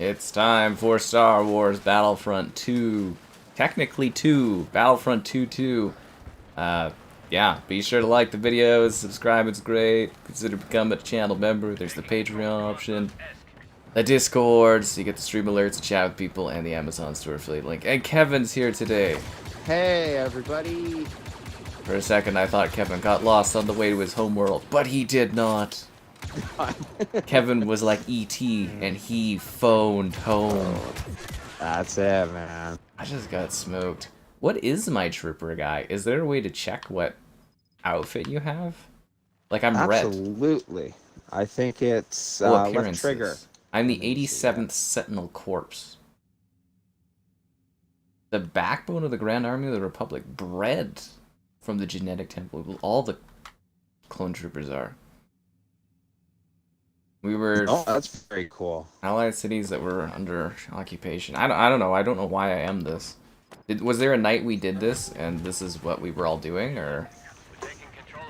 It's time for Star Wars Battlefront 2. Technically 2. Battlefront 2. Yeah, be sure to like the videos, subscribe, it's great. Consider becoming a channel member. There's the Patreon option, the Discord, so you get the stream alerts, chat with people, and the Amazon store affiliate link. And Kevin's here today. Hey, everybody. For a second, I thought Kevin got lost on the way to his homeworld, but he did not. Kevin was like E.T. and he phoned home. That's it, man. I just got smoked. What is my trooper guy? Is there a way to check what outfit you have? Like, I'm red. Absolutely. I think it's Oh, left trigger. I'm the 87th Sentinel Corps. The backbone of the Grand Army of the Republic, bred from the genetic temple. All the clone troopers are. We were... Oh, that's very cool. Allied cities that were under occupation. I don't know. I don't know why I am this. Was there a night we did this, and this is what we were all doing, or...?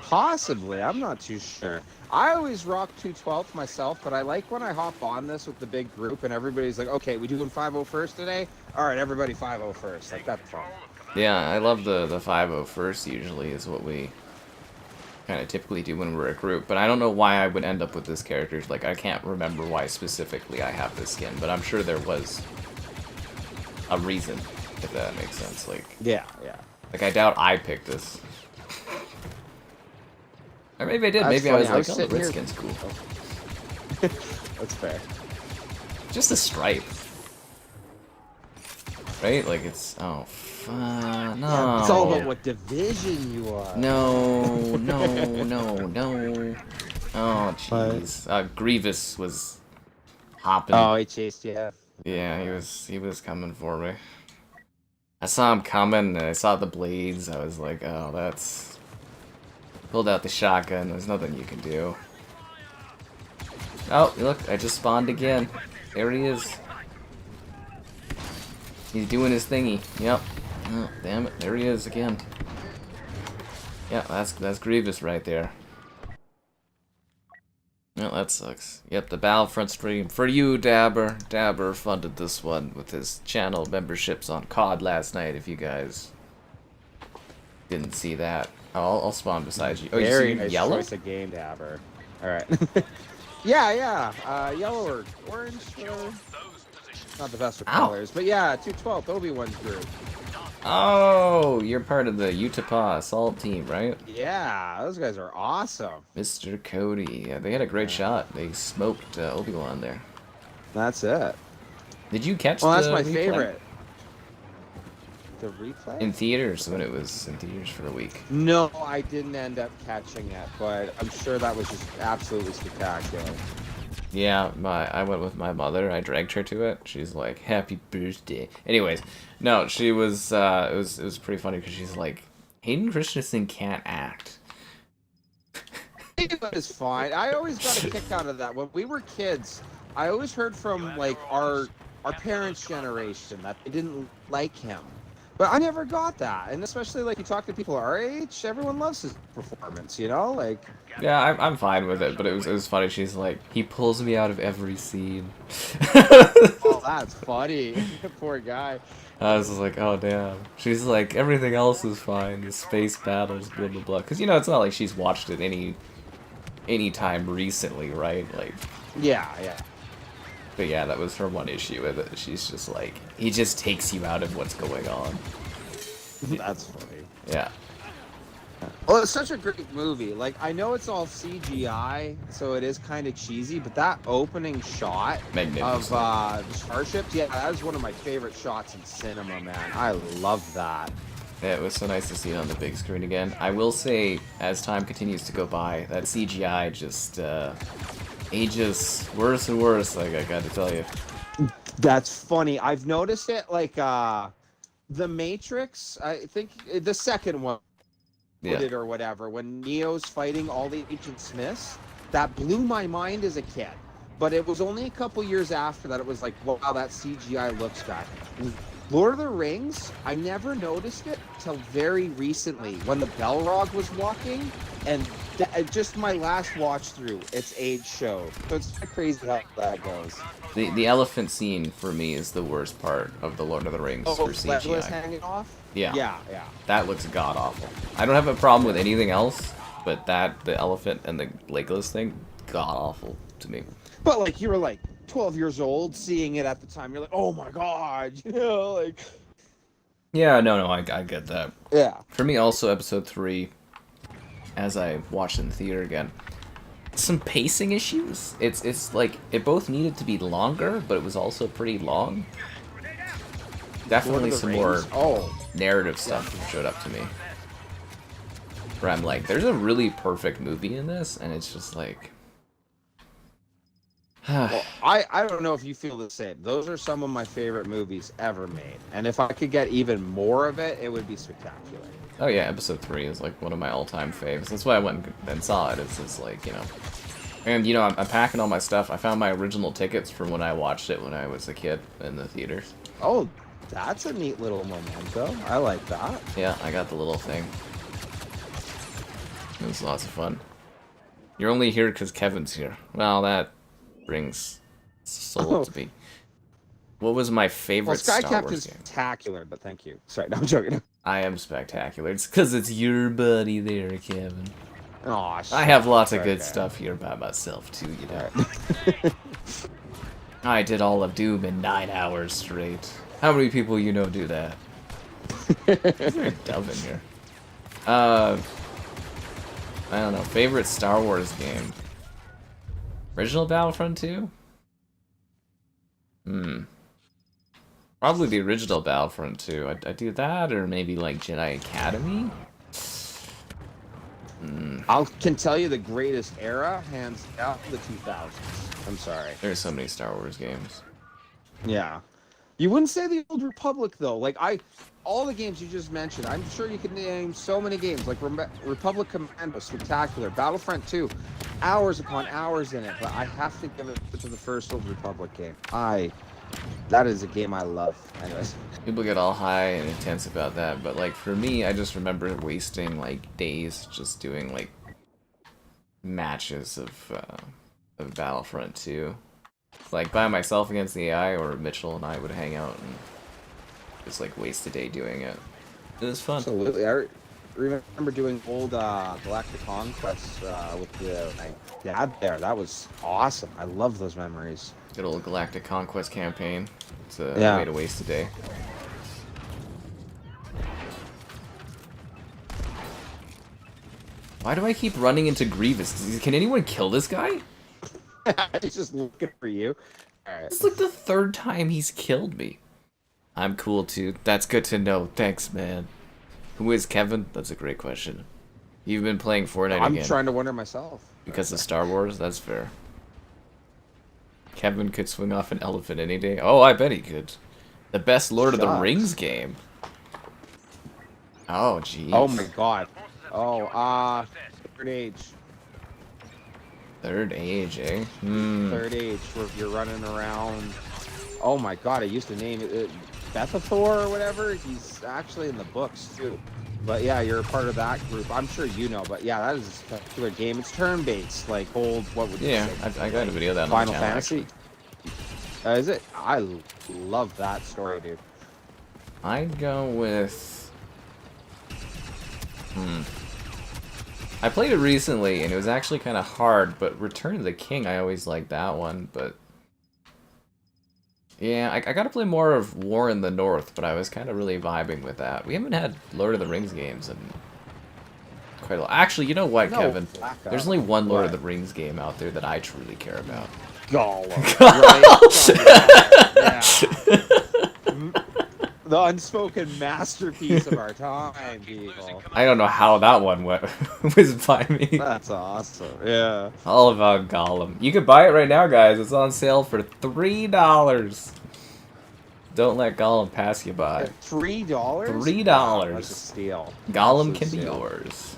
Possibly. I'm not too sure. I always rock 212 myself, but I like when I hop on this with the big group, and everybody's like, okay, we doing 501st today? All right, everybody 501st. Like, that's fun. Yeah, I love the 501st usually is what we kind of typically do when we're a group, but I don't know why I would end up with this character. Like, I can't remember why specifically I have this skin, but I'm sure there was a reason, if that makes sense. Like, yeah. Like, I doubt I picked this. Or maybe I did. That's maybe funny. I was like, oh, the red here. skin's cool. That's fair. Just a stripe. Right? Like, it's... Oh, fuck. No. It's all about what division you are. No. Oh, jeez. Grievous was hopping. Oh, he chased you. Yeah, he was coming for me. I saw him coming, and I saw the blades. I was like, oh, that's... Pulled out the shotgun. There's nothing you can do. Oh, look, I just spawned again. There he is. He's doing his thingy. Yep. Oh, damn it. There he is again. Yeah, that's Grievous right there. Well, that sucks. Yep, the Battlefront stream for you, Dabber. Dabber funded this one with his channel memberships on COD last night, if you guys didn't see that. Oh, I'll spawn beside you. Oh, Very you see nice yellow? choice of game, Dabber. Alright. yeah. Yellow or orange. Not the best of colors, but yeah, 212, Obi-Wan's group. Oh, you're part of the Utah Assault team, right? Yeah, those guys are awesome. Mr. Cody. Yeah, they had a great shot. They smoked Obi-Wan there. That's it. Did you catch Well, the that's my replay? favorite. The replay? In theaters, when it was in theaters for a week. No, I didn't end up catching it, but I'm sure that was just absolutely spectacular. Yeah, I went with my mother. I dragged her to it. She's like, "Happy birthday." Anyways, no, she was. It was pretty funny because she's like, Hayden Christensen can't act. It was fine. I always got a kick out of that. When we were kids, I always heard from like our parents' generation that they didn't like him. But I never got that, and especially like you talk to people our age, everyone loves his performance, you know, like. Yeah, I'm fine with it, but it was funny. She's like, he pulls me out of every scene. Oh, that's funny. Poor guy. I was just like, oh damn. She's like, everything else is fine. The space battles, blah blah blah. Because you know, it's not like she's watched it any time recently, right? Like. Yeah. But yeah, that was her one issue with it. She's just like, he just takes you out of what's going on. That's funny. Yeah. Well, it's such a great movie. Like, I know it's all CGI, so it is kind of cheesy, but that opening shot of the starships, yeah, that is one of my favorite shots in cinema, man. I love that. Yeah, it was so nice to see it on the big screen again. I will say, as time continues to go by, that CGI just ages worse and worse, like, I gotta tell you. That's funny. I've noticed it, like, The Matrix, I think, the second one, it or whatever, when Neo's fighting all the Agent Smiths, that blew my mind as a kid. But it was only a couple years after that it was like, wow, that CGI looks bad. Lord of the Rings, I never noticed it till very recently when the Balrog was walking and Just my last watch through, it's age show. So it's crazy how that goes. The elephant scene for me is the worst part of the Lord of the Rings for CGI. Hanging off? Yeah. Yeah. That looks god awful. I don't have a problem with anything else, but the elephant and the Legolas thing, god awful to me. But like you were like 12 years old, seeing it at the time, you're like, oh my god, you know, like. Yeah, no, I get that. Yeah. For me, also episode 3, as I watched it in the theater again, some pacing issues. It's like it both needed to be longer, but it was also pretty long. Definitely some more narrative stuff showed up to me. Where I'm like, there's a really perfect movie in this, and it's just like. Well, I don't know if you feel the same. Those are some of my favorite movies ever made, and if I could get even more of it, it would be spectacular. Oh yeah, episode 3 is like one of my all-time faves. That's why I went and saw it. It's just like, you know. And, you know, I'm packing all my stuff. I found my original tickets from when I watched it when I was a kid in the theaters. Oh, that's a neat little memento. I like that. Yeah, I got the little thing. It was lots of fun. You're only here because Kevin's here. Well, that brings soul to me. What was my favorite Star Wars game? Is spectacular, but thank you. Sorry, no, I'm joking. I am spectacular. It's because it's your buddy there, Kevin. Aw, shit. I have lots of good stuff here by myself, too, you know. I did all of Doom in 9 hours straight. How many people you know do that? It's very dumb in here. I don't know. Favorite Star Wars game? Original Battlefront 2? Probably the original Battlefront 2. I'd do that, or maybe like Jedi Academy? I can tell you the greatest era, hands down, the 2000s. I'm sorry. There's so many Star Wars games. Yeah. You wouldn't say the Old Republic, though. Like, all the games you just mentioned, I'm sure you could name so many games. Like, Republic Commando, spectacular. Battlefront 2, hours upon hours in it. But I have to give it to the first Old Republic game. That is a game I love. Anyways. People get all high and intense about that, but like for me, I just remember wasting like days just doing like matches of Battlefront 2. Like by myself against the AI, or Mitchell and I would hang out and just like waste a day doing it. It was fun. Absolutely. I remember doing old Galactic Conquest with my dad there. That was awesome. I love those memories. Good old Galactic Conquest campaign. It's a way to waste a day. Why do I keep running into Grievous? Can anyone kill this guy? He's just looking for you. Alright. It's like the 3rd time he's killed me. I'm cool too. That's good to know. Thanks, man. Who is Kevin? That's a great question. You've been playing Fortnite again. I'm trying to wonder myself. Because of Star Wars? That's fair. Kevin could swing off an elephant any day. Oh, I bet he could. The best Lord of the Rings game. Oh, jeez. Oh my god. Oh, Third Age. Third Age, eh? Third Age, where you're running around. Oh my god, I used to name it Bethathor or whatever. He's actually in the books too. But yeah, you're a part of that group. I'm sure you know, but yeah, that is a spectacular game. It's turn-based, like old, what would you say? I got a video of that on Final the channel, Fantasy. Is it? I love that story, dude. I'd go with... I played it recently, and it was actually kind of hard, but Return of the King, I always liked that one, but... Yeah, I gotta play more of War in the North, but I was kind of really vibing with that. We haven't had Lord of the Rings games in quite a lot. Actually, you know what, Kevin? There's only one Lord of the Rings game out there that I truly care about. Gollum. The unspoken masterpiece of our time, people. I don't know how that one was by me. That's awesome. Yeah. All about Gollum. You can buy it right now, guys. It's on sale for $3. Don't let Gollum pass you by. $3? $3. That's a steal. Gollum can be yours.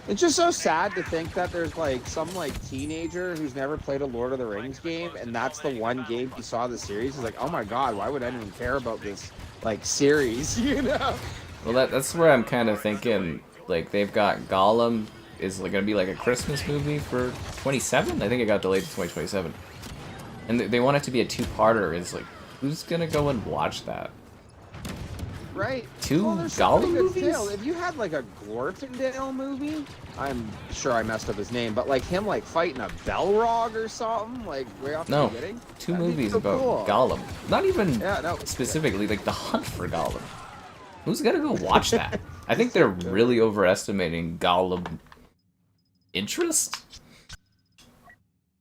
It's just so sad to think that there's like some like teenager who's never played a Lord of the Rings game, and that's the one game he saw the series. He's like, oh my god, why would anyone care about this like series? You know? Well, that's where I'm kind of thinking Like, they've got Gollum is like, gonna be like a Christmas movie for 27. I think it got delayed to 2027, and they want it to be a two-parter. It's like, who's gonna go and watch that? Right. Two well, there's Gollum something movies? Tale. If you had like a Glorfindale movie, I'm sure I messed up his name, but like him like fighting a Belrog or something, like way off the beginning. Two movies so about cool. Gollum. Not even no, specifically, like the hunt for Gollum. Who's gonna go watch that? I think they're really overestimating Gollum interest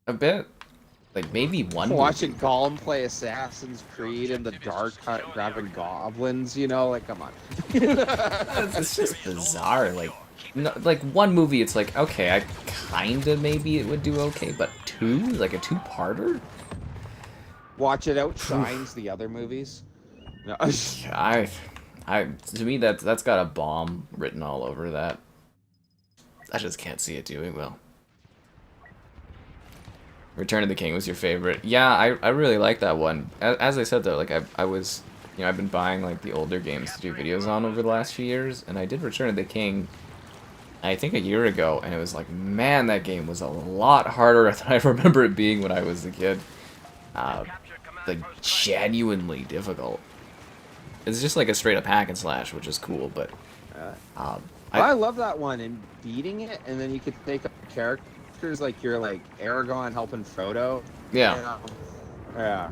a bit. Like, maybe one watching movie. Gollum play Assassin's Creed in the dark, grabbing goblins, you know, like come on. It's just bizarre. Like, no, like one movie, it's like, okay, I kinda maybe it would do okay, but two, like a two-parter. Watch it outshines the other movies. No. To me, that's got a bomb written all over that. I just can't see it doing well. Return of the King was your favorite. Yeah, I really like that one. As I said though, like I was, you know, I've been buying like the older games to do videos on over the last few years, and I did Return of the King, I think a year ago, and it was like, man, that game was a lot harder than I remember it being when I was a kid. Like, genuinely difficult. It's just like a straight up hack and slash, which is cool, but I love that one, and beating it, and then you could take up characters like you're like Aragorn helping Frodo. yeah. You know? Yeah.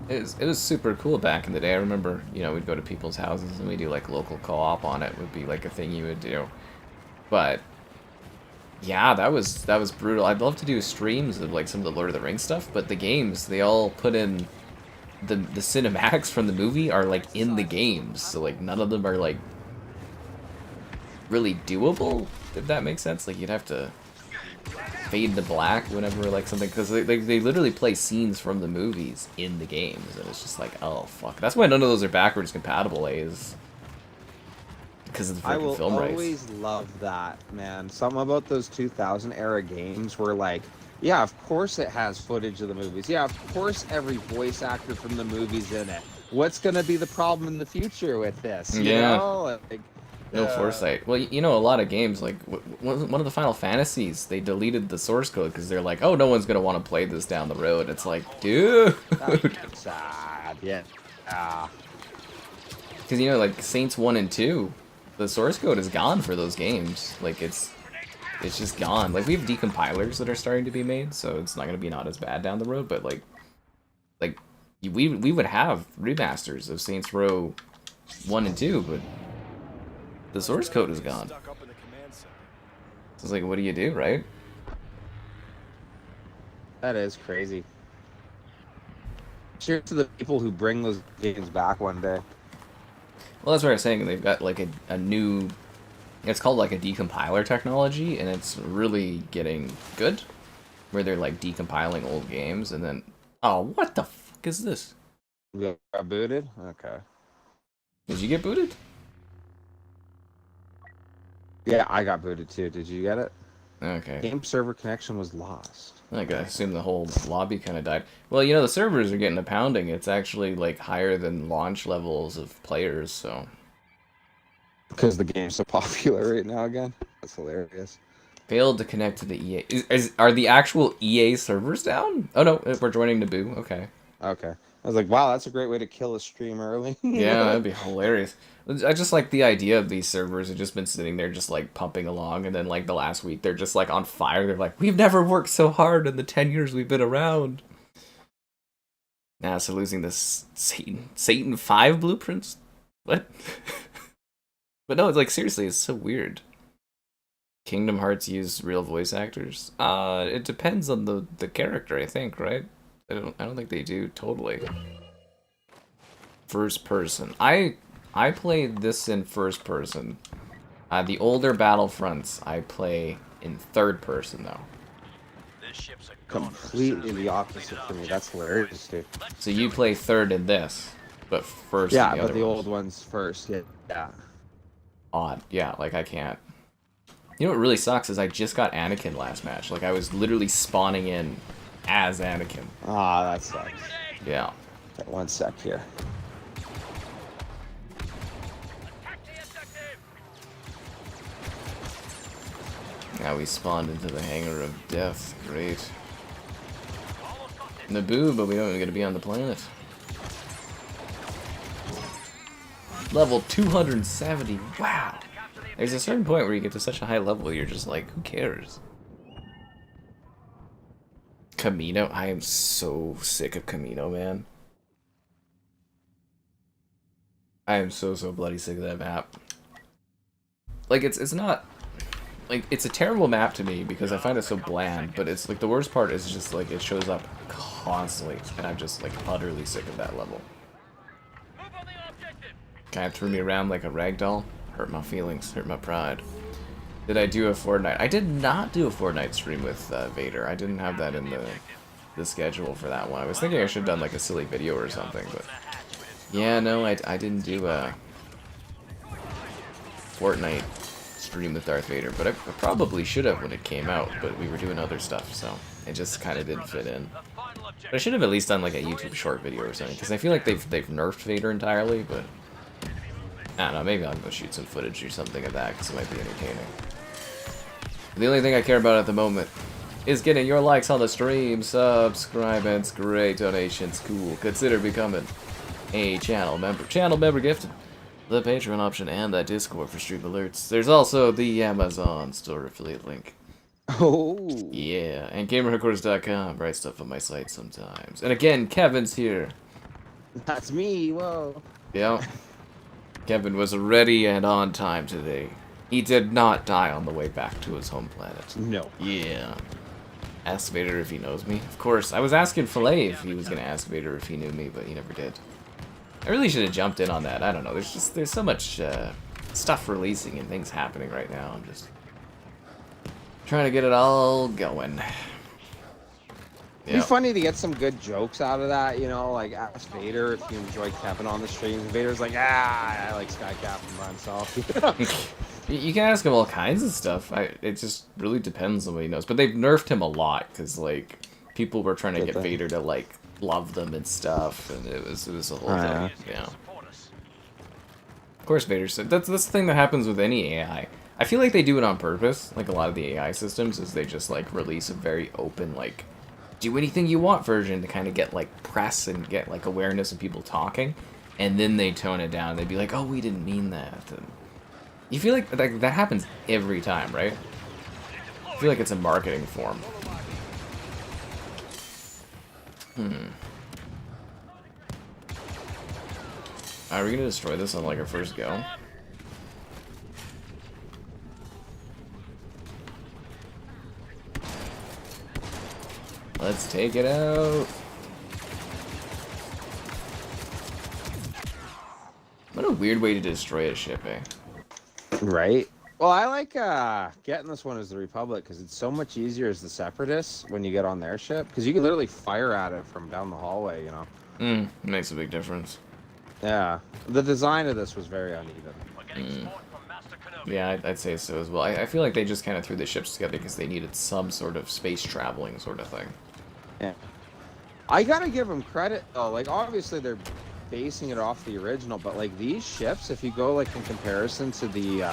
It was super cool back in the day. I remember, you know, we'd go to people's houses and we'd do like local co-op on it. Would be like a thing you would do. But yeah, that was brutal. I'd love to do streams of like some of the Lord of the Rings stuff, but the games, they all put in the cinematics from the movie are like in the games. So like none of them are like really doable, if that makes sense. Like you'd have to fade to black whenever like something, because they literally play scenes from the movies in the games, and it's just like, oh fuck. That's why none of those are backwards compatible, is because of the freaking film rights. I will always love that, man. Something about those 2000 era games were like, yeah, of course it has footage of the movies. Yeah, of course every voice actor from the movies in it. What's gonna be the problem in the future with this? You know? Like, no foresight. Well, you know, a lot of games, like one of the Final Fantasies, they deleted the source code because they're like, oh, no one's gonna want to play this down the road. It's like, dude. That's sad. Yeah. Because, you know, like Saints 1 and 2, the source code is gone for those games. Like it's just gone. Like we have decompilers that are starting to be made, so it's not gonna be not as bad down the road. But like we would have remasters of Saints Row 1 and 2, but the source code is gone. So it's like, what do you do, right? That is crazy. Cheers to the people who bring those games back one day. Well, that's what I was saying. They've got like a new, it's called like a decompiler technology, and it's really getting good, where they're like decompiling old games, and then, oh, what the fuck is this? You got booted? Okay. Did you get booted? Yeah, I got booted too. Did you get it? Okay. Game server connection was lost. I assume the whole lobby kind of died. Well, you know, the servers are getting a pounding. It's actually like higher than launch levels of players, so. Because the game's so popular right now again. That's hilarious. Failed to connect to the EA. Are the actual EA servers down? Oh no, we're joining Naboo. Okay. Okay. I was like, wow, that's a great way to kill a stream early. Yeah, that'd be hilarious. I just like the idea of these servers have just been sitting there just like pumping along, and then like the last week they're just like on fire. They're like, we've never worked so hard in the 10 years we've been around. NASA losing this Satan 5 blueprints? What? But no, it's like, seriously, it's so weird. Kingdom Hearts use real voice actors? It depends on the character, I think, right? I don't think they do totally. First person. I played this in first person. The older Battlefronts I play in third person though. Completely the opposite for me. That's hilarious, dude. So you play third in this, but first. Yeah, in the but other the ones. old ones first. Yeah. Odd. Yeah, like I can't. You know what really sucks is I just got Anakin last match. Like I was literally spawning in as Anakin. Ah, that sucks. Yeah. Okay, 1 sec here. Now we spawned into the hangar of death. Great. Naboo, but we don't even get to be on the planet. Level 270. Wow. There's a certain point where you get to such a high level, you're just like, who cares? Kamino. I am so sick of Kamino, man. I am so bloody sick of that map. Like, it's not... Like, it's a terrible map to me because I find it so bland, but it's like the worst part is just like it shows up constantly, and I'm just like utterly sick of that level. Guy threw me around like a ragdoll. Hurt my feelings, hurt my pride. Did I do a Fortnite? I did not do a Fortnite stream with Vader. I didn't have that in the schedule for that one. I was thinking I should have done like a silly video or something, but yeah, no, I didn't do a Fortnite stream with Darth Vader, but I probably should have when it came out, but we were doing other stuff, so it just kind of didn't fit in. But I should have at least done like a YouTube short video or something, because I feel like they've nerfed Vader entirely, but I don't know, maybe I'll go shoot some footage or something of that, because it might be entertaining. The only thing I care about at the moment is getting your likes on the stream, subscribements, great donations, cool. Consider becoming a channel member. Channel member gifted. The Patreon option and that Discord for stream alerts. There's also the Amazon store affiliate link. Oh. Yeah, and gamerheadquarters.com. Write stuff on my site sometimes. And again, Kevin's here. That's me, whoa. Yeah. Kevin was ready and on time today. He did not die on the way back to his home planet. No. Yeah. Ask Vader if he knows me. Of course, I was asking Filet if he was going to ask Vader if he knew me, but he never did. I really should have jumped in on that. I don't know. There's so much stuff releasing and things happening right now. I'm just trying to get it all going. It'd be funny to get some good jokes out of that, you know, like ask Vader if you enjoy Kevin on the stream. Vader's like, I like Sky Captain by himself. You can ask him all kinds of stuff. It just really depends on what he knows. But they've nerfed him a lot because like people were trying to get Vader to like love them and stuff, and it was a whole thing. Yeah. Of course, Vader said that's the thing that happens with any AI. I feel like they do it on purpose. Like a lot of the AI systems, is they just like release a very open like do anything you want version to kind of get like press and get like awareness of people talking, and then they tone it down. They'd be like, oh, we didn't mean that. And you feel like that happens every time, right? I feel like it's a marketing form. Are we gonna destroy this on like our first go? Let's take it out. What a weird way to destroy a ship, eh? Right? Well, I like getting this one as the Republic because it's so much easier as the Separatists when you get on their ship, because you can literally fire at it from down the hallway, you know? Makes a big difference. Yeah. The design of this was very uneven. Yeah, I'd say so as well. I feel like they just kind of threw the ships together because they needed some sort of space traveling sort of thing. Yeah. I gotta give them credit, though. Like, obviously, they're basing it off the original, but, like, these ships, if you go, like, in comparison to the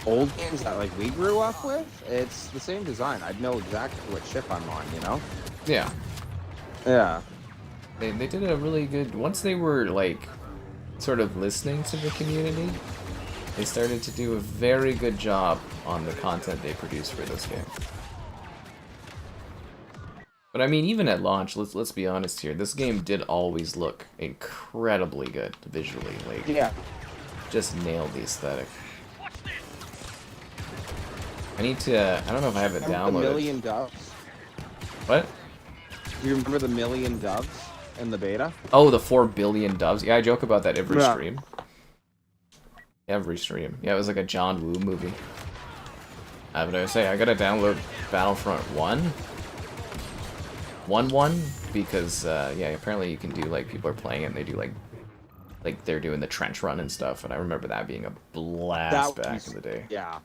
old games that, like, we grew up with, it's the same design. I'd know exactly what ship I'm on, you know? Yeah. Yeah. They did a really good... Once they were, like, sort of listening to the community, they started to do a very good job on the content they produced for this game. But I mean, even at launch, let's be honest here, this game did always look incredibly good visually. Like, yeah, just nailed the aesthetic. I need to, I don't know if I have it downloaded. The million doves. What? Do you remember the million doves in the beta? Oh, the 4 billion doves. Yeah, I joke about that every stream. Every stream. Yeah, it was like a John Woo movie. But I say, I gotta download Battlefront 1. 1-1, because, yeah, apparently you can do, like, people are playing it and they do, like they're doing the trench run and stuff, and I remember that being a blast back in the day. Yeah.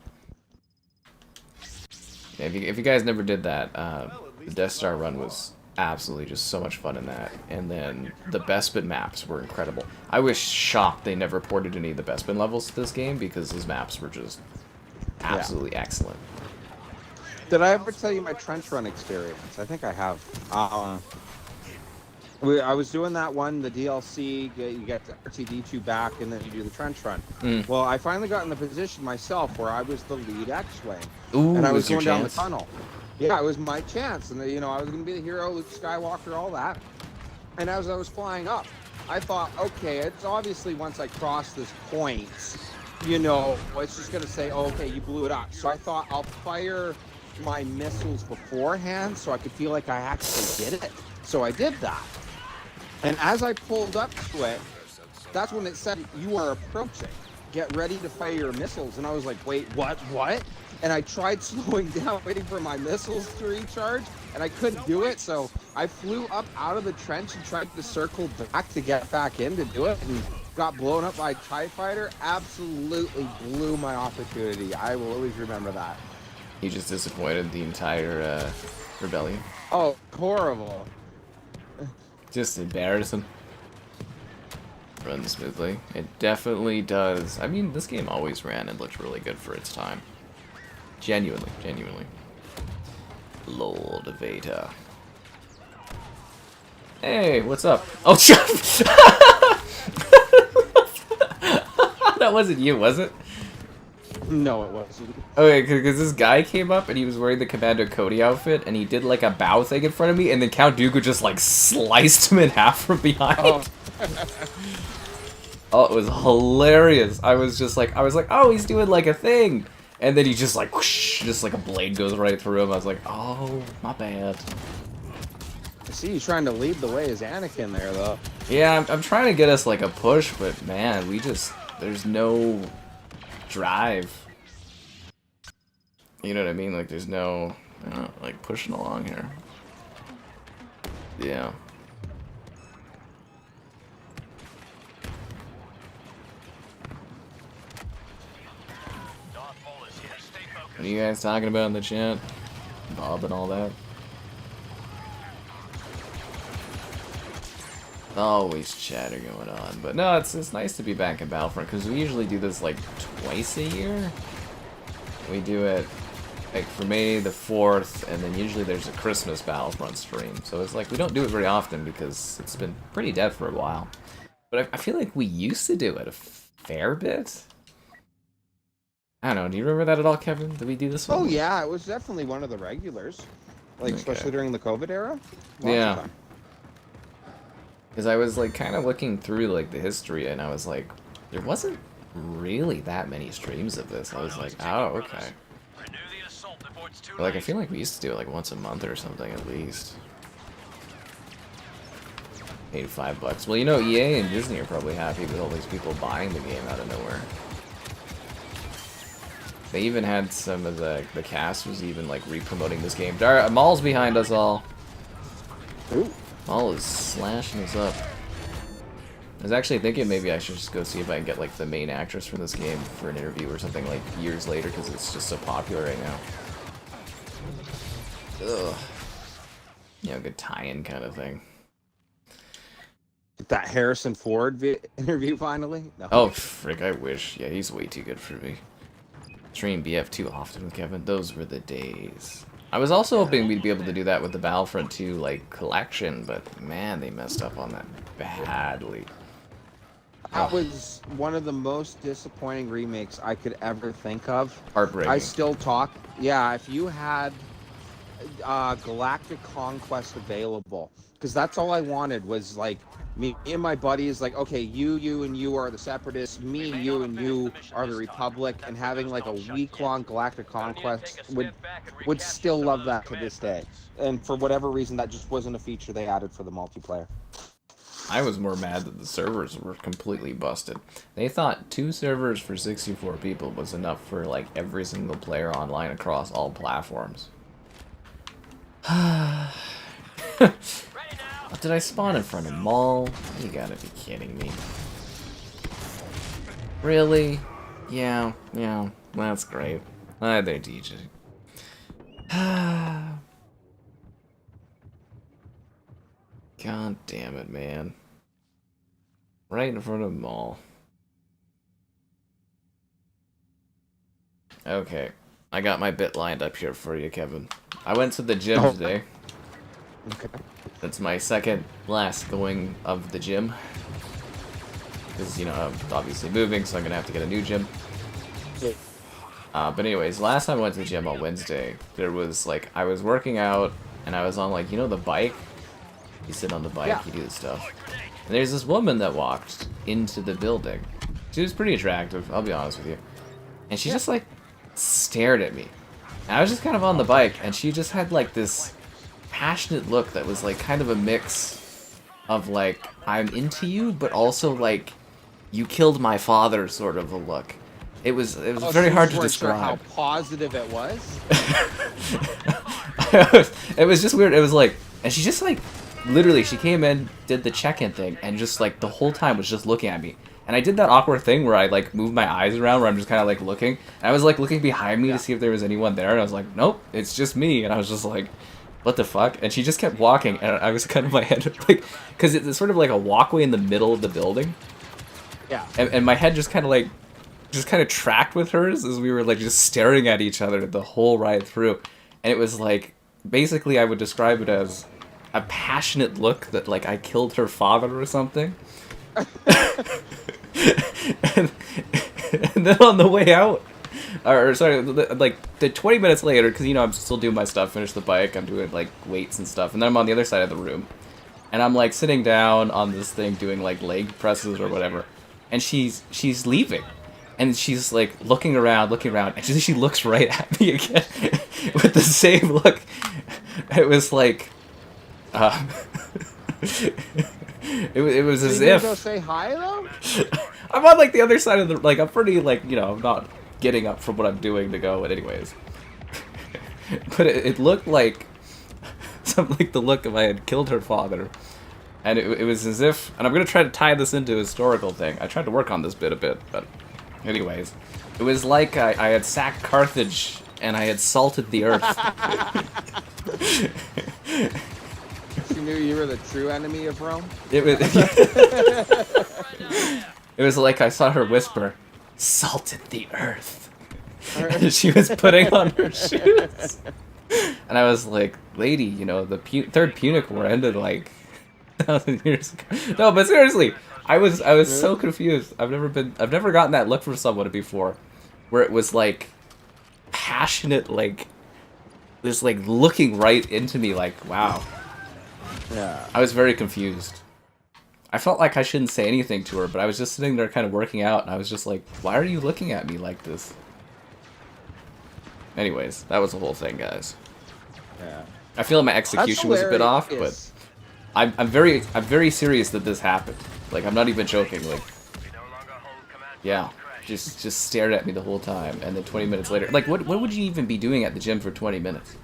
Yeah, if you guys never did that, the Death Star run was absolutely just so much fun in that, and then the Bespin maps were incredible. I was shocked they never ported any of the Bespin levels to this game, because those maps were just absolutely excellent. Did I ever tell you my trench run experience? I think I have. I was doing that one, the DLC, you get the RTD2 back, and then you do the trench run. Mm. Well, I finally got in the position myself where I was the lead X-Wing. Ooh, and I was your going down the chance? tunnel. Yeah, it was my chance. And, you know, I was going to be the hero, Luke Skywalker, all that. And as I was flying up, I thought, okay, it's obviously once I cross this point, you know, it's just going to say, oh, okay, you blew it up. So I thought I'll fire my missiles beforehand so I could feel like I actually did it. So I did that. And as I pulled up to it, that's when it said, you are approaching. Get ready to fire your missiles. And I was like, wait, what? And I tried slowing down, waiting for my missiles to recharge, and I couldn't do it. So I flew up out of the trench and tried to circle back to get back in to do it, and got blown up by a TIE fighter. Absolutely blew my opportunity. I will always remember that. You just disappointed the entire rebellion. Oh, horrible. Just embarrassing. Runs smoothly. It definitely does. I mean, this game always ran and looked really good for its time. Genuinely. Lord Vader. Hey, what's up? Oh, that wasn't you, was it? No, it wasn't. Okay, because this guy came up and he was wearing the Commander Cody outfit and he did like a bow thing in front of me and then Count Dooku just like sliced him in half from behind. Oh. Oh, it was hilarious. I was like, oh, he's doing like a thing. And then he just like, whoosh, just like a blade goes right through him. I was like, oh, my bad. I see you trying to lead the way as Anakin there, though. Yeah, I'm trying to get us like a push, but man, there's no drive. You know what I mean? Like, there's no, like, pushing along here. Yeah. What are you guys talking about in the chat? Bob and all that? Always chatter going on. But no, it's nice to be back in Battlefront, because we usually do this like twice a year. We do it like for May the 4th, and then usually there's a Christmas Battlefront stream. So it's like we don't do it very often because it's been pretty dead for a while. But I feel like we used to do it a fair bit. I don't know, do you remember that at all, Kevin? Did we do this one? Oh, yeah, it was definitely one of the regulars. Like, Okay. especially during the COVID era. Yeah. Because I was, like, kind of looking through, like, the history, and I was like, there wasn't really that many streams of this. I was like, oh, okay. But, like, I feel like we used to do it, like, once a month or something, at least. $85. Well, you know, EA and Disney are probably happy with all these people buying the game out of nowhere. They even had some of the cast was even like re-promoting this game. Maul's behind us all. Ooh. Maul is slashing us up. I was actually thinking maybe I should just go see if I can get like the main actress from this game for an interview or something like years later because it's just so popular right now. Ugh. You know, good tie-in kind of thing. That Harrison Ford interview finally? No. Oh, frick, I wish. Yeah, he's way too good for me. Stream BF too often with Kevin. Those were the days. I was also hoping we'd be able to do that with the Battlefront 2 like collection, but man, they messed up on that badly. That was one of the most disappointing remakes I could ever think of. Heartbreaking. I still talk. Yeah, if you had Galactic Conquest available, because that's all I wanted was like me and my buddies, like, okay, you and you are the Separatists, me, you and you are the Republic, and having like a week-long Galactic Conquest would still love that to this day. And for whatever reason, that just wasn't a feature they added for the multiplayer. I was more mad that the servers were completely busted. They thought 2 servers for 64 people was enough for like every single player online across all platforms. Did I spawn in front of Maul? You gotta be kidding me. Really? Yeah, that's great. Hi there, DJ. God damn it, man. Right in front of Maul. Okay. I got my bit lined up here for you, Kevin. I went to the gym today. Okay. That's my second last going of the gym. Because, you know, I'm obviously moving, so I'm going to have to get a new gym. But anyways, last time I went to the gym on Wednesday, there was, like, I was working out, and I was on, like, you know the bike? You sit on the bike, you do this stuff. And there's this woman that walked into the building. She was pretty attractive, I'll be honest with you. And she just, like, stared at me. And I was just kind of on the bike, and she just had, like, this passionate look that was, like, kind of a mix of, like, I'm into you, but also, like, you killed my father sort of a look. It was very hard to describe. Sure how positive it was. It was just weird. It was like, and she just like, literally, she came in, did the check-in thing, and just like the whole time was just looking at me. And I did that awkward thing where I like moved my eyes around, where I'm just kind of like looking. And I was like looking behind me to see if there was anyone there, and I was like, nope, it's just me. And I was just like, what the fuck? And she just kept walking, and I was kind of my head like, because it's sort of like a walkway in the middle of the building. Yeah. And my head just kind of like. Just kind of tracked with hers as we were like just staring at each other the whole ride through, and it was like basically I would describe it as a passionate look that like I killed her father or something. and then on the way out, or sorry, like the 20 minutes later, because you know I'm still doing my stuff, finish the bike, I'm doing like weights and stuff, and then I'm on the other side of the room, and I'm like sitting down on this thing doing like leg presses or whatever, and she's leaving. And she's like looking around, and she looks right at me again with the same look. It was like, it was as if. Go say hi though. I'm on like the other side of the I'm pretty like I'm not getting up from what I'm doing to go. But anyways, but it looked like something like the look if I had killed her father. And it was as if, and I'm gonna try to tie this into a historical thing. I tried to work on this bit a bit, but. Anyways, it was like I had sacked Carthage and I had salted the earth. She knew you were the true enemy of Rome? It was like I saw her whisper, salted the earth. And she was putting on her shoes. And I was like, lady, you know, the Third Punic War ended like 1,000 years ago. No, but seriously. I was so confused. I've never gotten that look from someone before, where it was like passionate, like just like looking right into me, like wow. Yeah. I was very confused. I felt like I shouldn't say anything to her, but I was just sitting there kind of working out, and I was just like, why are you looking at me like this? Anyways, that was the whole thing, guys. Yeah. I feel like my execution was a bit off, but I'm very serious that this happened. Like, I'm not even joking, like, yeah, just stared at me the whole time, and then 20 minutes later, like, what would you even be doing at the gym for 20 minutes?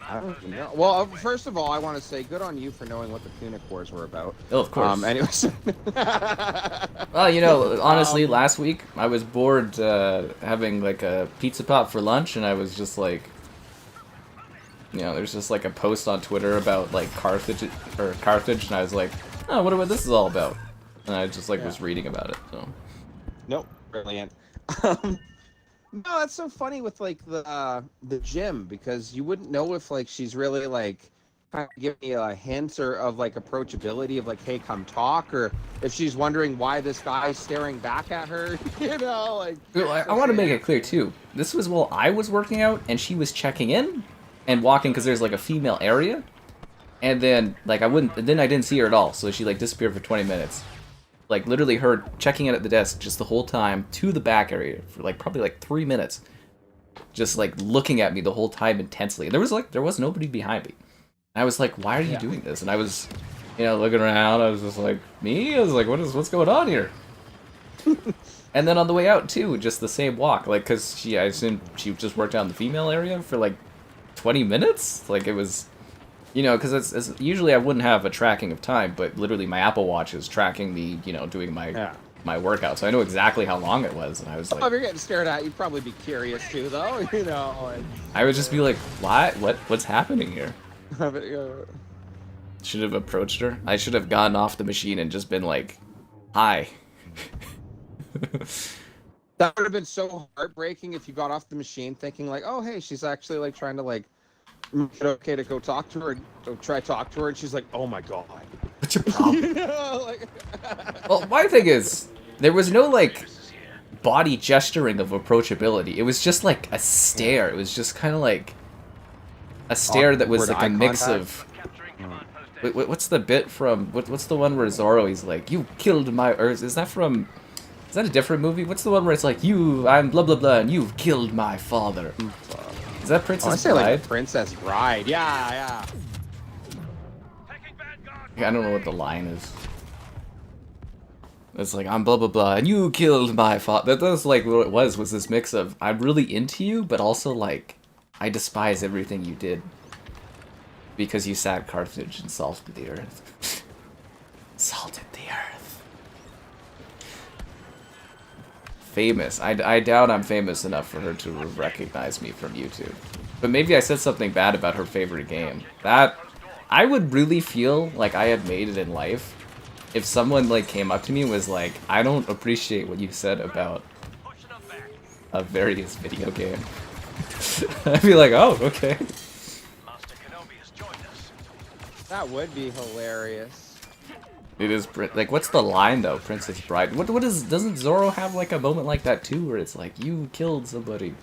I don't know. Well, first of all, I want to say good on you for knowing what the Punic Wars were about. Oh, of course. Anyways. Well, you know, honestly, last week, I was bored having, like, a pizza pop for lunch, and I was just, like, you know, there's just, like, a post on Twitter about, like, Carthage, and I was like, oh, what about this is all about? And I just, like, was reading about it, so. Nope, brilliant. No, that's so funny with, like, the gym, because you wouldn't know if, like, she's really, like, kind of giving you a hint or of, like, approachability of, like, hey, come talk, or if she's wondering why this guy's staring back at her, you know, like... Well, I want to make it clear, too. This was while I was working out, and she was checking in and walking, because there's, like, a female area. And then, like, I didn't see her at all, so she, like, disappeared for 20 minutes. Like, literally her checking in at the desk just the whole time to the back area for, like, probably, like, 3 minutes. Just, like, looking at me the whole time intensely. And there was nobody behind me. And I was like, why are you doing this? And I was, you know, looking around, I was just like, me? I was like, what's going on here? And then on the way out, too, just the same walk. Like, because I assumed she just worked out in the female area for, like, 20 minutes? Like, it was... You know, because it's usually I wouldn't have a tracking of time, but literally my Apple Watch is tracking me, you know, doing my workout, so I know exactly how long it was, and I was like... Oh, if you're getting stared at, you'd probably be curious too, though, you know. And, I would just be like, what's happening here? Should have approached her. I should have gotten off the machine and just been like, hi. That would have been so heartbreaking if you got off the machine thinking like, oh hey, she's actually like trying to like make it okay to go talk to her, or try to talk to her, and she's like, oh my god. What's your problem? You know, like... Well, my thing is, there was no like body gesturing of approachability. It was just like a stare. It was just kind of like a stare that was like a mix of. What's the bit from? What's the one where Zorro? He's like, "You killed my." Or is that from? Is that a different movie? What's the one where it's like, I'm blah blah blah, and you've killed my father? Is that Princess Bride? Like Princess Bride. Yeah. I don't know what the line is. It's like, I'm blah blah blah, and you killed my father. That was like what it was this mix of, I'm really into you, but also like, I despise everything you did. Because you sat Carthage and salted the earth. Salted the earth. Famous. I doubt I'm famous enough for her to recognize me from YouTube. But maybe I said something bad about her favorite game. That, I would really feel like I had made it in life if someone like came up to me and was like, I don't appreciate what you said about a various video game. I'd be like, oh, okay. That would be hilarious. It is, like, what's the line though, Princess Bride? What is, doesn't Zorro have like a moment like that too, where it's like, you killed somebody?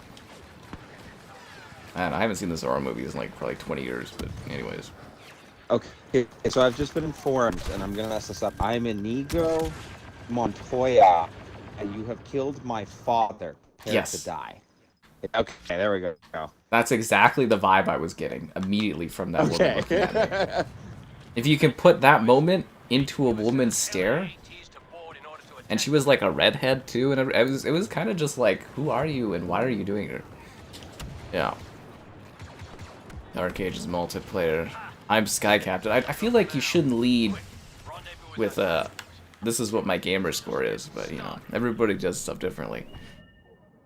Man, I haven't seen the Zorro movies in like probably 20 years, but anyways. Okay, so I've just been informed, and I'm gonna mess this up. I'm Inigo Montoya, and you have killed my father. Prepare to die. Okay, there we go. That's exactly the vibe I was getting immediately from that woman looking at me. If you can put that moment into a woman's stare, and she was like a redhead too, and it was kind of just like, who are you and why are you doing it? Yeah. Dark Ages multiplayer. I'm Sky Captain. I feel like you shouldn't lead with this is what my gamer score is, but you know, everybody does stuff differently.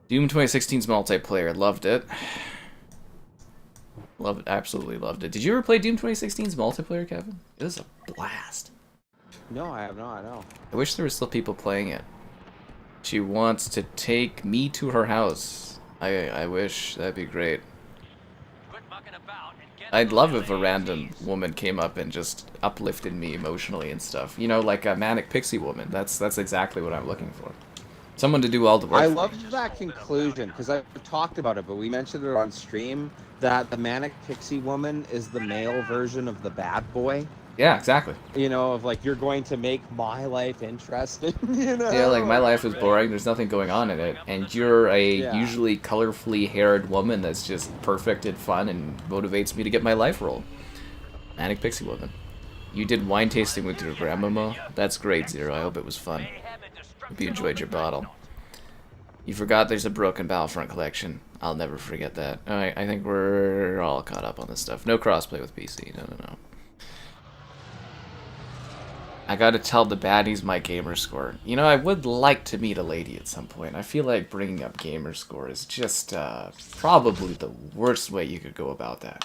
Doom 2016's multiplayer, loved it. Loved it, absolutely loved it. Did you ever play Doom 2016's multiplayer, Kevin? It was a blast. No, I have not, no. I wish there were still people playing it. She wants to take me to her house. I wish, that'd be great. I'd love if a random woman came up and just uplifted me emotionally and stuff. You know, like a manic pixie woman. That's exactly what I'm looking for. Someone to do all the work. I love that conclusion, because I've talked about it, but we mentioned it on stream, that the manic pixie woman is the male version of the bad boy. Yeah, exactly. You know, of like, you're going to make my life interesting, you know? Yeah, like, my life is boring, there's nothing going on in it, and you're a usually colorfully haired woman that's just perfect and fun and motivates me to get my life rolled. Manic pixie woman. You did wine tasting with your grandmama? That's great, Zero. I hope it was fun. Hope you enjoyed your bottle. You forgot there's a broken Battlefront collection. I'll never forget that. Alright, I think we're all caught up on this stuff. No crossplay with PC. No. I gotta tell the baddies my gamer score. You know, I would like to meet a lady at some point. I feel like bringing up gamer score is just probably the worst way you could go about that.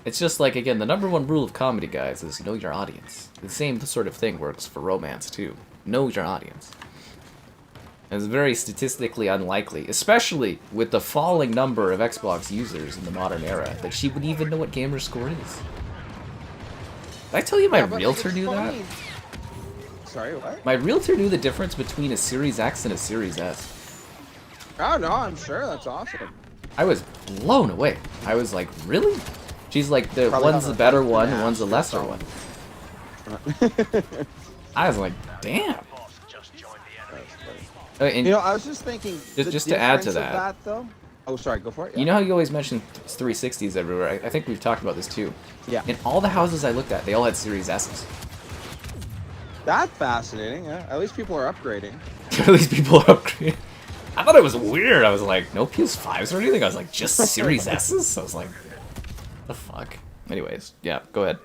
It's just like, again, the #1 rule of comedy, guys, is know your audience. The same sort of thing works for romance, too. Know your audience. It's very statistically unlikely, especially with the falling number of Xbox users in the modern era, that she would even know what gamer score is. Did I tell you my realtor knew that? Sorry, what? My realtor knew the difference between a Series X and a Series S. Oh, no, I'm sure. That's awesome. I was blown away. I was like, really? She's like, the one's the better one, and one's the lesser one. I was like, damn. And you know, I was just thinking. Just to add to that, though. Oh, sorry, go for it. Yeah. You know how you always mention 360s everywhere? I think we've talked about this too. Yeah. In all the houses I looked at, they all had Series S's. That's fascinating. Yeah. At least people are upgrading. At least people are upgrading. I thought it was weird. I was like, no PS5s or anything? I was like, just Series S's? I was like, the fuck? Anyways, yeah, go ahead.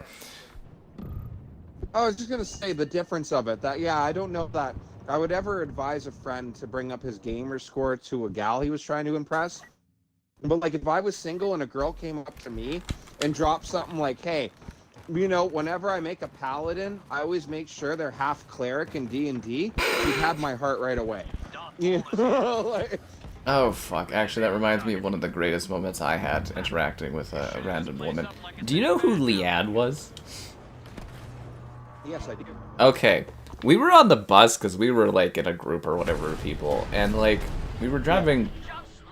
I was just gonna say the difference of it. That I don't know that I would ever advise a friend to bring up his gamer score to a gal he was trying to impress. But like, if I was single and a girl came up to me and dropped something like, "Hey, you know, whenever I make a paladin, I always make sure they're half cleric in D&D," you'd have my heart right away. You know, like, Oh, fuck. Actually, that reminds me of one of the greatest moments I had interacting with a random woman. Do you know who Liad was? yes, I do. Okay. We were on the bus because we were, like, in a group or whatever of people. And, like, we were driving,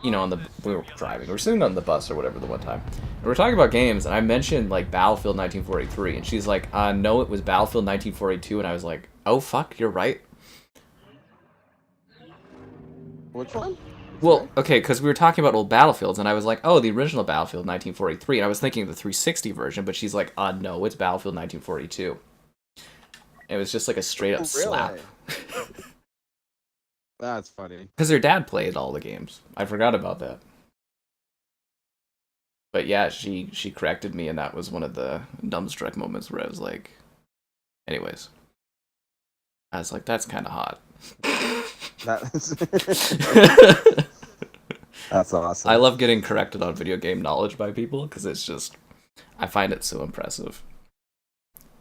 you know, we were driving. We were sitting on the bus or whatever the one time. And we were talking about games, and I mentioned, like, Battlefield 1943. And she's like, no, it was Battlefield 1942. And I was like, oh, fuck, you're right. Which one? Well, okay, because we were talking about old Battlefields, and I was like, oh, the original Battlefield 1943, and I was thinking the 360 version, but she's like, no, it's Battlefield 1942. It was just like a straight-up slap. That's funny. Because her dad played all the games. I forgot about that. But yeah, she corrected me, and that was one of the dumbstruck moments where I was like... Anyways. I was like, that's kind of hot. That's awesome. I love getting corrected on video game knowledge by people because it's just, I find it so impressive.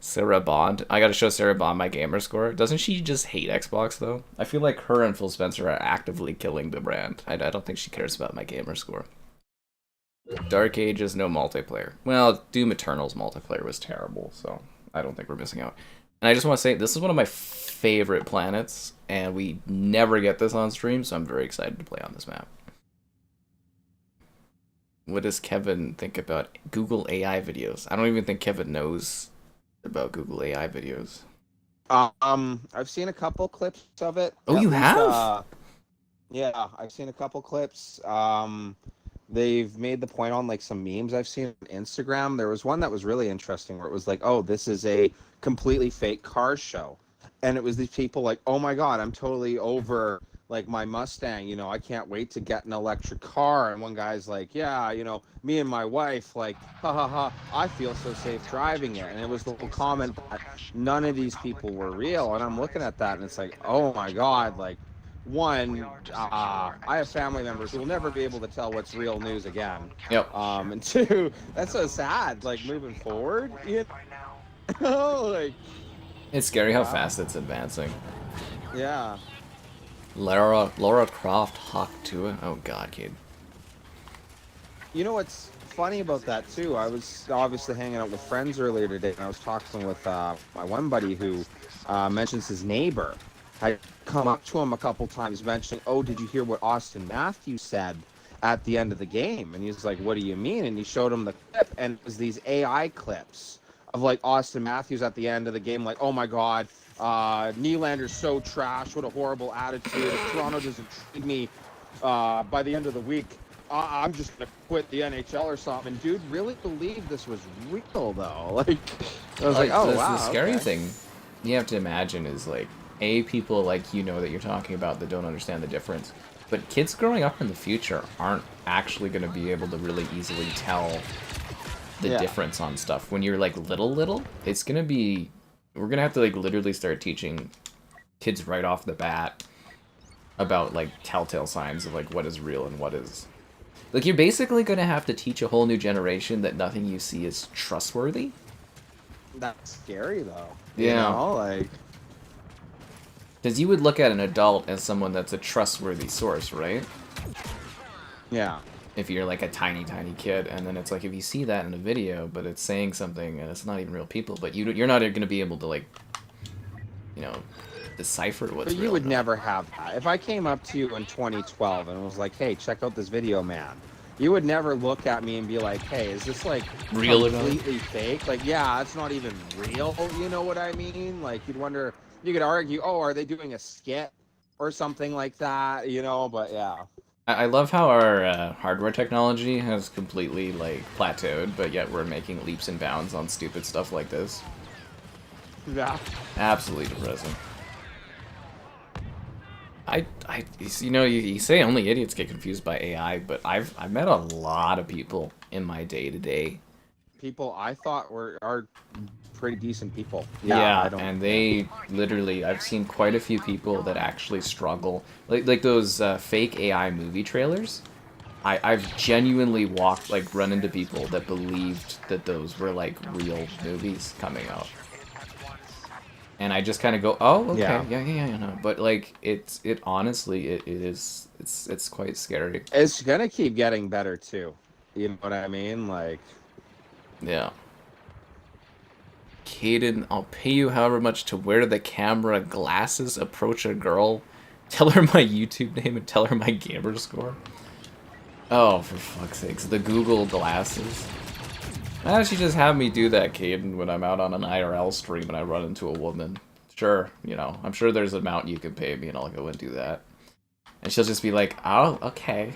Sarah Bond. I gotta show Sarah Bond my gamer score. Doesn't she just hate Xbox though? I feel like her and Phil Spencer are actively killing the brand. I don't think she cares about my gamer score. Dark Ages, no multiplayer. Well, Doom Eternal's multiplayer was terrible, so I don't think we're missing out. And I just want to say, this is one of my favorite planets, and we never get this on stream, so I'm very excited to play on this map. What does Kevin think about Google AI videos? I don't even think Kevin knows about Google AI videos. I've seen a couple clips of it. Oh, you have? Yeah, I've seen a couple clips. They've made the point on like some memes I've seen on Instagram. There was one that was really interesting where it was like, oh, this is a completely fake car show. And it was these people like, oh my God, I'm totally over like my Mustang, you know, I can't wait to get an electric car. And one guy's like, yeah, you know, me and my wife, like, ha ha ha, I feel so safe driving it. And it was the whole comment that none of these people were real. And I'm looking at that and it's like, oh my God, like, one, I have family members who will never be able to tell what's real news again. Yep. And two, that's so sad, like, moving forward, you know, like... It's scary how fast it's advancing. Yeah. Laura Croft Hawk 2. Oh god, kid. You know what's funny about that too? I was obviously hanging out with friends earlier today, and I was talking with my one buddy who mentions his neighbor. I come up to him a couple times mentioning, oh, did you hear what Austin Matthews said at the end of the game? And he's like, what do you mean? And he showed him the clip, and it was these AI clips of like Austin Matthews at the end of the game, like, oh my god, Nylander's so trash, what a horrible attitude. If Toronto doesn't treat me by the end of the week, I'm just gonna quit the NHL or something. And dude really believed this was real though. Like, I was like, oh wow. The scary thing you have to imagine is like, people like you know that you're talking about that don't understand the difference. But kids growing up in the future aren't actually going to be able to really easily tell the difference on stuff. When you're like little, it's going to be... We're going to have to like literally start teaching kids right off the bat about like telltale signs of like what is real and what is... Like you're basically going to have to teach a whole new generation that nothing you see is trustworthy. That's scary though. Yeah. You know, like... Because you would look at an adult as someone that's a trustworthy source, right? Yeah. If you're like a tiny kid, and then it's like if you see that in a video, but it's saying something and it's not even real people, but you're not going to be able to like, you know, decipher what's real. But you would never have that. If I came up to you in 2012 and was like, hey, check out this video, man, you would never look at me and be like, hey, is this like real completely fake? Like, yeah, it's not even real. You know what I mean? Like, you'd wonder... You could argue, oh, are they doing a skit or something like that, you know, but yeah. I love how our hardware technology has completely, like, plateaued, but yet we're making leaps and bounds on stupid stuff like this. Yeah. Absolutely depressing. You know, you say only idiots get confused by AI, but I've met a lot of people in my day-to-day. People I thought are pretty decent people. Yeah, and they literally, I've seen quite a few people that actually struggle. Like those fake AI movie trailers. I've genuinely run into people that believed that those were like real movies coming out. And I just kind of go, oh, okay, Yeah. yeah, no. But like, it honestly, it's quite scary. It's gonna keep getting better too. You know what I mean? Like, Yeah. Caden, I'll pay you however much to wear the camera glasses, approach a girl, tell her my YouTube name, and tell her my gamer score. Oh, for fuck's sakes, the Google glasses. Why don't you just have me do that, Caden, when I'm out on an IRL stream and I run into a woman? Sure, you know, I'm sure there's an amount you can pay me and I'll go and do that. And she'll just be like, oh, okay.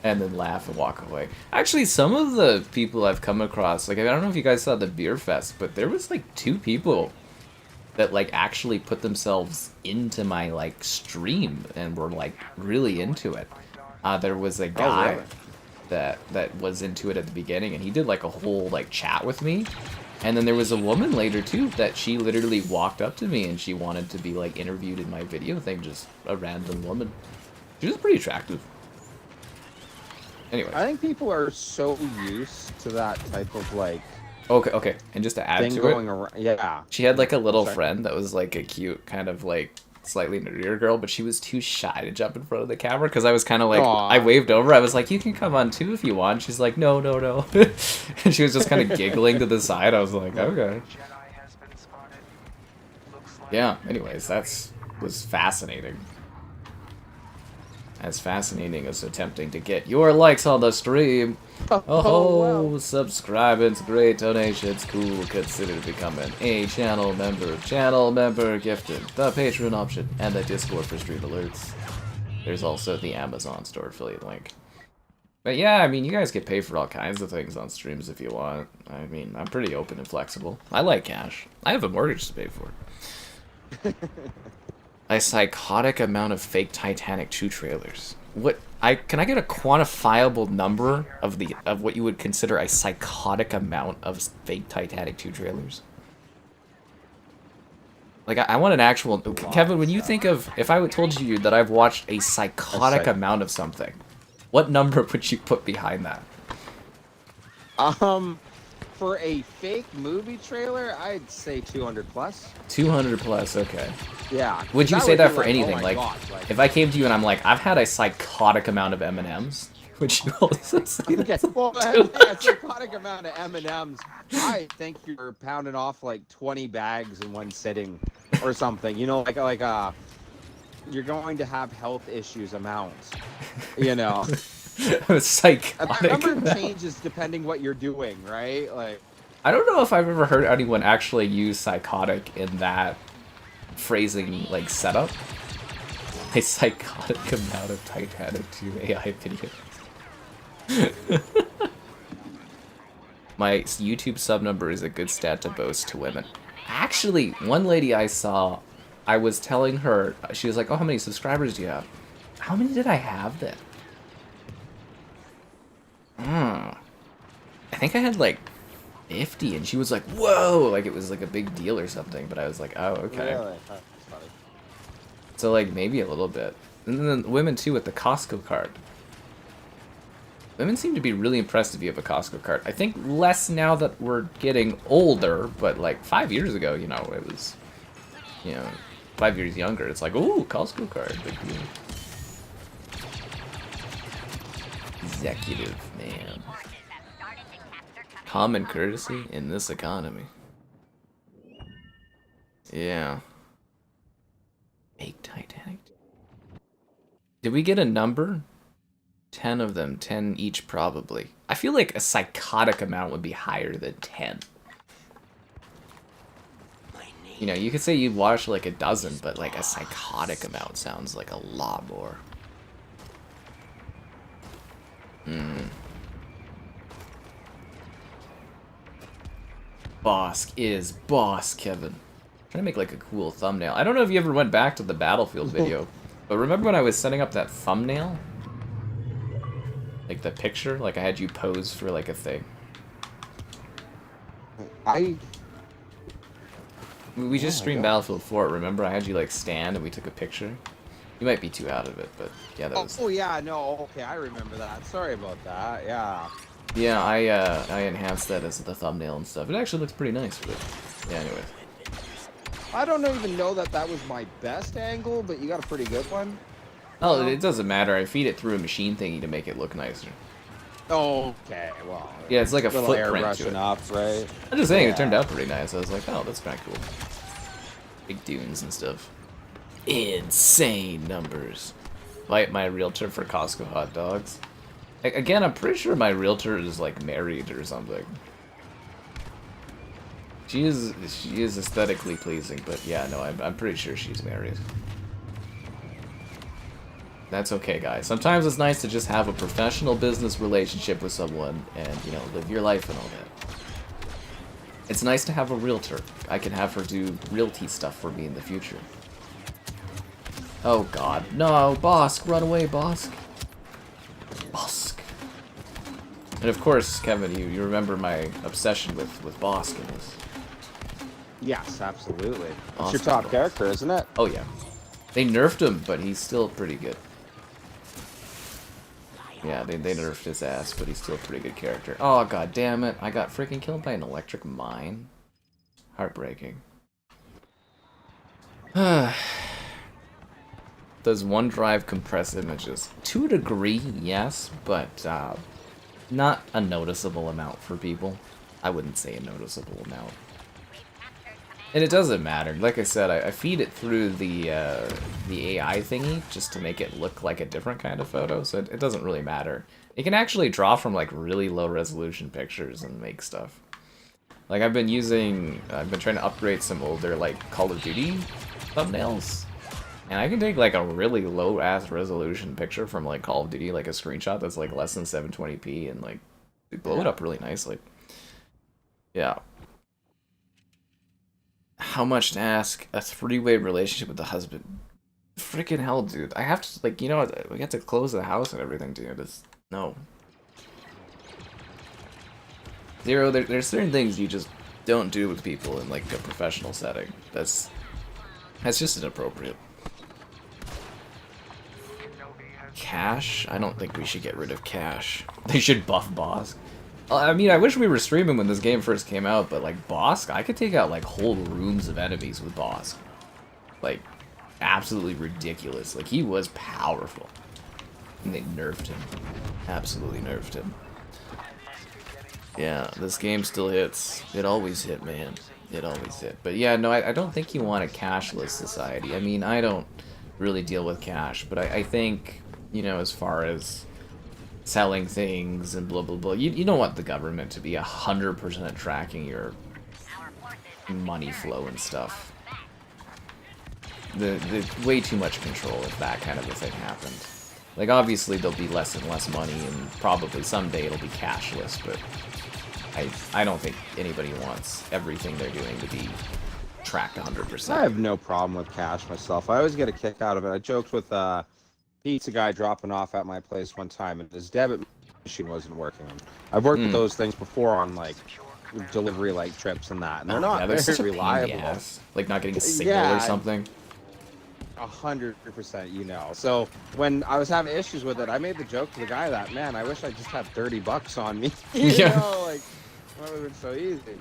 And then laugh and walk away. Actually, some of the people I've come across, like, I don't know if you guys saw the beer fest, but there was like 2 people that like actually put themselves into my like stream and were like really into it. There was a guy that was into it at the beginning, and he did like a whole like chat with me. And then there was a woman later too that she literally walked up to me and she wanted to be like interviewed in my video thing, just a random woman. She was pretty attractive. Anyway, I think people are so used to that type of like okay, and just to add thing to going it, around. Yeah, she had like a little friend that was like a cute kind of like slightly nerdier girl, but she was too shy to jump in front of the camera because I was kind of like, Aww. I waved over, I was like, you can come on too if you want. She's like, no. And she was just kind of giggling to the side. I was like, okay. Yeah, anyways, was fascinating. As fascinating as attempting to get your likes on the stream. Oh, wow. Subscribing's great, donations cool, consider becoming a channel member gifted, the Patreon option, and the Discord for stream alerts. There's also the Amazon store affiliate link. But yeah, I mean, you guys get paid for all kinds of things on streams if you want. I mean, I'm pretty open and flexible. I like cash. I have a mortgage to pay for. A psychotic amount of fake Titanic 2 trailers. What? Can I get a quantifiable number of what you would consider a psychotic amount of fake Titanic 2 trailers? Like, I want an actual... Kevin, when you think of... If I told you that I've watched a psychotic amount of something, what number would you put behind that? For a fake movie trailer, I'd say 200 plus. 200 plus, okay. Yeah. Would you say that for like, anything? oh like, God, like, if I came to you and I'm like, I've had a psychotic amount of M&Ms, would you also say that? okay, well, yeah, a psychotic amount of M&Ms. I think you're pounding off like 20 bags in one sitting or something. You know, like you're going to have health issues amounts. You know. Psychotic. The number changes depending what you're doing, right? Like, I don't know if I've ever heard anyone actually use psychotic in that phrasing, like, setup. A psychotic amount of Titanic 2 AI videos. My YouTube sub number is a good stat to boast to women. Actually, one lady I saw, I was telling her, she was like, oh, how many subscribers do you have? How many did I have then? I think I had like 50, and she was like, whoa, like it was like a big deal or something, but I was like, oh, okay. really? That's funny. So like maybe a little bit. And then women too with the Costco card. Women seem to be really impressed if you have a Costco card. I think less now that we're getting older, but like 5 years ago, you know, it was, you know, 5 years younger. It's like, ooh, Costco card, big deal. Executive, man. Common courtesy in this economy. Yeah. Fake Titanic. Did we get a number? 10 of them. 10 each, probably. I feel like a psychotic amount would be higher than 10. You know, you could say you watched like a dozen, but like a psychotic amount sounds like a lot more. Bosk is boss, Kevin. I'm trying to make like a cool thumbnail. I don't know if you ever went back to the Battlefield video, but remember when I was setting up that thumbnail? Like the picture? Like I had you pose for like a thing. We just streamed Battlefield 4, remember? I had you like stand and we took a picture. You might be too out of it, but yeah, that was... Oh yeah, no, okay, I remember that. Sorry about that, yeah. Yeah, I enhanced that as the thumbnail and stuff. It actually looks pretty nice, but yeah, anyway. I don't even know that that was my best angle, but you got a pretty good one. Oh, it doesn't matter. I feed it through a machine thingy to make it look nicer. Oh, okay. Well, yeah, it's like a little footprint air to it. up, right? I'm just saying, it turned out pretty nice. I was like, oh, that's kind of cool. Big dunes and stuff. Insane numbers. Like my realtor for Costco hot dogs. Again, I'm pretty sure my realtor is like married or something. She is aesthetically pleasing, but yeah, no, I'm pretty sure she's married. That's okay, guys. Sometimes it's nice to just have a professional business relationship with someone and, you know, live your life and all that. It's nice to have a realtor. I can have her do realty stuff for me in the future. Oh god. No, Bosk, run away, Bosk. Bosk. And of course, Kevin, you remember my obsession with Bosk in this. Yes, absolutely. Bosk It's your top character, isn't it? Oh yeah. They nerfed him, but he's still pretty good. Yeah, they nerfed his ass, but he's still a pretty good character. Oh, god damn it. I got freaking killed by an electric mine. Heartbreaking. Does OneDrive compress images? To a degree, yes, but not a noticeable amount for people. I wouldn't say a noticeable amount. And it doesn't matter. Like I said, I feed it through the AI thingy just to make it look like a different kind of photo, so it doesn't really matter. It can actually draw from like really low resolution pictures and make stuff. Like I've been trying to upgrade some older like Call of Duty thumbnails, and I can take like a really low ass resolution picture from like Call of Duty, like a screenshot that's like less than 720p, and like blow it up really nicely. Yeah. How much to ask a three-way relationship with the husband? Freaking hell, dude. I have to, like, you know, we have to close the house and everything, dude. No. Zero, there's certain things you just don't do with people in, like, a professional setting. That's just inappropriate. Cash? I don't think we should get rid of cash. They should buff Bosk. I mean, I wish we were streaming when this game first came out, but, like, Bosk, I could take out, like, whole rooms of enemies with Bosk. Like, absolutely ridiculous. Like, he was powerful. And they nerfed him. Absolutely nerfed him. Yeah, this game still hits. It always hit, man. It always hit. But yeah, no, I don't think you want a cashless society. I mean, I don't really deal with cash, but I think, you know, as far as selling things and blah blah blah. You don't want the government to be 100% tracking your money flow and stuff. The way too much control if that kind of a thing happened. Like obviously there'll be less and less money, and probably someday it'll be cashless, but I don't think anybody wants everything they're doing to be tracked 100%. I have no problem with cash myself. I always get a kick out of it. I joked with pizza guy dropping off at my place one time, and his debit machine wasn't working. I've worked with those things before on like delivery like trips and that, and they're not very reliable. Like not getting a signal or something. 100%, you know. So when I was having issues with it, I made the joke to the guy that, man, I wish I just had $30 on me. you know, like that would have been so easy.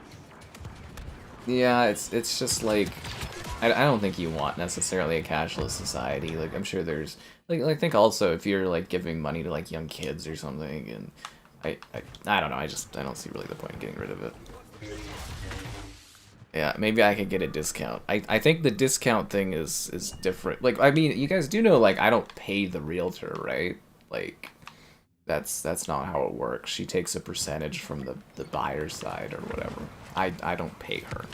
Yeah, it's just like I don't think you want necessarily a cashless society. Like I'm sure there's like I think also if you're like giving money to like young kids or something, and I don't know, I don't see really the point in getting rid of it. Yeah, maybe I could get a discount. I think the discount thing is different. Like I mean, you guys do know like I don't pay the realtor, right? Like that's not how it works. She takes a percentage from the buyer's side or whatever. I don't pay her.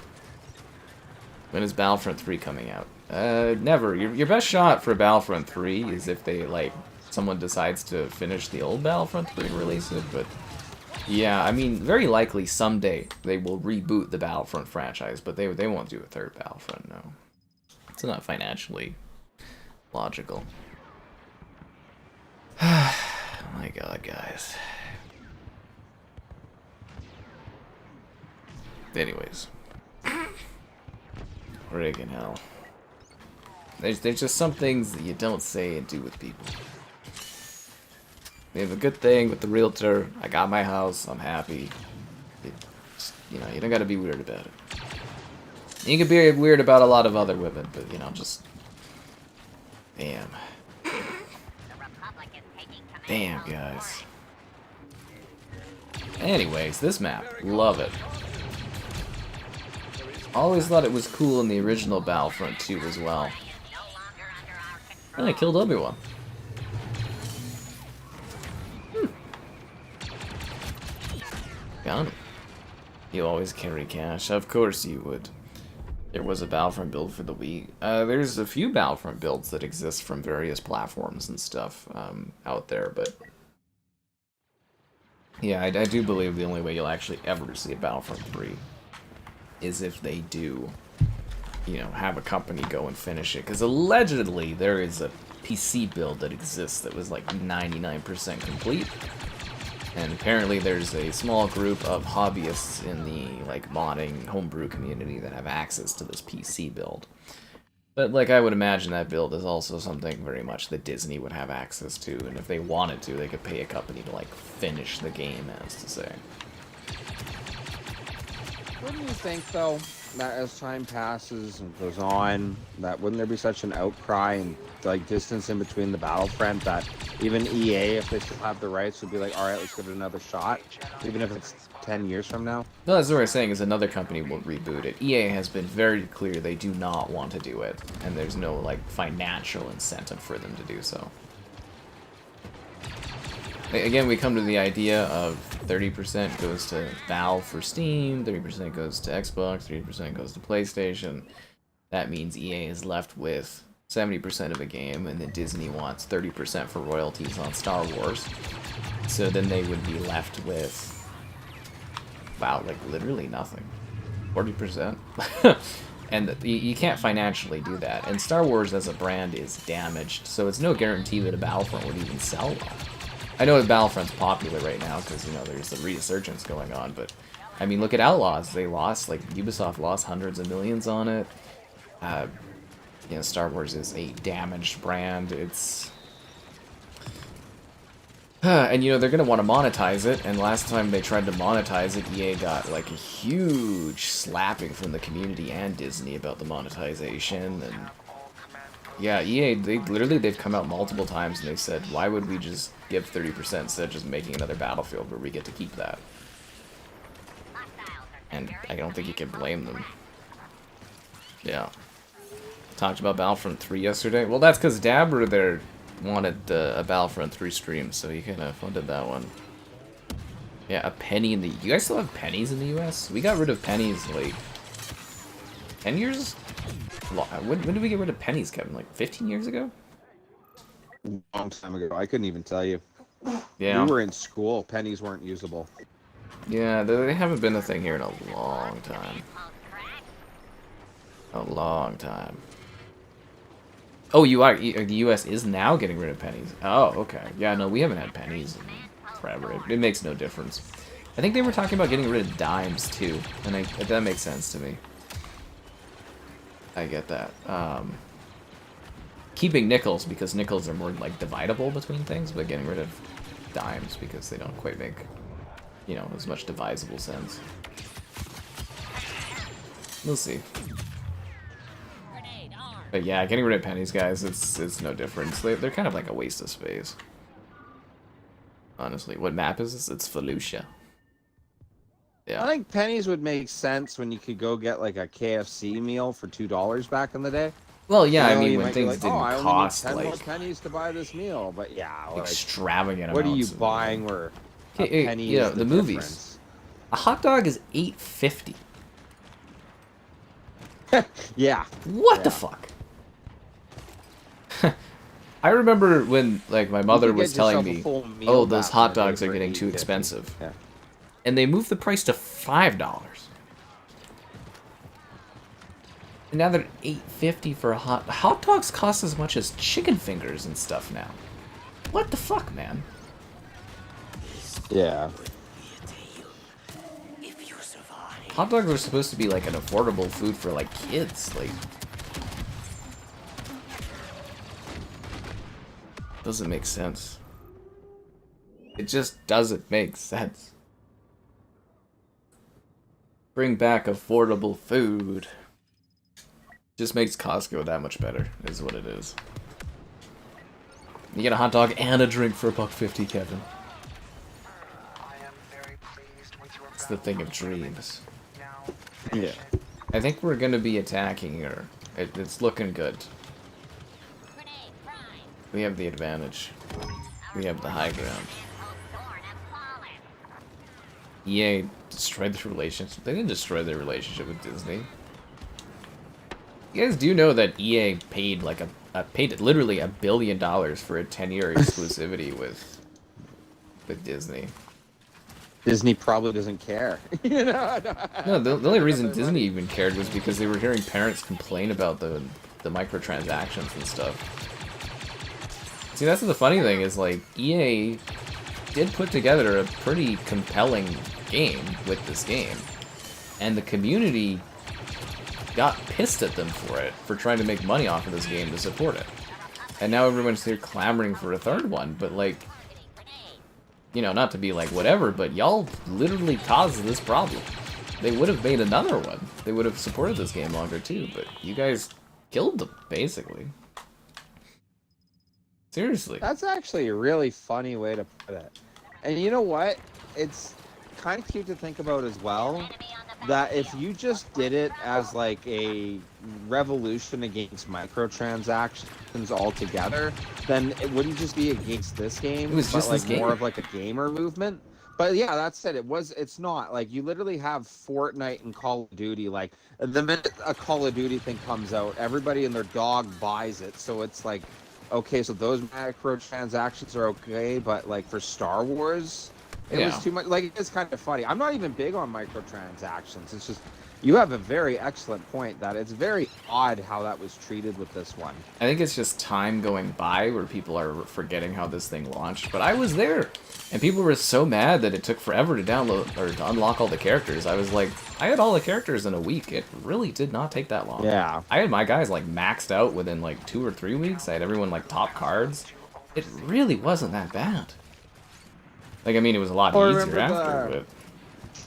When is Battlefront 3 coming out? Never. Your best shot for Battlefront 3 is if they, like, someone decides to finish the old Battlefront 3 and release it, but yeah, I mean, very likely someday they will reboot the Battlefront franchise, but they won't do a third Battlefront, no. It's not financially logical. Oh my god, guys. Anyways. Friggin' hell. There's just some things that you don't say and do with people. We have a good thing with the realtor. I got my house. I'm happy. You know, you don't gotta be weird about it. You can be weird about a lot of other women, but, you know, just... Damn. Damn, guys. Anyways, this map. Love it. Always thought it was cool in the original Battlefront 2 as well. And I killed Obi-Wan. Got it. You always carry cash. Of course you would. There was a Battlefront build for the Wii. There's a few Battlefront builds that exist from various platforms and stuff out there, but... Yeah, I do believe the only way you'll actually ever see a Battlefront 3 is if they do, you know, have a company go and finish it. Because allegedly there is a PC build that exists that was like 99% complete. And apparently there's a small group of hobbyists in the, like, modding homebrew community that have access to this PC build. But, like, I would imagine that build is also something very much that Disney would have access to, and if they wanted to, they could pay a company to, like, finish the game, as to say. Wouldn't you think, though, that as time passes and goes on, that wouldn't there be such an outcry and, like, distance in between the Battlefront that even EA, if they still have the rights, would be like, alright, let's give it another shot, even if it's 10 years from now? No, that's what I'm saying, is another company will reboot it. EA has been very clear they do not want to do it, and there's no, like, financial incentive for them to do so. Again, we come to the idea of 30% goes to Valve for Steam, 30% goes to Xbox, 30% goes to PlayStation. That means EA is left with 70% of the game, and then Disney wants 30% for royalties on Star Wars. So then they would be left with, wow, like literally nothing. 40%. And you can't financially do that. And Star Wars as a brand is damaged, so it's no guarantee that a Battlefront would even sell well. I know that Battlefront's popular right now because, you know, there's a resurgence going on, but, I mean, look at Outlaws. They lost, like, Ubisoft lost hundreds of millions on it. You know, Star Wars is a damaged brand. It's... and, you know, they're going to want to monetize it, and last time they tried to monetize it, EA got, like, a huge slapping from the community and Disney about the monetization, and... Yeah, EA, they've come out multiple times and they said, why would we just give 30% instead of just making another Battlefield where we get to keep that? And I don't think you can blame them. Yeah. Talked about Battlefront 3 yesterday. Well, that's because Dabber there wanted a Battlefront 3 stream, so he kind of funded that one. Yeah, a penny in the... You guys still have pennies in the US? We got rid of pennies, like... 10 years? When did we get rid of pennies, Kevin? Like 15 years ago? Long time ago. I couldn't even tell you. Yeah. We were in school. Pennies weren't usable. Yeah, they haven't been a thing here in a long time. A long time. Oh, the US is now getting rid of pennies. Oh, okay. Yeah, no, we haven't had pennies in forever. It makes no difference. I think they were talking about getting rid of dimes, too. And that makes sense to me. I get that. Keeping nickels, because nickels are more, like, dividable between things, but getting rid of dimes, because they don't quite make, you know, as much divisible sense. We'll see. But yeah, getting rid of pennies, guys, it's no difference. They're kind of like a waste of space. Honestly. What map is this? It's Felucia. Yeah. I think pennies would make sense when you could go get like a KFC meal for $2 back in the day. Well, yeah, you know, I mean, when things like, didn't I cost only need 10 like more pennies to buy this meal, but yeah, like, extravagant what amounts. What are you buying where a penny you know, is the movies? Difference? A hot dog is $8.50. Yeah. What the fuck? I remember when, like, my mother was telling me, "Oh, those hot dogs are getting too expensive," and they moved the price to $5. And now they're $8.50 for a hot dogs cost as much as chicken fingers and stuff now. What the fuck, man? Yeah. Hot dogs are supposed to be like an affordable food for like kids, like. Doesn't make sense. It just doesn't make sense. Bring back affordable food. Just makes Costco that much better, is what it is. You get a hot dog and a drink for $1.50, Kevin. It's the thing of dreams. Yeah. I think we're gonna be attacking here. It's looking good. We have the advantage. We have the high ground. EA destroyed the relationship. They didn't destroy their relationship with Disney. You guys do know that EA paid like paid literally $1 billion for a 10-year exclusivity with Disney. Disney probably doesn't care. You know? No, the only reason Disney even cared was because they were hearing parents complain about the microtransactions and stuff. See, that's the funny thing is, like, EA did put together a pretty compelling game with this game, and the community got pissed at them for trying to make money off of this game to support it. And now everyone's here clamoring for a third one, but, like, you know, not to be like whatever, but y'all literally caused this problem. They would have made another one. They would have supported this game longer too, but you guys killed them, basically. Seriously. That's actually a really funny way to put it. And you know what? It's kind of cute to think about as well, that if you just did it as like a revolution against microtransactions altogether, then it wouldn't just be against this game. It was just like this game. More of like a gamer movement. But yeah, that's it. It's not like you literally have Fortnite and Call of Duty. Like the minute a Call of Duty thing comes out, everybody and their dog buys it. So it's like, okay, so those microtransactions are okay, but like for Star Wars, it was too much. Like, it's kind of funny. I'm not even big on microtransactions. It's just, you have a very excellent point that it's very odd how that was treated with this one. I think it's just time going by where people are forgetting how this thing launched. But I was there, and people were so mad that it took forever to download or to unlock all the characters. I was like, I had all the characters in a week. It really did not take that long. Yeah. I had my guys like maxed out within like 2 or 3 weeks. I had everyone like top cards. It really wasn't that bad. Like, I mean, it was a lot easier after, but...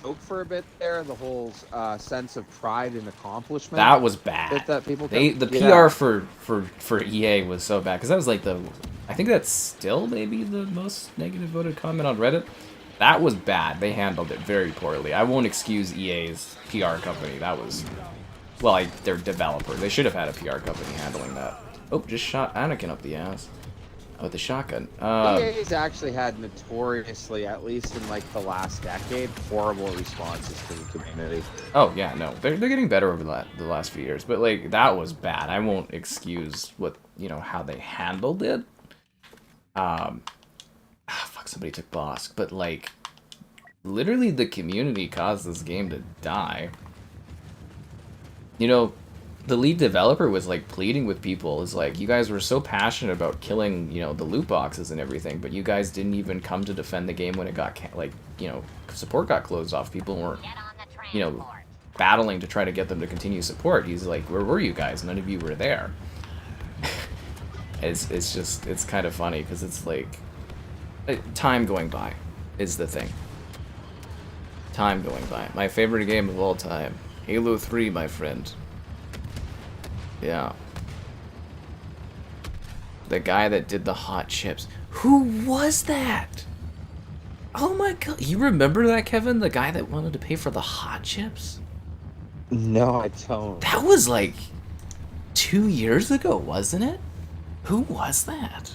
Choke for a bit there, the whole sense of pride and accomplishment. That was bad. That people the PR for EA was so bad, because that was like I think that's still maybe the most negative voted comment on Reddit. That was bad. They handled it very poorly. I won't excuse EA's PR company. That was, well, their developer. They should have had a PR company handling that. Oh, just shot Anakin up the ass. With the shotgun. EA's actually had notoriously, at least in like the last decade, horrible responses to the community. Oh yeah, no, they're getting better over the last few years, but like that was bad. I won't excuse how they handled it. Fuck, somebody took Bosk, but like literally the community caused this game to die. You know, the lead developer was like pleading with people, is like, you guys were so passionate about killing, the loot boxes and everything, but you guys didn't even come to defend the game when it got support got closed off. People weren't battling to try to get them to continue support. He's like, where were you guys? None of you were there. It's kind of funny because it's like time going by is the thing. Time going by. My favorite game of all time, Halo 3, my friend. Yeah. The guy that did the hot chips. Who was that? Oh my god. You remember that, Kevin? The guy that wanted to pay for the hot chips? No, I don't. That was like 2 years ago, wasn't it? Who was that?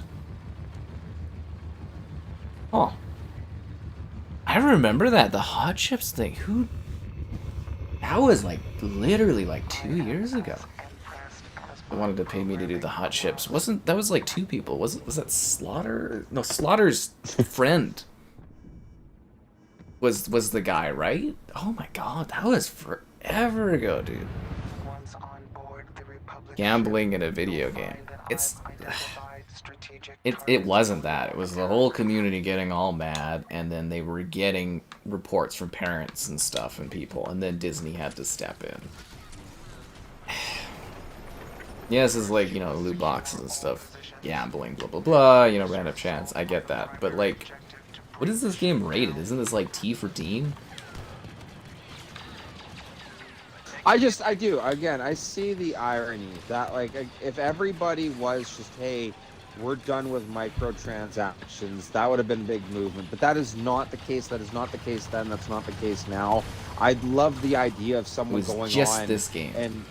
Oh. I remember that. The hot chips thing. Who? That was like literally like 2 years ago. Wanted to pay me to do the hot chips. That was like 2 people? Was that Slaughter? No, Slaughter's friend was the guy, right? Oh my god, that was forever ago, dude. Gambling in a video game. It wasn't that. It was the whole community getting all mad, and then they were getting reports from parents and stuff and people, and then Disney had to step in. Yes, it's like, loot boxes and stuff, gambling, blah, blah, blah, random chance, I get that. But, like, what is this game rated? Isn't this, like, T for teen? I do. Again, I see the irony that, like, if everybody was just, hey, we're done with microtransactions, that would have been a big movement. But that is not the case. That is not the case then. That's not the case now. I'd love the idea of someone going just on this game. And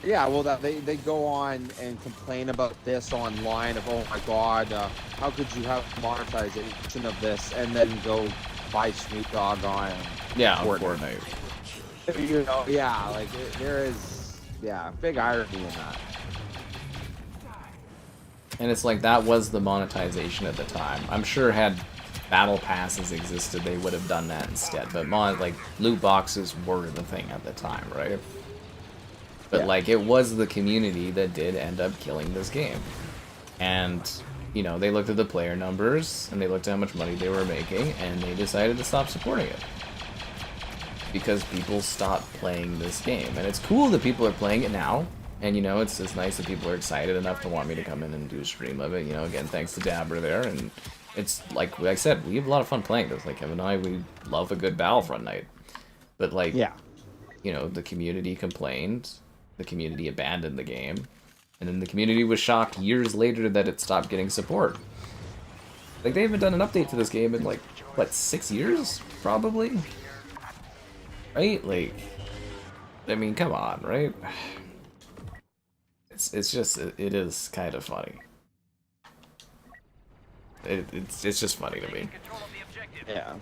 yeah, well, that they go on and complain about this online of, oh my god, how could you have monetization of this, and then go buy Snoop Dogg on Fortnite. You know, yeah, like there is, big irony in that. And it's like, that was the monetization at the time. I'm sure had battle passes existed, they would have done that instead. But like, loot boxes were the thing at the time, right? But like, it was the community that did end up killing this game. And, you know, they looked at the player numbers, and they looked at how much money they were making, and they decided to stop supporting it. Because people stopped playing this game. And it's cool that people are playing it now. And, you know, it's nice that people are excited enough to want me to come in and do a stream of it. You know, again, thanks to Dabber there. And it's, like I said, we have a lot of fun playing this. Like, Kevin and I, we love a good Battlefront night. But, like, you know, the community complained. The community abandoned the game. And then the community was shocked years later that it stopped getting support. Like, they haven't done an update to this game in, like, what, 6 years? Probably? Right? Like, I mean, come on, right? It's just, it is kind of funny. It's just funny to me. Yeah.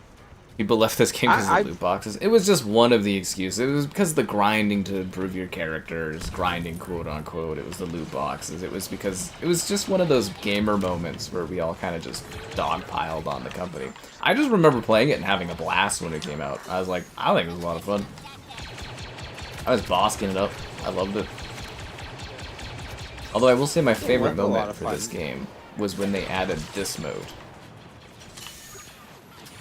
People left this game because of the loot boxes. It was just one of the excuses. It was because of the grinding to improve your characters, grinding quote unquote. It was the loot boxes. It was because it was just one of those gamer moments where we all kind of just dogpiled on the company. I just remember playing it and having a blast when it came out. I was like, I think it was a lot of fun. I was bosking it up. I loved it. Although I will say my favorite moment for this game was when they added this mode.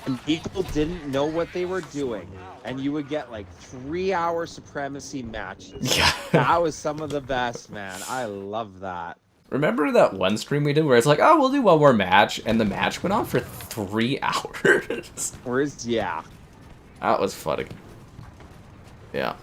And people didn't know what they were doing, and you would get like 3-hour Supremacy matches. Yeah. That was some of the best, man. I love that. Remember that one stream we did where it's like, oh, we'll do one more match, and the match went on for 3 hours? Yeah. That was funny. Yeah.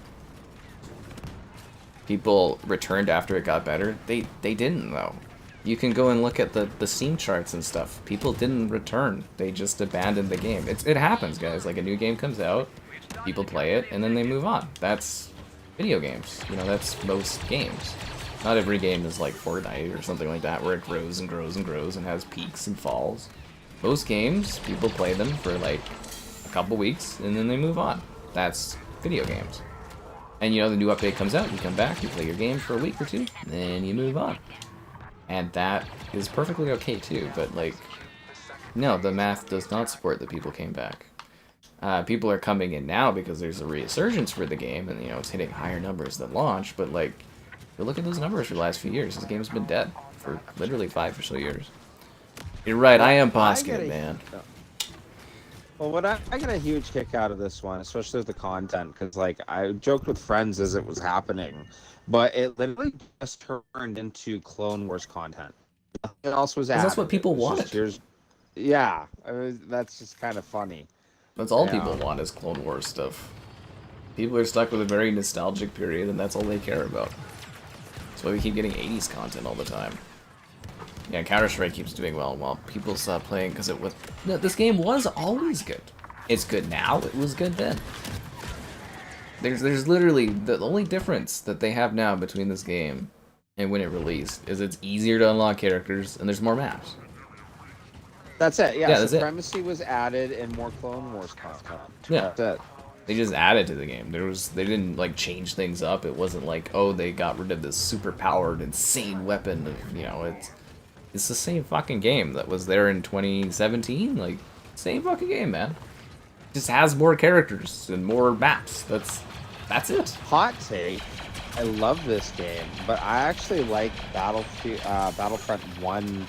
People returned after it got better. They didn't, though. You can go and look at the Steam charts and stuff. People didn't return. They just abandoned the game. It happens, guys. Like, a new game comes out, people play it, and then they move on. That's video games. You know, that's most games. Not every game is like Fortnite or something like that, where it grows and grows and grows and has peaks and falls. Most games, people play them for like a couple weeks, and then they move on. That's video games. And, you know, the new update comes out, you come back, you play your game for a week or two, then you move on. And that is perfectly okay too, but like, no, the math does not support that people came back. People are coming in now because there's a resurgence for the game, and, you know, it's hitting higher numbers than launch, but like, you look at those numbers for the last few years, this game's been dead for literally 5 or so years. You're right, I am posking it, man. Well, what I get a huge kick out of this one, especially with the content, because, like, I joked with friends as it was happening, but it literally just turned into Clone Wars content. Nothing else was added. That's what people wanted. Yeah, that's just kind of funny. That's all people want is Clone Wars stuff. People are stuck with a very nostalgic period, and that's all they care about. That's why we keep getting 80s content all the time. Yeah, Counter-Strike keeps doing well while people stop playing because it was... No, this game was always good. It's good now, it was good then. There's literally... The only difference that they have now between this game and when it released is it's easier to unlock characters and there's more maps. That's it, yeah. Supremacy was added and more Clone Wars content. Yeah. That's it. They just added to the game. They didn't like change things up. It wasn't like, oh, they got rid of this super powered, insane weapon. You know, it's the same fucking game that was there in 2017. Like, same fucking game, man. Just has more characters and more maps. That's it. Hot take. I love this game, but I actually like Battlefront 1,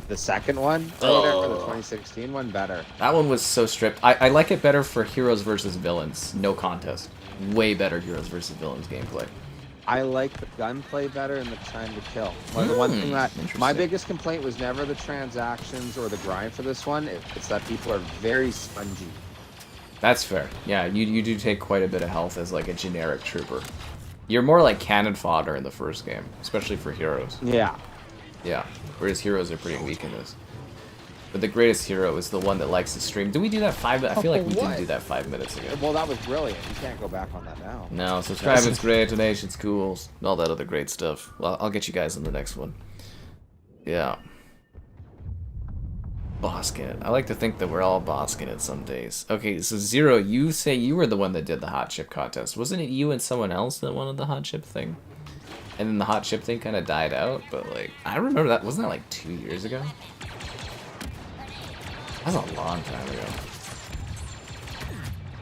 the second one, or the 2016 one, better. That one was so stripped. I like it better for Heroes versus Villains. No contest. Way better Heroes versus Villains gameplay. I like the gunplay better and the time to kill. The one thing that my biggest complaint was never the transactions or the grind for this one. It's that people are very spongy. That's fair. Yeah, you do take quite a bit of health as like a generic trooper. You're more like cannon fodder in the first game, especially for heroes. Yeah. Yeah, whereas heroes are pretty weak in this. But the greatest hero is the one that likes to stream. Did we do that 5 minutes? I feel like we didn't do that 5 minutes ago. Well, that was brilliant. You can't go back on that now. No, subscribe, it's great, donations, cool, all that other great stuff. Well, I'll get you guys in the next one. Yeah. Bosking it. I like to think that we're all bosking it some days. Okay, so Zero, you say you were the one that did the hot chip contest. Wasn't it you and someone else that wanted the hot chip thing? And then the hot chip thing kind of died out, but like, I remember that, wasn't that like 2 years ago? That was a long time ago.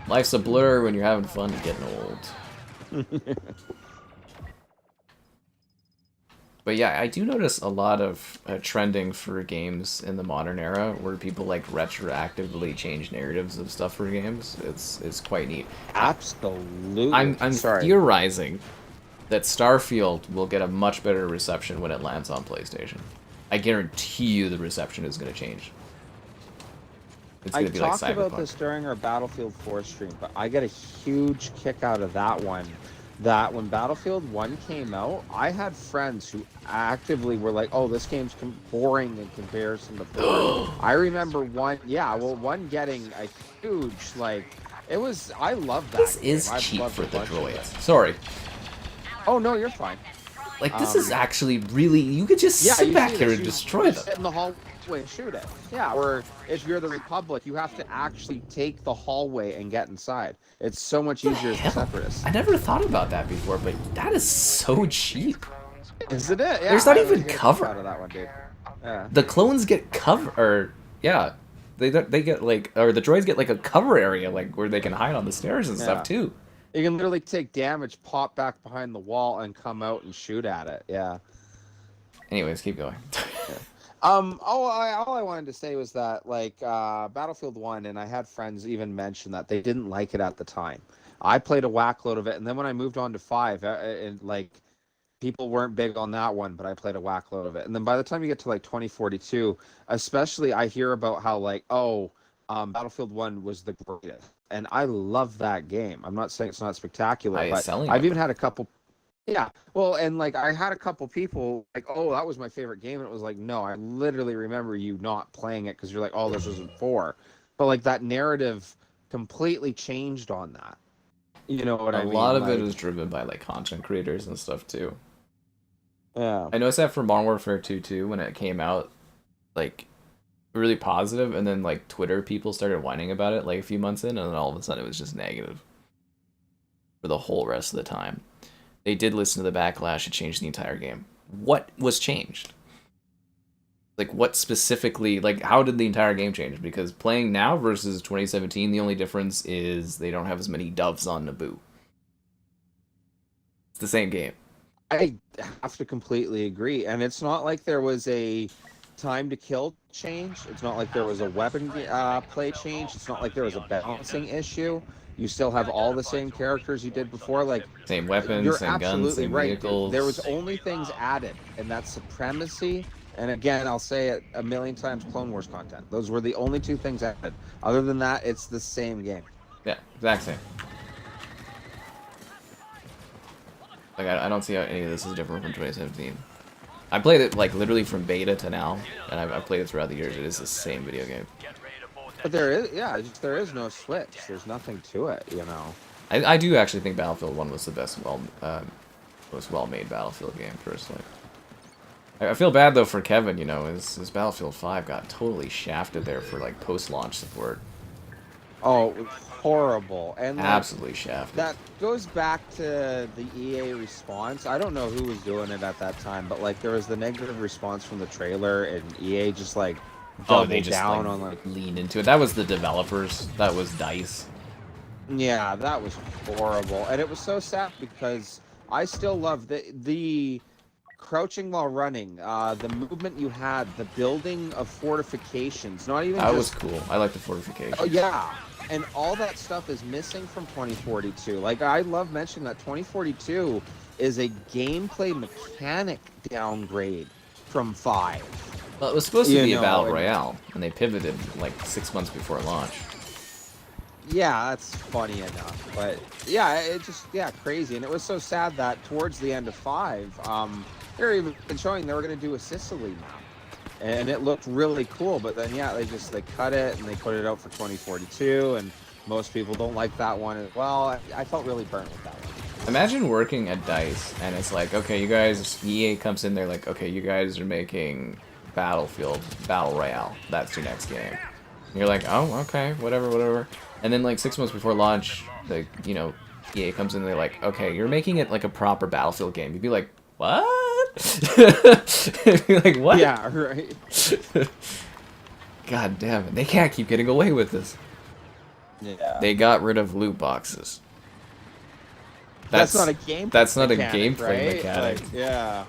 Life's a blur when you're having fun and getting old. But yeah, I do notice a lot of trending for games in the modern era where people like retroactively change narratives of stuff for games. It's quite neat. Absolutely. I'm theorizing that Starfield will get a much better reception when it lands on PlayStation. I guarantee you the reception is going to change. It's going to be like Cyberpunk. I talked about this during our Battlefield 4 stream, but I get a huge kick out of that one. That when Battlefield 1 came out, I had friends who actively were like, oh, this game's boring in comparison to 4. I remember one getting a huge, like, it was, I love that This game. is cheap for the droids. Sorry. Oh, no, you're fine. Like, this is actually really, you could just sit back here and destroy them. Sit in the hallway and shoot it. Yeah, or if you're the Republic, you have to actually take the hallway and get inside. It's so much easier as a Separatist. I never thought about that before, but that is so cheap. Isn't it? Yeah, there's not even cover. Out of that one, dude. Yeah. The clones get cover, or yeah, they get like, or the droids get like a cover area, like where they can hide on the stairs and stuff too. You can literally take damage, pop back behind the wall, and come out and shoot at it. Yeah. Anyways, keep going. All I wanted to say was that, like, Battlefield 1, and I had friends even mention that they didn't like it at the time. I played a whack load of it, and then when I moved on to 5, like, people weren't big on that one, but I played a whack load of it. And then by the time you get to, like, 2042, especially I hear about how, like, Battlefield 1 was the greatest. And I love that game. I'm not saying it's not spectacular, but I've even had a couple... Yeah, well, and like I had a couple people like, oh, that was my favorite game, and it was like, no, I literally remember you not playing it because you're like, oh, this isn't 4, but like that narrative completely changed on that. You know what I mean? A lot of it is driven by like content creators and stuff too. Yeah, I noticed that for Modern Warfare 2 too, when it came out, like really positive, and then like Twitter people started whining about it like a few months in, and then all of a sudden it was just negative for the whole rest of the time. They did listen to the backlash. It changed the entire game. What was changed? Like, what specifically... Like, how did the entire game change? Because playing now versus 2017, the only difference is they don't have as many doves on Naboo. It's the same game. I have to completely agree. And it's not like there was a time to kill change. It's not like there was a weapon play change. It's not like there was a balancing issue. You still have all the same characters you did before, like same weapons, same guns, same vehicles. There was only things added, and that's Supremacy. And again, I'll say it a million times: Clone Wars content. Those were the only 2 things added. Other than that, it's the same game. Yeah, exact same. Like I don't see how any of this is different from 2017. I played it like literally from beta to now, and I've played it throughout the years. It is the same video game. But there is no switch. There's nothing to it, you know. I do actually think Battlefield 1 was the best well-made Battlefield game, personally. I feel bad, though, for Kevin, you know, his Battlefield 5 got totally shafted there for, like, post-launch support. Oh, it was horrible. And like, absolutely shafted. That goes back to the EA response. I don't know who was doing it at that time, but, like, there was the negative response from the trailer, and EA just, like, they just down on like leaned into it. That was the developers. That was DICE. Yeah, that was horrible, and it was so sad because I still love the crouching while running, the movement you had, the building of fortifications. Not even that was cool. I like the fortifications. Oh yeah, and all that stuff is missing from 2042. Like I love mentioning that 2042 is a gameplay mechanic downgrade from 5. Well, it was supposed to be a battle royale, and they pivoted like 6 months before launch. Yeah, that's funny enough, but yeah, it just crazy, and it was so sad that towards the end of 5, they're even showing they were going to do a Sicily map, and it looked really cool. But then they cut it and they put it out for 2042, and most people don't like that one as well. I felt really burnt with that one. Imagine working at DICE and it's like, okay, you guys, EA comes in there like, okay, you guys are making Battlefield Battle Royale. That's your next game. And you're like, oh, okay, whatever. And then like 6 months before launch, the EA comes in and they're like, okay, you're making it like a proper Battlefield game. You'd be like, what? You'd be like, what? Yeah, right. God damn it, they can't keep getting away with this. Yeah. They got rid of loot boxes. That's not a game. That's not mechanic, a gameplay right? mechanic. Like, yeah.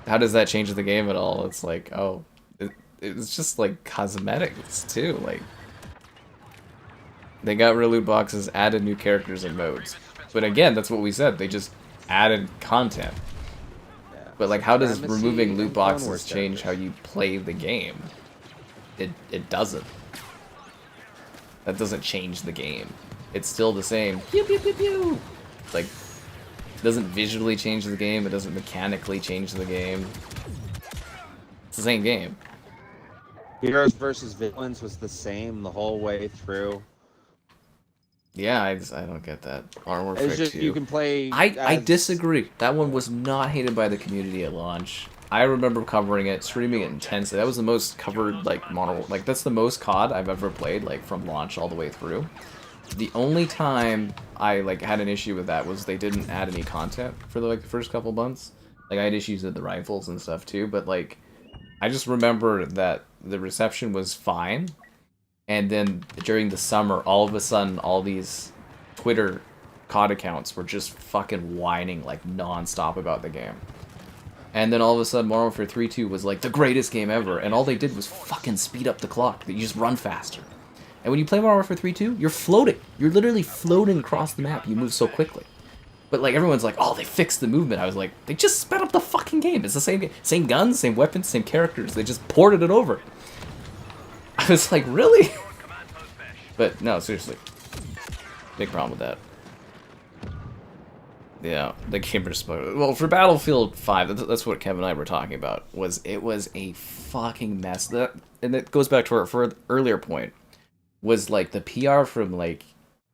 How does that change the game at all? It's like, oh, it's just like cosmetics too. Like, they got rid of loot boxes, added new characters and modes. But again, that's what we said. They just added content. Yeah. But like, how does Supremacy removing loot and Clone Wars boxes change how you play the game? It doesn't. That doesn't change the game. It's still the same. Pew pew pew pew. Like, it doesn't visually change the game. It doesn't mechanically change the game. It's the same game. Heroes versus villains was the same the whole way through. Yeah, I don't get that. Modern Warfare It's just 2. you can play. I disagree. That one was not hated by the community at launch. I remember covering it, streaming it intensely. That was the most covered, like, like, that's the most COD I've ever played, like, from launch all the way through. The only time I, like, had an issue with that was they didn't add any content for, like, the first couple months. Like, I had issues with the rifles and stuff, too, but, like, I just remember that the reception was fine, and then during the summer, all of a sudden, all these Twitter COD accounts were just fucking whining, like, non-stop about the game. And then all of a sudden, Modern Warfare 3.2 was like the greatest game ever, and all they did was fucking speed up the clock. You just run faster. And when you play Modern Warfare 3.2, you're floating. You're literally floating across the map. You move so quickly. But like everyone's like, oh, they fixed the movement. I was like, they just sped up the fucking game. It's the same game, same guns, same weapons, same characters. They just ported it over. I was like, really? But no, seriously, big problem with that. Yeah, the gamer spoiler. Well, for Battlefield 5, that's what Kevin and I were talking about. It was a fucking mess. And it goes back to our earlier point. Was like the PR from like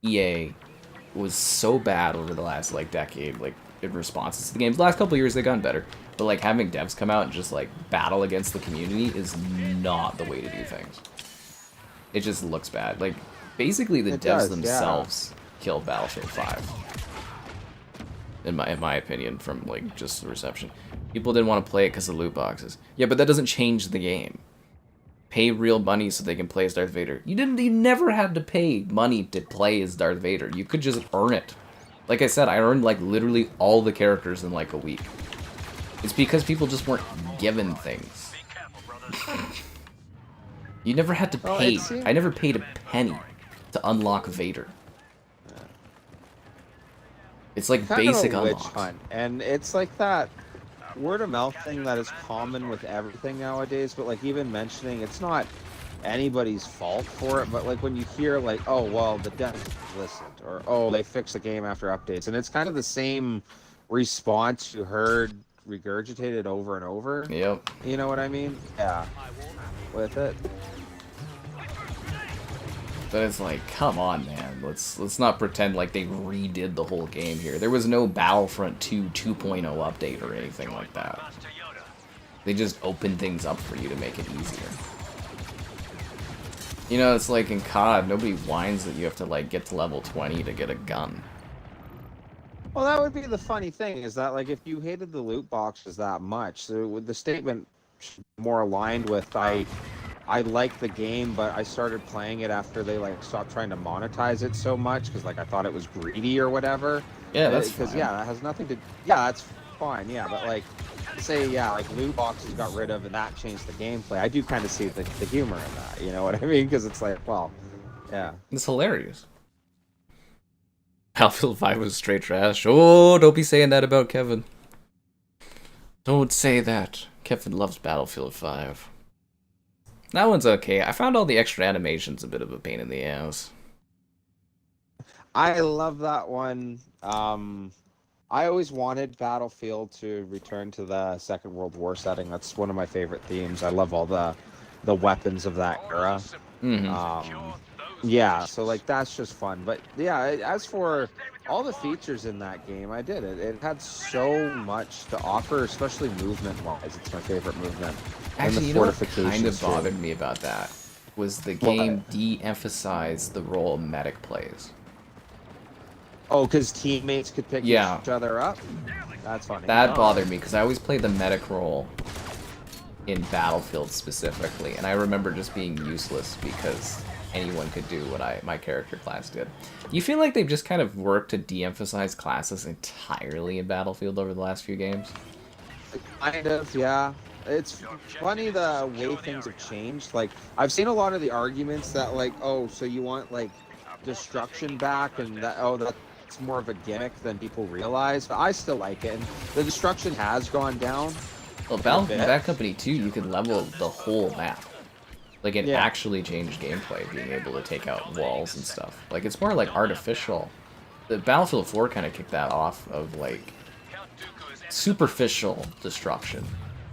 EA was so bad over the last like decade, like in responses to the games. The last couple of years they've gotten better, but like having devs come out and just like battle against the community is not the way to do things. It just looks bad. Like basically the devs themselves killed Battlefield 5. In my opinion, from like just the reception. People didn't want to play it because of loot boxes. Yeah, but that doesn't change the game. Pay real money so they can play as Darth Vader. You never had to pay money to play as Darth Vader. You could just earn it. Like I said, I earned like literally all the characters in like a week. It's because people just weren't given things. You never had to pay. I never paid a penny to unlock Vader. It's like basic unlocks. Hunt, and it's like that word of mouth thing that is common with everything nowadays. But like even mentioning, it's not anybody's fault for it. But like when you hear like, oh well, the devs listened, or oh they fixed the game after updates, and it's kind of the same response you heard regurgitated over and over. Yep. You know what I mean? Yeah. With it. But it's like, come on, man. Let's not pretend like they redid the whole game here. There was no Battlefront 2 2.0 update or anything like that. They just opened things up for you to make it easier. You know, it's like in COD, nobody whines that you have to like get to level 20 to get a gun. Well, that would be the funny thing, is that like if you hated the loot boxes that much, so with the statement more aligned with I like the game, but I started playing it after they like stopped trying to monetize it so much because like I thought it was greedy or whatever. Yeah, that's because fine. yeah, that has nothing to. Yeah, that's fine. Yeah, but like say like loot boxes got rid of and that changed the gameplay. I do kind of see the humor in that. You know what I mean? Because it's like, well, yeah, it's hilarious. Battlefield 5 was straight trash. Oh, don't be saying that about Kevin. Don't say that. Kevin loves Battlefield 5. That one's okay. I found all the extra animations a bit of a pain in the ass. I love that one. I always wanted Battlefield to return to the Second World War setting. That's one of my favorite themes. I love all the weapons of that era. Yeah, so like that's just fun. But yeah, as for all the features in that game, I did it. It had so much to offer, especially movement-wise. It's my favorite movement. Actually, and the you know what fortifications kind of too. bothered me about that was the game de-emphasized the role medic plays. Oh, because teammates could pick each other up? That's funny. That bothered me, because I always played the medic role in Battlefield specifically, and I remember just being useless because anyone could do what my character class did. Do you feel like they've just kind of worked to de-emphasize classes entirely in Battlefield over the last few games? Kind of, yeah. It's funny the way things have changed. Like, I've seen a lot of the arguments that, like, oh, so you want, like, destruction back, and that, oh, that's more of a gimmick than people realize. But I still like it, and the destruction has gone down. Well, Bad Company 2, you could level the whole map. Like, it actually changed gameplay, being able to take out walls and stuff. Like, it's more, like, artificial. The Battlefield 4 kind of kicked that off of, like, superficial destruction,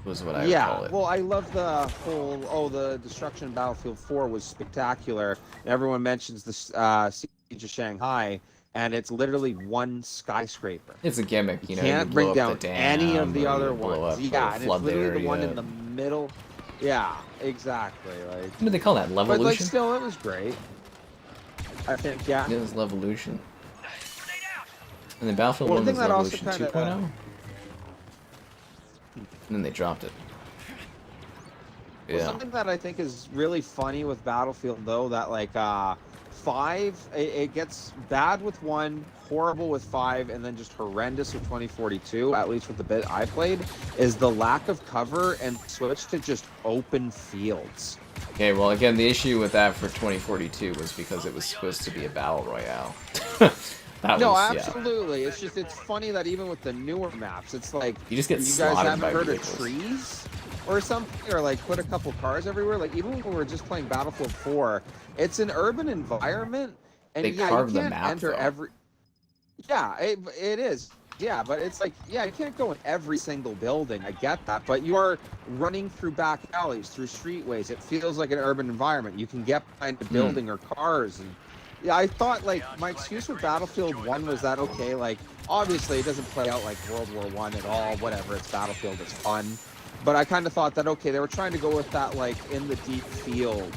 was what I would call it. Well, I love the whole, the destruction in Battlefield 4 was spectacular. Everyone mentions the Siege of Shanghai, and it's literally one skyscraper. It's a gimmick, you know. Can't bring down the dam, any of the other ones. Yeah, and it's literally the one in the middle. Yeah, exactly. Like, what do they call that? Levolution? But like, still, it was great. I think, yeah. It was Levolution. And then Battlefield 1 was Levolution 2.0. And then they dropped it. Well, something that I think is really funny with Battlefield, though, that like 5, it gets bad with 1, horrible with 5, and then just horrendous with 2042, at least with the bit I played, is the lack of cover and switch to just open fields. Okay, well, again, the issue with that for 2042 was because it was supposed to be a battle royale. Absolutely. It's just, it's funny that even with the newer maps, it's like, you just get you guys haven't heard vehicles. Of trees or something, or like put a couple cars everywhere. Like, even when we were just playing Battlefield 4, it's an urban environment, and they carve you can't the map, enter though. every. Yeah, it is. Yeah, but it's like, you can't go in every single building. I get that, but you are running through back alleys, through streetways. It feels like an urban environment. You can get behind a building or cars, and yeah, I thought, like, my excuse with Battlefield 1 was that, okay, like, obviously it doesn't play out like World War 1 at all, whatever, it's Battlefield, it's fun. But I kind of thought that, okay, they were trying to go with that, like, in the deep field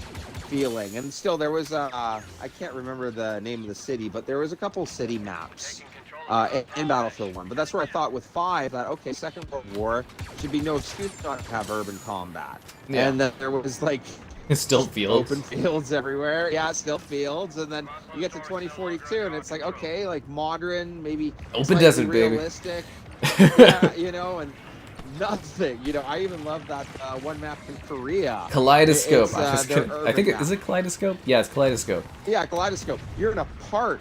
feeling. And still, there was, I can't remember the name of the city, but there was a couple city maps in Battlefield 1. But that's where I thought with 5 that, okay, Second World War should be no excuse not to have urban combat. Yeah. And then there was, like... It's still fields. Open fields everywhere. Yeah, still fields. And then you get to 2042, and it's like, okay, like modern, maybe open desert, realistic. Yeah, you know, and nothing. You know, I even love that one map in Korea. Kaleidoscope. I think is it Kaleidoscope? Yeah, it's Kaleidoscope. Yeah, Kaleidoscope. You're in a park.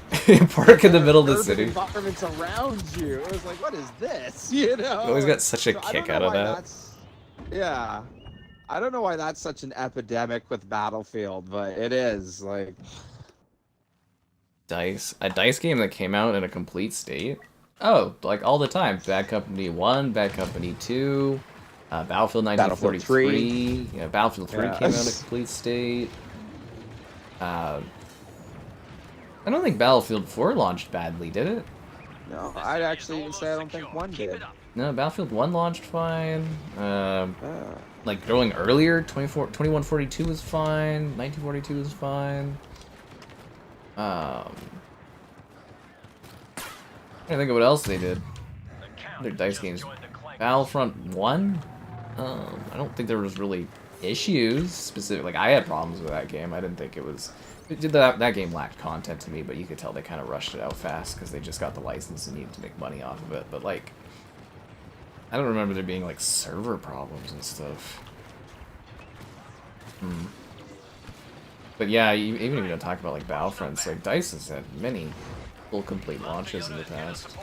Park in the middle of the city. Environments around you. It was like, what is this? You know. I always got such a kick out of that. Yeah. I don't know why that's such an epidemic with Battlefield, but it is. Like, a dice game that came out in a complete state. Oh, like all the time. Bad Company 1, Bad Company 2, Battlefield 1943. Yeah, Battlefield 3 came out in a complete state. I don't think Battlefield 4 launched badly, did it? No, I'd actually even say I don't think 1 did. No, Battlefield 1 launched fine. Like going earlier, 2142 was fine. 1942 was fine. I can't think of what else they did. Their dice games. Battlefront 1? I don't think there was really issues specific. Like, I had problems with that game. I didn't think it was... That game lacked content to me, but you could tell they kind of rushed it out fast because they just got the license and needed to make money off of it. But, like, I don't remember there being, like, server problems and stuff. But yeah, even if you don't talk about, like, Battlefronts, like, DICE has had many full complete launches in the past.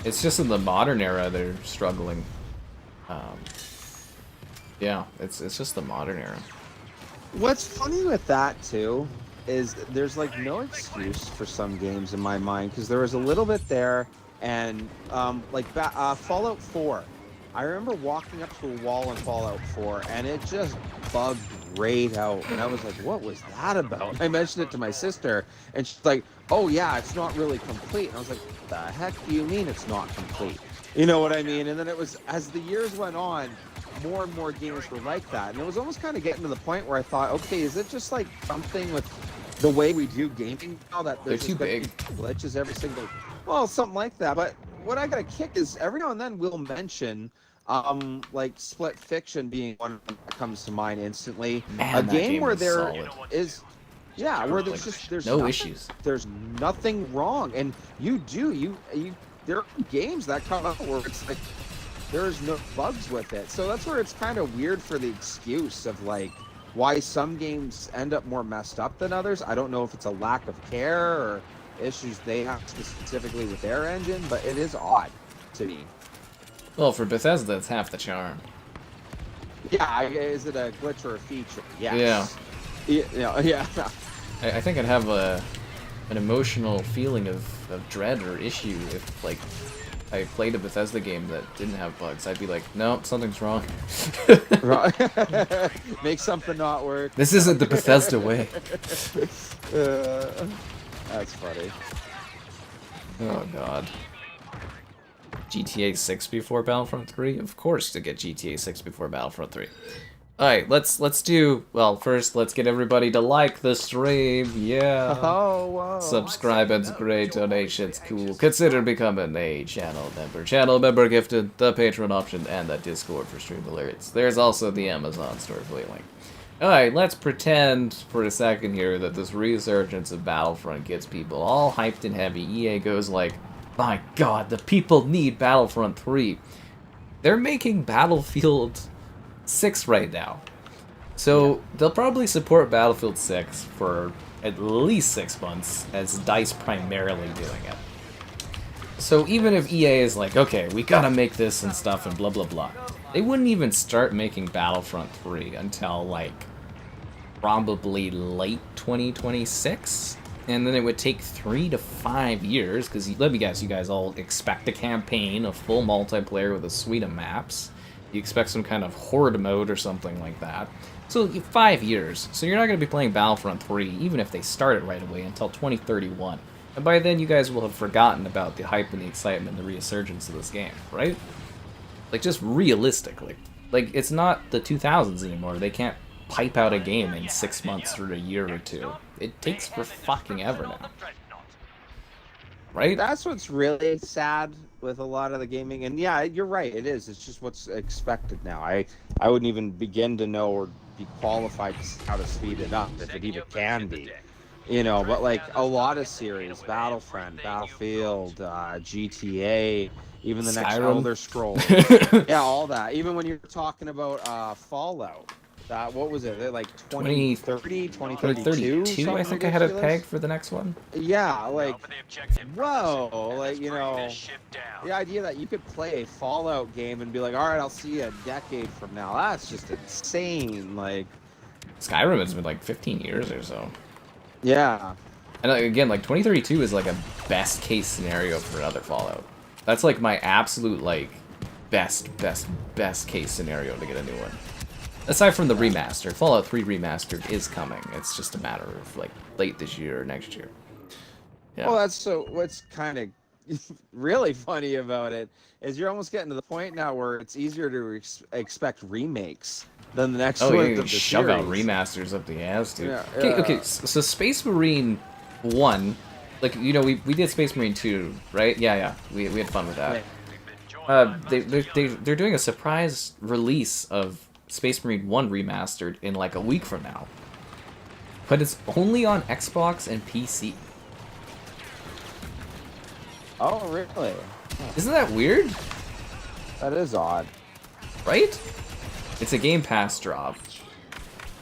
It's just in the modern era they're struggling. Yeah, it's just the modern era. What's funny with that, too, is there's like no excuse for some games in my mind, because there was a little bit there, and Fallout 4. I remember walking up to a wall in Fallout 4, and it just bugged right out, and I was like, "What was that about?" I mentioned it to my sister, and she's like, "Oh yeah, it's not really complete." And I was like, "The heck do you mean it's not complete?" You know what I mean? And then it was, as the years went on, more and more games were like that, and it was almost kind of getting to the point where I thought, okay, is it just like something with the way we do gaming now, that They're there's too big glitches every single, well, something like that. But what I got a kick is every now and then we'll mention like Split Fiction being one that comes to mind instantly. Man, a game where there solid. is, yeah, where there's no nothing, issues, there's nothing wrong, and you there are games that come out where it's like there's no bugs with it. So that's where it's kind of weird for the excuse of like why some games end up more messed up than others. I don't know if it's a lack of care or issues they have specifically with their engine, but it is odd to me. Well, for Bethesda, it's half the charm. Yeah, is it a glitch or a feature? Yes. Yeah. I think I'd have an emotional feeling of dread or issue if, like, I played a Bethesda game that didn't have bugs. I'd be like, no, something's wrong. Make something not work. This isn't the Bethesda way. That's funny. Oh, God. GTA 6 before Battlefront 3? Of course to get GTA 6 before Battlefront 3. Alright, let's do, well, first let's get everybody to like the stream, yeah. Oh, whoa. Subscribe, it's great, donations, cool. Consider becoming a channel member. Channel member gifted, the Patreon option, and the Discord for stream alerts. There's also the Amazon store affiliate link. Alright, let's pretend for a second here that this resurgence of Battlefront gets people all hyped and heavy. EA goes like, my god, the people need Battlefront 3. They're making Battlefield 6 right now. So they'll probably support Battlefield 6 for at least 6 months, as DICE primarily doing it. So even if EA is like, okay, we gotta make this and stuff and blah blah blah, they wouldn't even start making Battlefront 3 until like probably late 2026. And then it would take 3 to 5 years, because let me guess, you guys all expect a campaign, a full multiplayer with a suite of maps. You expect some kind of horde mode or something like that. So 5 years. So you're not going to be playing Battlefront 3, even if they start it right away, until 2031. And by then you guys will have forgotten about the hype and the excitement and the resurgence of this game, right? Like, just realistically. Like, it's not the 2000s anymore. They can't pipe out a game in 6 months or a year or two. It takes for fucking ever now. Right? That's what's really sad with a lot of the gaming. And yeah, you're right, it is. It's just what's expected now. I wouldn't even begin to know or be qualified to how to speed it up, if it even can be. You know, but like a lot of series, Battlefront, Battlefield, GTA, even the next Elder Scrolls. Yeah, all that. Even when you're talking about Fallout. What was it? Like 2030, 2032? I think I had a peg for the next one. Yeah, like, whoa, like, you know, the idea that you could play a Fallout game and be like, all right, I'll see you a decade from now. That's just insane. Like, Skyrim has been like 15 years or so. Yeah. And again, like 2032 is like a best case scenario for another Fallout. That's like my absolute like best case scenario to get a new one. Aside from the remaster, Fallout 3 Remastered is coming. It's just a matter of like late this year or next year. Yeah. Well, that's so. What's kind of really funny about it is you're almost getting to the point now where it's easier to expect remakes than the next one. Oh, yeah, shove out remasters up the ass, dude. Yeah, okay, so Space Marine 1, like, you know, we did Space Marine 2, right? Yeah, we had fun with that. They're doing a surprise release of Space Marine 1 Remastered in like a week from now. But it's only on Xbox and PC. Oh, really? Isn't that weird? That is odd. Right? It's a Game Pass drop.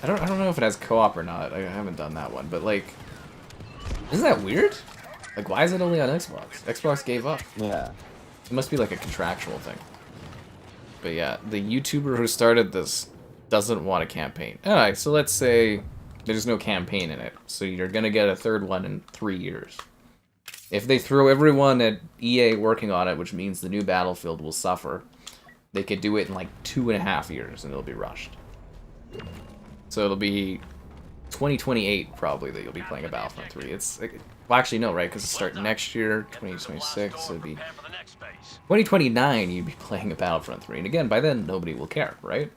I don't know if it has co-op or not. I haven't done that one, but like, isn't that weird? Like, why is it only on Xbox? Xbox gave up. Yeah. It must be like a contractual thing. But yeah, the YouTuber who started this doesn't want a campaign. Alright, so let's say There's no campaign in it, so you're gonna get a third one in 3 years. If they throw everyone at EA working on it, which means the new Battlefield will suffer, they could do it in like 2.5 years and it'll be rushed. So it'll be 2028 probably that you'll be playing a Battlefront 3. It's well, actually no, right? Because it starts next year, 2026. So it'll be 2029. You'd be playing a Battlefront 3, and again, by then nobody will care, right?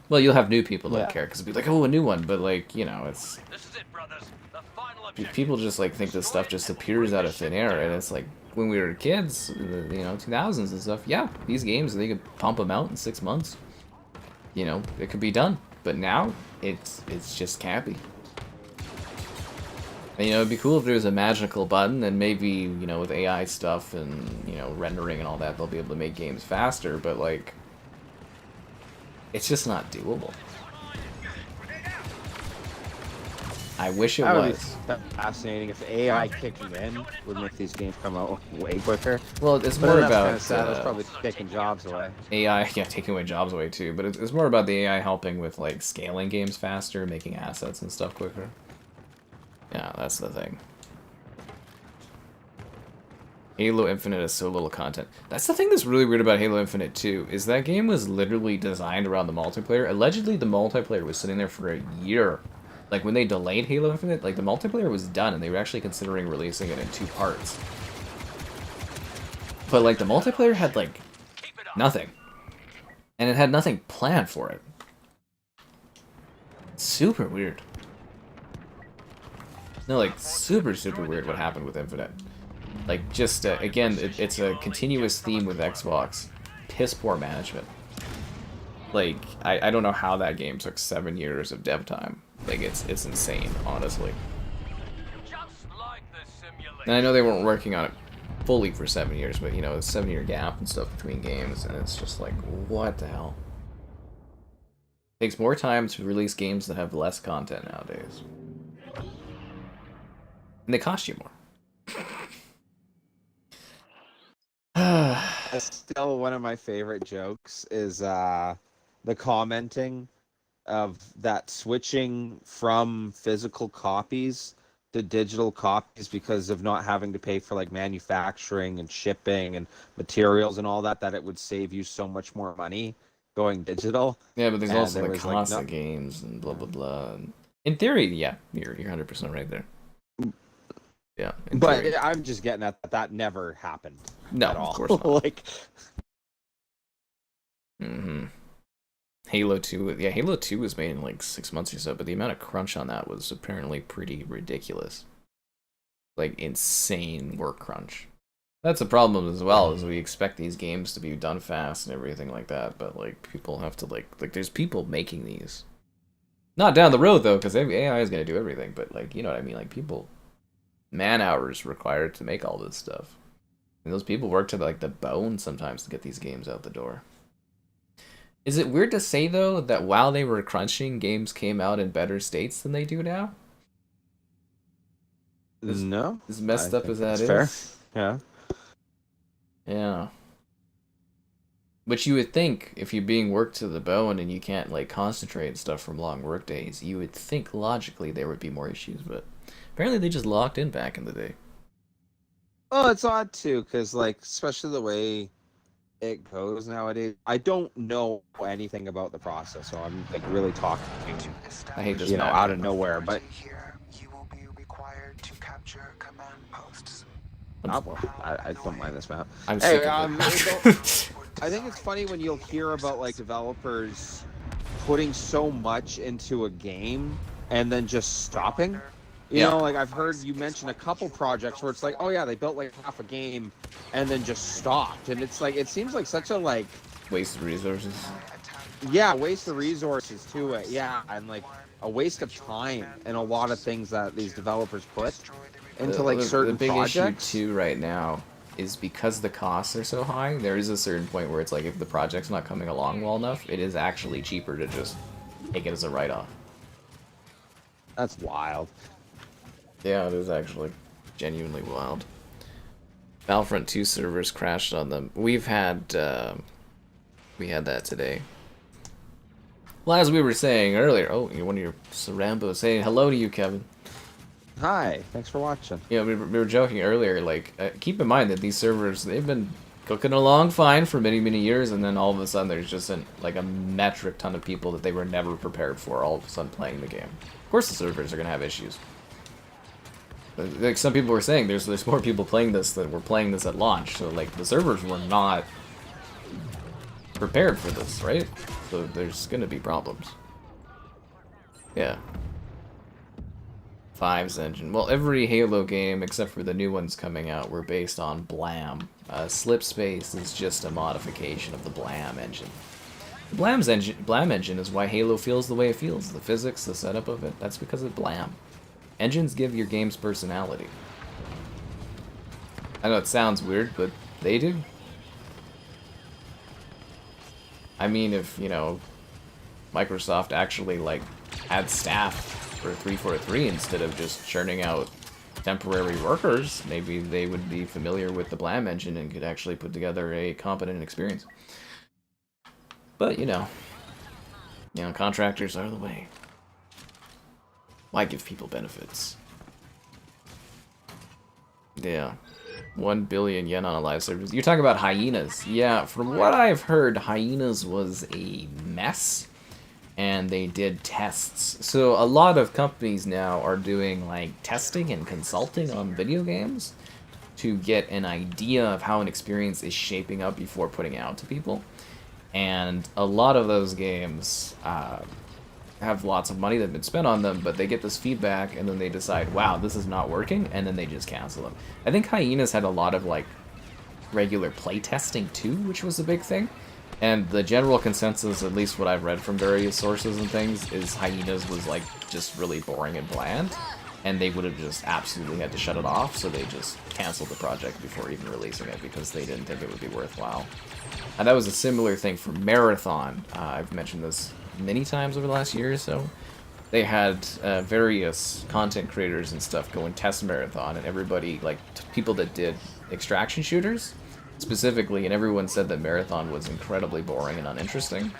Well, you'll have new people that care because it'll be like, oh, a new one, but like, you know, it's people just like think this stuff just appears out of thin air, and it's like when we were kids, you know, 2000s and stuff. Yeah, these games they could pump them out in 6 months. You know, it could be done, but now it's just campy. And, you know, it'd be cool if there was a magical button, and maybe, you know, with AI stuff and, you know, rendering and all that, they'll be able to make games faster, but, like, it's just not doable. I wish it was. Fascinating. If AI kicking in would make these games come out way quicker. Well, it's more about... kind of sad. It's probably taking jobs away. AI, yeah, taking away jobs away, too, but it's more about the AI helping with, like, scaling games faster, making assets and stuff quicker. Yeah, that's the thing. Halo Infinite has so little content. That's the thing that's really weird about Halo Infinite 2, is that game was literally designed around the multiplayer. Allegedly, the multiplayer was sitting there for a year. Like, when they delayed Halo Infinite, like, the multiplayer was done, and they were actually considering releasing it in 2 parts. But, like, the multiplayer had, like, nothing. And it had nothing planned for it. Super weird. No, like, super weird what happened with Infinite. Like, just, again, it's a continuous theme with Xbox. Piss poor management. Like, I don't know how that game took 7 years of dev time. Like, it's insane, honestly. And I know they weren't working on it fully for 7 years, but, you know, it's a 7-year gap and stuff between games, and it's just like, what the hell? It takes more time to release games that have less content nowadays. And they cost you more. Still, one of my favorite jokes is the commenting of that switching from physical copies to digital copies because of not having to pay for like manufacturing and shipping and materials and all that, that it would save you so much more money going digital. Yeah, but there's also the cost of games and blah blah blah. And in theory, yeah, you're 100% right there. Yeah, but I'm just getting at that never happened. No, at all. Of course not. Like, Halo 2, yeah, Halo 2 was made in like 6 months or so, but the amount of crunch on that was apparently pretty ridiculous. Like, insane work crunch. That's a problem as well, is we expect these games to be done fast and everything like that, but like, people have to like there's people making these. Not down the road though, because AI is going to do everything, but like, you know what I mean, like people, man hours required to make all this stuff. And those people work to like the bone sometimes to get these games out the door. Is it weird to say, though, that while they were crunching, games came out in better states than they do now? No. As messed up as that is. Fair. Yeah. Yeah. But you would think, if you're being worked to the bone and you can't, like, concentrate and stuff from long work days, you would think, logically, there would be more issues, but apparently they just locked in back in the day. Oh, it's odd, too, because, like, especially the way it goes nowadays. I don't know anything about the process, so I'm like really talking I hate this, you know, out of nowhere. But you will be required to capture command posts. I don't mind this map. I'm sick of it. I think it's funny when you'll hear about like developers putting so much into a game and then just stopping. You know, like I've heard you mention a couple projects where it's like, oh yeah, they built like half a game and then just stopped. And it's like, it seems like such a like... waste of resources. Yeah, waste of resources to it. Yeah, and like a waste of time and a lot of things that these developers put into like certain projects. The big issue too right now is because the costs are so high, there is a certain point where it's like if the project's not coming along well enough, it is actually cheaper to just take it as a write-off. That's wild. Yeah, it is actually genuinely wild. Battlefront 2 servers crashed on them. We had that today. Well, as we were saying earlier, oh, one of your Sarambos saying hello to you, Kevin. Hi, thanks for watching. Yeah, we were joking earlier, like, keep in mind that these servers, they've been cooking along fine for many, many years, and then all of a sudden there's just like a metric ton of people that they were never prepared for all of a sudden playing the game. Of course the servers are going to have issues. Like some people were saying, there's more people playing this than were playing this at launch, so like the servers were not prepared for this, right? So there's going to be problems. Yeah. 5's engine. Well, every Halo game, except for the new ones coming out, were based on Blam. Slipspace is just a modification of the Blam engine. The Blam engine is why Halo feels the way it feels. The physics, the setup of it, that's because of Blam. Engines give your games personality. I know it sounds weird, but they do. I mean, if, you know, Microsoft actually, like, had staff for 343 instead of just churning out temporary workers, maybe they would be familiar with the Blam engine and could actually put together a competent experience. But, you know, contractors are the way. Why give people benefits? Yeah. 1 billion yen on a live service. You're talking about Hyenas. Yeah, from what I've heard, Hyenas was a mess. And they did tests. So a lot of companies now are doing like testing and consulting on video games to get an idea of how an experience is shaping up before putting it out to people. And a lot of those games have lots of money that's been spent on them, but they get this feedback and then they decide, wow, this is not working, and then they just cancel them. I think Hyenas had a lot of like regular play testing too, which was a big thing. And the general consensus, at least what I've read from various sources and things, is Hyenas was like just really boring and bland, and they would have just absolutely had to shut it off, so they just canceled the project before even releasing it because they didn't think it would be worthwhile. And that was a similar thing for Marathon. I've mentioned this many times over the last year or so. They had various content creators and stuff go and test Marathon, and everybody, like people that did extraction shooters, specifically, and everyone said that Marathon was incredibly boring and uninteresting.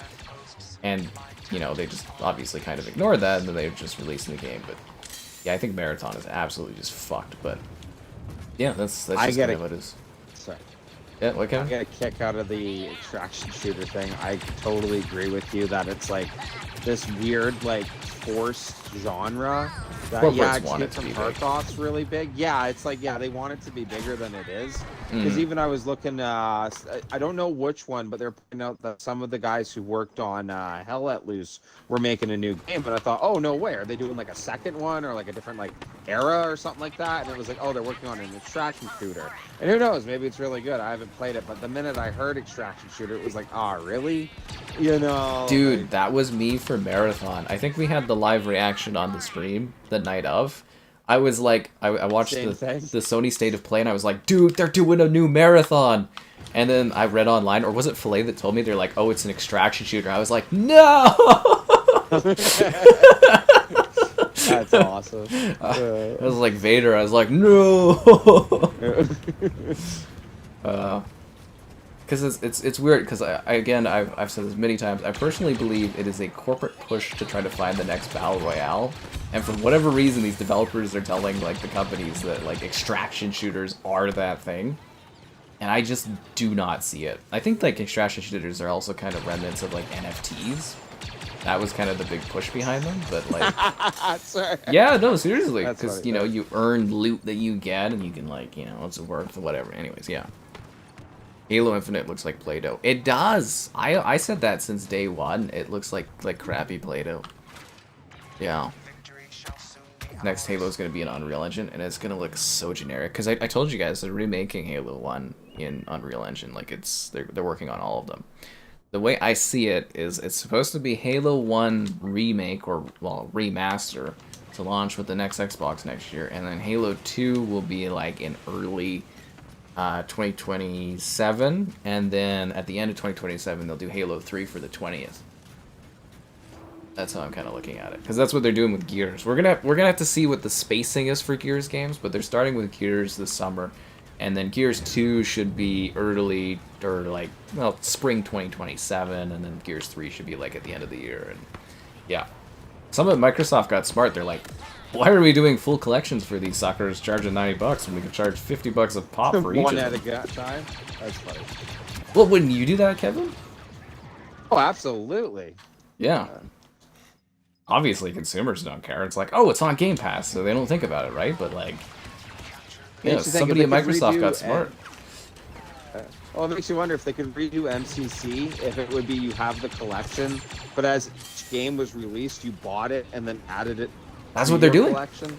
And, you know, they just obviously kind of ignored that, and then they just released the game. But, yeah, I think Marathon is absolutely just fucked, but, yeah, that's just kind of what it is. Sorry. Yeah, what, Kevin? I get a kick out of the extraction shooter thing. I totally agree with you that it's, like, this weird, like, forced genre. That, yeah, it's from Tarkov's really big. Yeah, it's like, yeah, they want it to be bigger than it is. Because even I was looking, I don't know which one, but they're pointing out that some of the guys who worked on Hell Let Loose were making a new game. But I thought, oh, no way. Are they doing like a second one or like a different like era or something like that? And it was like, oh, they're working on an extraction shooter. And who knows? Maybe it's really good. I haven't played it. But the minute I heard extraction shooter, it was like, ah, really? You know? Dude, like, that was me for Marathon. I think we had the live reaction on the stream the night of. I was like, I watched the Sony State of Play, and I was like, dude, they're doing a new Marathon. And then I read online, or was it Filet that told me, they're like, oh, it's an extraction shooter. I was like, no! That's awesome. I was like Vader. I was like, no! Because it's weird, because I've said this many times, I personally believe it is a corporate push to try to find the next Battle Royale, and for whatever reason these developers are telling like the companies that like extraction shooters are that thing, and I just do not see it. I think like extraction shooters are also kind of remnants of like NFTs. That was kind of the big push behind them, but like, yeah, no, seriously, because you know you earn loot that you get, and you can like, you know, it's worth whatever. Anyways, yeah. Halo Infinite looks like Play-Doh. It does. I said that since day one. It looks like crappy Play-Doh. Yeah. Next Halo is going to be an Unreal Engine, and it's going to look so generic. Because I told you guys they're remaking Halo 1 in Unreal Engine. Like they're working on all of them. The way I see it is it's supposed to be Halo 1 remake or well remaster to launch with the next Xbox next year, and then Halo 2 will be like in early 2027, and then at the end of 2027 they'll do Halo 3 for the 20th. That's how I'm kind of looking at it, because that's what they're doing with Gears. We're gonna have to see what the spacing is for Gears games, but they're starting with Gears this summer, And then Gears 2 should be early, or like, well, spring 2027, and then Gears 3 should be like at the end of the year. And yeah. Some of Microsoft got smart. They're like, why are we doing full collections for these suckers charging $90 when we could charge $50 a pop for each One of at them? a time? That's funny. Well, wouldn't you do that, Kevin? Oh, absolutely. Yeah. Obviously, consumers don't care. It's like, oh, it's on Game Pass, so they don't think about it, right? But like, yeah, Makes you think somebody if at they could Microsoft redo got smart. Well, it makes you wonder if they could redo MCC, if it would be you have the collection, but as each game was released, you bought it and then added it. That's to what they're your doing. Collection.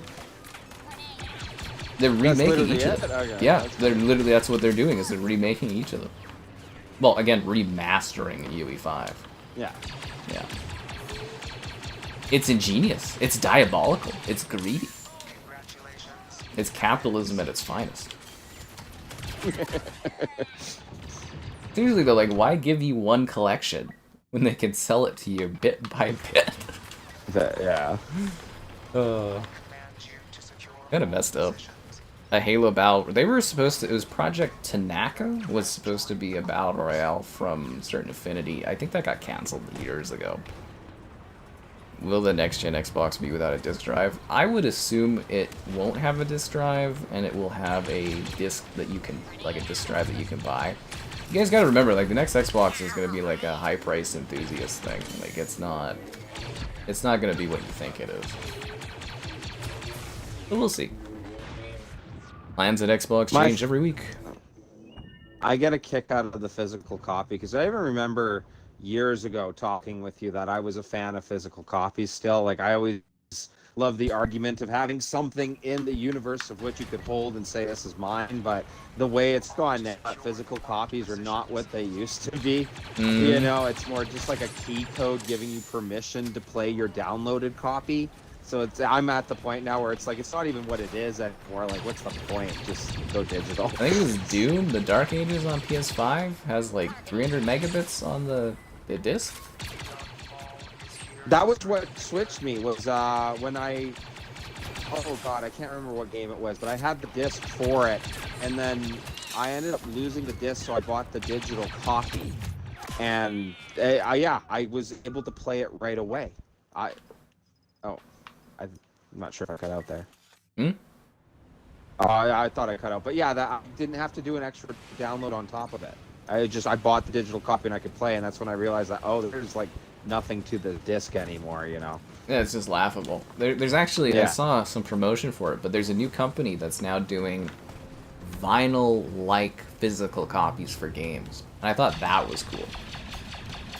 They're remaking literally each of it? them. Okay, Yeah, that's they're literally, that's what they're doing, is they're remaking each of them. Well, again, remastering UE5. Yeah. Yeah. It's ingenious. It's diabolical. It's greedy. Congratulations. It's capitalism at its finest. Seriously though, like, why give you one collection when they can sell it to you bit by bit? Yeah. Command you to secure Kind of messed up. positions. A Halo battle. They were supposed to. It was Project Tanaka was supposed to be a battle royale from Certain Affinity. I think that got canceled years ago. Will the next gen Xbox be without a disc drive? I would assume it won't have a disc drive, and it will have a disc that you can, like a disc drive that you can buy. You guys gotta remember, like, the next Xbox is gonna be like a high price enthusiast thing. Like, it's not gonna be what you think it is. But we'll see. Plans at Xbox change every week. I get a kick out of the physical copy because I even remember years ago talking with you that I was a fan of physical copies still. Like, I always love the argument of having something in the universe of which you could hold and say this is mine, but the way it's gone now, physical copies are not what they used to be. You know, it's more just like a key code giving you permission to play your downloaded copy. So I'm at the point now where it's like, it's not even what it is anymore. Like, what's the point? Just go digital. I think it was Doom, the Dark Ages on PS5 has like 300 megabits on the disc. That was what switched me, was when I, oh god, I can't remember what game it was, but I had the disc for it, and then I ended up losing the disc, so I bought the digital copy, and yeah, I was able to play it right away. I'm not sure if I cut out there. I thought I cut out, but yeah, that I didn't have to do an extra download on top of it. I bought the digital copy and I could play, and that's when I realized that, oh, there's like nothing to the disc anymore, you know. Yeah, it's just laughable. There's actually, I saw some promotion for it, but there's a new company that's now doing vinyl-like physical copies for games. And I thought that was cool.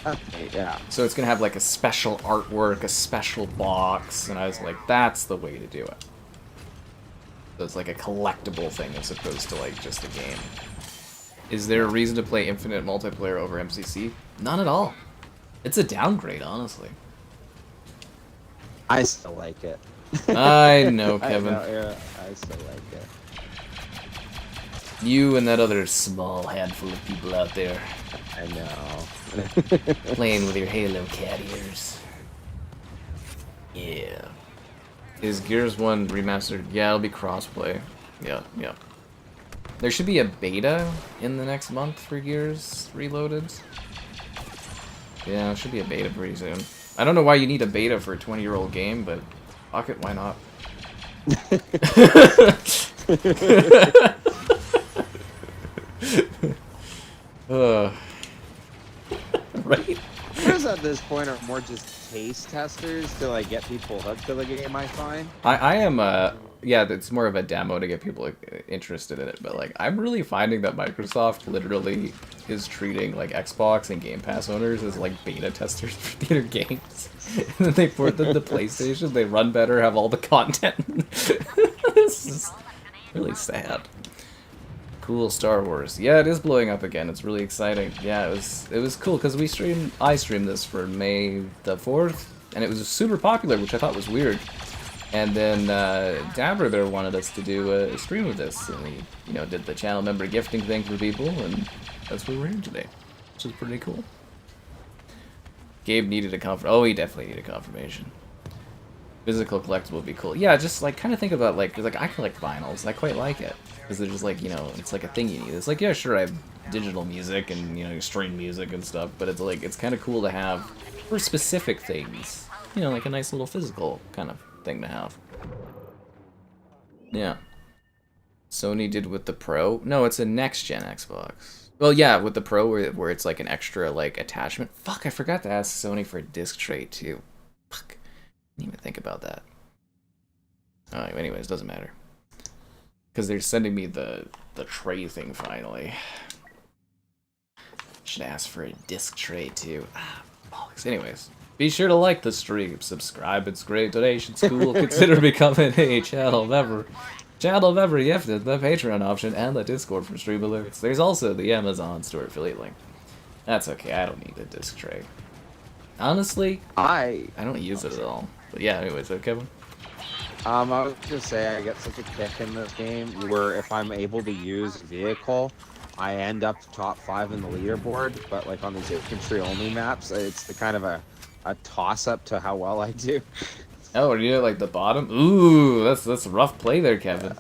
Okay, yeah. So it's going to have like a special artwork, a special box, and I was like, that's the way to do it. So it's like a collectible thing as opposed to like just a game. Is there a reason to play Infinite multiplayer over MCC? None at all. It's a downgrade, honestly. I still like it. I know, Kevin. I know, yeah, I still like it. You and that other small handful of people out there I know. playing with your Halo cat ears. Yeah. Is Gears 1 remastered? Yeah, it'll be crossplay. Yeah. There should be a beta in the next month for Gears Reloaded. Yeah, it should be a beta pretty soon. I don't know why you need a beta for a 20-year-old game, but fuck it, why not? Right? Players at this point are more just taste testers to like get people hooked to the game, I find. I am yeah, it's more of a demo to get people interested in it, but like I'm really finding that Microsoft literally is treating like Xbox and Game Pass owners as like beta testers for their games. And then they port them to PlayStation, they run better, have all the content. This is really sad. Cool Star Wars. Yeah, it is blowing up again. It's really exciting. Yeah, it was cool because I streamed this for May the 4th, and it was super popular, which I thought was weird. And then Dabber there wanted us to do a stream of this, and we, you know, did the channel member gifting thing for people, and that's what we're here today, which is pretty cool. Gabe needed a oh, he definitely needed a confirmation. Physical collectible would be cool. Yeah, just like kind of think about like, 'cause, like I collect vinyls. I quite like it because they're just like, you know, it's like a thing you need. It's like, yeah, sure, I have digital music and, you know, stream music and stuff, but it's like it's kind of cool to have for specific things. You know, like a nice little physical kind of thing to have. Yeah. Sony did with the Pro. No, it's a next gen Xbox. Well, yeah, with the Pro where it's like an extra like attachment. Fuck, I forgot to ask Sony for a disc tray too. Fuck. Didn't even think about that. Anyways, doesn't matter. Because they're sending me the tray thing finally. Should ask for a disc tray too. Ah, bollocks. Anyways, be sure to like the stream, subscribe. It's great. Donations cool. Consider becoming a channel member. Channel member gifted the Patreon option and the Discord for stream alerts. There's also the Amazon store affiliate link. That's okay. I don't need a disc tray. Honestly, I don't use it at all. But yeah, anyways, so Kevin? I was gonna say I get such a kick in this game where if I'm able to use vehicle, I end up top 5 in the leaderboard. But like on these infantry only maps, it's the kind of a toss up to how well I do. Oh, are you at like the bottom? Ooh, that's a rough play there, Kevin.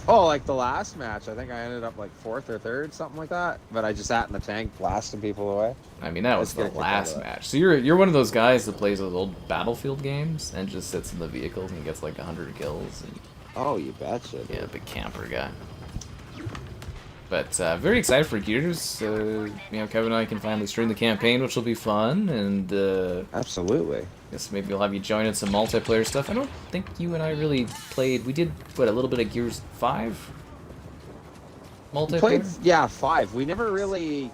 Oh, like the last match, I think I ended up like 4th or 3rd, something like that. But I just sat in the tank blasting people away. I mean, that was the last match. So you're one of those guys that plays those old Battlefield games and just sits in the vehicles and gets like 100 kills. And, oh, you betcha. Dude. Yeah, big camper guy. But very excited for Gears. You know, Kevin and I can finally stream the campaign, which will be fun. And absolutely. Guess maybe we'll have you join in some multiplayer stuff. I don't think you and I really played. We did what, a little bit of Gears 5 multiplayer. Played, yeah, 5. We never really,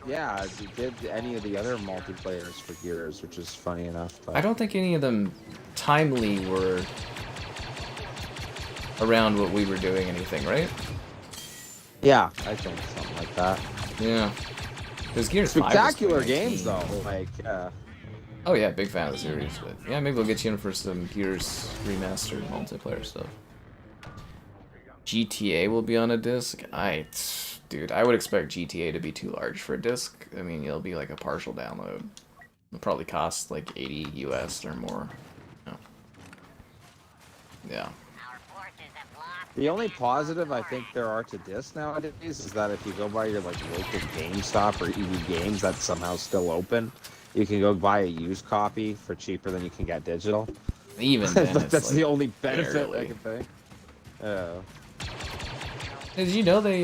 yeah, did any of the other multiplayers for Gears, which is funny enough. But... I don't think any of them timely were around what we were doing. Anything, right? Yeah, I think something like that. Yeah. There's Gears 5 spectacular games though, like. Oh yeah, big fan of the series, but yeah, maybe we'll get you in for some Gears remastered multiplayer stuff. GTA will be on a disc. Dude, I would expect GTA to be too large for a disc. I mean, it'll be like a partial download. It'll probably cost like 80 US or more. No. Yeah. The only positive I think there are to disc nowadays is that if you go by your like local GameStop or EV Games that's somehow still open, you can go buy a used copy for cheaper than you can get digital. Even then, that's like the only benefit barely. I can think. Hey, did you know they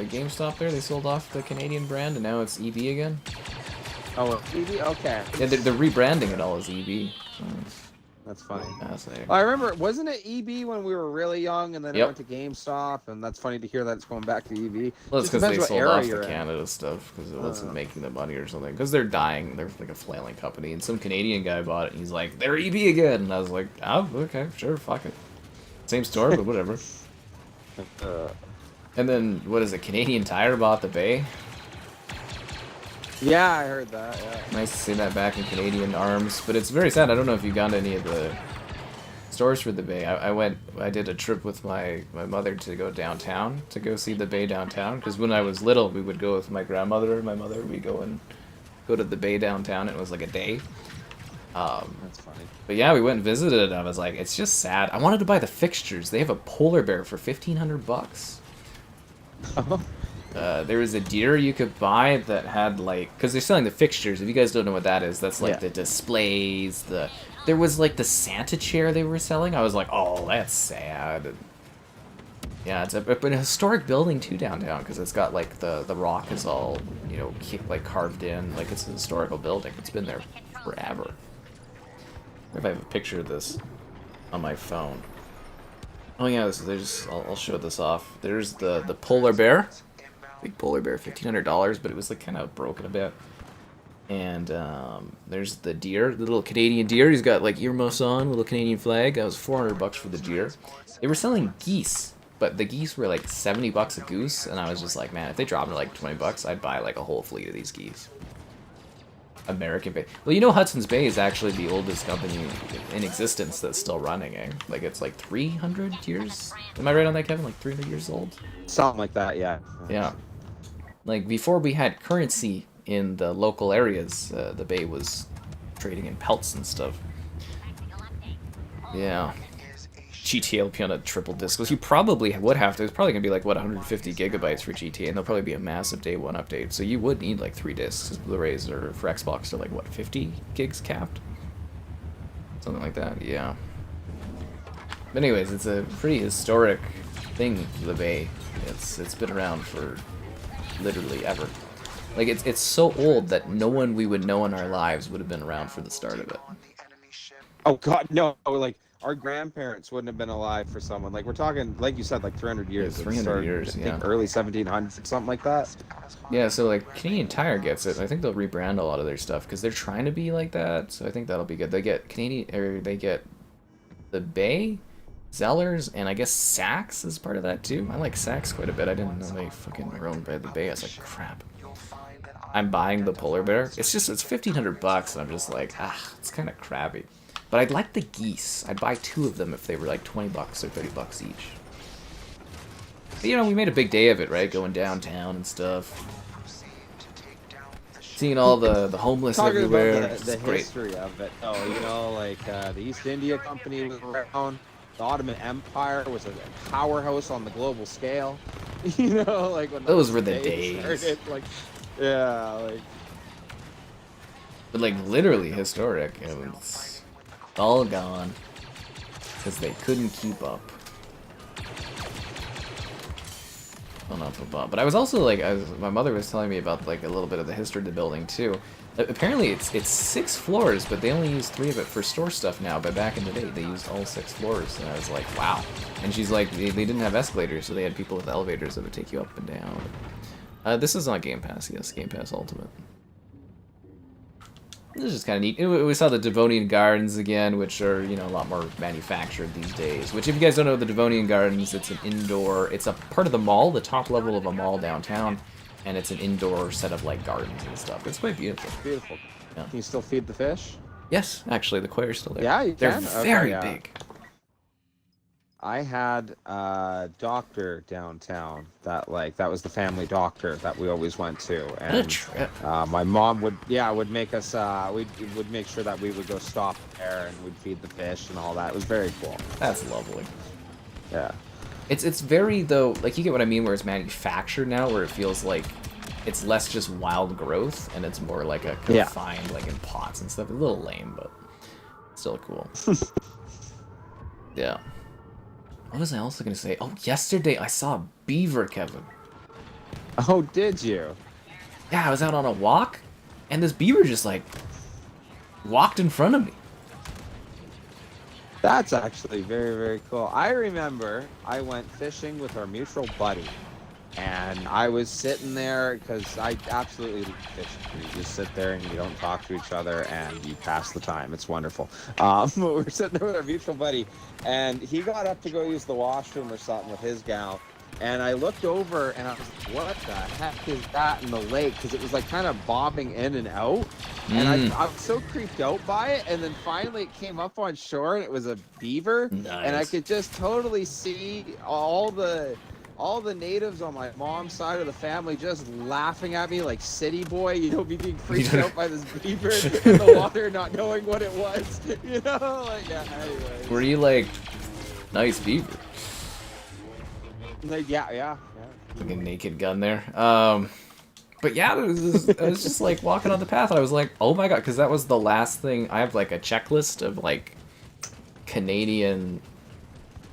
GameStop there? They sold off the Canadian brand and now it's EB again. Oh, EB? Okay. Yeah, they're rebranding it all as EB. That's funny. Fascinating. I remember, wasn't it EB when we were really young, and then it went to GameStop, and that's funny to hear that it's going back to EB. Well, it's because they sold off the Canada stuff because it wasn't making the money or something. Because they're dying. They're like a flailing company, and some Canadian guy bought it, and he's like, "They're EB again," and I was like, "Oh, okay, sure, fuck it, same store, but whatever." And then what is it? Canadian Tire bought the Bay. Yeah, I heard that, yeah. Nice to see that back in Canadian arms, but it's very sad. I don't know if you've gone to any of the stores for the Bay. I did a trip with my mother to go downtown, to go see the Bay downtown, because when I was little, we would go with my grandmother and my mother, we'd go to the Bay downtown, and it was like a day. That's funny. But yeah, we went and visited, and I was like, it's just sad. I wanted to buy the fixtures. They have a polar bear for $1,500. There was a deer you could buy that had like, because they're selling the fixtures. If you guys don't know what that is, that's like the displays. There was like the Santa chair they were selling. I was like, oh, that's sad. And yeah, it's a historic building too downtown because it's got like the rock is all like carved in, like it's a historical building. It's been there forever. If I have a picture of this on my phone. Oh yeah, I'll show this off. There's the polar bear. Big polar bear, $1,500, but it was like kind of broken a bit. And there's the deer, the little Canadian deer. He's got like earmuffs on, little Canadian flag. That was $400 for the deer. They were selling geese, but the geese were like $70 a goose, and I was just like, man, if they dropped me like $20, I'd buy like a whole fleet of these geese. American Bay. Well, Hudson's Bay is actually the oldest company in existence that's still running, eh? Like it's like 300 years. Am I right on that, Kevin? Like 300 years old? Something like that, yeah. Yeah. Like, before we had currency in the local areas, the Bay was trading in pelts and stuff. Yeah. GTA will be on a triple disc. Because you probably would have to. It's probably going to be like, what, 150 gigabytes for GTA, and there'll probably be a massive day one update. So you would need like 3 discs. Blu-rays or for Xbox are like, what, 50 gigs capped? Something like that, yeah. But anyways, it's a pretty historic thing, the Bay. It's been around for literally ever. Like, it's so old that no one we would know in our lives would have been around for the start of it. Oh God, no! Like our grandparents wouldn't have been alive for someone. Like we're talking, like you said, like 300 years. Yeah, 300 years, I yeah. think early 1700s, something like that. Yeah, so like Canadian Tire gets it. I think they'll rebrand a lot of their stuff because they're trying to be like that. So I think that'll be good. They get they get the Bay, Zellers, and I guess Saks is part of that too. I like Saks quite a bit. I didn't know they fucking were owned by the Bay. I was like, crap. I'm buying the polar bear. It's $1,500, and I'm just like, it's kind of crappy. But I'd like the geese. I'd buy 2 of them if they were like $20 or $30 each. But, you know, we made a big day of it, right? Going downtown and stuff. Seeing all the homeless Talking everywhere. about the history of it. Oh, you know, like the East India Company was around. The Ottoman Empire was a powerhouse on the global scale. You know, like when those were the days. Started, like, yeah, like. But like literally historic. It was all gone because they couldn't keep up. But I was also like, my mother was telling me about like a little bit of the history of the building too. Apparently it's 6 floors, but they only use 3 of it for store stuff now. But back in the day, they used all 6 floors, and I was like, wow. And she's like, they didn't have escalators, so they had people with elevators that would take you up and down. This is on Game Pass, yes, Game Pass Ultimate. This is just kind of neat. We saw the Devonian Gardens again, which are, you know, a lot more manufactured these days. Which, if you guys don't know the Devonian Gardens, it's an indoor... It's a part of the mall, the top level of a mall downtown. And it's an indoor set of, like, gardens and stuff. It's quite beautiful. Beautiful. Yeah. Can you still feed the fish? Yes, actually, the koi are still there. Yeah, you They're can? very Okay, yeah. big. I had a doctor downtown that was the family doctor that we always went to, What a and trip. my mom would make us would make sure that we would go stop there and we'd feed the fish and all that. It was very cool. That's lovely. Yeah. It's very, though, like, you get what I mean, where it's manufactured now, where it feels like it's less just wild growth, and it's more like a confined, like, in pots and stuff. A little lame, but still cool. Yeah. What was I also going to say? Oh, yesterday I saw a beaver, Kevin. Oh, did you? Yeah, I was out on a walk, and this beaver just, like, walked in front of me. That's actually very, very cool. I remember I went fishing with our mutual buddy, and I was sitting there because I absolutely love fishing. You just sit there and you don't talk to each other and you pass the time. It's wonderful. But we were sitting there with our mutual buddy, and he got up to go use the washroom or something with his gal. And I looked over and I was like, what the heck is that in the lake? Because it was like kind of bobbing in and out. And I was so creeped out by it. And then finally it came up on shore and it was a beaver. Nice. And I could just totally see all the natives on my mom's side of the family just laughing at me like city boy, you know, me being freaked out by this beaver in the water, not knowing what it was. You know, like, yeah, anyways. Were you like, nice beaver? Like, yeah. Like a naked gun there. But yeah, I was just like walking on the path, and I was like, oh my god, because that was the last thing. I have like a checklist of like Canadian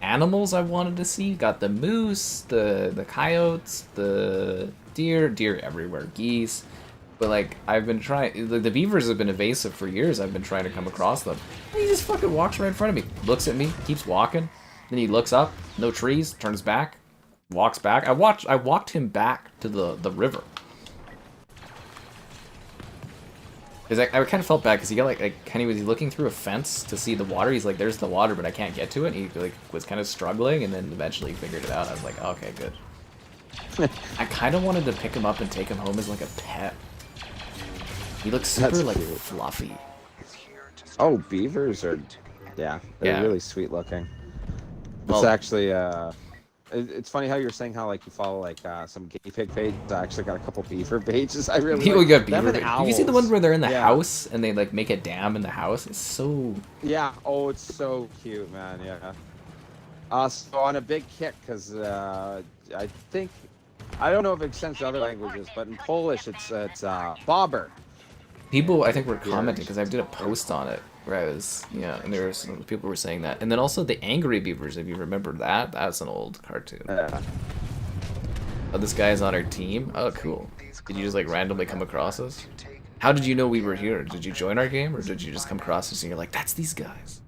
animals I wanted to see. Got the moose, the coyotes, the deer everywhere, geese. But like I've been trying, the beavers have been evasive for years. I've been trying to come across them. And he just fucking walks right in front of me, looks at me, keeps walking, then he looks up, no trees, turns back, walks back. I walked him back to the river. Because I kind of felt bad because he got like Kenny was looking through a fence to see the water. He's like, "There's the water, but I can't get to it." And he like was kind of struggling, and then eventually figured it out. I was like, "Okay, good." I kind of wanted to pick him up and take him home as like a pet. He looks super like fluffy. Oh, beavers are, they're really sweet looking. It's actually It's funny how you're saying how like you follow like some gay pig pages. I actually got a couple beaver pages. I really People like got them beaver. and Have you seen the one owls. where they're in the Yeah. house and they like make a dam in the house? It's so. Yeah. Oh, it's so cute, man. Yeah. So on a big kick, because I think I don't know if it extends to other languages, but in Polish it's bobber. People, I think, were commenting because I did a post on it where I was, and there were some people were saying that, and then also the Angry Beavers. If you remember that, that's an old cartoon. Yeah. Oh, this guy's on our team. Oh, cool. Did you just like randomly come across us? How did you know we were here? Did you join our game, or did you just come across us and you're like, that's these guys?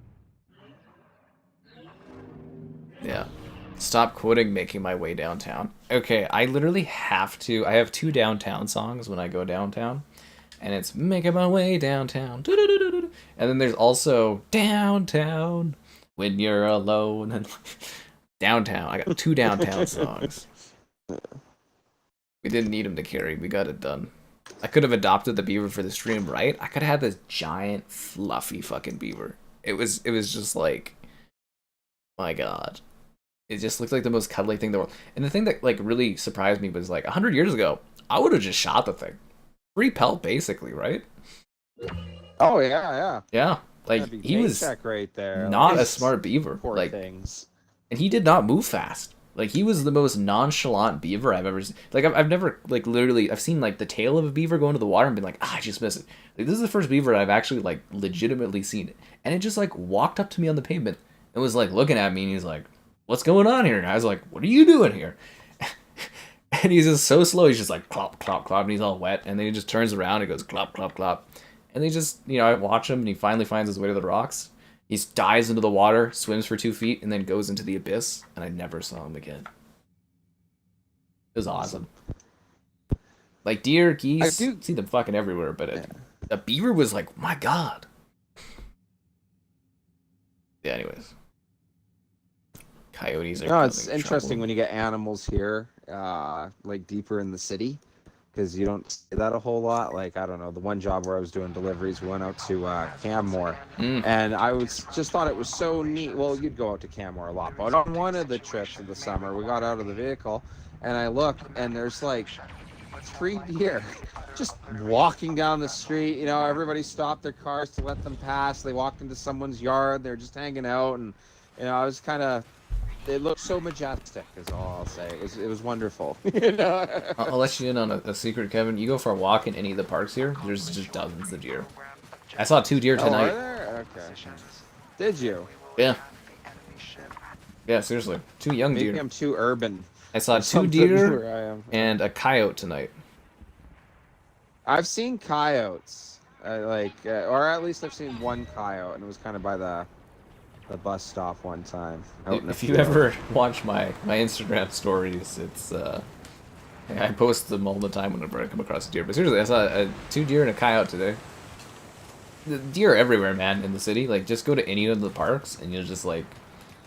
Yeah. Stop quoting Making My Way Downtown. Okay, I literally have to. I have 2 downtown songs when I go downtown. And it's Making My Way Downtown. And then there's also Downtown When You're Alone. And Downtown. I got 2 downtown songs. We didn't need him to carry. We got it done. I could have adopted the beaver for the stream, right? I could have had this giant, fluffy fucking beaver. It was just like, my god. It just looked like the most cuddly thing in the world. And the thing that like really surprised me was like 100 years ago, I would have just shot the thing. Free pelt, basically, right? Oh yeah. Yeah, like he was right there. not Like, a smart beaver. poor Like, things. and he did not move fast. Like he was the most nonchalant beaver I've ever seen. Like I've never like literally I've seen like the tail of a beaver go into the water and been like, I just missed it. Like this is the first beaver I've actually like legitimately seen it, and it just like walked up to me on the pavement and was like looking at me, and he's like, "What's going on here?" And I was like, "What are you doing here?" And he's just so slow. He's just like clop, clop, clop, and he's all wet. And then he just turns around and goes clop, clop, clop. And they just, I watch him, and he finally finds his way to the rocks. He dives into the water, swims for 2 feet, and then goes into the abyss. And I never saw him again. It was awesome. Like deer, geese, see them fucking everywhere, but a beaver was like, my god. Yeah, anyways. Coyotes are. No, it's interesting when you get animals here, like deeper in the city, because you don't see that a whole lot. Like I don't know, the one job where I was doing deliveries, we went out to Canmore, and I just thought it was so neat. Well, you'd go out to Canmore a lot, but on one of the trips of the summer, we got out of the vehicle, and I look, and there's like 3 deer just walking down the street. Everybody stopped their cars to let them pass. They walked into someone's yard. They're just hanging out, and I was kind of. They look so majestic, is all I'll say. It was wonderful. I'll let you in on a secret, Kevin. You go for a walk in any of the parks here, there's just dozens of deer. I saw 2 deer tonight. Oh, are there? Okay. Did you? Yeah. Yeah, seriously. 2 young deer. Maybe I'm too urban. I saw 2 deer and a coyote tonight. I've seen coyotes, or at least I've seen 1 coyote, and it was kind of by the bus stop one time. If you ever watch my Instagram stories, it's I post them all the time whenever I come across a deer. But seriously, I saw 2 deer and a coyote today. The deer are everywhere, man, in the city. Like, just go to any of the parks, and you'll just like.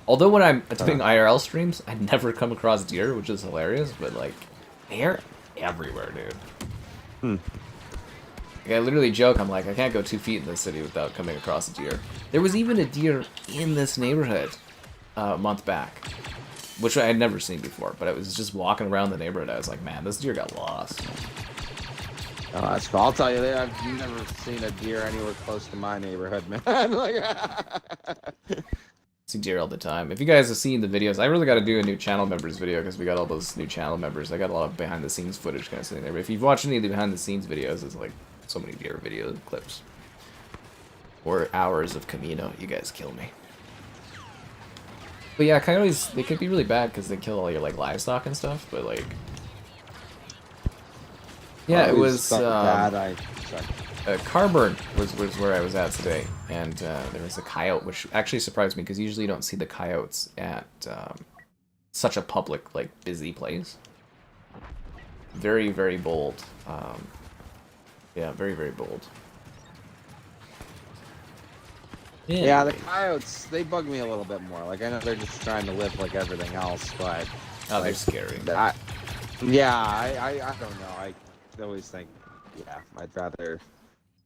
Although when I'm doing IRL streams, I never come across deer, which is hilarious. But like, they're everywhere, dude. Like, I literally joke, I'm like, I can't go 2 feet in this city without coming across a deer. There was even a deer in this neighborhood a month back, which I had never seen before, but I was just walking around the neighborhood. I was like, man, this deer got lost. Oh, that's cool. I'll tell you, I've never seen a deer anywhere close to my neighborhood, man. See deer all the time. If you guys have seen the videos, I really got to do a new channel members video because we got all those new channel members. I got a lot of behind the scenes footage kind of sitting there. But if you've watched any of the behind the scenes videos, it's like so many deer video clips. Or hours of Kamino. You guys kill me. But yeah, coyotes, they could be really bad because they kill all your like livestock and stuff, but like... Yeah, it was... Carburn was where I was at today, and there was a coyote, which actually surprised me because usually you don't see the coyotes at such a public, like, busy place. Very, very bold. Yeah, very, very bold. Yeah, the coyotes, they bug me a little bit more. Like, I know they're just trying to live like everything else, but... Oh, they're scary. I don't know. I always think, yeah, I'd rather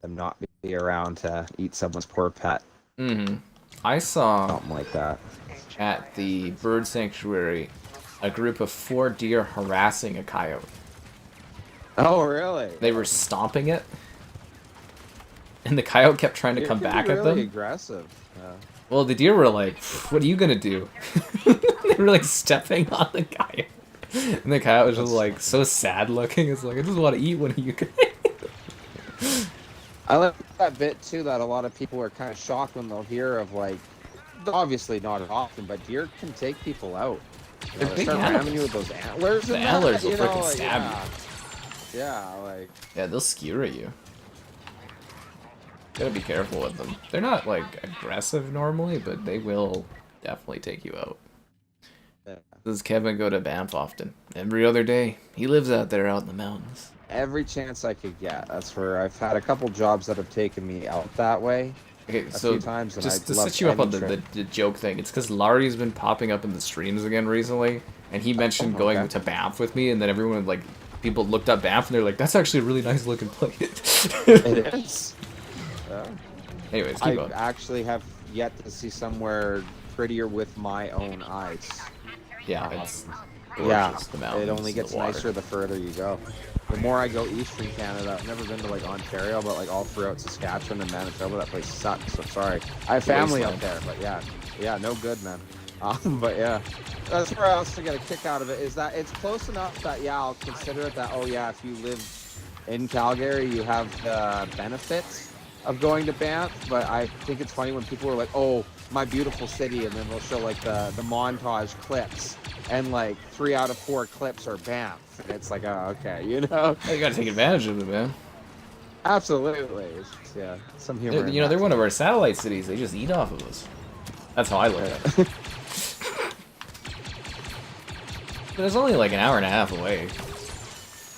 them not be around to eat someone's poor pet. Mm-hmm. I saw... Something like that. At the bird sanctuary a group of 4 deer harassing a coyote. Oh, really? They were stomping it, and the coyote kept trying to come back at them. Really aggressive. Yeah. Well, the deer were like, "What are you gonna do?" They were like stepping on the coyote, and the coyote was just like so sad looking. It's like, I just want to eat one of you guys. I like that bit too. That a lot of people are kind of shocked when they'll hear of like, obviously not as often, but deer can take people out. You know, They're they big start ramming you with those antlers. The and antlers will you know, freaking like, stab yeah. you. Yeah, like. Yeah, they'll skewer you. Gotta be careful with them. They're not like aggressive normally, but they will definitely take you out. Yeah. Does Kevin go to Banff often? Every other day. He lives out there out in the mountains. Every chance I could get. That's where I've had a couple jobs that have taken me out that way. Okay, A so few times, and just I'd to love set you up any on trip. the joke thing, it's because Larry's been popping up in the streams again recently, and he mentioned going okay. to Banff with me, and then everyone, like, people looked up Banff, and they're like, that's actually a really nice looking place. It is. Yeah. Anyways, I keep going. actually have yet to see somewhere prettier with my own eyes. Yeah, it's Yeah, gorgeous, the mountains, it only gets the water. nicer the further you go. The more I go eastern Canada, I've never been to like Ontario, but like all throughout Saskatchewan and Manitoba, that place sucks. I'm sorry. I have family out there, but yeah, no good, man. But yeah, that's where I also get a kick out of it, is that it's close enough that yeah, I'll consider it that, oh yeah, if you live in Calgary, you have the benefits of going to Banff. But I think it's funny when people are like, oh, my beautiful city, and then they'll show like the montage clips, and like 3 out of 4 clips are Banff, and it's like, oh, okay, you know. You gotta take advantage of it, man. Absolutely, it's just, yeah, some humor. They're, in you know, that. they're one of our satellite cities. They just eat off of us. That's how I look at it. But it's only like an hour and a half away.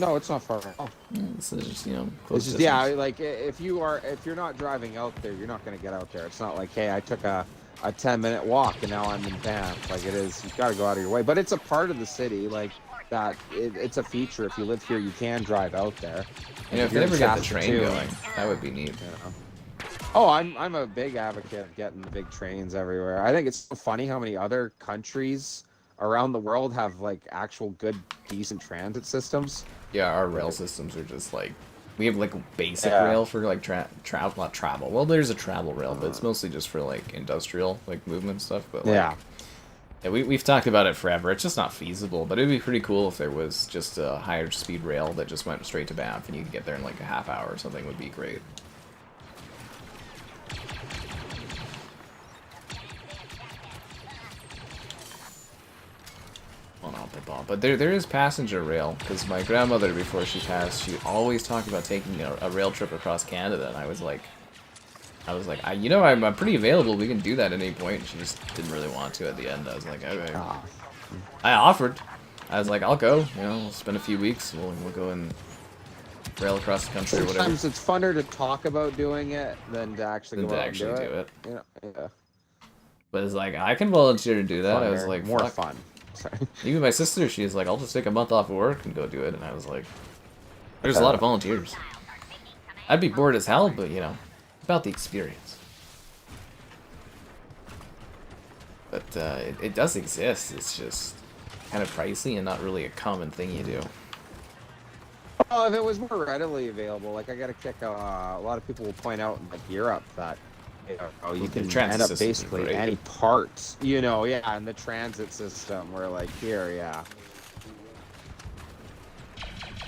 No, it's not far at all. So it's just, you know, close It's just, distance. yeah, like if you're not driving out there, you're not gonna get out there. It's not like, hey, I took a 10-minute walk and now I'm in Banff. Like it is, you gotta go out of your way. But it's a part of the city, like that. It's a feature. If you live here, you can drive out there. You know, if they you're in ever get the train Saskatoon, going, that would be neat. you know. Oh, I'm a big advocate of getting the big trains everywhere. I think it's so funny how many other countries around the world have like actual good, decent transit systems. Yeah, our rail systems are just like, we have like a basic Yeah. rail for like not travel. Well, there's a travel rail, but it's mostly just for like industrial like movement stuff. But like, Yeah. yeah, we've talked about it forever. It's just not feasible. But it'd be pretty cool if there was just a higher speed rail that just went straight to Banff and you could get there in like a half hour or something. Would be great. Well, not the ball, but there is passenger rail, because my grandmother, before she passed, she always talked about taking a rail trip across Canada, and I was like, you know, I'm pretty available, we can do that at any point, and she just didn't really want to at the end. I was like, okay. Ah. I offered. I was like, I'll go, you know, we'll spend a few weeks, we'll go and rail across the country or whatever. Sometimes it's funner to talk about doing it than to actually go out and do it. You know, yeah. But it's like, I can volunteer to do that. I was Funner, like, more fuck. fun. Sorry. Even my sister, she's like, I'll just take a month off of work and go do it. And I was like, there's a lot of volunteers. I'd be bored as hell, but, you know, about the experience. But it does exist. It's just kind of pricey and not really a common thing you do. Well, if it was more readily available, like I got to kick. A lot of people will point out in like Europe that you The can transit end up systems are basically great. any parts. You know, yeah, and the transit system where like here, yeah.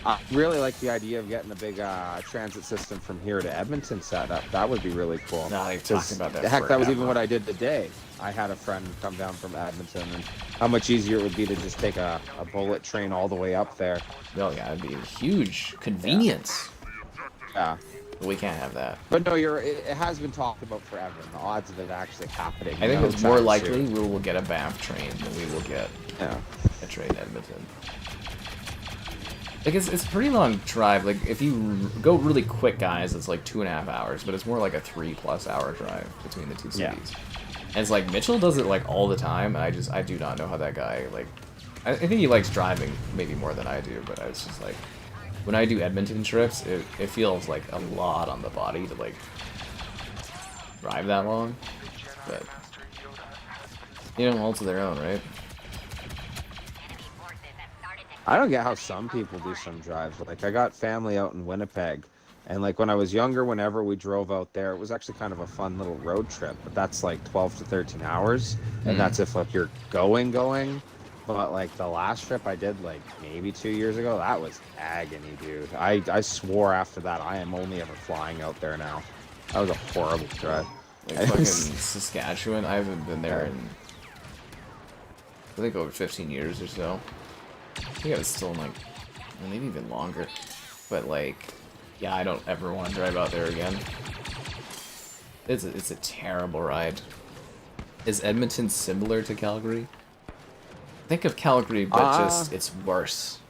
I really like the idea of getting a big transit system from here to Edmonton set up. That would be really cool. No, they've talked about that. Heck, that was even forever. what I did today. I had a friend come down from Edmonton, and how much easier it would be to just take a bullet train all the way up there. Oh, yeah, it'd be a huge convenience. Yeah. But we can't have that. But no, it has been talked about forever, and the odds of it actually happening. I think no it's more time likely soon. we will get a Banff train than we will get Yeah. a train to Edmonton. Like, it's a pretty long drive. Like, if you go really quick, guys, it's like 2.5 hours, but it's more like a 3+ hour drive between the two Yeah. cities. And it's like, Mitchell does it, like, all the time, and I do not know how that guy, like, I think he likes driving maybe more than I do, but I was just like, when I do Edmonton trips, it feels like a lot on the body to, like, drive that long. But, you know, all to their own, right? I don't get how some people do some drives. Like, I got family out in Winnipeg, and like when I was younger, whenever we drove out there, it was actually kind of a fun little road trip. But that's like 12 to 13 hours, and that's if like you're going. But like the last trip I did, like maybe 2 years ago, that was agony, dude. I swore after that I am only ever flying out there now. That was a horrible drive. Like fucking Saskatchewan, I haven't been there in I think over 15 years or so. I think I was still in like maybe even longer. But like, yeah, I don't ever want to drive out there again. It's a terrible ride. Is Edmonton similar to Calgary? Think of Calgary, but just it's worse.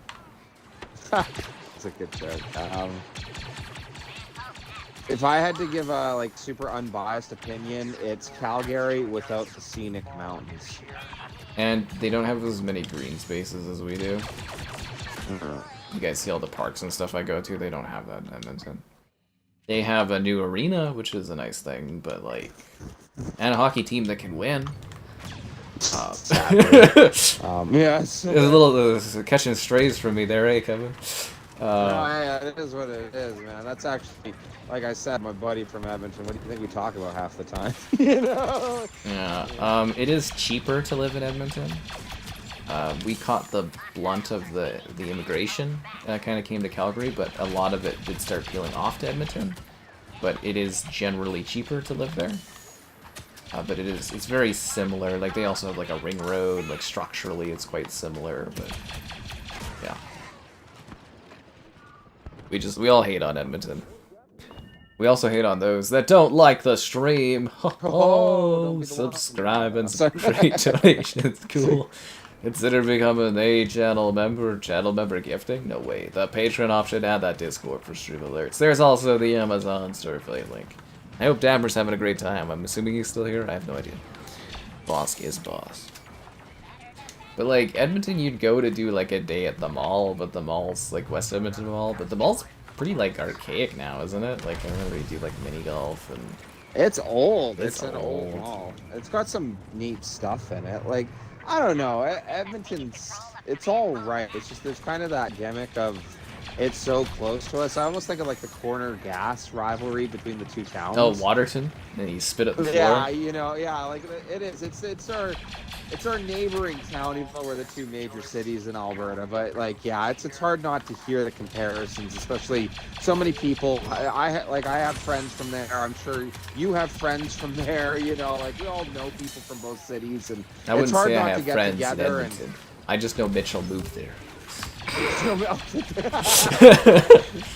It's a good joke. If I had to give a like super unbiased opinion, it's Calgary without the scenic mountains. And they don't have as many green spaces as we do. You guys see all the parks and stuff I go to? They don't have that in Edmonton. They have a new arena, which is a nice thing, but like, and a hockey team that can win. Yes. There's a little catching strays from me there, eh, Kevin? No, yeah, it is what it is, man. That's actually, like I said, my buddy from Edmonton. What do you think we talk about half the time? You know? Yeah. It is cheaper to live in Edmonton. We caught the blunt of the immigration that kind of came to Calgary, but a lot of it did start peeling off to Edmonton. But it is generally cheaper to live there. But it's very similar. Like they also have like a ring road. Like structurally, it's quite similar. But yeah, we all hate on Edmonton. We also hate on those that don't like the stream. Oh, subscribe and great donations. Cool. Consider becoming a channel member. Channel member gifting? No way. The Patreon option and that Discord for stream alerts. There's also the Amazon store affiliate link. I hope Dabber's having a great time. I'm assuming he's still here. I have no idea. Boss is boss. But like Edmonton, you'd go to do like a day at the mall, but the mall's like West Edmonton Mall, but the mall's pretty like archaic now, isn't it? Like I remember you do like mini golf and. It's old. It's an old mall. It's got some neat stuff in it. Like I don't know, Edmonton's. It's all right. It's just there's kind of that gimmick of. It's so close to us. I almost think of like the corner gas rivalry between the two towns. Oh, Waterton, and you spit up the floor. Yeah, you know, yeah, like it is. It's our neighboring town, even though we're the two major cities in Alberta. But like, yeah, it's hard not to hear the comparisons, especially so many people. I have friends from there. I'm sure you have friends from there. You know, like we all know people from both cities, and I wouldn't it's hard say not I have to get friends together. in Edmonton. I just know Mitchell moved there.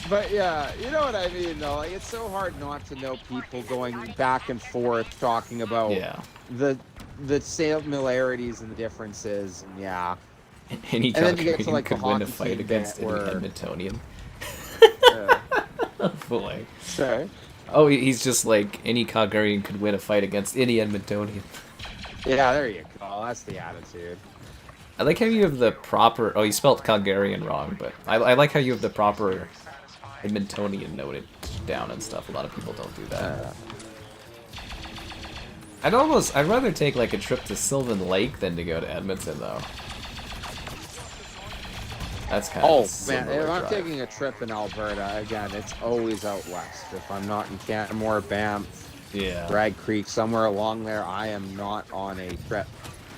But yeah, you know what I mean though. Like it's so hard not to know people going back and forth talking about the similarities and the differences, and yeah. Any and then you get to like could the win a hockey fight team against bit any where... Edmontonian. Oh boy. Sorry. Oh, he's just like any Calgarian could win a fight against any Edmontonian. Yeah, there you go. That's the attitude. I like how you have the proper... Oh, you spelled Calgarian wrong, but I like how you have the proper Edmontonian noted down and stuff. A lot of people don't do that. I'd rather take like a trip to Sylvan Lake than to go to Edmonton, though. That's kind of Oh, man, if I'm taking a trip in Alberta, again, it's always out west. If I'm not in Canmore, Banff, Bragg Creek, somewhere along there, I am not on a trip.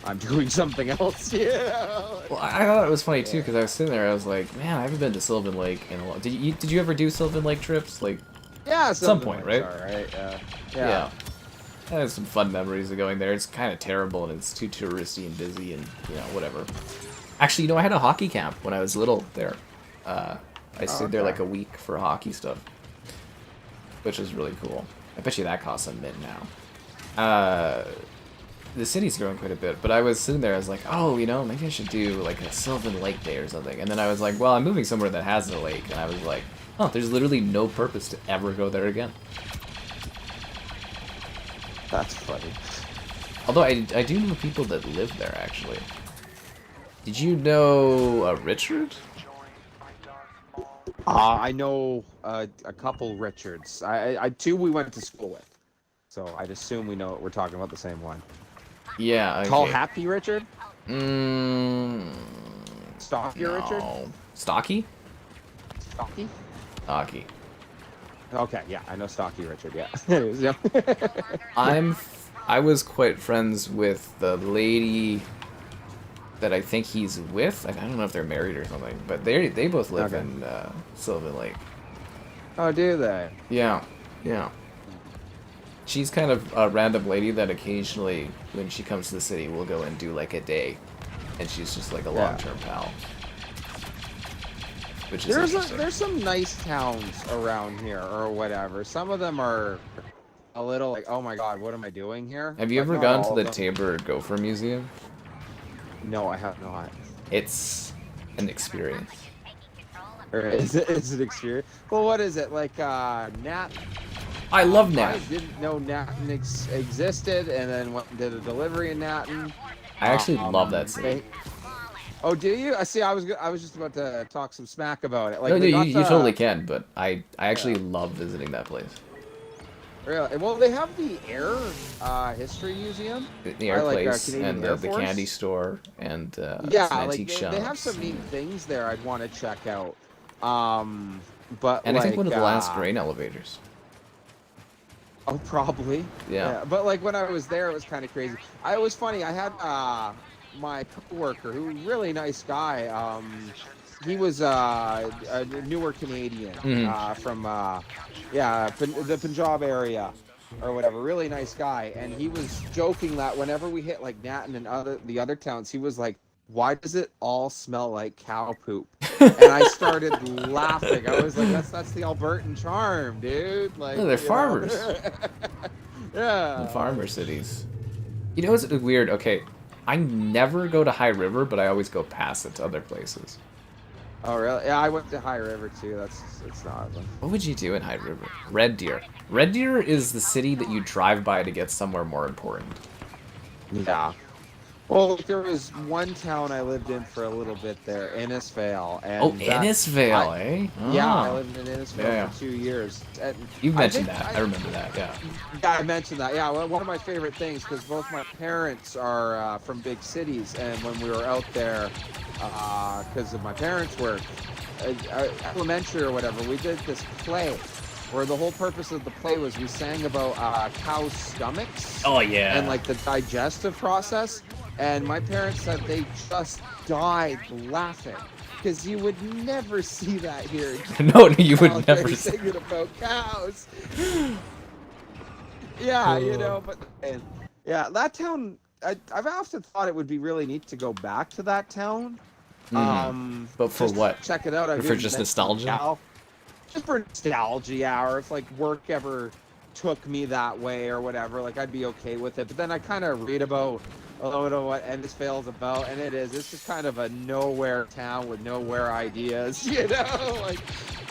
I'm doing something else, yeah. Well, I thought it was funny too because I was sitting there. I was like, man, I haven't been to Sylvan Lake in a long. Did you ever do Sylvan Lake trips? Like, yeah, at some point, right? All right. Yeah. I have some fun memories of going there. It's kind of terrible and it's too touristy and busy and whatever. Actually, I had a hockey camp when I was little there. I stayed there like a week for hockey stuff, which was really cool. I bet you that costs a mint now. The city's growing quite a bit, but I was sitting there, I was like, oh, maybe I should do like a Sylvan Lake Day or something. And then I was like, well, I'm moving somewhere that has a lake. And I was like, oh, there's literally no purpose to ever go there again. That's funny. Although I do know people that live there, actually. Did you know Richard? I know a couple Richards. Two we went to school with. So I'd assume we're talking about the same one. Yeah. Okay. Tall, happy Richard? Sort Stocky, Richard? No. Stocky? Stocky? Stocky. Okay, yeah, I know Stocky Richard, yeah. Anyways, yeah. I was quite friends with the lady that I think he's with. I don't know if they're married or something, but they both live in Sylvan Lake. Oh, do they? Yeah, yeah. She's kind of a random lady that occasionally, when she comes to the city, will go and do like a day, and she's just like a long-term pal. Which is there's some nice towns around here or whatever. Some of them are a little like, oh my god, what am I doing here? Have you But ever not gone all to of the them. Tabor Gopher Museum? No, I have not. It's an experience. Or is it experience? Well, what is it like? Nat. I love I Nat. didn't know Natin existed, and then went and did a delivery in Natin. I actually love that city. Oh, do you? I see. I was just about to talk some smack about it. Like, No, they got you the- totally can, but I actually love visiting that place. Really? Well, they have the Air History Museum. The Air like, Place Canadian and Air the Force. candy store and Yeah, some like antique they have shops. some neat things there. I'd want to check out. But And like, I think one of the last grain elevators. Oh, probably. Yeah. But like when I was there, it was kind of crazy. It was funny. I had my coworker, who really nice guy. He was a newer Canadian from the Punjab area or whatever. Really nice guy, and he was joking that whenever we hit like Natin and the other towns, he was like, "Why does it all smell like cow poop?" And I started laughing. I was like, "That's the Albertan charm, dude." Like, No, they're farmers. Yeah. The farmer cities. You know what's weird? Okay, I never go to High River, but I always go past it to other places. Oh really? Yeah, I went to High River too. It's not. What would you do in High River? Red Deer. Red Deer is the city that you drive by to get somewhere more important. Yeah. Well, there was one town I lived in for a little bit there, Innisfail. And Oh, Innisfail, eh? Yeah, I Ah. lived in Innisfail Yeah. for 2 years. And You mentioned think that. I remember that, yeah. Yeah, I mentioned that. Yeah, one of my favorite things, because both my parents are from big cities, and when we were out there, because of my parents' work, elementary or whatever, we did this play, where the whole purpose of the play was we sang about cows' stomachs. Oh, yeah. And like the digestive process. And my parents said they just died laughing, because you would never see that here. No, you would never see. Singing about cows. Yeah, you know, but and, yeah, that town. I've often thought it would be really neat to go back to that town. But for just what? Check it out. For just nostalgia? Just for nostalgia, yeah. Or if like work ever took me that way or whatever, like I'd be okay with it. But then I kind of read about a little bit of what Innisfail's about, and it's just kind of a nowhere town with nowhere ideas, you know? Like,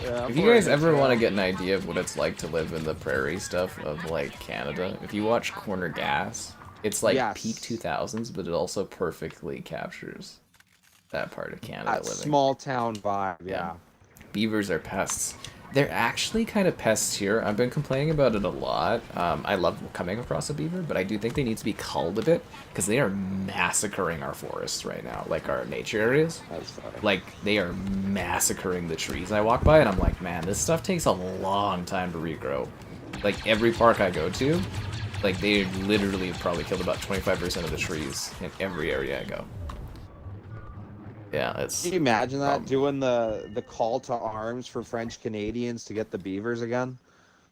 yeah, If you guys ever want to get an idea of what it's like to live in the prairie stuff of like Canada, if you watch Corner Gas, it's like peak 2000s, but it also perfectly captures that part of Canada that living. small town vibe, yeah. Beavers are pests. They're actually kind of pests here. I've been complaining about it a lot. I love coming across a beaver, but I do think they need to be culled a bit, because they are massacring our forests right now, like our nature areas. That's funny. Like, they are massacring the trees I walk by, and I'm like, man, this stuff takes a long time to regrow. Like, every park I go to, like, they literally have probably killed about 25% of the trees in every area I go. Yeah, it's... Can you imagine that, doing the call to arms for French Canadians to get the beavers again?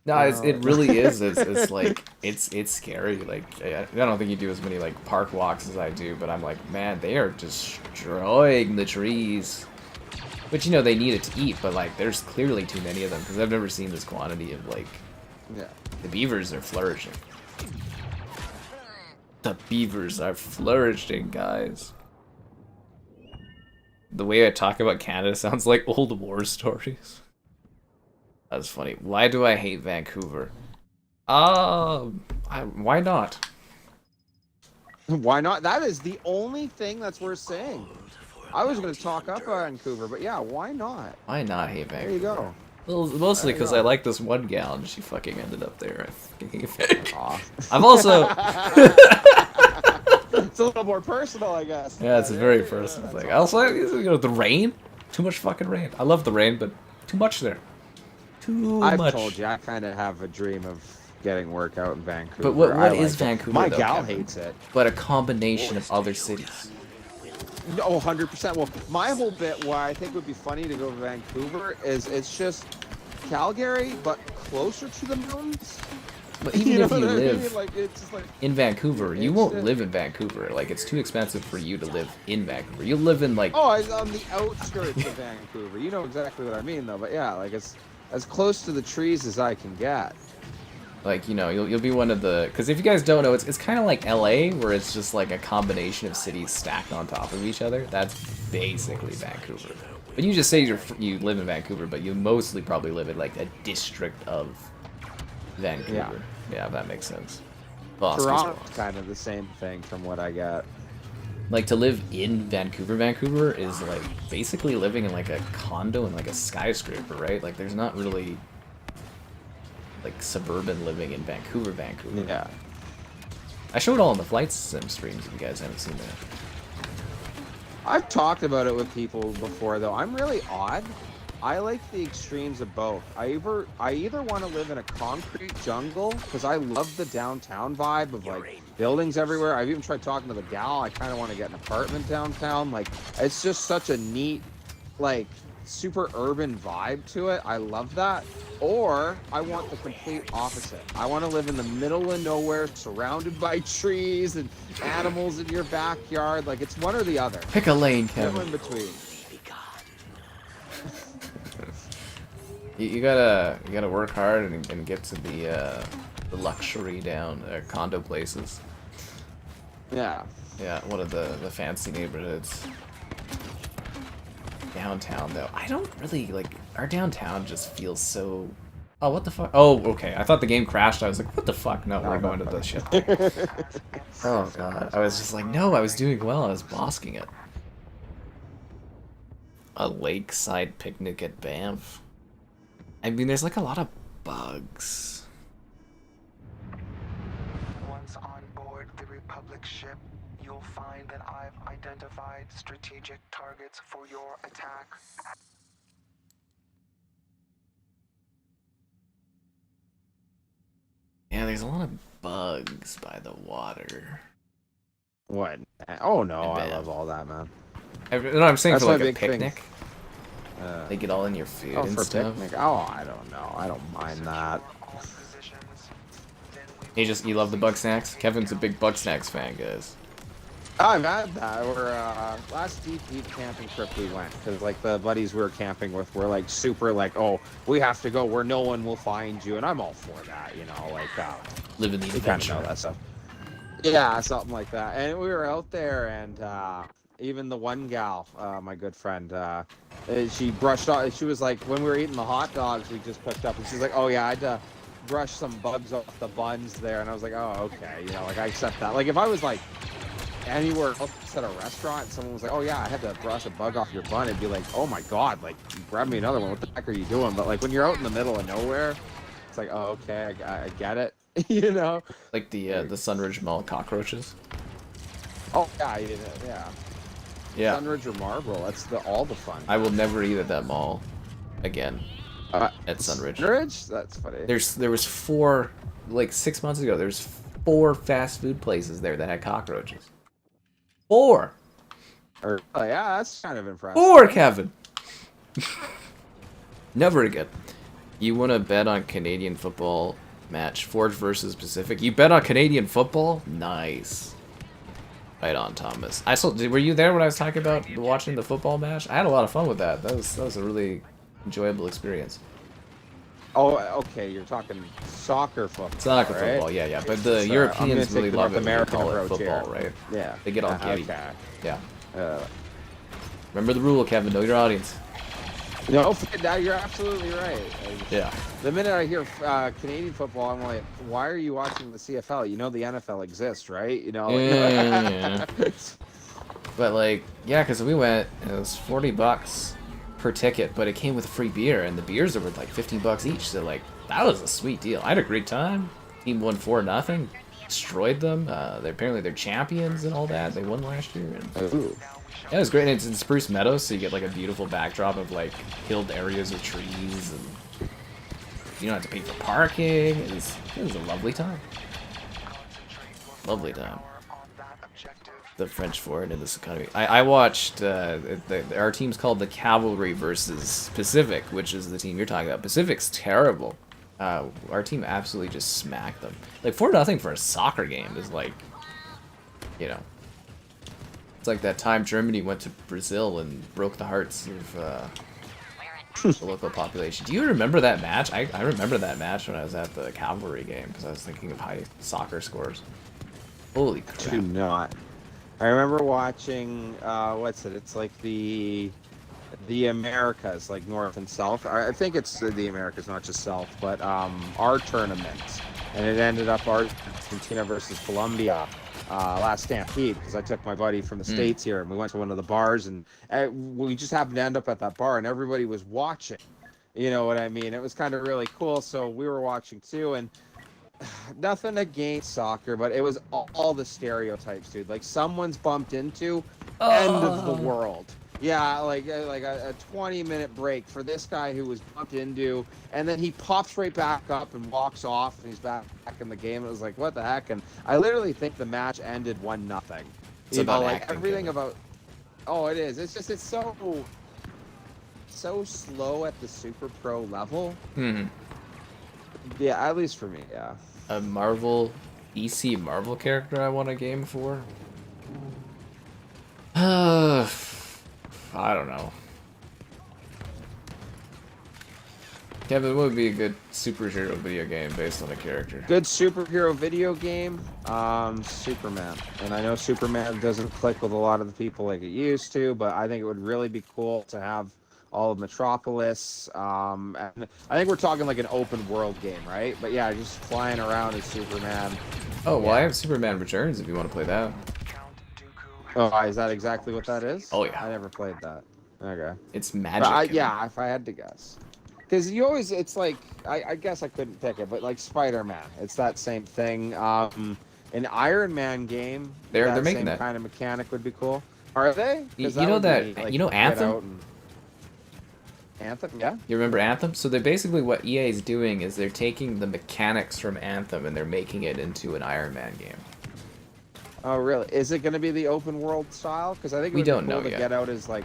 No, it really is. It's like, it's scary. Like, I don't think you do as many, like, park walks as I do, but I'm like, man, they are destroying the trees. But, you know, they need it to eat, but, like, there's clearly too many of them, because I've never seen this quantity of, like... Yeah. The beavers are flourishing. The beavers are flourishing, guys. The way I talk about Canada sounds like old war stories. That's funny. Why do I hate Vancouver? Why not? Why not? That is the only thing that's worth saying. I was going to talk up Vancouver, but yeah, why not? Why not hate Vancouver? There you go. Well, mostly because I like this one gal and she fucking ended up there. I fucking hate Aw. I'm also... It's a little more personal, I guess. Yeah, it's a very personal thing. Also, the rain. Too much fucking rain. I love the rain, but too much there. Too I've much. told you, I kind of have a dream of getting work out in Vancouver. But what I is like Vancouver? My though, gal Kevin? hates it. But a combination of other cities. No, 100%. Well, my whole bit, why I think would be funny to go to Vancouver, is it's just Calgary, but closer to the mountains. But even if you live like, it's just like, in Vancouver, you won't live in Vancouver. Like, it's too expensive for you to live in Vancouver. You'll live in, like... Oh, it's on the outskirts of Vancouver. You know exactly what I mean, though. But yeah, like, it's as close to the trees as I can get. Like, you know, you'll be one of the... Because if you guys don't know, it's kind of like LA, where it's just like a combination of cities stacked on top of each other. That's basically Vancouver. But you just say you live in Vancouver, but you mostly probably live in, like, a district of Vancouver. Yeah, that makes sense. Toronto's kind of the same thing from what I got. Like, to live in Vancouver is, like, basically living in, like, a condo and, like, a skyscraper, right? Like, there's not really... like suburban living in Vancouver. Yeah. I showed all in the flight sim streams if you guys haven't seen that. I've talked about it with people before though. I'm really odd. I like the extremes of both. I either want to live in a concrete jungle because I love the downtown vibe of like buildings everywhere. I've even tried talking to the gal. I kind of want to get an apartment downtown. Like it's just such a neat, like super urban vibe to it. I love that. Or I want the complete opposite. I want to live in the middle of nowhere, surrounded by trees and animals in your backyard. Like it's one or the other. Pick a lane, Kevin. No in between. You gotta work hard and get to the luxury down condo places. Yeah. Yeah, one of the fancy neighborhoods. Downtown though, I don't really like our downtown. Just feels so. Oh, what the fuck? Oh, okay. I thought the game crashed. I was like, what the fuck? No, we're going to the ship. Oh god, I was just like, no, I was doing well. I was bosking it. A lakeside picnic at Banff. I mean, there's like a lot of bugs. Once on board the Republic ship, you'll find that I've identified strategic targets for your attack. Yeah, there's a lot of bugs by the water. What? Oh no, I Man. love all that, man. No, I'm saying That's for my like a big thing. picnic. They get all in your food Oh, and for stuff. picnic. Oh, I don't know. I don't mind that. All positions. Then we You love the bug snacks? Kevin's a big bug snacks fan, guys. I've had that. We're last deep camping trip we went because like the buddies we were camping with were like super like, oh, we have to go where no one will find you, and I'm all for that, you know, like Live in the you kind of know adventure. that stuff. Yeah, something like that. And we were out there, and even the one gal, my good friend, she brushed off. She was like, when we were eating the hot dogs we just picked up, and she's like, oh yeah, I had to brush some bugs off the buns there, and I was like, oh okay, you know, like I accept that. Like if I was like anywhere else at a restaurant and someone was like, oh yeah, I had to brush a bug off your bun, it'd be like, oh my god, like grab me another one, what the heck are you doing? But like when you're out in the middle of nowhere, it's like, oh okay, I get it. You know, Like the Sunridge Mall cockroaches. oh yeah, yeah. Yeah. Sunridge or Marlboro, that's all the fun. I will never eat at that mall again. At Sunridge. Sunridge? That's funny. There was 4, like 6 months ago. There's 4 fast food places there that had cockroaches. 4. Oh yeah, that's kind of impressive. 4, Kevin. Never again. You want to bet on Canadian football match? Forge versus Pacific. You bet on Canadian football? Nice. Right on, Thomas. Were you there when I was talking about watching the football match? I had a lot of fun with that. That was a really enjoyable experience. Oh, okay, you're talking soccer football. Soccer right? football, yeah. But the Sorry, Europeans I'm gonna really take the love North it when they American call it approach football, here. right? Yeah. They get all giddy. Okay. Yeah. Remember the rule, Kevin. Know your audience. No, now you're absolutely right. Yeah. The minute I hear Canadian football, I'm like, why are you watching the CFL? You know the NFL exists, right? You know. Yeah. But like, yeah, because we went, it was $40 per ticket, but it came with a free beer, and the beers were like $15 each. So like, that was a sweet deal. I had a great time. Team won 4-0. destroyed them. Apparently they're champions and all that. They won last year. And Ooh. yeah, it was great. And it's in Spruce Meadows, so you get like a beautiful backdrop of like hilled areas with trees, and you don't have to pay for parking. It was a lovely time. Lovely time. The French for it in this economy. I watched our team's called the Cavalry versus Pacific, which is the team you're talking about. Pacific's terrible. Our team absolutely just smacked them. Like 4-0 for a soccer game is like, you know, it's like that time Germany went to Brazil and broke the hearts of the local population. Do you remember that match? I remember that match when I was at the Cavalry game because I was thinking of high soccer scores. Holy crap! Do not. I remember watching, what's it? It's like the Americas, like North and South. I think it's the Americas, not just South, but our tournament. And it ended up Argentina versus Colombia last Stampede, because I took my buddy from the States here, and we went to one of the bars, and we just happened to end up at that bar, and everybody was watching. You know what I mean? It was kind of really cool, so we were watching too, and nothing against soccer, but it was all the stereotypes, dude. Like someone's bumped into end of the world. Yeah, like a 20-minute break for this guy who was bumped into, and then he pops right back up and walks off, and he's back in the game. It was like, what the heck? And I literally think the match ended 1-0. It's you know, about like acting, everything about. Oh, it is. It's just it's so slow at the super pro level. Yeah, at least for me. Yeah. A Marvel, EC Marvel character I want a game for? I don't know. Kevin, what would be a good superhero video game based on a character? Good superhero video game, Superman. And I know Superman doesn't click with a lot of the people like it used to, but I think it would really be cool to have all of Metropolis. And I think we're talking like an open world game, right? But yeah, just flying around as Superman. Oh, well, I have Superman Returns if you want to play that. Oh, is that exactly what that is? Oh, yeah. I never played that. Okay. It's magic. Yeah, if I had to guess. Because you always, it's like, I guess I couldn't pick it, but like Spider-Man, it's that same thing. An Iron Man game, they're making that kind of mechanic would be cool. Are they? You know that, like, you know Anthem? Anthem, yeah. You remember Anthem? So they're basically what EA is doing is they're taking the mechanics from Anthem and they're making it into an Iron Man game. Oh, really? Is it going to be the open world style? Because I think it would be cool to get out as like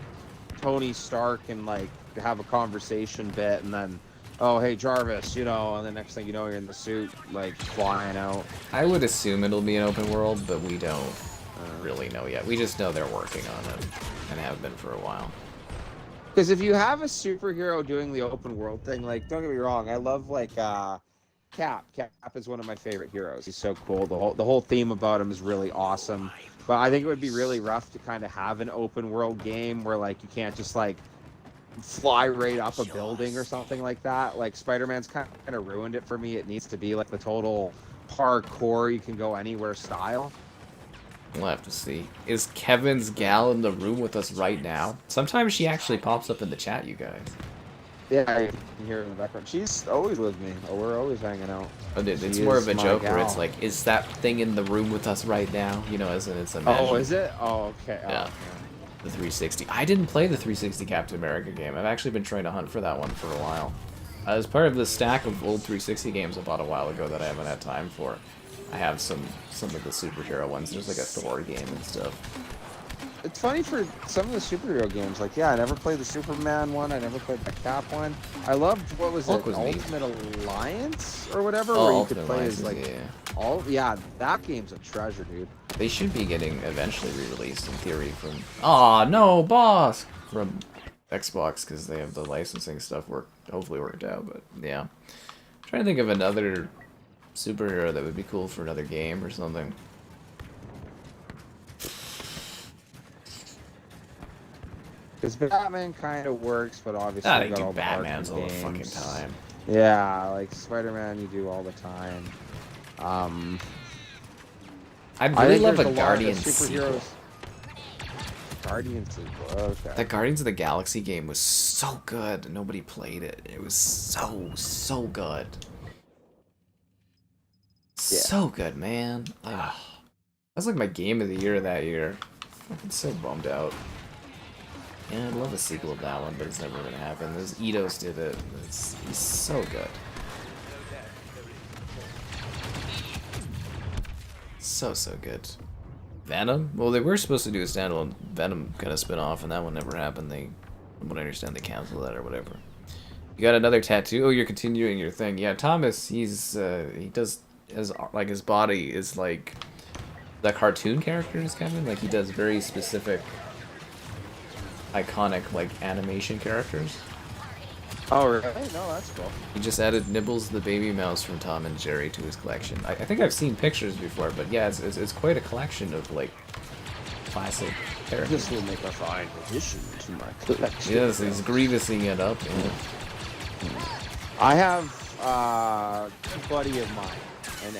Tony Stark and like have a conversation bit, and then, oh, hey Jarvis, you know, and the next thing you know, you're in the suit, like flying out. I would assume it'll be an open world, but we don't really know yet. We just know they're working on it and have been for a while. Because if you have a superhero doing the open world thing, like, don't get me wrong, I love like Cap. Cap is one of my favorite heroes. He's so cool. The whole theme about him is really awesome. But I think it would be really rough to kind of have an open world game where like you can't just like fly right up a building or something like that. Like Spider-Man's kind of ruined it for me. It needs to be like the total parkour, you can go anywhere style. We'll have to see. Is Kevin's gal in the room with us right now? Sometimes she actually pops up in the chat, you guys. Yeah, I can hear her in the background. She's always with me. Oh, we're always hanging out. Oh, dude, it's more of a joke where it's like, is that thing in the room with us right now? You know, as in it's a Oh, is it? Oh, okay. Yeah. Okay. The 360. I didn't play the 360 Captain America game. I've actually been trying to hunt for that one for a while. As part of the stack of old 360 games I bought a while ago that I haven't had time for. I have some of the superhero ones. There's like a Thor game and stuff. It's funny for some of the superhero games. Like, yeah, I never played the Superman one. I never played the Cap one. I loved, what was Hulk it, was Ultimate Alliance or whatever, Oh, where you Ultimate could play as Alliance, like yeah. Yeah, that game's a treasure, dude. They should be getting eventually re-released in theory from. Aw, no, boss! From Xbox because they have the licensing stuff hopefully worked out. But yeah, I'm trying to think of another superhero that would be cool for another game or something. Because Batman kind of works, but obviously I you got do all the Batman's Arkham all the fucking games. time. Yeah, like Spider-Man, you do all the time. I'd really love there's a lot of Guardians superheroes. sequel. Guardians sequel, okay. That Guardians of the Galaxy game was so good. Nobody played it. It was so good. so good, man. That's like my game of the year that year. I'm so bummed out. Yeah, I'd love a sequel of that one, but it's never gonna happen. Those Eidos did it. He's so good. So good. Venom? Well, they were supposed to do a standalone Venom kind of spin-off, and that one never happened. From what I understand, they canceled that or whatever. You got another tattoo? Oh, you're continuing your thing. Yeah, Thomas, he does, his body is like the cartoon characters, Kevin. Like, he does very specific, iconic, like, animation characters. Oh, really? No, that's cool. He just added Nibbles the baby mouse from Tom and Jerry to his collection. I think I've seen pictures before, but yeah, it's quite a collection of, like, classic characters. This will make a fine addition to my collection. Yes, he's grievousing it up. Yeah. I have a buddy of mine, and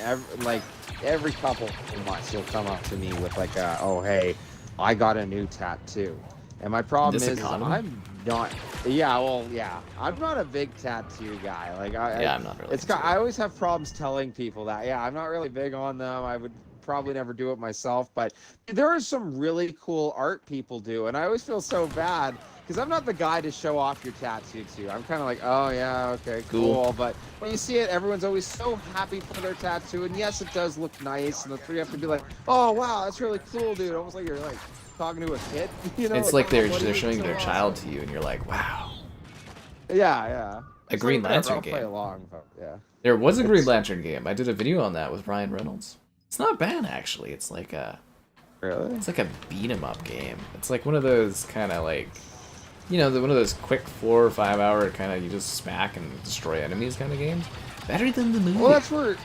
every couple of months he'll come up to me with like oh hey, I got a new tattoo. And my problem is I'm not. Yeah, well, yeah, I'm not a big tattoo guy. Like, I'm not really. I always have problems telling people that. Yeah, I'm not really big on them. I would probably never do it myself. But there are some really cool art people do, and I always feel so bad because I'm not the guy to show off your tattoo to. I'm kind of like, oh yeah, okay, cool. But when you see it, everyone's always so happy for their tattoo, and yes, it does look nice. And the three have to be like, oh wow, that's really cool, dude. Almost like you're like talking to a kid, you know? It's like they're showing their child to you, and you're like, wow. Yeah. A Green Lantern game. Play along, but yeah. There was a Green Lantern game. I did a video on that with Ryan Reynolds. It's not bad actually. It's like a It's like a beat 'em up game. It's like one of those kind of like, one of those quick 4 or 5 hour kind of you just smack and destroy enemies kind of games. Better than the movie. Well, that's where.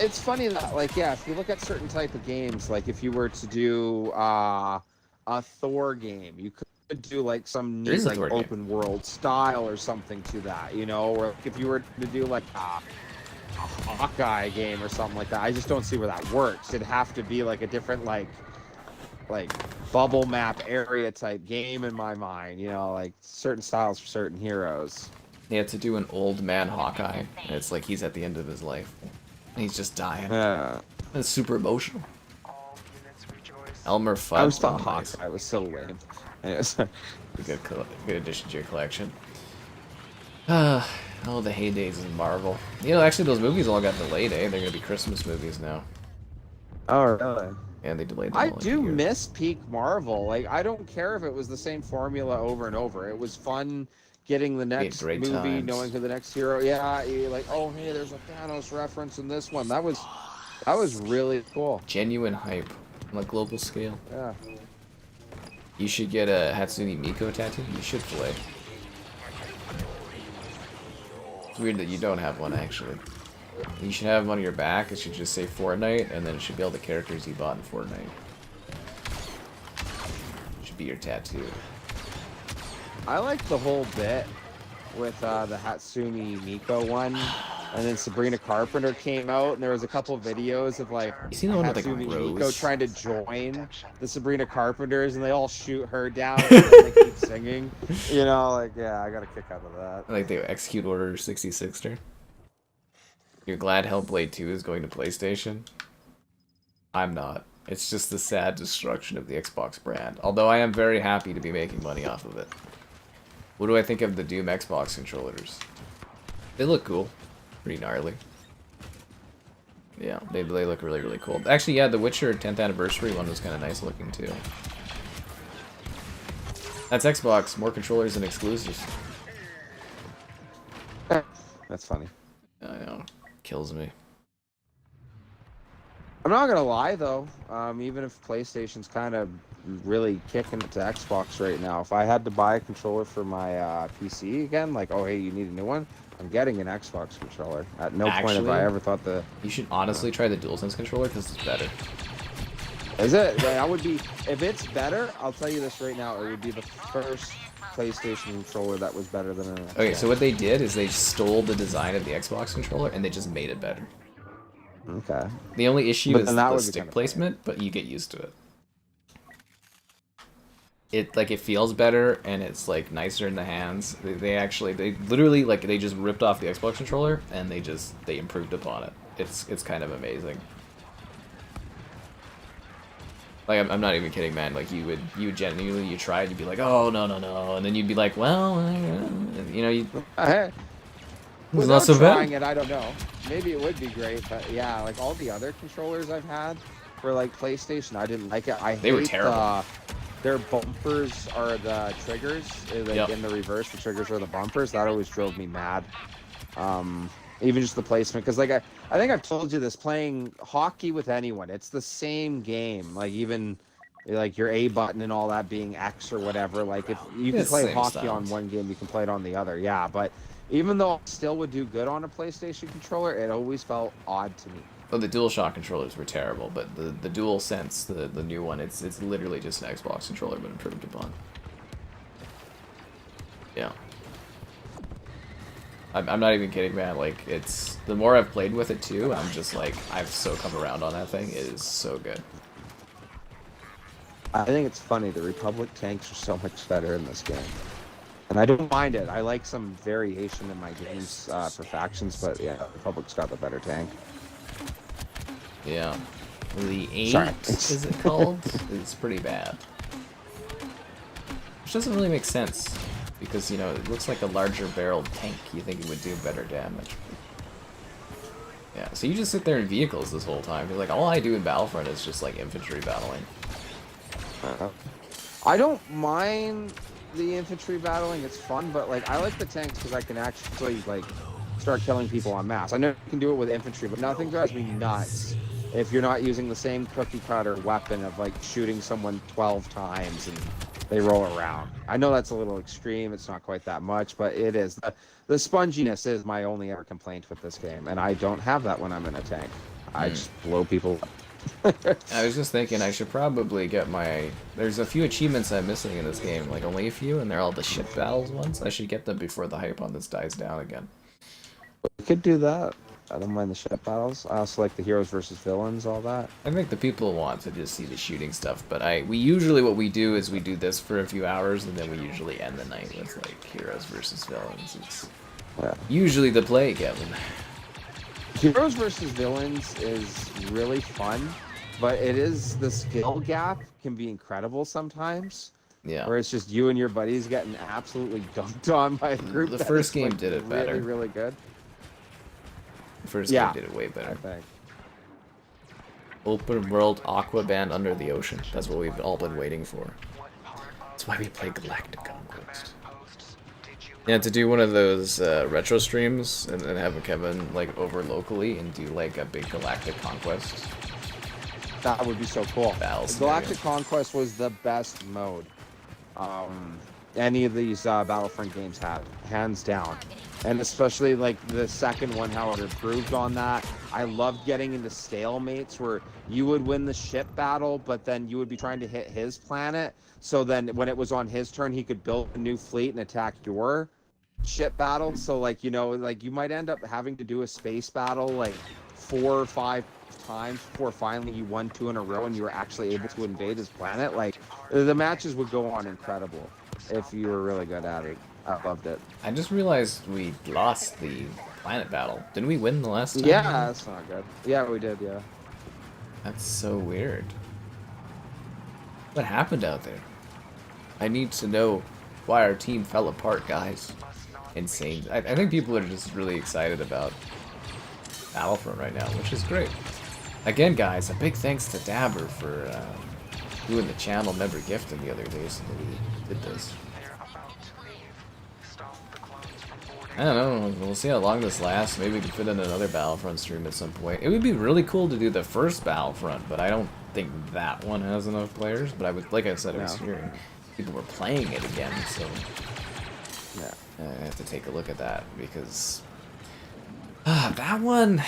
It's funny that, like, yeah, if you look at certain type of games, like if you were to do a Thor game, you could do like some neat like open world style or something to that, or like, if you were to do like a Hawkeye game or something like that. I just don't see where that works. It'd have to be like a different like bubble map area type game in my mind, like certain styles for certain heroes. They had to do an old man Hawkeye, and it's like he's at the end of his life. He's just dying. Yeah. It's super emotional. Elmer Fudd. I always thought Hawkeye was so lame. Anyways. Good addition to your collection. Oh, the heydays of Marvel. Actually, those movies all got delayed, eh? They're gonna be Christmas movies now. Oh, really? Yeah, they delayed them. I do miss peak Marvel. Like, I don't care if it was the same formula over and over. It was fun getting the next movie, times. knowing who the next hero. Yeah, you're like, oh hey, there's a Thanos reference in this one. That was really cool. Genuine hype on a global scale. Yeah. You should get a Hatsune Miku tattoo. You should play. It's weird that you don't have one actually. You should have one on your back. It should just say Fortnite, and then it should be all the characters you bought in Fortnite. It should be your tattoo. I like the whole bit with the Hatsune Miku one, and then Sabrina Carpenter came out, and there was a couple videos of like Hatsune Miku trying to join the Sabrina Carpenters, and they all shoot her down and they keep singing. I got a kick out of that. Like they execute Order 66 there. You're glad Hellblade 2 is going to PlayStation? I'm not. It's just the sad destruction of the Xbox brand. Although I am very happy to be making money off of it. What do I think of the Doom Xbox controllers? They look cool. Pretty gnarly. Yeah, they look really, really cool. Actually, yeah, the Witcher 10th anniversary one was kind of nice looking too. That's Xbox. More controllers and exclusives. That's funny. I know. Kills me. I'm not gonna lie though, even if PlayStation's kind of really kicking it to Xbox right now, if I had to buy a controller for my PC again, like, oh hey, you need a new one, I'm getting an Xbox controller. At no point have I ever thought you should honestly try the DualSense controller because it's better. Is it? That would be, if it's better, I'll tell you this right now, it would be the first PlayStation controller that was better than an Xbox. Okay, so what they did is they stole the design of the Xbox controller and they just made it better. Okay. The only issue is the stick placement, but you get used to it. It feels better and it's like nicer in the hands. They literally they just ripped off the Xbox controller and they improved upon it. it's kind of amazing. Like I'm not even kidding, man. Like you would genuinely you try, you'd be like, oh no, and then you'd be like, well, you know, you. It's not so trying bad. it, I don't know. Maybe it would be great, but yeah, like all the other controllers I've had for like PlayStation, I didn't like it. They were terrible. Their bumpers are the triggers. Like in the reverse, the triggers are the bumpers. That always drove me mad. Even just the placement, because like I think I've told you this, playing hockey with anyone, it's the same game. Like even like your A button and all that being X or whatever. Like if you can play hockey on one game, you can play it on the other. Yeah, but even though I still would do good on a PlayStation controller, it always felt odd to me. Well, the DualShock controllers were terrible, but the DualSense, the new one, it's literally just an Xbox controller but improved upon. Yeah. I'm not even kidding, man. Like, it's... The more I've played with it, too, I'm just like, I've so come around on that thing. It is so good. I think it's funny. The Republic tanks are so much better in this game. And I don't mind it. I like some variation in my games for factions, but yeah, the Republic's got the better tank. Yeah. The 8, is it called? It's pretty bad. Which doesn't really make sense. Because, you know, it looks like a larger barreled tank. You think it would do better damage. Yeah, so you just sit there in vehicles this whole time. You're like, all I do in Battlefront is just, like, infantry battling. I don't mind the infantry battling. It's fun, but, like, I like the tanks because I can actually, like, start killing people en masse. I know you can do it with infantry, but nothing drives me nuts if you're not using the same cookie cutter weapon of, like, shooting someone 12 times and they roll around. I know that's a little extreme. It's not quite that much, but it is. The sponginess is my only ever complaint with this game, and I don't have that when I'm in a tank. I just blow people up. I was just thinking I should probably get my... There's a few achievements I'm missing in this game, like only a few, and they're all the ship battles ones. I should get them before the hype on this dies down again. We could do that. I don't mind the ship battles. I also like the heroes versus villains, all that. I think the people want to just see the shooting stuff, but we usually what we do is we do this for a few hours, and then we usually end the night with like heroes versus villains. It's usually the play, Kevin. Heroes versus villains is really fun, but it is the skill gap can be incredible sometimes. Yeah. Where it's just you and your buddies getting absolutely dunked on by a group. The first game did it better. Really, really good. The first game did it way better. I think. Open world Aqua Band under the ocean. That's what we've all been waiting for. That's why we play Galactic Conquest. Yeah, to do one of those retro streams and have Kevin like over locally and do like a big Galactic Conquest. That would be so cool. Galactic Conquest was the best mode any of these Battlefront games had, hands down. And especially like the second one, how it improved on that. I loved getting into stalemates where you would win the ship battle, but then you would be trying to hit his planet. So then when it was on his turn, he could build a new fleet and attack your ship battle. So like, you know, like you might end up having to do a space battle like 4 or 5 times before finally you won 2 in a row and you were actually able to invade his planet. Like the matches would go on incredible if you were really good at it. I loved it. I just realized we lost the planet battle. Didn't we win the last time? Yeah, that's not good. Yeah, we did, yeah. That's so weird. What happened out there? I need to know why our team fell apart, guys. Insane. I think people are just really excited about Battlefront right now, which is great. Again, guys, a big thanks to Dabber for doing the channel member gifting the other day so that we did this. I don't know, we'll see how long this lasts. Maybe we can fit in another Battlefront stream at some point. It would be really cool to do the first Battlefront, but I don't think that one has enough players. But I would, like I said, I was hearing people were playing it again, so yeah, I have to take a look at that because that one,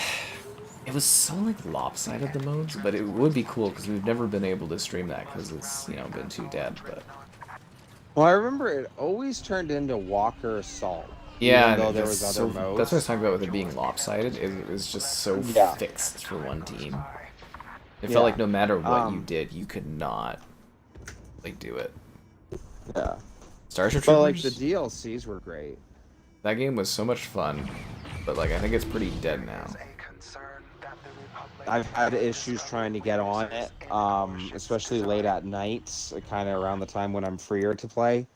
it was so like lopsided, the modes, but it would be cool because we've never been able to stream that because it's, you know, been too dead. But well, I remember it always turned into Walker Assault. Yeah, though there was other modes. That's what I was talking about with it being lopsided. It was just so fixed for one team. It felt like no matter what you did, you could not like do it. Yeah. Starship Troopers. But like the DLCs were great. That game was so much fun, but like I think it's pretty dead now. I've had issues trying to get on it, especially late at night, kind of around the time when I'm freer to play.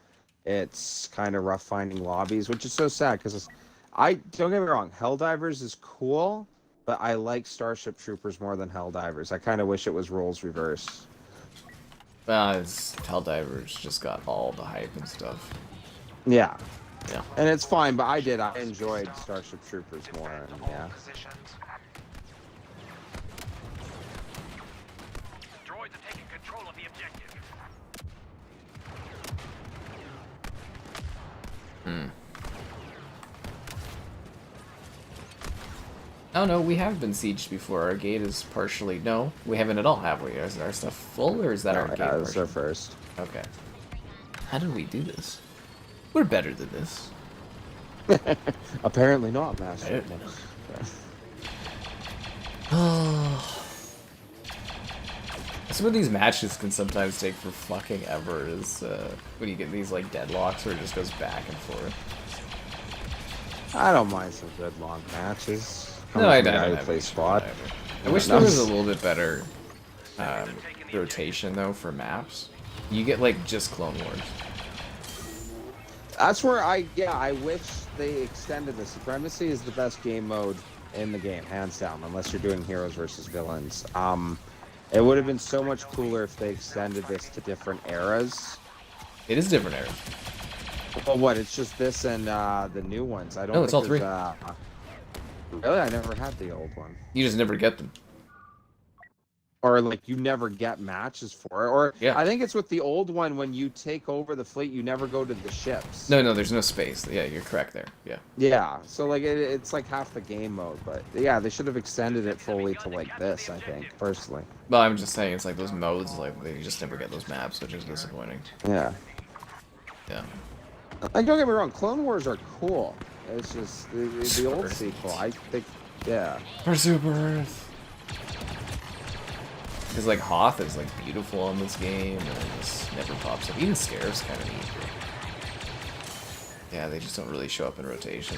It's kind of rough finding lobbies, which is so sad because I don't get me wrong, Helldivers is cool, but I like Starship Troopers more than Helldivers. I kind of wish it was roles reversed. Helldivers just got all the hype and stuff. Yeah. Yeah. And it's fine, but I enjoyed Starship Troopers more, and yeah. Droids are taking control of the objective. Oh no, we have been sieged before. Our gate is partially... No, we haven't at all, have we? Is our stuff full, or is that our gate Yeah, that's partial? our first. Okay. How did we do this? We're better than this. Apparently not, Master. Oh. Some of these matches can sometimes take for fucking ever, is when you get these like deadlocks where it just goes back and forth. I don't mind some good long matches. No, I don't. I play spot. I wish there was a little bit better rotation though for maps. You get like just Clone Wars. That's where I wish they extended the Supremacy is the best game mode in the game, hands down, unless you're doing heroes versus villains. It would have been so much cooler if they extended this to different eras. It is different eras. Well, what? It's just this and the new ones. I don't. No, it's all three. Really, I never had the old one. You just never get them. Or like you never get matches for it. Or yeah. I think it's with the old one when you take over the fleet, you never go to the ships. No, there's no space. Yeah, you're correct there. Yeah. Yeah, so like it's like half the game mode, but yeah, they should have extended it fully to like this. I think personally. Well, I'm just saying it's like those modes, like they just never get those maps, which is disappointing. Yeah. Yeah. Like don't get me wrong, Clone Wars are cool. It's just the old sequel. I think, yeah. For Super Earth. Because like Hoth is like beautiful in this game, and it just never pops up. Even Scarif's kind of neat. Yeah, they just don't really show up in rotation.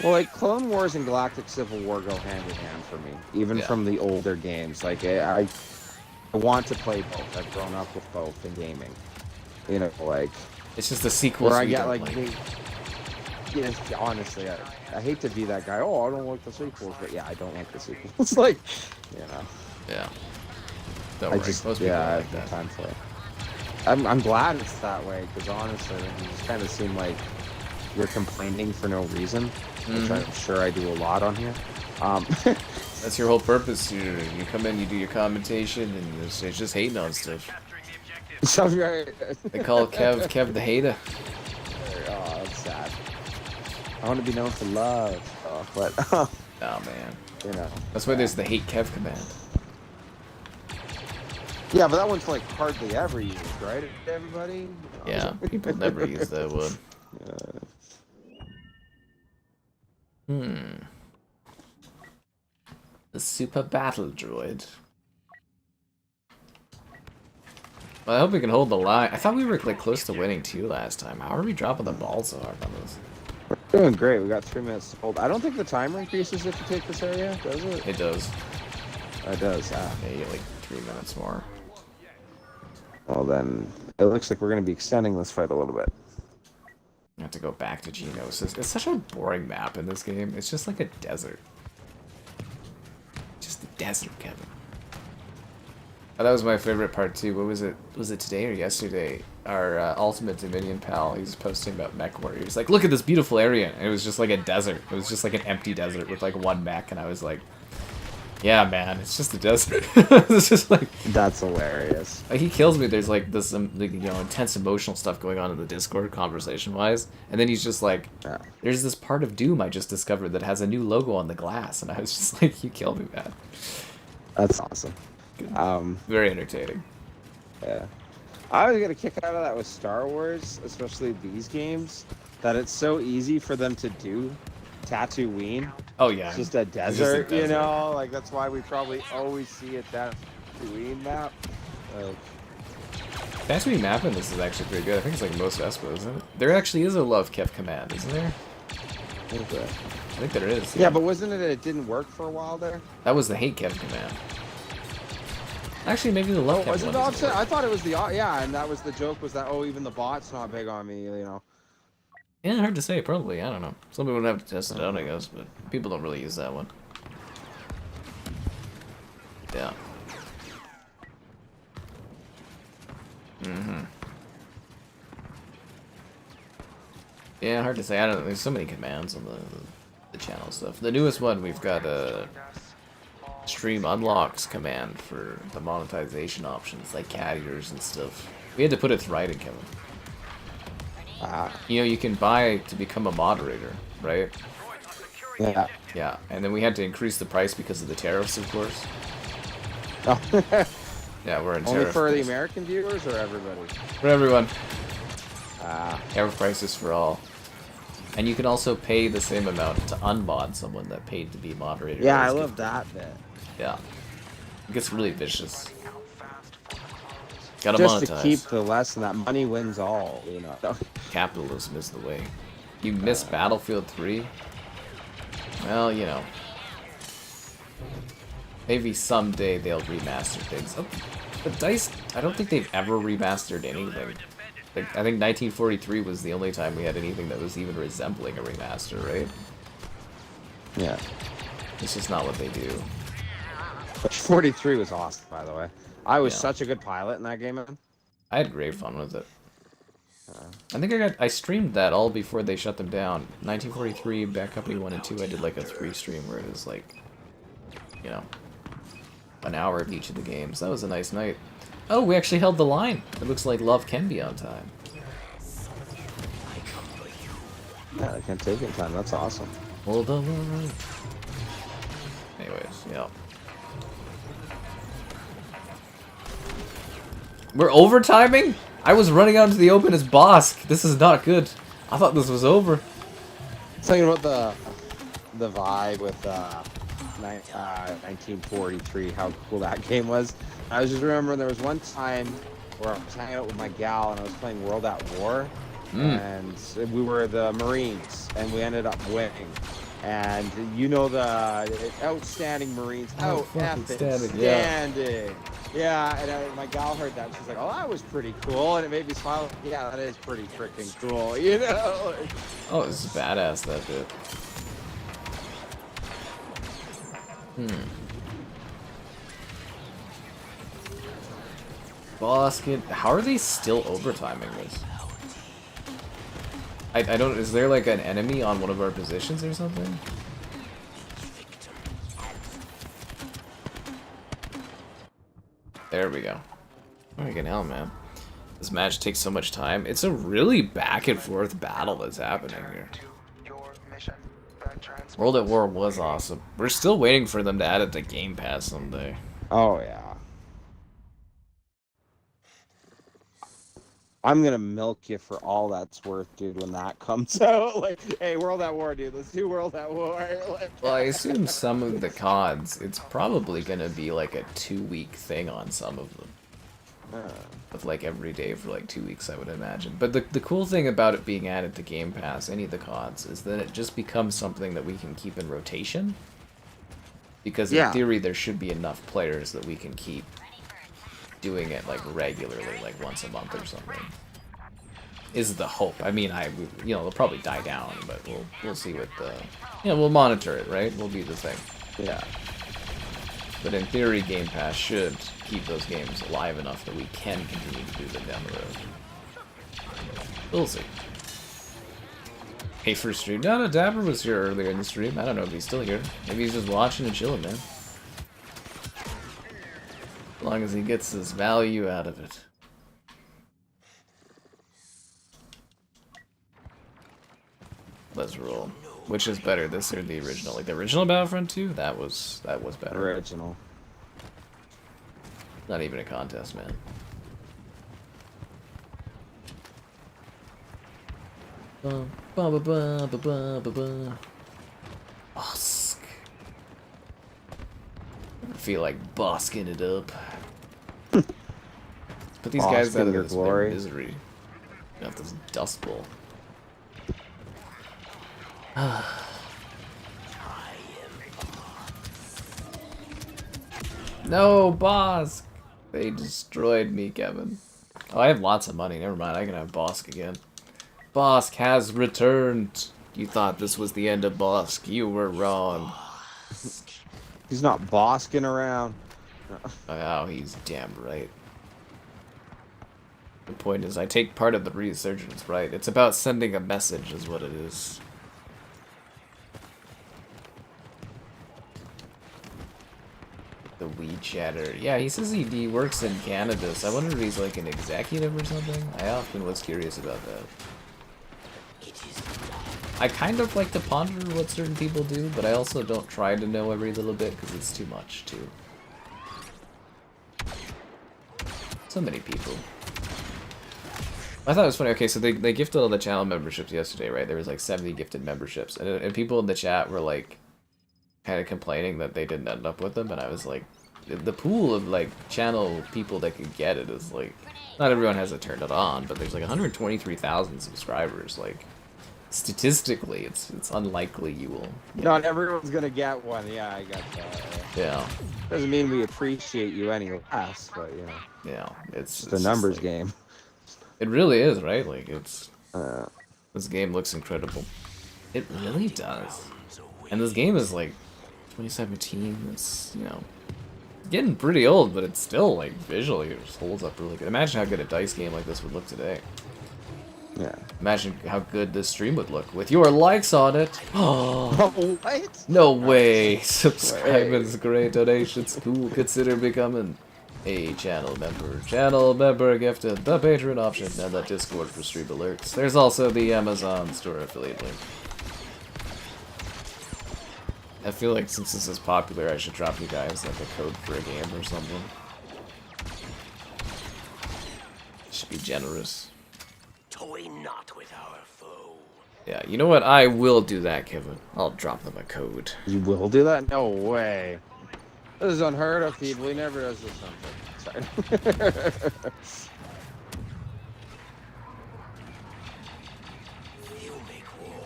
Well, like Clone Wars and Galactic Civil War go hand in hand for me, even from the older games. Like I want to play both. I've grown up with both in gaming. You know, like it's just the sequels where I we get don't like. like. Yeah, honestly, I hate to be that guy. Oh, I don't like the sequels, but yeah, I don't like the sequels. Like, you know. Yeah. Don't I worry. just, Most people I like have no that. time for it. I'm glad it's that way, because honestly, you just kind of seem like you're complaining for no reason, which I'm sure I do a lot on here. That's your whole purpose. You come in, you do your commentation, and it's just hating on stuff. So you're, They call Kev the hater. oh, that's sad. I want to be known for love, but Oh man. you know. That's why there's the hate Kev command. Yeah, but that one's like hardly ever used, right? Everybody. Yeah, people never use that one. The super battle droid. Well, I hope we can hold the line. I thought we were like close to winning too last time. How are we dropping the ball so hard on this? We're doing great. We got 3 minutes to hold. I don't think the timer increases if you take this area, does it? It does. It does. Ah. Yeah, you get like 3 minutes more. Well, then it looks like we're going to be extending this fight a little bit. I have to go back to Geonosis. It's such a boring map in this game. It's just like a desert. Just a desert, Kevin. Oh, that was my favorite part too. What was it? Was it today or yesterday? Our Ultimate Dominion pal, he was posting about Mech Warrior. He's like, look at this beautiful area. And it was just like a desert. It was just like an empty desert with like one mech. And I was like, yeah, man, it's just a desert. It's just like... That's hilarious. Like, he kills me. There's like this, like, you know, intense emotional stuff going on in the Discord conversation-wise. And then he's just like, there's this part of Doom I just discovered that has a new logo on the glass. And I was just like, you killed me, man. That's awesome. Very entertaining. Yeah. I always get a kick out of that with Star Wars, especially these games, that it's so easy for them to do Tatooine. Oh, yeah. It's just a desert, you know? Like, that's why we probably always see a Tatooine map. Like, Tatooine map in this is actually pretty good. I think it's like most Espo, isn't it? There actually is a Love Kev command, isn't there? okay. I think there is. Yeah, but wasn't it that it didn't work for a while there? That was the hate kev command. Actually, maybe the love kev Was it one the doesn't offset? work. I thought it was the yeah, and that was the joke was that even the bot's not big on me, you know. Yeah, hard to say. Probably. I don't know. Some people would have to test it out, I guess, but people don't really use that one. Yeah. Yeah, hard to say. I don't know. There's so many commands on the channel stuff. The newest one, we've got a stream unlocks command for the monetization options, like cat ears and stuff. We had to put it to writing, Kevin. You know, you can buy to become a moderator, right? Yeah. Yeah, and then we had to increase the price because of the tariffs, of course. Oh. Yeah, we're in Only tariff for the price. American viewers or everybody? For everyone. Tariff prices for all. And you can also pay the same amount to unmod someone that paid to be moderator. Yeah, I love that bit. Yeah. It gets really vicious. Gotta Just monetize. to keep the lesson that money wins all, you know. Capitalism is the way. You miss Battlefield 3? Well, you know. Maybe someday they'll remaster things. Oh, but DICE, I don't think they've ever remastered anything. Like, I think 1943 was the only time we had anything that was even resembling a remaster, right? Yeah. It's just not what they do. But 43 was awesome, by the way. I was Yeah. such a good pilot in that game, man. I had great fun with it. I think I streamed that all before they shut them down. 1943, Bad Company 1 and 2, I did like a 3 stream where it was like, you know, an hour of each of the games. That was a nice night. Oh, we actually held the line. It looks like love can be on time. Yeah, I can't take it time. That's awesome. Hold the line. Anyways, yeah. We're overtiming? I was running out into the open as Bosk. This is not good. I thought this was over. Thinking about the vibe with 1943, how cool that game was. I was just remembering there was one time where I was hanging out with my gal and I was playing World at War, and we were the Marines, and we ended up winning. And you know the outstanding Marines, outstanding. Yeah, and my gal heard that, and she's like, "Oh, that was pretty cool," and it made me smile. Yeah, that is pretty freaking cool, you know. Oh, this is badass, that bit. Basket. How are they still overtiming this? I don't. Is there like an enemy on one of our positions or something? There we go. Freaking hell, man. This match takes so much time. It's a really back and forth battle that's happening here. World at War was awesome. We're still waiting for them to add it to Game Pass someday. Oh yeah. I'm gonna milk you for all that's worth, dude, when that comes out. Like, hey, World at War, dude. Let's do World at War. Like, Well, I assume some of the CODs, it's probably gonna be like a 2-week thing on some of them. With like every day for like 2 weeks, I would imagine. But the cool thing about it being added to Game Pass, any of the CODs, is that it just becomes something that we can keep in rotation. Because in theory, there should be enough players that we can keep doing it like regularly, like once a month or something. Is the hope. I mean, you know, they'll probably die down, but we'll see what the, you know, we'll monitor it, right? Will be the thing. yeah. But in theory, Game Pass should keep those games alive enough that we can continue to do them down the road. We'll see. Hey, first stream. No, Dapper was here earlier in the stream. I don't know if he's still here. Maybe he's just watching and chilling, man. As long as he gets his value out of it. Let's roll. Which is better, this or the original? Like the original Battlefront 2? That was better. Original. Not even a contest, man. Bosk. I feel like bosking it up. Put these guys out of your this glory. misery. Got this dust bowl. No, Bosk! They destroyed me, Kevin. Oh, I have lots of money. Never mind, I can have Bosk again. Bosk has returned. You thought this was the end of Bosk. You were wrong. He's not bosking around. Oh, he's damn right. The point is, I take part of the resurgence, right? It's about sending a message, is what it is. The Wii chatter. Yeah, he says he works in Canada, so I wonder if he's like an executive or something. I often was curious about that. I kind of like to ponder what certain people do, but I also don't try to know every little bit because it's too much, too. So many people. I thought it was funny. Okay, so they gifted all the channel memberships yesterday, right? There was like 70 gifted memberships, and people in the chat were like kind of complaining that they didn't end up with them, and I was like, the pool of like channel people that could get it is like, not everyone has it turned it on, but there's like 123,000 subscribers. Like, statistically, it's unlikely you will. Not everyone's gonna get one. Yeah, I got that. Yeah. Doesn't mean we appreciate you any less, but you know. Yeah, it's the numbers like, game. It really is, right? Like, it's this game looks incredible. It really does. And this game is like 2017. It's, you know, getting pretty old, but it's still like visually it just holds up really good. Imagine how good a dice game like this would look today. Yeah. Imagine how good this stream would look with your likes on it. Oh, what? No way. Subscribers, great donations, cool. Consider becoming a channel member. Channel member gifted, the Patreon option, and the Discord for stream alerts. There's also the Amazon store affiliate link. I feel like since this is popular, I should drop you guys like a code for a game or something. Should be generous. Toy not with our foe. Yeah, you know what? I will do that, Kevin. I'll drop them a code. You will do that? No way. This is unheard of, people. He never does this something. Sorry. You make war.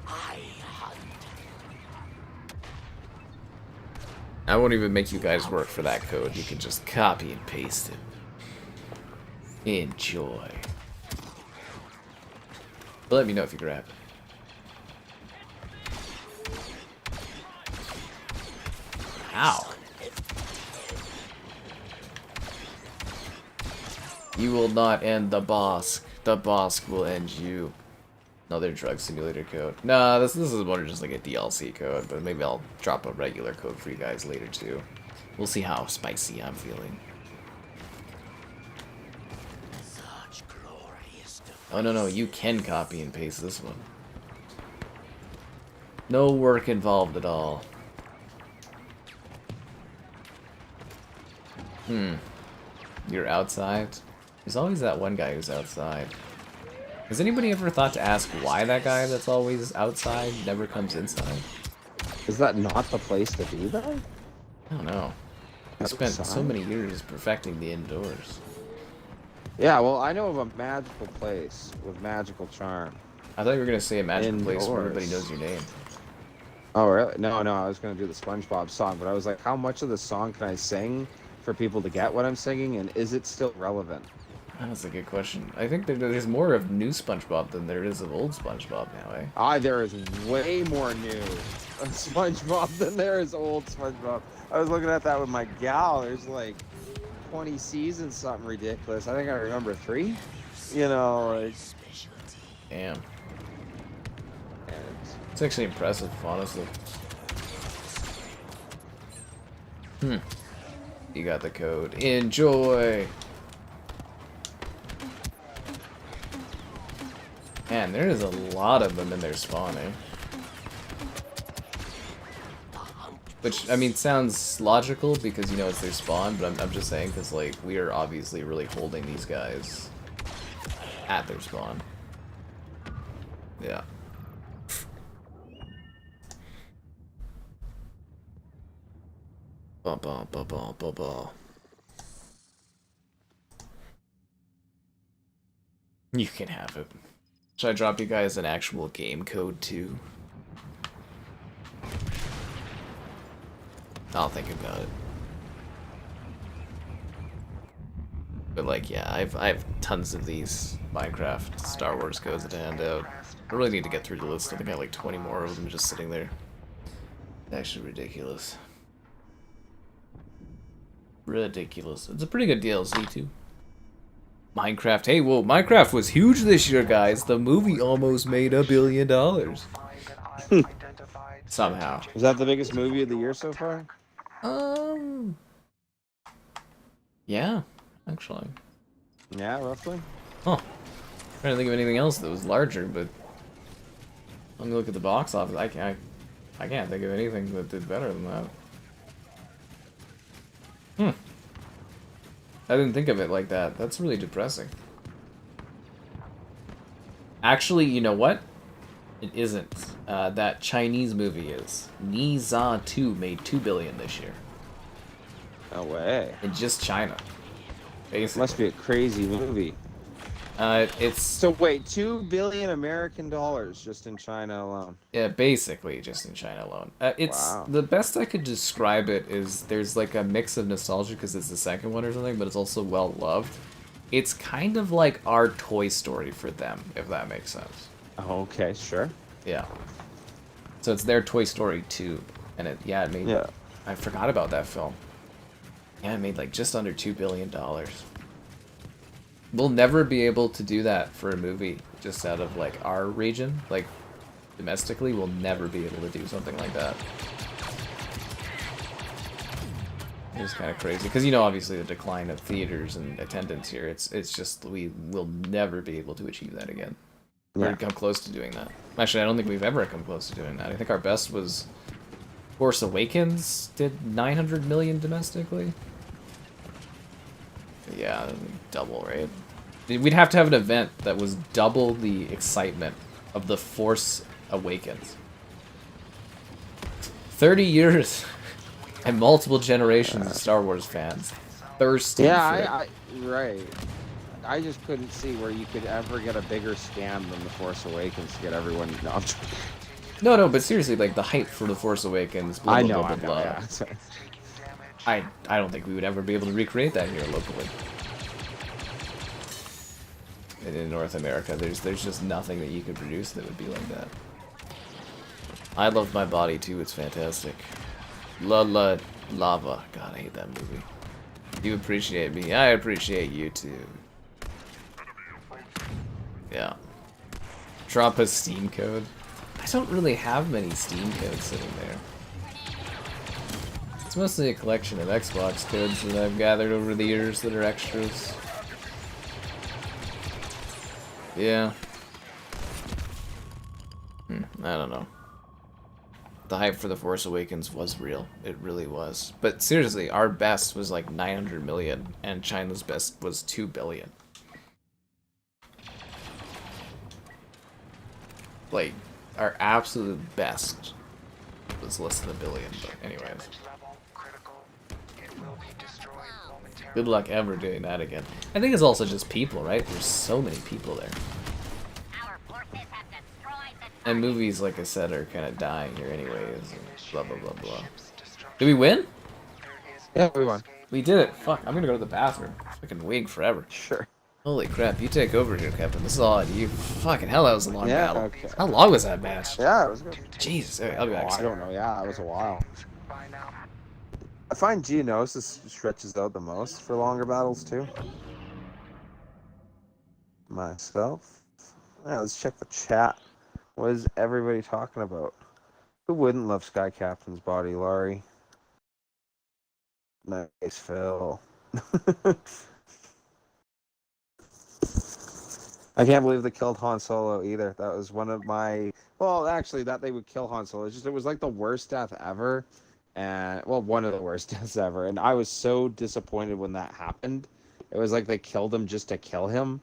I hunt. I won't even make you guys work for that code. You can just copy and paste it. Enjoy. But let me know if you grab it. Ow. You will not end the Bosk. The Bosk will end you. Another drug simulator code. Nah, this is more just like a DLC code, but maybe I'll drop a regular code for you guys later too. We'll see how spicy I'm feeling. Oh no, you can copy and paste this one. No work involved at all. You're outside? There's always that one guy who's outside. Has anybody ever thought to ask why that guy that's always outside never comes inside? Is that not the place to be, though? I don't know. I spent so many years perfecting the indoors. Yeah, well, I know of a magical place with magical charm. I thought you were going to say a magical place where Indoors. everybody knows your name. Oh, really? No, I was going to do the SpongeBob song, but I was like, how much of the song can I sing for people to get what I'm singing, and is it still relevant? That's a good question. I think there's more of new SpongeBob than there is of old SpongeBob now, eh? There is way more new SpongeBob than there is old SpongeBob. I was looking at that with my gal. There's like 20 seasons, something ridiculous. I think I remember 3. You know, like... Damn. It's actually impressive, honestly. You got the code. Enjoy! Man, there is a lot of them in their spawn, eh? Which, I mean, sounds logical because, you know, it's their spawn, but I'm just saying because, like, we are obviously really holding these guys at their spawn. Yeah. Ba-ba. You can have it. Should I drop you guys an actual game code too? I'll think about it. But like, yeah, I have tons of these Minecraft Star Wars codes to hand out. I really need to get through the list. I think I have like 20 more of them just sitting there. Actually ridiculous. Ridiculous. It's a pretty good DLC too. Minecraft. Hey, well, Minecraft was huge this year, guys. The movie almost made $1 billion. Somehow. Is that the biggest movie of the year so far? Yeah, actually. Yeah, roughly. Huh. Trying to think of anything else that was larger, but let me look at the box office. I can't think of anything that did better than that. I didn't think of it like that. That's really depressing. Actually, you know what? It isn't. That Chinese movie is. Ni Za 2 made $2 billion this year. No way. In just China. Basically. Must be a crazy movie. It's So wait, $2 billion American dollars just in China alone. yeah, basically just in China alone. It's Wow. the best I could describe it is there's like a mix of nostalgia because it's the second one or something, but it's also well loved. It's kind of like our Toy Story for them, if that makes sense. Oh, okay, sure. Yeah. So it's their Toy Story 2, and it made. Yeah. I forgot about that film. Yeah, it made like just under $2 billion. We'll never be able to do that for a movie just out of like our region, like domestically. We'll never be able to do something like that. It's kind of crazy because, you know, obviously the decline of theaters and attendance here. It's just we will never be able to achieve that again. Yeah. Or come close to doing that. Actually, I don't think we've ever come close to doing that. I think our best was Force Awakens did 900 million domestically. Yeah, double, right? We'd have to have an event that was double the excitement of The Force Awakens. 30 years and multiple generations of Star Wars fans thirsty for it. Right. I just couldn't see where you could ever get a bigger scam than The Force Awakens to get everyone. No, but seriously, like the hype for The Force Awakens. Blah, blah, blah, blah, blah. Yeah. I don't think we would ever be able to recreate that here locally. And in North America, there's just nothing that you could produce that would be like that. I love my body too. It's fantastic. Lava. God, I hate that movie. You appreciate me. I appreciate you too. Yeah. Drop a Steam code. I don't really have many Steam codes sitting there. It's mostly a collection of Xbox codes that I've gathered over the years that are extras. Yeah. I don't know. The hype for The Force Awakens was real. It really was. But seriously, our best was like 900 million, and China's best was 2 billion. Like, our absolute best was less than $1 billion, but anyways. Good luck ever doing that again. I think it's also just people, right? There's so many people there. And movies, like I said, are kind of dying here anyways. And blah, blah, blah, blah. Did we win? Yeah, we won. We did it. Fuck, I'm gonna go to the bathroom. I can wig forever. Sure. Holy crap, you take over here, Captain. This is all on you. Fucking hell, that was a long battle. Okay. How long was that match? Yeah, it was good. Jesus, okay, I'll be back. I don't know. Yeah, it was a while. I find Geonosis stretches out the most for longer battles too. Myself. Yeah, let's check the chat. What is everybody talking about? Who wouldn't love Sky Captain's body, Laurie? Nice, Phil. I can't believe they killed Han Solo either. That was one of my... Well, actually, that they would kill Han Solo. It was like the worst death ever. And, well, one of the worst deaths ever. And I was so disappointed when that happened. It was like they killed him just to kill him.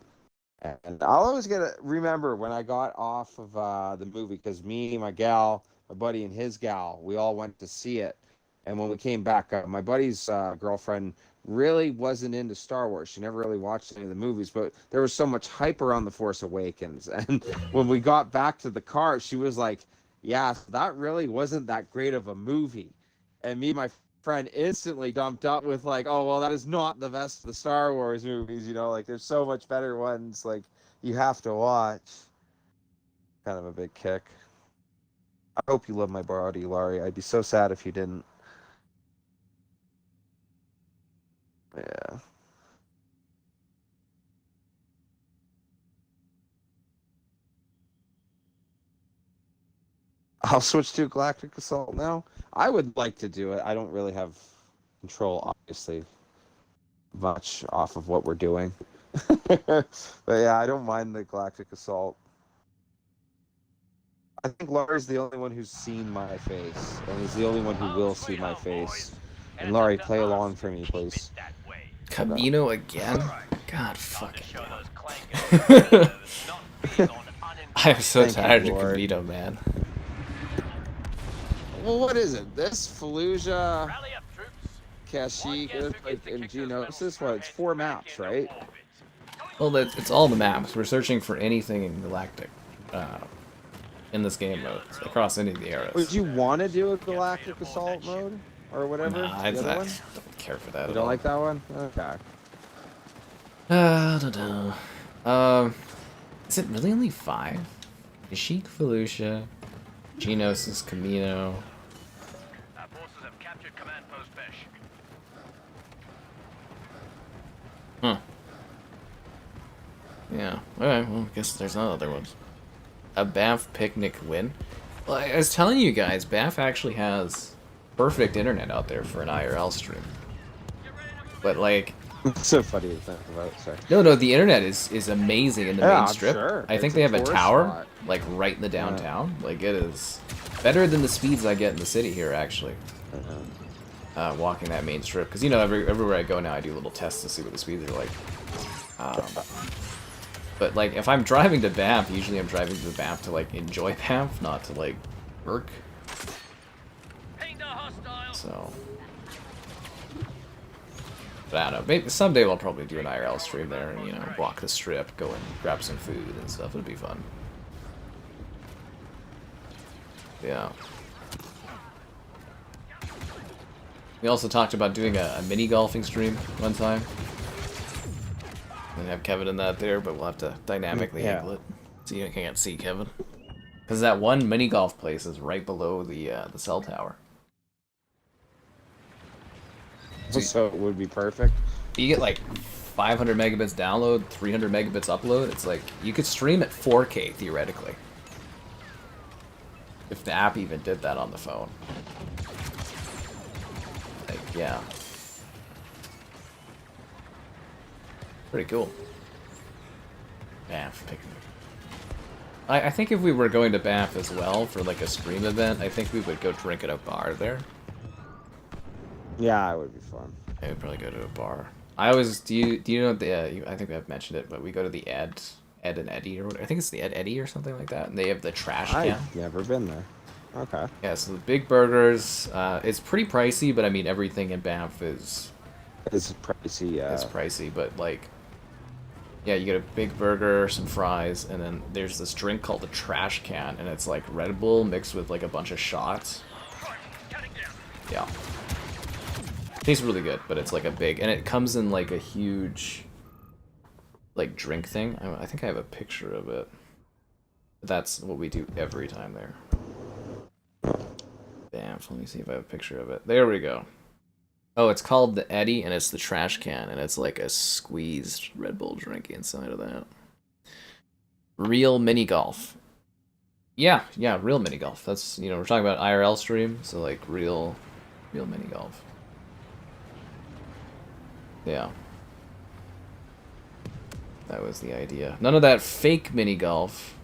And I'll always remember when I got off of the movie, because me, my gal, my buddy, and his gal, we all went to see it. And when we came back, my buddy's girlfriend really wasn't into Star Wars. She never really watched any of the movies, but there was so much hype around The Force Awakens. And when we got back to the car, she was like, yeah, that really wasn't that great of a movie. And me and my friend instantly dumped up with like, oh well, that is not the best of the Star Wars movies, you know, like there's so much better ones like you have to watch. Kind of a big kick. I hope you love my body, Laurie. I'd be so sad if you didn't. Yeah. I'll switch to Galactic Assault now. I would like to do it. I don't really have control, obviously, much off of what we're doing. But yeah, I don't mind the Galactic Assault. I think Laurie's the only one who's seen my face, and he's the only one who will see my face. And Laurie, play along for me, please. Kamino again? God fucking damn. I'm so tired of Kamino, man. Well, what is it? This Felucia, Kashyyyk, and Geonosis? What? It's 4 maps, right? Well, it's all the maps. We're searching for anything in Galactic in this game mode across any of the eras. Would you want to do a Galactic Assault mode or whatever? Nah, I don't care for that. You don't like that one? Okay. I don't know. Is it really only 5? Kashyyyk, Felucia, Geonosis, Kamino. Our forces have captured command post Kashyyyk. Huh. Yeah. Alright, well, I guess there's no other ones. A Banff picnic win? Well, I was telling you guys, Banff actually has perfect internet out there for an IRL stream. But, like... It's so funny to think about, sorry. No, the internet is amazing in the main strip. Sure. I think they have a tower, like, right in the downtown. Like, it is better than the speeds I get in the city here, actually. Walking that main strip. Because, you know, everywhere I go now, I do little tests to see what the speeds are like. But, like, if I'm driving to Banff, usually I'm driving to Banff to, like, enjoy Banff, not to, like, work. So... But I don't know, maybe someday we'll probably do an IRL stream there and, you know, walk the strip, go and grab some food and stuff. It'll be fun. Yeah. We also talked about doing a mini golfing stream one time. And have Kevin in that there, but we'll have to dynamically handle it. So you can't see Kevin. Because that one mini golf place is right below the cell tower. So it would be perfect. You get like 500 megabits download, 300 megabits upload. It's like you could stream at 4K theoretically. If the app even did that on the phone. Like, yeah. Pretty cool. Banff picnic. I think if we were going to Banff as well for like a stream event, I think we would go drink at a bar there. Yeah, it would be fun. I would probably go to a bar. I always do you know the I think I've mentioned it, but we go to the Ed and Eddie or whatever. I think it's the Ed Eddie or something like that, and they have the trash can. I've never been there. Okay. Yeah, so the big burgers. It's pretty pricey, but I mean everything in Banff is. It's pricey. Yeah. It's pricey, but like. Yeah, you get a big burger, some fries, and then there's this drink called the trash can, and it's like Red Bull mixed with like a bunch of shots. Yeah. Tastes really good, but it's like a big, and it comes in like a huge, like drink thing. I think I have a picture of it. That's what we do every time there. Damn, so let me see if I have a picture of it. There we go. Oh, it's called the Eddie, and it's the trash can, and it's like a squeezed Red Bull drink inside of that. Real mini golf. Yeah, real mini golf. That's, you know, we're talking about IRL stream, so like real mini golf. Yeah. That was the idea. None of that fake mini golf.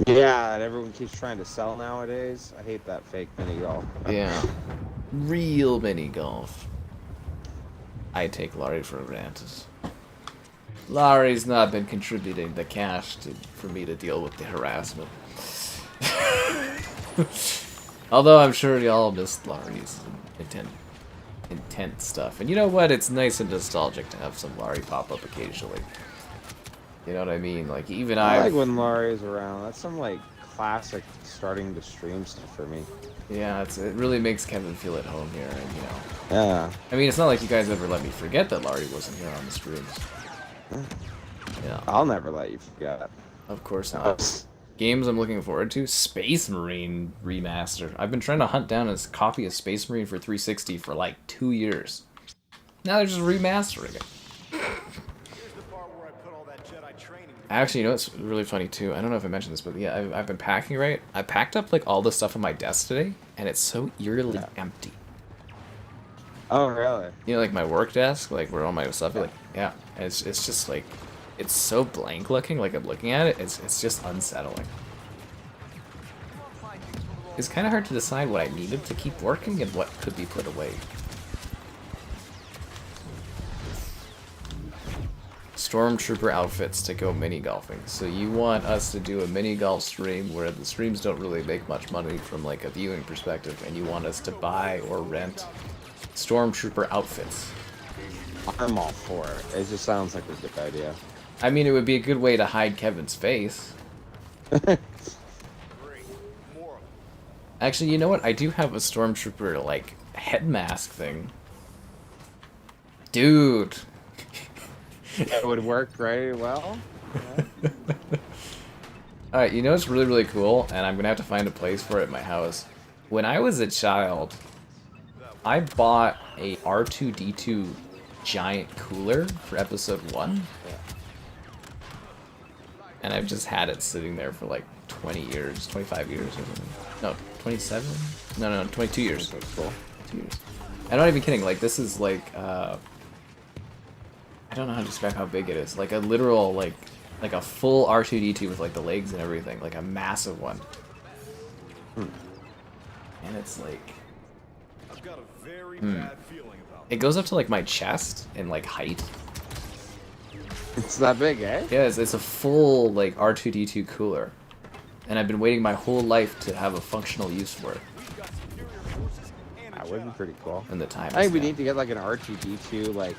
Yeah, that everyone keeps trying to sell nowadays. I hate that fake mini golf. Yeah. Real mini golf. I take Laurie for granted. Laurie's not been contributing the cash for me to deal with the harassment. Although I'm sure y'all missed Laurie's intense stuff. And you know what? It's nice and nostalgic to have some Laurie pop up occasionally. You know what I mean? Like, even I like when Laurie's around. That's some, like, classic starting to stream stuff for me. Yeah, it really makes Kevin feel at home here, and you know. Yeah. I mean, it's not like you guys ever let me forget that Laurie wasn't here on the streams. Yeah. I'll never let you forget. Of course not. Games I'm looking forward to: Space Marine Remaster. I've been trying to hunt down a copy of Space Marine for 360 for like 2 years. Now they're just remastering it. Actually, you know what's really funny too? I don't know if I mentioned this, but yeah, I've been packing, right? I packed up like all the stuff on my desk today, and it's so eerily empty. Oh, really? You know, like my work desk, like where all my stuff, like yeah, it's just like it's so blank looking. Like I'm looking at it, it's just unsettling. It's kind of hard to decide what I needed to keep working and what could be put away. Stormtrooper outfits to go mini golfing. So you want us to do a mini golf stream where the streams don't really make much money from like a viewing perspective, and you want us to buy or rent Stormtrooper outfits. I'm all for it. It just sounds like a good idea. I mean, it would be a good way to hide Kevin's face. Actually, you know what? I do have a Stormtrooper, like, head mask thing. Dude! That would work very well. Yeah. Alright, you know what's really, really cool? And I'm gonna have to find a place for it at my house. When I was a child, I bought a R2-D2 giant cooler for episode 1. And I've just had it sitting there for like 20 years, 25 years or something. No, 27? No, 22 years. That's cool. 2 years. I'm not even kidding, like this is like, I don't know how to describe how big it is. Like a literal, like a full R2-D2 with like the legs and everything, like a massive one. And it's like, I've got a very bad feeling about it goes up to like my chest in like height. It's that big, eh? Yeah, it's a full like R2-D2 cooler. And I've been waiting my whole life to have a functional use for it. That would be pretty cool. And the time I think we is now. need to get like an R2-D2, like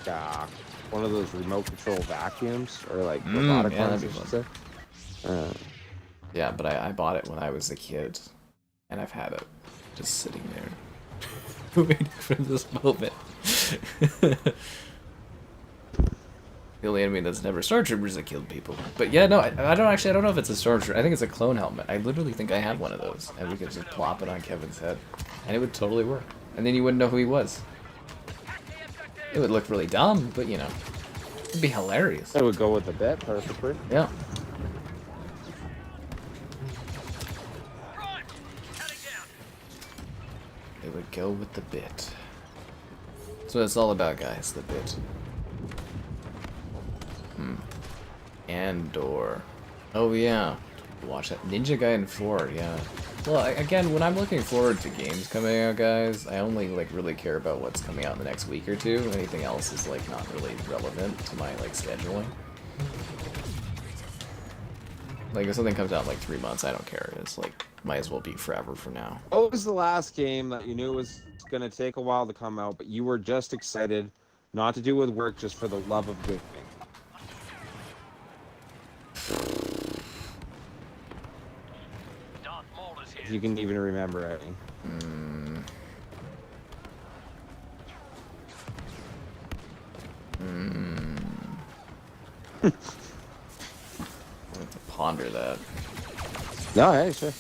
one of those remote control vacuums, or like robotic yeah, ones. that'd be I should say. Yeah, but I bought it when I was a kid, and I've had it just sitting there, waiting for this moment. The only enemy that's never stormtroopers that killed people. But yeah, no, I don't know if it's a stormtrooper. I think it's a clone helmet. I literally think I had one of those, and we could just plop it on Kevin's head, and it would totally work. And then you wouldn't know who he was. It would look really dumb, but you know, it'd be hilarious. It would go with the bit perfectly. Yeah. It would go with the bit. That's what it's all about, guys, the bit. Endor. Oh yeah. Watch that. Ninja Gaiden 4, yeah. Well, again, when I'm looking forward to games coming out, guys, I only, like, really care about what's coming out in the next week or two. Anything else is, like, not really relevant to my, like, scheduling. Like, if something comes out in, like, 3 months, I don't care. It's, like, might as well be forever from now. What was the last game that you knew was going to take a while to come out, but you were just excited, not to do with work, just for the love of gaming? If you can even remember any. I have to ponder that. No, hey, sure.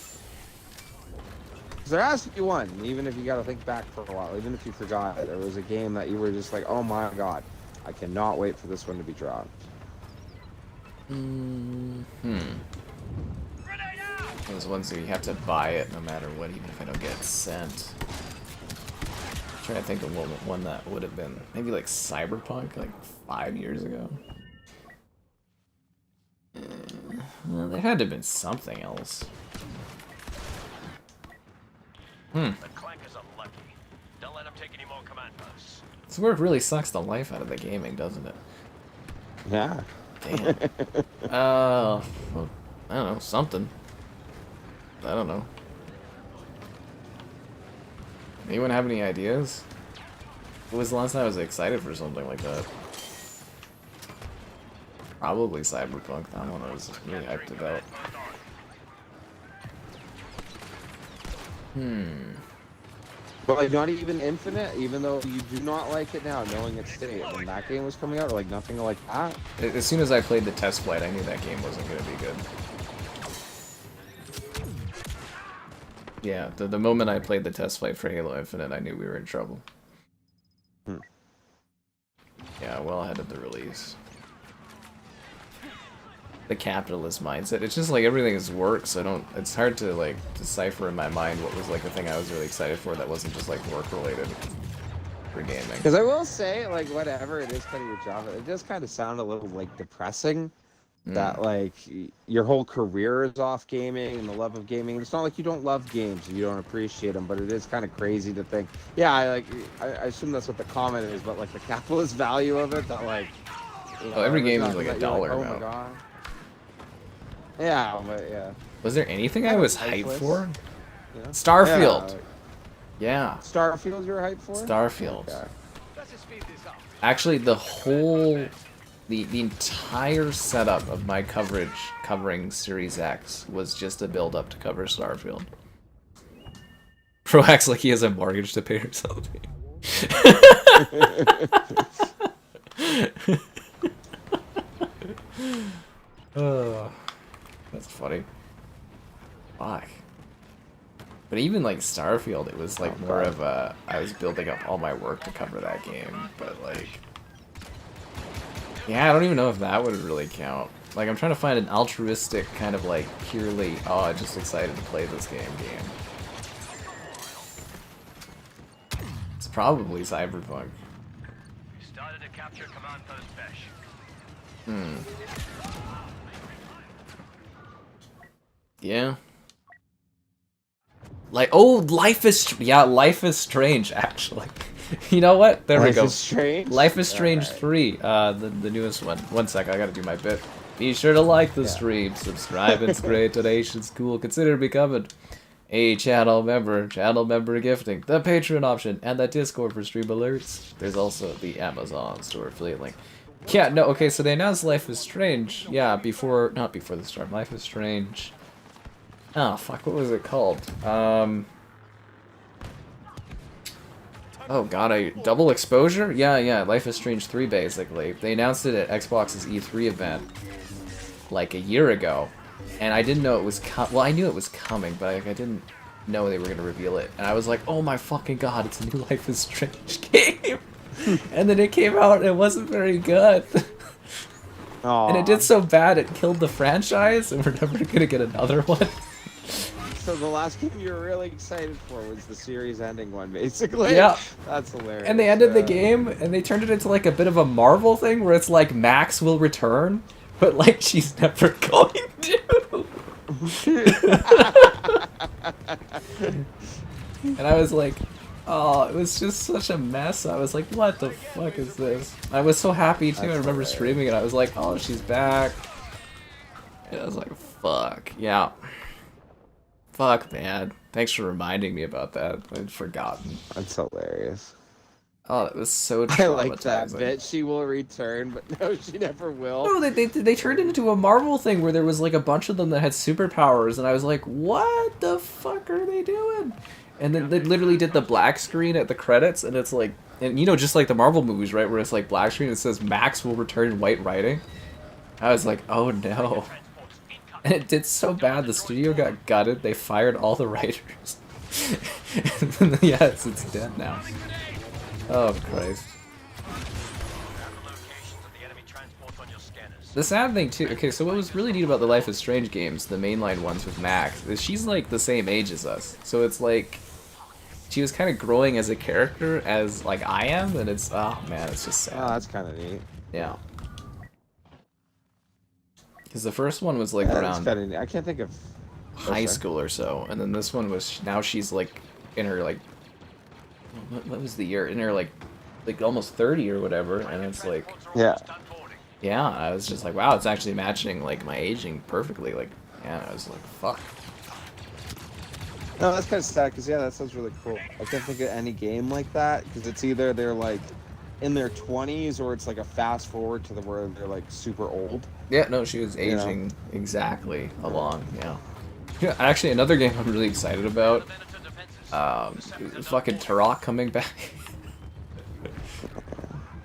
'Cause there has to be one, even if you got to think back for a while, even if you forgot. There was a game that you were just like, oh my god, I cannot wait for this one to be drawn. Those ones where you have to buy it no matter what, even if I don't get it sent. I'm trying to think of one that would have been maybe like Cyberpunk, like 5 years ago. Well, there had to have been something else. The clankers are lucky. Don't let them take any more command posts. This work really sucks the life out of the gaming, doesn't it? Yeah. Damn. Well, I don't know, something. I don't know. Anyone have any ideas? When was the last time I was excited for something like that? Probably Cyberpunk. That one I was really hyped about. But like not even Infinite, even though you do not like it now, knowing its state. When that game was coming out, like nothing like that. As soon as I played the test flight, I knew that game wasn't going to be good. Yeah, the moment I played the test flight for Halo Infinite, I knew we were in trouble. Yeah, well ahead of the release. The capitalist mindset. It's just like everything is work, so it's hard to like decipher in my mind what was like the thing I was really excited for that wasn't just like work related for gaming. Because I will say, like, whatever it is kind of your job, it does kind of sound a little like depressing that like your whole career is off gaming and the love of gaming. It's not like you don't love games and you don't appreciate them, but it is kind of crazy to think. Yeah, I assume that's what the comment is, but like the capitalist value of it, that like. You know, every game is like $1 like, oh now. my god. Yeah, but yeah. Was there anything I was hyped for? Yeah. Starfield. Yeah. Starfield you're hyped for? Starfield. Okay. Actually, the entire setup of my coverage covering Series X was just a build up to cover Starfield. Pro acts like he has a mortgage to pay or something. That's funny. Fuck. But even like Starfield, it was like more of a, I was building up all my work to cover that game, but like, yeah, I don't even know if that would really count. Like, I'm trying to find an altruistic kind of like purely, oh, I'm just excited to play this game. It's probably Cyberpunk. We started to capture command post Besh. Yeah. Like, oh, Life is Strange, actually. You know what? There we go. Life is Strange? Life is Strange 3, the newest one. One sec, I gotta do my bit. Be sure to like the stream, subscribe, it's great, donations cool, consider becoming a channel member gifting, the Patreon option, and the Discord for stream alerts. There's also the Amazon store affiliate link. Yeah, no, okay, so they announced Life is Strange, yeah, not before the storm, Life is Strange. Oh, fuck, what was it called? Oh god, double exposure? Yeah, Life is Strange 3, basically. They announced it at Xbox's E3 event, like a year ago, and I didn't know it was well, I knew it was coming, but I didn't know they were going to reveal it, and I was like, oh my fucking god, it's a new Life is Strange game! And then it came out, and it wasn't very good. And it did so bad, it killed the franchise, and we're never going to get another one. So the last game you were really excited for was the series ending one, basically. Yeah. That's hilarious. And they ended the game, and they turned it into like a bit of a Marvel thing, where it's like Max will return, but like she's never going to. And I was like, oh, it was just such a mess. I was like, what the fuck is this? I was so happy too. I remember streaming it. I was like, oh, she's back. And I was like, fuck. Yeah. Fuck, man. Thanks for reminding me about that. I'd forgotten. That's hilarious. Oh, that was so traumatizing. I like that bit. She will return, but no, she never will. No, they turned it into a Marvel thing where there was like a bunch of them that had superpowers, and I was like, what the fuck are they doing? And then they literally did the black screen at the credits, and it's like, and you know, just like the Marvel movies, right, where it's like black screen, it says Max will return in white writing. I was like, oh no. And it did so bad, the studio got gutted, they fired all the writers. And yeah, it's dead now. Oh, Christ. The sad thing, too, okay, so what was really neat about the Life is Strange games, the mainline ones with Max, is she's, like, the same age as us. So it's, like, she was kind of growing as a character as, like, I am, and it's, oh, man, it's just sad. Oh, that's kind of neat. Yeah. Because the first one was, like, around I can't think of... high school or so, and then this one was, now she's, like, in her, like, what was the year? In her, like almost 30 or whatever, and it's like... Yeah. Yeah, I was just like, wow, it's actually matching, like, my aging perfectly, like, yeah, I was like, fuck. No, that's kind of sad, because, yeah, that sounds really cool. I can't think of any game like that, because it's either they're, like, in their 20s, or it's, like, a fast forward to the where they're, like, super old. Yeah, no, she was aging exactly along, yeah. Yeah, actually, another game I'm really excited about Fucking Turok coming back.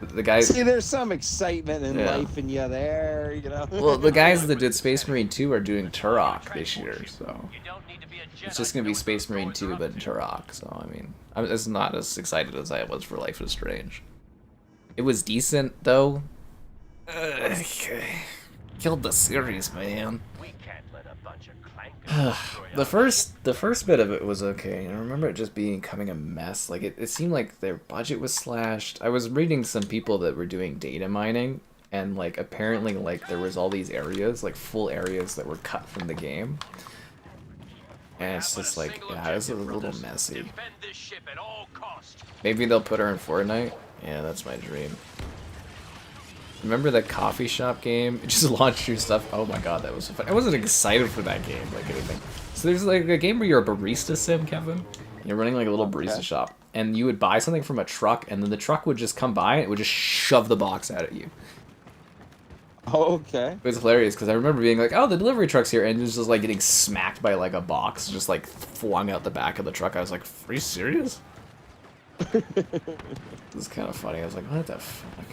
The guys. See, there's some excitement in Yeah. life in you there, you know. Well, the guys that did Space Marine 2 are doing Turok this year, so it's just gonna be Space Marine 2 but Turok. So I mean, I'm just not as excited as I was for Life is Strange. It was decent though. Killed the series, man. We can't let a bunch of clankers The first bit of it was okay. I remember it just becoming a mess. Like it seemed like their budget was slashed. I was reading some people that were doing data mining, and like apparently like there was all these areas, like full areas that were cut from the game. And it's just like, yeah, it was a little messy. Defend this ship at all costs. Maybe they'll put her in Fortnite. Yeah, that's my dream. Remember that coffee shop game? It just launched your stuff. Oh my god, that was so fun. I wasn't excited for that game, like anything. So there's like a game where you're a barista sim, Kevin. You're running like a little barista shop, and you would buy something from a truck, and then the truck would just come by and it would just shove the box out at you. Oh, okay. It was hilarious because I remember being like, "Oh, the delivery truck's here," and it was just like getting smacked by like a box, just like flung out the back of the truck. I was like, "Are you serious?" It was kind of funny. I was like, "What the fuck?"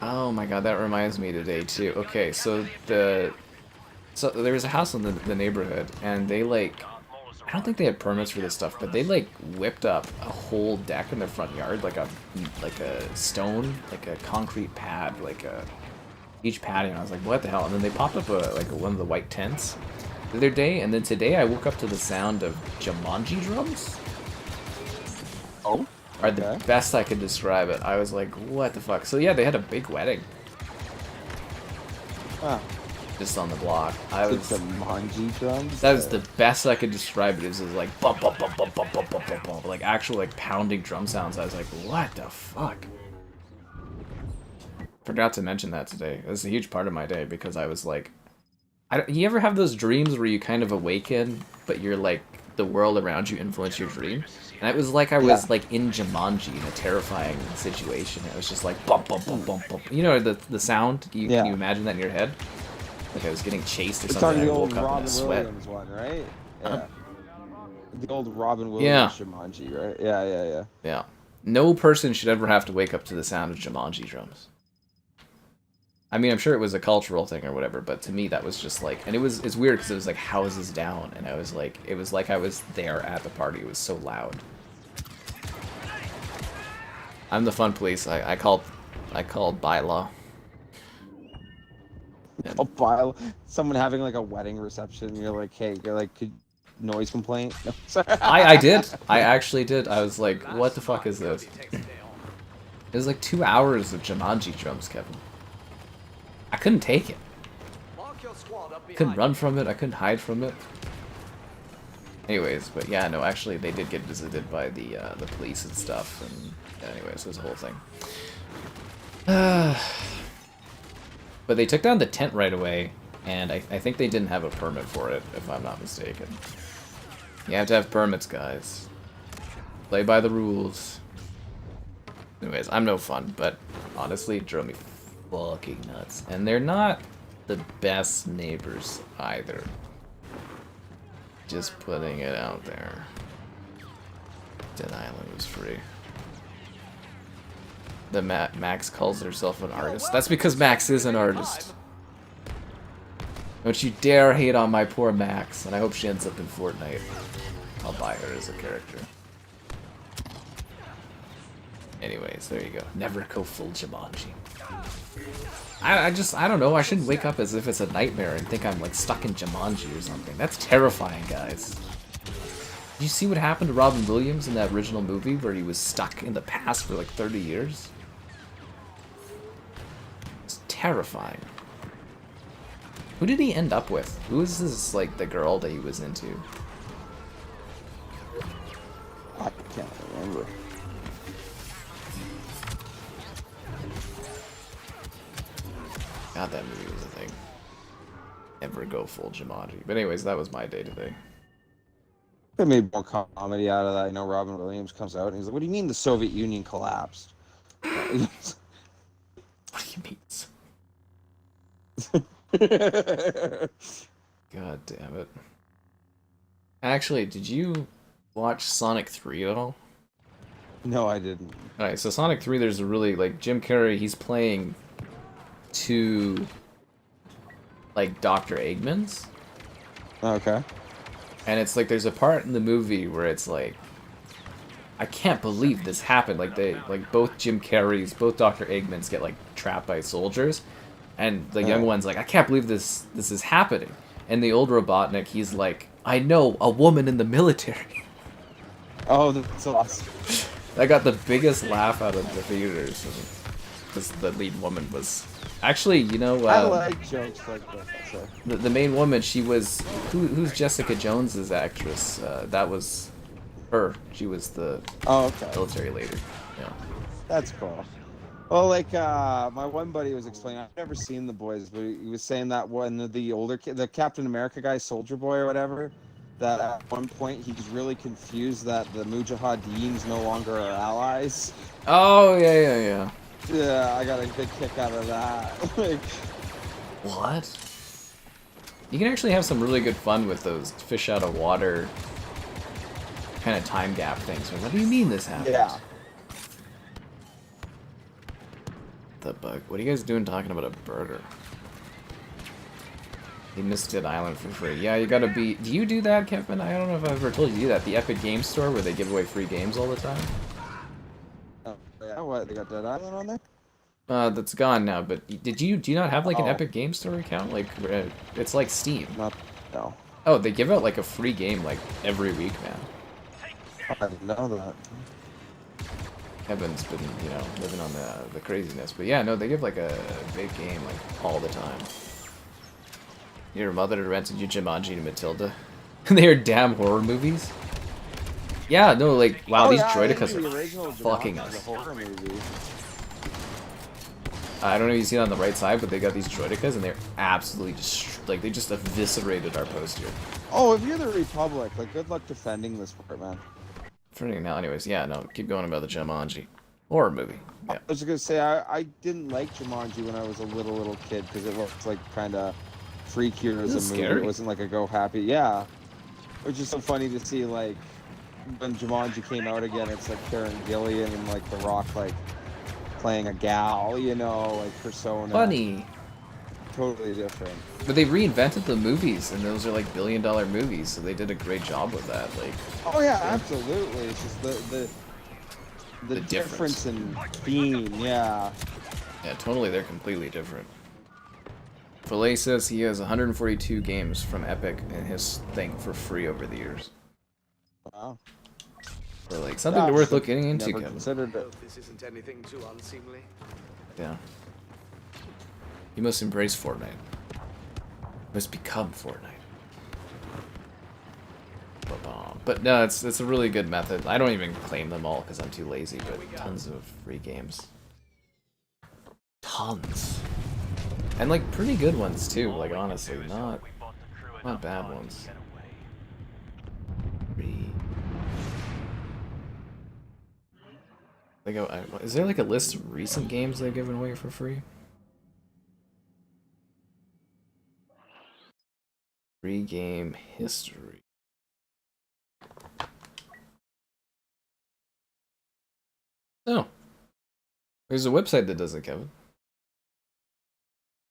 Oh my god, that reminds me today too. Okay, so there was a house in the neighborhood, and they like, I don't think they had permits for this stuff, but they like whipped up a whole deck in their front yard, like a stone, like a concrete pad, like each patio. And I was like, what the hell? And then they popped up like one of the white tents the other day, and then today I woke up to the sound of Jumanji drums. Oh. Are the best I could describe it. I was like, what the fuck? So yeah, they had a big wedding. Ah. Just on the block. I was Jumanji drums. That was the best I could describe it. It was like bump bump bump bump bump bump bump bump bump, like actual like pounding drum sounds. I was like, what the fuck? Forgot to mention that today. It was a huge part of my day because I was like, you ever have those dreams where you kind of awaken, but you're like the world around you influence your dream? And it was like I was like in Jumanji in a terrifying situation. It was just like bump bump bump bump bump. You know the sound? Can you imagine that in your head? Like I was getting chased or something. It's I woke the old up in a Robin sweat. Williams one, right? Yeah. The old Robin Williams Jumanji, right? Yeah. Yeah. No person should ever have to wake up to the sound of Jumanji drums. I mean, I'm sure it was a cultural thing or whatever, but to me that was just like, and it's weird because it was like houses down, and I was like, it was like I was there at the party. It was so loud. I'm the fun police. I called bylaw. Someone having like a wedding reception. You're like, hey, could noise complaint? No, sorry. I did. I actually did. I was like, what the fuck is this? It was like 2 hours of Jumanji drums, Kevin. I couldn't take it. I couldn't run from it. I couldn't hide from it. Anyways, but yeah, no, actually, they did get visited by the police and stuff, and anyways, it was a whole thing. But they took down the tent right away, and I think they didn't have a permit for it, if I'm not mistaken. You have to have permits, guys. Play by the rules. Anyways, I'm no fun, but honestly, it drove me fucking nuts. And they're not the best neighbors either. Just putting it out there. Dead Island was free. The Max calls herself an artist. That's because Max is an artist. Don't you dare hate on my poor Max, and I hope she ends up in Fortnite. I'll buy her as a character. Anyways, there you go. Never go full Jumanji. I don't know. I shouldn't wake up as if it's a nightmare and think I'm like stuck in Jumanji or something. That's terrifying, guys. Did you see what happened to Robin Williams in that original movie where he was stuck in the past for like 30 years? It's terrifying. Who did he end up with? Who is this, like, the girl that he was into? I can't remember. God, that movie was a thing. Never go full Jumanji. But anyways, that was my day today. They made more comedy out of that. You know, Robin Williams comes out and he's like, "What do you mean the Soviet Union collapsed?" What do you mean? God damn it. Actually, did you watch Sonic 3 at all? No, I didn't. Alright, so Sonic 3, there's a really, like, Jim Carrey, he's playing two, like, Dr. Eggmans. Okay. And it's like, there's a part in the movie where it's like, I can't believe this happened. Like, both Jim Carrey's, both Dr. Eggmans get, like, trapped by soldiers. And the young one's like, I can't believe this is happening. And the old Robotnik, he's like, I know, a woman in the military. Oh, that's awesome. I got the biggest laugh out of the theaters. Because the lead woman was... Actually, you know... I like jokes like that. So. The main woman, she was... Who's Jessica Jones's actress? That was her. She was the military lady. Yeah. That's cool. Well, like, my one buddy was explaining, I've never seen The Boys, but he was saying that when the older kid, the Captain America guy, Soldier Boy or whatever, that at one point he's really confused that the Mujahideen's no longer our allies. Oh, yeah. Yeah, I got a good kick out of that. Like, what? You can actually have some really good fun with those fish out of water kind of time gap things. What do you mean this happened? yeah. The bug. What are you guys doing talking about a burger? He missed Dead Island for free. Yeah, you gotta be... Do you do that, Kevin? I don't know if I've ever told you that. The Epic Games Store where they give away free games all the time? Oh, yeah, what? They got Dead Island on there? That's gone now, but do you not have like an Epic Games Store account? Like, it's like Steam. No. Oh, they give out like a free game like every week, man. I didn't know that. Kevin's been, you know, living on the craziness. But yeah, no, they give like a big game like all the time. Your mother rented you Jumanji and Matilda. And they are damn horror movies. Yeah, no, like, wow, these droidicas are fucking us. I don't know if you see it on the right side, but they got these droidicas and they're absolutely just, like, they just eviscerated our post here. Oh, if you're the Republic, like, good luck defending this part, man. For now, anyways, yeah, no, keep going about the Jumanji. Horror movie. Yeah. I was gonna say, I didn't like Jumanji when I was a little kid, because it looked like kind of freakier as a movie. Scary. It wasn't like a go happy. Yeah. Which is so funny to see, like, when Jumanji came out again, it's like Karen Gillian and, like, The Rock, like, playing a gal, you know, like Persona. Funny. Totally different. But they reinvented the movies, and those are like billion-dollar movies, so they did a great job with that. Like, oh yeah, absolutely. It's just the difference in theme, yeah. Yeah, totally, they're completely different. Filet says he has 142 games from Epic in his thing for free over the years. Wow. So, like, something worth looking into, Never Kevin. considered it. This isn't anything too unseemly. Yeah. You must embrace Fortnite. You must become Fortnite. But no, it's a really good method. I don't even claim them all because I'm too lazy, but tons of free games. Tons. And like pretty good ones too, like honestly, not bad ones. Free. Like, is there like a list of recent games they've given away for free? Free game history. Oh. There's a website that does it, Kevin.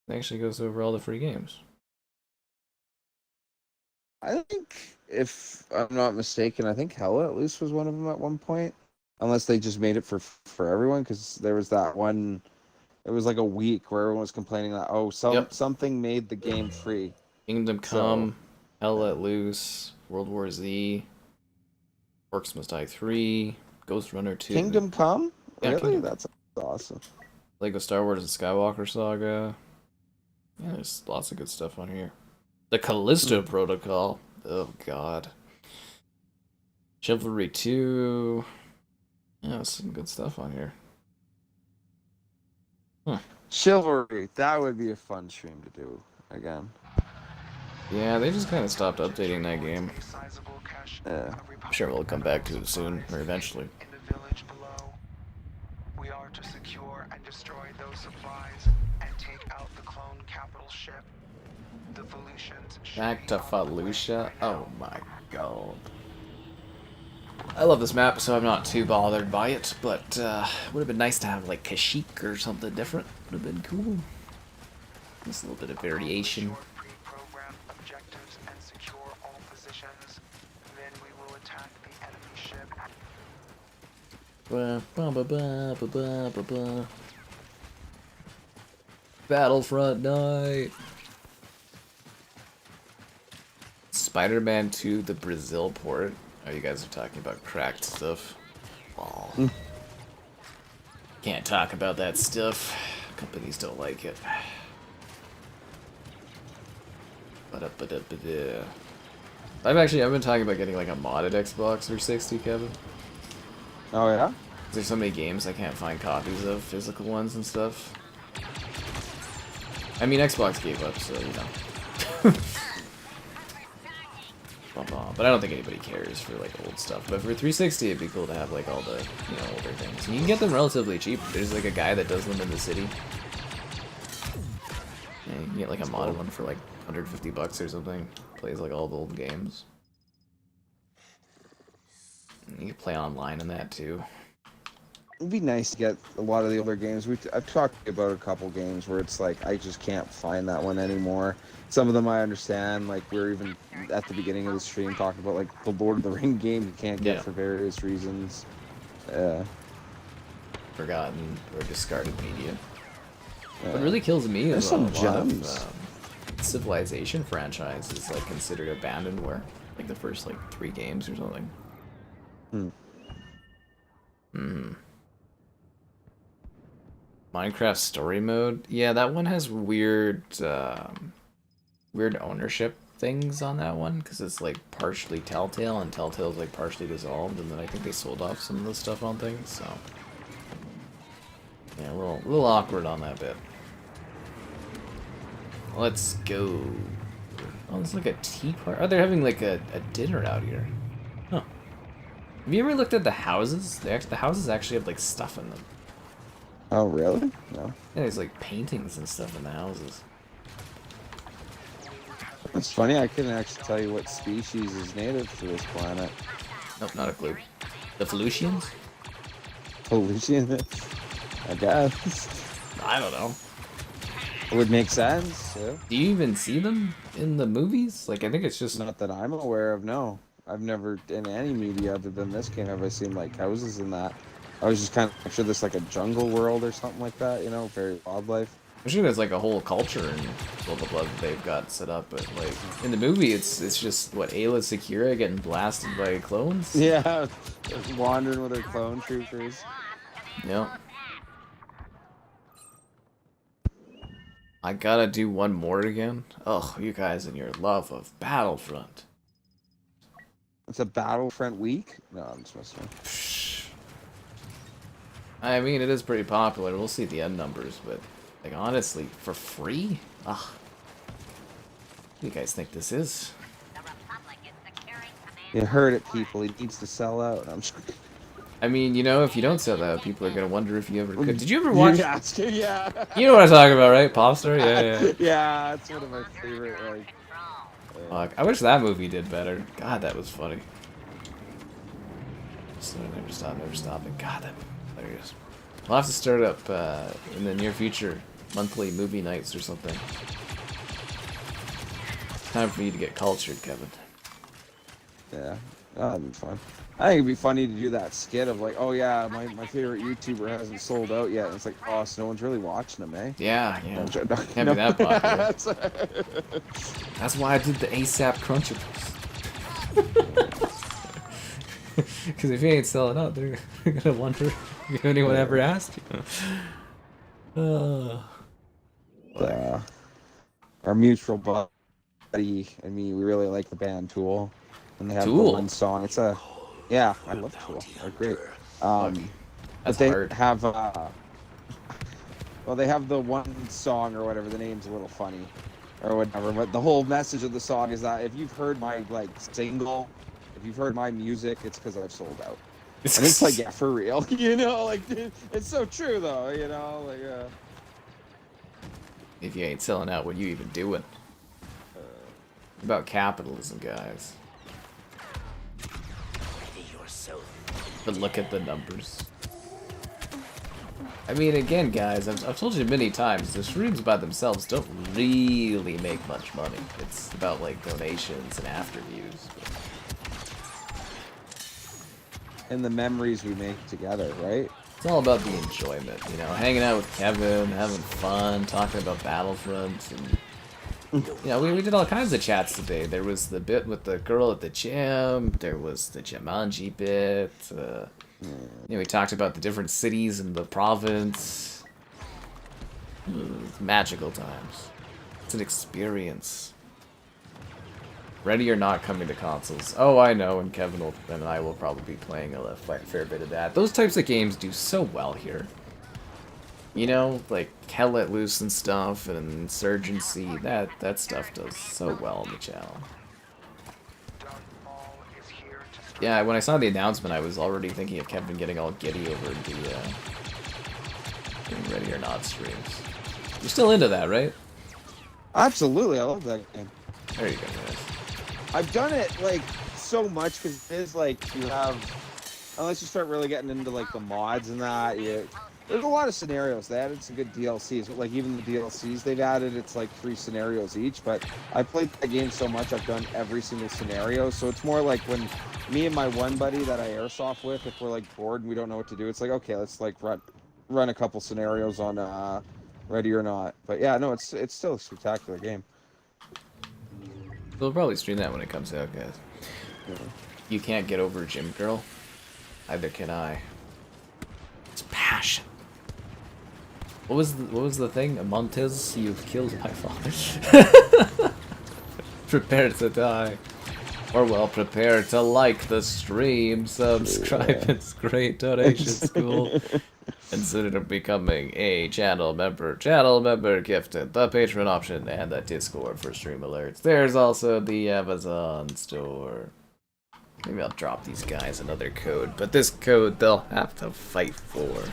It actually goes over all the free games. I think, if I'm not mistaken, I think Hella at least was one of them at one point. Unless they just made it for everyone, because there was that one. It was like a week where everyone was complaining that something made the game free. Kingdom Come, Hell Let Loose, World War Z, Orcs Must Die 3, Ghost Runner 2. Kingdom Come? Yeah, Really? Kingdom. That's awesome. Lego Star Wars and Skywalker Saga. Yeah, there's lots of good stuff on here. The Callisto Protocol. Oh god. Chivalry 2. Yeah, some good stuff on here. Chivalry. That would be a fun stream to do again. Yeah, they just kind of stopped updating that game. Yeah. I'm sure we'll come back to it soon, or eventually. In the village below, we are to secure and destroy those supplies and take out the clone capital ship. The Felucians Back to Felucia. Oh my god. I love this map, so I'm not too bothered by it, but would have been nice to have like Kashyyyk or something different. Would have been cool. Just a little bit of variation. pre-program objectives and secure all positions. Then we will attack the enemy ship. Ba, ba, ba, ba, ba, ba, ba, ba. Battlefront night. Spider-Man 2, the Brazil port. Oh, you guys are talking about cracked stuff. Wow. Can't talk about that stuff. Companies don't like it. Ba-da-ba-da-ba-da. I've been talking about getting like a modded Xbox 360, Kevin. Oh yeah. There's so many games I can't find copies of, physical ones and stuff. I mean, Xbox gave up, so you know. But I don't think anybody cares for like old stuff. But for 360, it'd be cool to have like all the older things. And you can get them relatively cheap. There's like a guy that does them in the city. Yeah, you can get like a modded one for like 150 bucks or something. Plays like all the old games. And you can play online in that too. It'd be nice to get a lot of the older games. I've talked about a couple games where it's like I just can't find that one anymore. Some of them I understand, like we were even at the beginning of the stream talking about like the Lord of the Ring game you can't get for various reasons. Forgotten or discarded media. What really kills me is some a lot gems. of Civilization franchise is like considered abandonware. Like the first like 3 games or something. Minecraft story mode. Yeah, that one has weird weird ownership things on that one because it's like partially Telltale and Telltale's like partially dissolved, and then I think they sold off some of the stuff on things, so yeah, a little awkward on that bit. Let's go. Oh, it's like a tea party. Oh, they're having like a dinner out here. Huh. Have you ever looked at the houses? The houses actually have like stuff in them. Oh really? No. Yeah, there's like paintings and stuff in the houses. It's funny, I couldn't actually tell you what species is native to this planet. Nope, not a clue. The Felucians? Felucia, I guess. I don't know. It would make sense. Yeah. Do you even see them in the movies? Like, I think it's just... Not that I'm aware of, no. I've never, in any media other than this game, have I seen like houses in that. I was just kind of picture this like a jungle world or something like that, you know, very wildlife. I'm sure there's like a whole culture and blah blah blah that they've got set up, but like in the movie, it's just what, Ayla Secura getting blasted by clones. Yeah, wandering with her clone troopers. Yep. I gotta do one more again. Oh, you guys and your love of Battlefront. It's a Battlefront week? No, I'm just messing with you. I mean, it is pretty popular. We'll see the end numbers, but like honestly, for free? Ugh. What do you guys think this is? You heard it, people. He needs to sell out. I'm just... I mean, you know, if you don't sell out, people are gonna wonder if you ever could. Did you ever watch? Yeah. You know what I'm talking about, right? Popstar? Yeah. Yeah, it's one of my favorite. Like, Fuck, I wish that movie did better. God, that was funny. So never stopping. God, that was hilarious. We'll have to start up in the near future, monthly movie nights or something. Time for you to get cultured, Kevin. yeah, that'd be fun. I think it'd be funny to do that skit of like, oh yeah, my favorite YouTuber hasn't sold out yet. And it's like, oh, so no one's really watching him, eh? Yeah. No. Can't be that popular. That's why I did the ASAP Crunchables. Because if you ain't selling out, they're gonna wonder if anyone ever asked you. Our mutual buddy and me, we really like the band Tool, and they have Tool? the one song. It's a, yeah, I love Tool. They're great. But That's they hard. have well, they have the one song or whatever. The name's a little funny, or whatever. But the whole message of the song is that if you've heard my like single, if you've heard my music, it's because I've sold out. And it's like, yeah, for real, you know, like, dude, it's so true though, you know, like, If you ain't selling out, what you even doing? About capitalism, guys. Ready yourself. But look at the numbers. I mean, again, guys, I've told you many times, the streams by themselves don't really make much money. It's about, like, donations and after views. And the memories we make together, right? It's all about the enjoyment, you know, hanging out with Kevin, having fun, talking about Battlefront, and you know, we did all kinds of chats today. There was the bit with the girl at the gym, there was the Jumanji bit, you know, we talked about the different cities in the province. It's magical times. It's an experience. Ready or not coming to consoles. Oh, I know, and Kevin and I will probably be playing a fair bit of that. Those types of games do so well here. You know, like Hell Let Loose and stuff, and Insurgency, that stuff does so well on the channel. Yeah, when I saw the announcement, I was already thinking of Kevin getting all giddy over the Ready or Not streams. You're still into that, right? Absolutely, I love that game. There you go, guys. I've done it like so much because it is like you have, unless you start really getting into like the mods and that, there's a lot of scenarios. They added some good DLCs, but like even the DLCs they've added, it's like 3 scenarios each. But I played that game so much, I've done every single scenario. So it's more like when me and my one buddy that I airsoft with, if we're like bored and we don't know what to do, it's like, okay, let's like run a couple scenarios on Ready or Not. But yeah, no, it's still a spectacular game. We'll probably stream that when it comes out, guys. Yeah. You can't get over Gym Girl. Neither can I. It's passion. What was the thing? Montez, you've killed my father. Prepare to die. Or well, prepare to like the stream, subscribe, it's great, donations, cool. Consider becoming a channel member. Channel member gifted, the Patreon option, and the Discord for stream alerts. There's also the Amazon store. Maybe I'll drop these guys another code, but this code they'll have to fight for.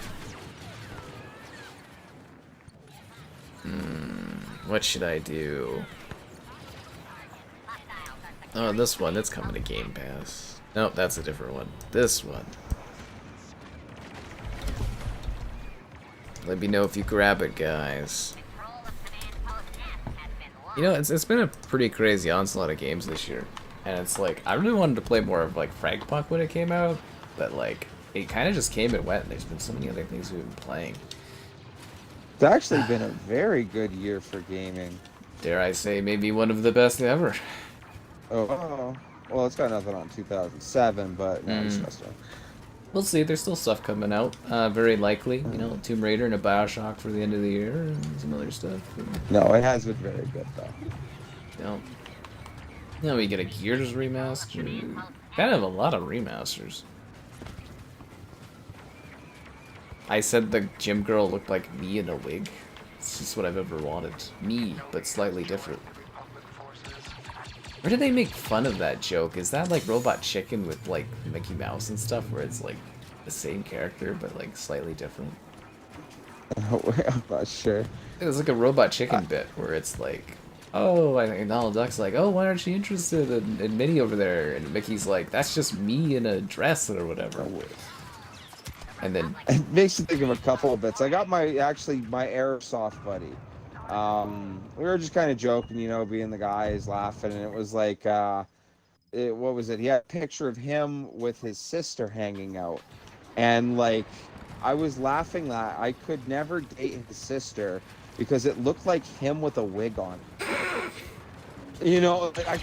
What should I do? Oh, this one, it's coming to Game Pass. Nope, that's a different one. This one. Let me know if you grab it, guys. You know, it's been a pretty crazy onslaught of games this year. And it's like, I really wanted to play more of like Fragpunk when it came out, but like, it kind of just came and went, and there's been so many other things we've been playing. It's actually been a very good year for gaming. Dare I say, maybe one of the best ever. Oh, well, it's got nothing on 2007, but no, it's just We'll see, there's still stuff coming out, very likely. You know, Tomb Raider and a Bioshock for the end of the year, and some other stuff. No, it has been very good, though. You know, we get a Gears remaster. Kind of a lot of remasters. I said the gym girl looked like me in a wig. It's just what I've ever wanted. Me, but slightly different. Where did they make fun of that joke? Is that like Robot Chicken with like Mickey Mouse and stuff, where it's like the same character but like slightly different? I'm not sure. It was like a Robot Chicken bit where it's like, oh, I think Donald Duck's like, oh, why aren't you interested in Minnie over there? And Mickey's like, that's just me in a dress or whatever. And then It makes you think of a couple of bits. I got my airsoft buddy. We were just kind of joking, you know, being the guys laughing, and it was like, what was it? He had a picture of him with his sister hanging out, and like, I was laughing that I could never date his sister because it looked like him with a wig on. You know, I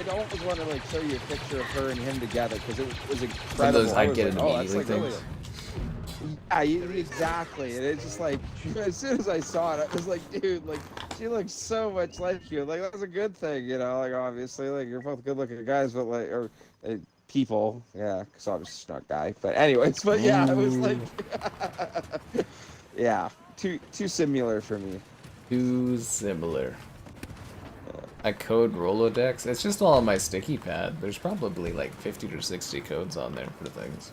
always want to like show you a picture of her and him together because it was incredible. those I get immediately things. Yeah, exactly. And it's just like, as soon as I saw it, I was like, dude, like, she looks so much like you. Like, that's a good thing, you know? Like, obviously, like, you're both good-looking guys, but, like, or people. Yeah, because obviously she's not a guy. But anyways, but yeah, it was like, yeah, too similar for me. Too similar. A code Rolodex? It's just all on my sticky pad. There's probably like 50 or 60 codes on there for things.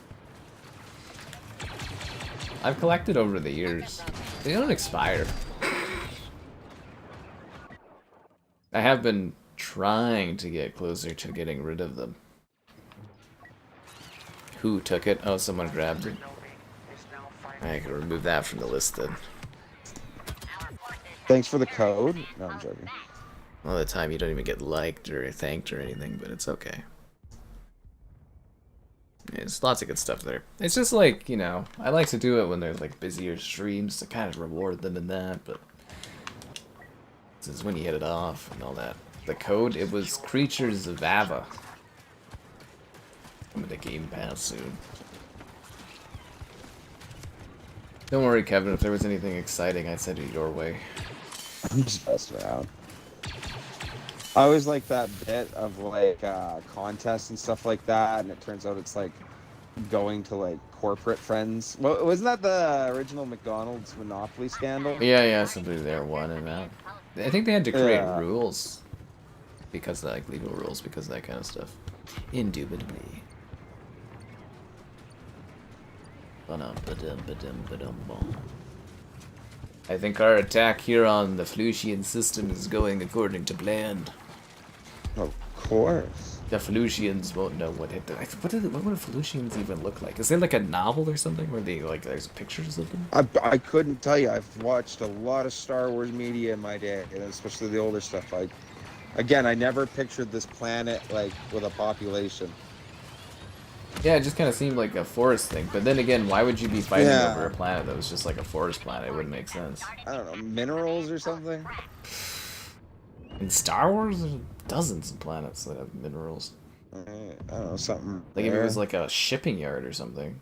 I've collected over the years. They don't expire. I have been trying to get closer to getting rid of them. Who took it? Oh, someone grabbed it. I can remove that from the list then. Thanks for the code. No, I'm joking. All the time you don't even get liked or thanked or anything, but it's okay. There's lots of good stuff there. It's just like, you know, I like to do it when there's like busier streams to kind of reward them in that, but this is when you hit it off and all that. The code, it was Creatures of Ava. Coming to Game Pass soon. Don't worry, Kevin, if there was anything exciting, I'd send it your way. I'm just messing around. I always like that bit of like contests and stuff like that, and it turns out it's like going to like corporate friends. Well, wasn't that the original McDonald's Monopoly scandal? Yeah, somebody there won it out. I think they had to create rules because of, like, legal rules because of that kind of stuff. Indubitably. I think our attack here on the Felucian system is going according to plan. Of course. The Felucians won't know what hit them. What would Felucians even look like? Is there like a novel or something where they like there's pictures of them? I couldn't tell you. I've watched a lot of Star Wars media in my day, and especially the older stuff. I never pictured this planet like with a population. Yeah, it just kind of seemed like a forest thing. But then again, why would you be fighting over a planet that was just like a forest planet? It wouldn't make sense. I don't know, minerals or something? In Star Wars, there's dozens of planets that have minerals. I don't know, something. Like if it was like a shipping yard or something.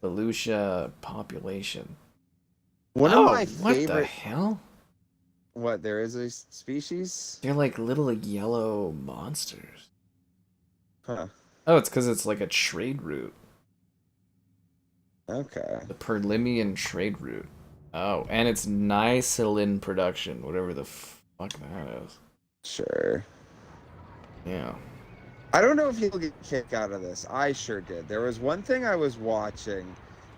Felucia population. One of my what favorite... the hell? What, there is a species? They're like little yellow monsters. Huh. Oh, it's because it's like a trade route. Okay. The Perlimian trade route. Oh, and it's Nicelin production, whatever the fuck that is. Sure. Yeah. I don't know if you'll get a kick out of this. I sure did. There was one thing I was watching,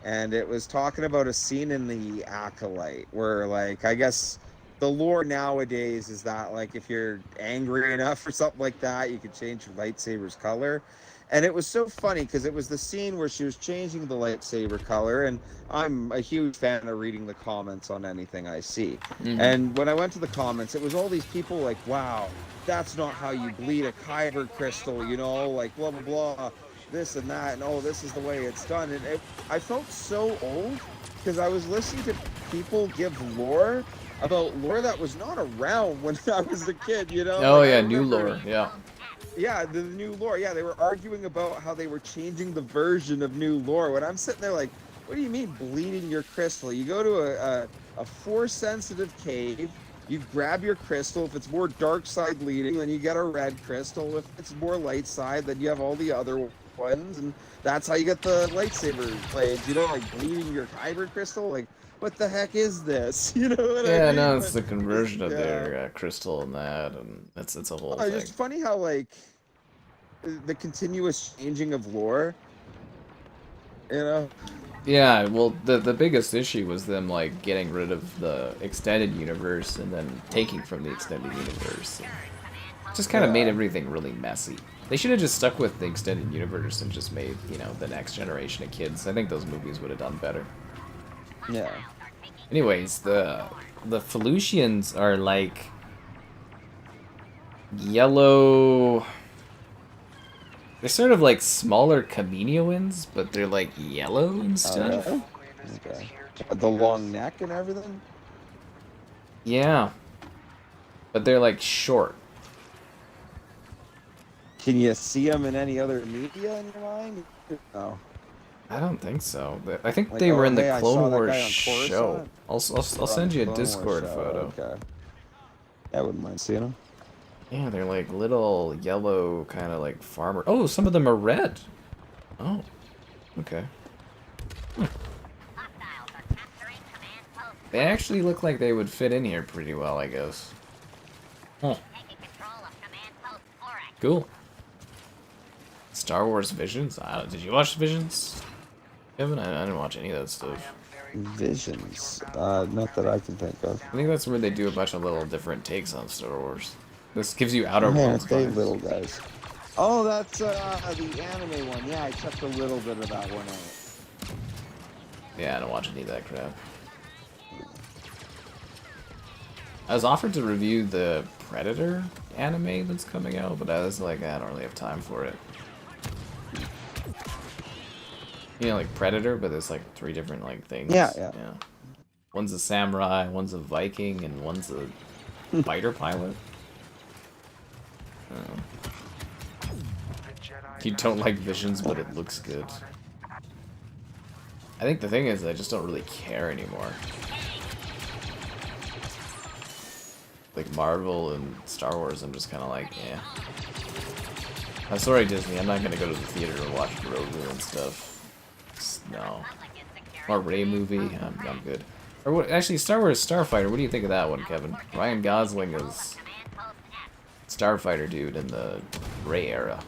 and it was talking about a scene in the Acolyte where, like, I guess the lore nowadays is that, like, if you're angry enough or something like that, you can change your lightsaber's color. And it was so funny because it was the scene where she was changing the lightsaber color, and I'm a huge fan of reading the comments on anything I see. Mm-hmm. And when I went to the comments, it was all these people like, wow, that's not how you bleed a kyber crystal, you know, like blah, blah, blah, this and that, and oh, this is the way it's done. And I felt so old because I was listening to people give lore about lore that was not around when I was a kid, you know? Oh, like, yeah, new lore, yeah. Yeah, the new lore. Yeah, they were arguing about how they were changing the version of new lore. When I'm sitting there like, what do you mean bleeding your crystal? You go to a force-sensitive cave, you grab your crystal. If it's more dark side bleeding, then you get a red crystal. If it's more light side, then you have all the other ones, and that's how you get the lightsaber blades. You know, like bleeding your kyber crystal. Like, what the heck is this? You know what I mean? Yeah, no, it's the conversion of their crystal and that, and it's a whole thing. It's funny how, like, the continuous changing of lore, you know? Yeah, well, the biggest issue was them, like, getting rid of the extended universe and then taking from the extended universe. It just kind of made everything really messy. They should have just stuck with the extended universe and just made, you know, the next generation of kids. I think those movies would have done better. Yeah. Anyways, the Felucians are like yellow. They're sort of like smaller Kaminoans, but they're like yellow and stuff. Okay. The long neck and everything? Yeah. But they're like short. Can you see them in any other media in your mind? No. I don't think so. I think Like, they were in the hey, Clone I saw that Wars guy on show. I'll send you a Discord photo. Okay. I wouldn't mind seeing them. Yeah, they're like little yellow kind of like farmer. Oh, some of them are red. Oh, okay. They actually look like they would fit in here pretty well, I guess. Huh. Cool. Star Wars Visions? Did you watch Visions, Kevin? I didn't watch any of that stuff. Visions? Not that I can think of. I think that's where they do a bunch of little different takes on Star Wars. This gives you Outer Yeah, Worlds they vibes. little guys. Oh, that's the anime one. Yeah, I checked a little bit of that one out. Yeah, I don't watch any of that crap. I was offered to review the Predator anime that's coming out, but I was like, I don't really have time for it. You know, like Predator, but there's like 3 different like things. Yeah. One's a samurai, one's a Viking, and one's a fighter pilot. You don't like Visions, but it looks good. I think the thing is, I just don't really care anymore. Like Marvel and Star Wars, I'm just kind of like, yeah. I'm sorry, Disney. I'm not gonna go to the theater and watch Grogu and stuff. No. Or Rey movie. I'm good. Or what? Actually, Star Wars Starfighter. What do you think of that one, Kevin? Ryan Gosling is Starfighter dude in the Rey era.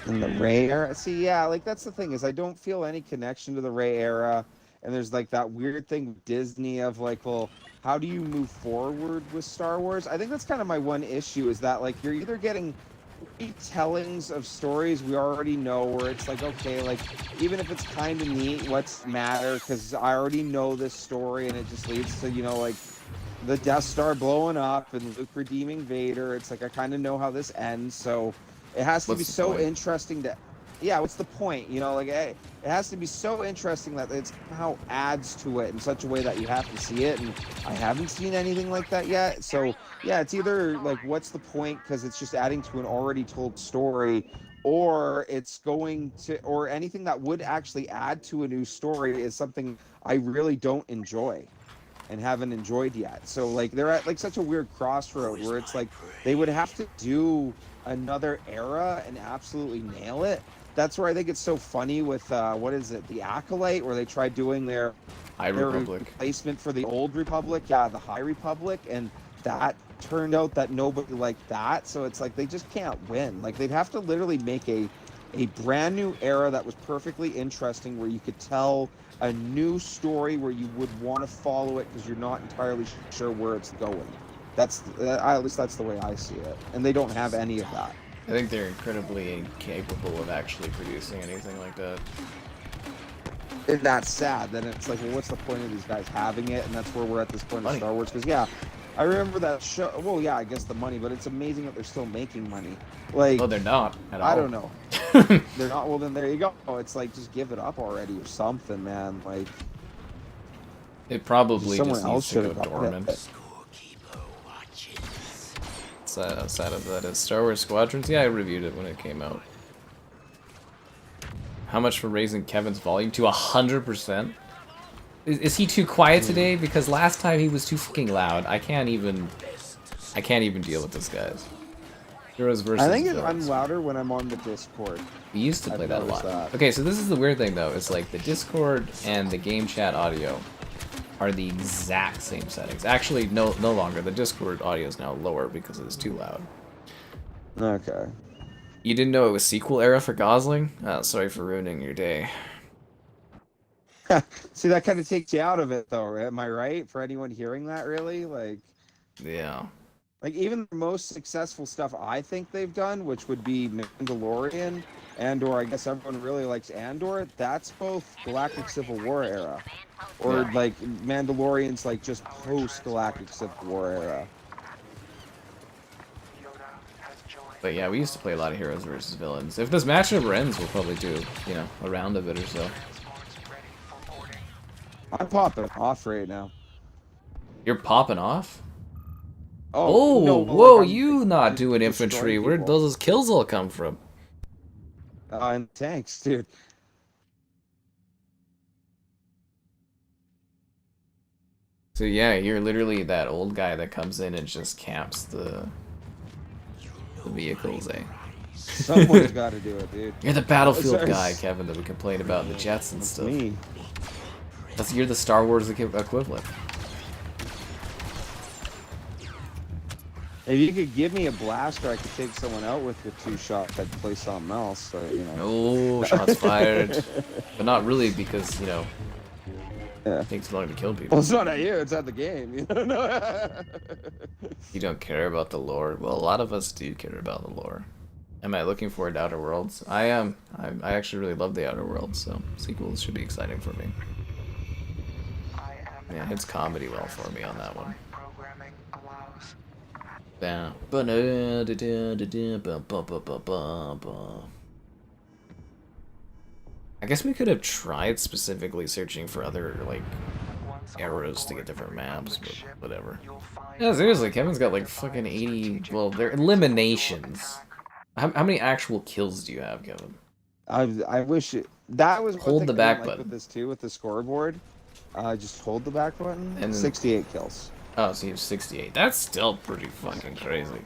In the Rey era? See, yeah, like that's the thing is I don't feel any connection to the Rey era, and there's like that weird thing with Disney of like, well, how do you move forward with Star Wars? I think that's kind of my one issue is that like you're either getting retellings of stories we already know where it's like, okay, like even if it's kind of neat, what's matter? Because I already know this story and it just leads to, you know, like the Death Star blowing up and Luke redeeming Vader. It's like I kind of know how this ends, so it has to be so interesting to, yeah, what's the point? You know, like it has to be so interesting that it somehow adds to it in such a way that you have to see it, and I haven't seen anything like that yet. So yeah, it's either like what's the point because it's just adding to an already told story, or it's going to, or anything that would actually add to a new story is something I really don't enjoy and haven't enjoyed yet. So like they're at like such a weird crossroad where it's like they would have to do another era and absolutely nail it. That's where I think it's so funny with what is it, the Acolyte, where they tried doing their replacement for the Old Republic, yeah, the High Republic, and that turned out that nobody liked that. So it's like they just can't win. Like they'd have to literally make a brand new era that was perfectly interesting, where you could tell a new story where you would want to follow it because you're not entirely sure where it's going. That's at least that's the way I see it, and they don't have any of that. I think they're incredibly incapable of actually producing anything like that. And that's sad. Then it's like, well, what's the point of these guys having it? And that's where we're at this point in Star Wars. Because yeah, I remember that show. Well, yeah, I guess the money, but it's amazing that they're still making money. Like, well, they're not at all. I don't know. They're not. Well, then there you go. It's like just give it up already or something, man. Like, it probably someone just else needs to should go have dormant. Sad of that is Star Wars Squadrons. Yeah, I reviewed it when it came out. How much for raising Kevin's volume to 100%? Is he too quiet today? Because last time he was too fucking loud. I can't even deal with this, guys. Heroes versus I think villains. I'm louder when I'm on the Discord. We used to play that a lot. That. Okay, so this is the weird thing though. It's like the Discord and the game chat audio are the exact same settings. Actually, no longer. The Discord audio is now lower because it is too loud. Okay. You didn't know it was sequel era for Gosling? Oh, sorry for ruining your day. See, that kind of takes you out of it, though. Am I right? For anyone hearing that, really, like, yeah. Like even the most successful stuff I think they've done, which would be Mandalorian, Andor. I guess everyone really likes Andor. That's both Galactic Civil War era, or like Mandalorian's like just post Galactic Civil War era. But yeah, we used to play a lot of heroes versus villains. If this match ever ends, we'll probably do, you know, a round of it or so. I'm popping off right now. You're popping off? Oh, no, whoa, like you not doing infantry. Where did those kills all come from? And tanks, dude. So yeah, you're literally that old guy that comes in and just camps the vehicles, eh? Someone's got to do it, dude. You're the battlefield guy, Kevin, that we complain about in the jets and stuff. Me. You're the Star Wars equivalent. If you could give me a blaster, I could take someone out with two shots. I'd play something else. So, you know. Oh, shots fired. But not really, because, you know. Yeah. It takes long to kill Well, people. it's not at you. It's at the game. You don't know. You don't care about the lore. Well, a lot of us do care about the lore. Am I looking forward to Outer Worlds? I am. I actually really love the Outer Worlds, so sequels should be exciting for me. Yeah, it's comedy well for me on that one. Programming allows. I guess we could have tried specifically searching for other, like, Once arrows to on get board different the maps, Republic but ship, whatever. you'll find Yeah, seriously, Kevin's got, like, fucking 80... Well, they're eliminations. How many actual kills do you have, Kevin? I wish that was one Hold thing the I back didn't like button. with this too, with the scoreboard. Just hold the back button. And then- 68 kills. Oh, so you have 68. That's still pretty fucking crazy.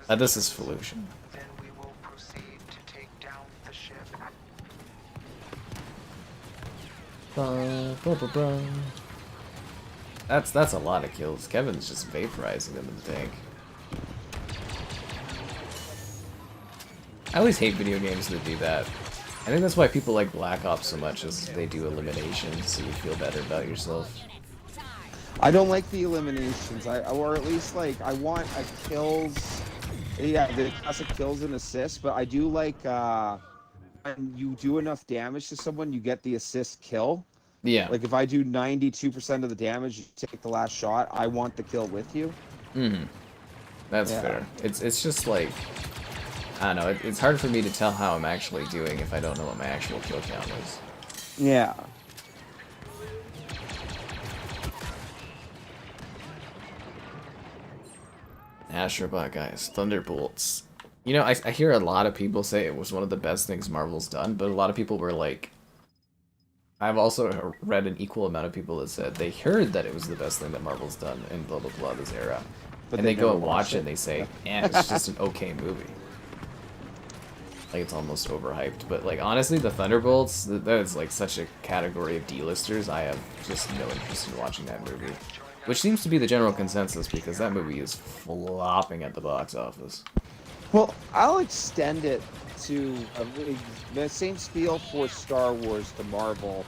This is Felucia. Then we will proceed to take down the ship. That's a lot of kills. Kevin's just vaporizing them in the tank. I always hate video games that do that. I think that's why people like Black Ops so much, is they do eliminations so you feel better about yourself. I don't like the eliminations. Or at least like I want a kills. Yeah, the classic kills and assists, but I do like when you do enough damage to someone, you get the assist kill. Yeah. Like if I do 92% of the damage, you take the last shot. I want the kill with you. Mm-hmm. That's fair. It's just like, I don't know. It's hard for me to tell how I'm actually doing if I don't know what my actual kill count is. Yeah. Astrobot guys, Thunderbolts. You know, I hear a lot of people say it was one of the best things Marvel's done, but a lot of people were like, I've also read an equal amount of people that said they heard that it was the best thing that Marvel's done in blah blah blah this era, But and they go never and watch watched it and they say, it's just an okay movie. Like it's almost overhyped, but like honestly, the Thunderbolts, that is like such a category of D-listers. I have just no interest in watching that movie, which seems to be the general consensus because that movie is flopping at the box office. Well, I'll extend it to the same spiel for Star Wars to Marvel,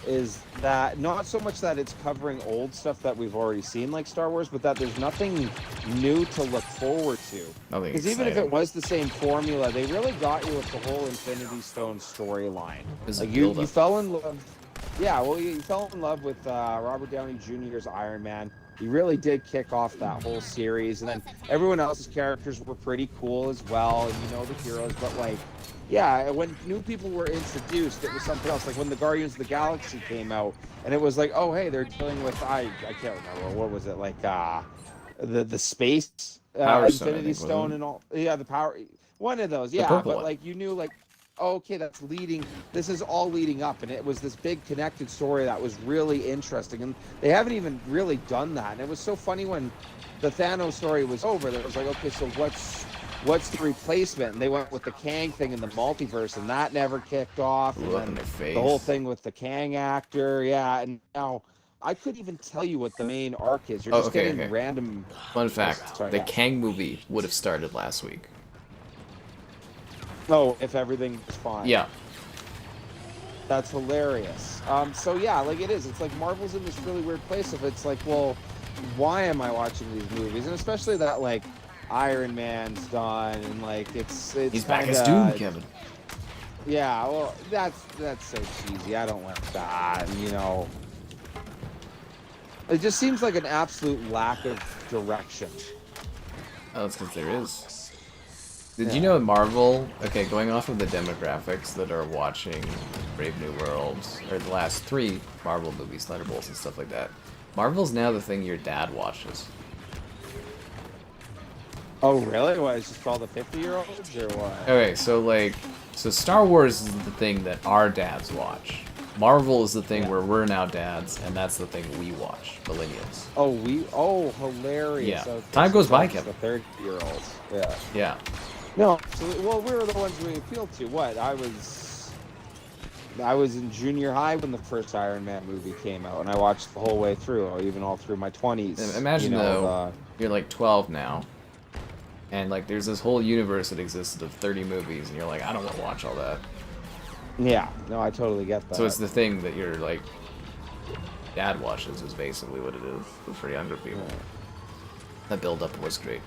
is that not so much that it's covering old stuff that we've already seen like Star Wars, but that there's nothing new to look forward to. Because even if it was the same formula, they really got you with the whole Infinity Stone storyline. Like you fell in love. Yeah, well, you fell in love with Robert Downey Jr.'s Iron Man. He really did kick off that whole series, and then everyone else's characters were pretty cool as well, and you know the heroes, but like, yeah, when new people were introduced, it was something else. Like when the Guardians of the Galaxy came out, and it was like, oh hey, they're dealing with I can't remember, what was it, like the space Infinity Stone and all. Yeah, the power, one of those. Yeah, but like you knew like, oh, okay, that's leading. This is all leading up, and it was this big connected story that was really interesting. And they haven't even really done that. And it was so funny when the Thanos story was over. That it was like, okay, so what's the replacement? And they went with the Kang thing in the multiverse, and that never kicked off. And then the whole thing with the Kang actor, yeah. And now I couldn't even tell you what the main arc is. You're just getting random. Fun fact: the Kang movie would have started last week. Oh, if everything was fine. Yeah. That's hilarious. So yeah, like it is. It's like Marvel's in this really weird place of it's like, well, why am I watching these movies? And especially that like Iron Man's done and like it's he's back as Doom, Kevin. Yeah, well that's so cheesy. I don't like that. And, you know, it just seems like an absolute lack of direction. Oh, that's because there is. Did you know Marvel, okay, going off of the demographics that are watching Brave New World, or the last 3 Marvel movies, Thunderbolts and stuff like that, Marvel's now the thing your dad watches. Oh, really? What, it's just for all the 50-year-olds, or what? Okay, so Star Wars is the thing that our dads watch. Marvel is the thing where we're now dads, and that's the thing we watch, millennials. Oh, hilarious. Yeah. Okay, Time goes by, Kevin. The 30-year-olds. Yeah. Yeah. No, so, well, we were the ones we appealed to. What? I was in junior high when the first Iron Man movie came out, and I watched the whole way through, or even all through my 20s. Imagine, though, you're like 12 now, and like there's this whole universe that existed of 30 movies, and you're like, I don't want to watch all that. Yeah, no, I totally get that. So it's the thing that you're like, dad watches is basically what it is for younger people. That build-up was great.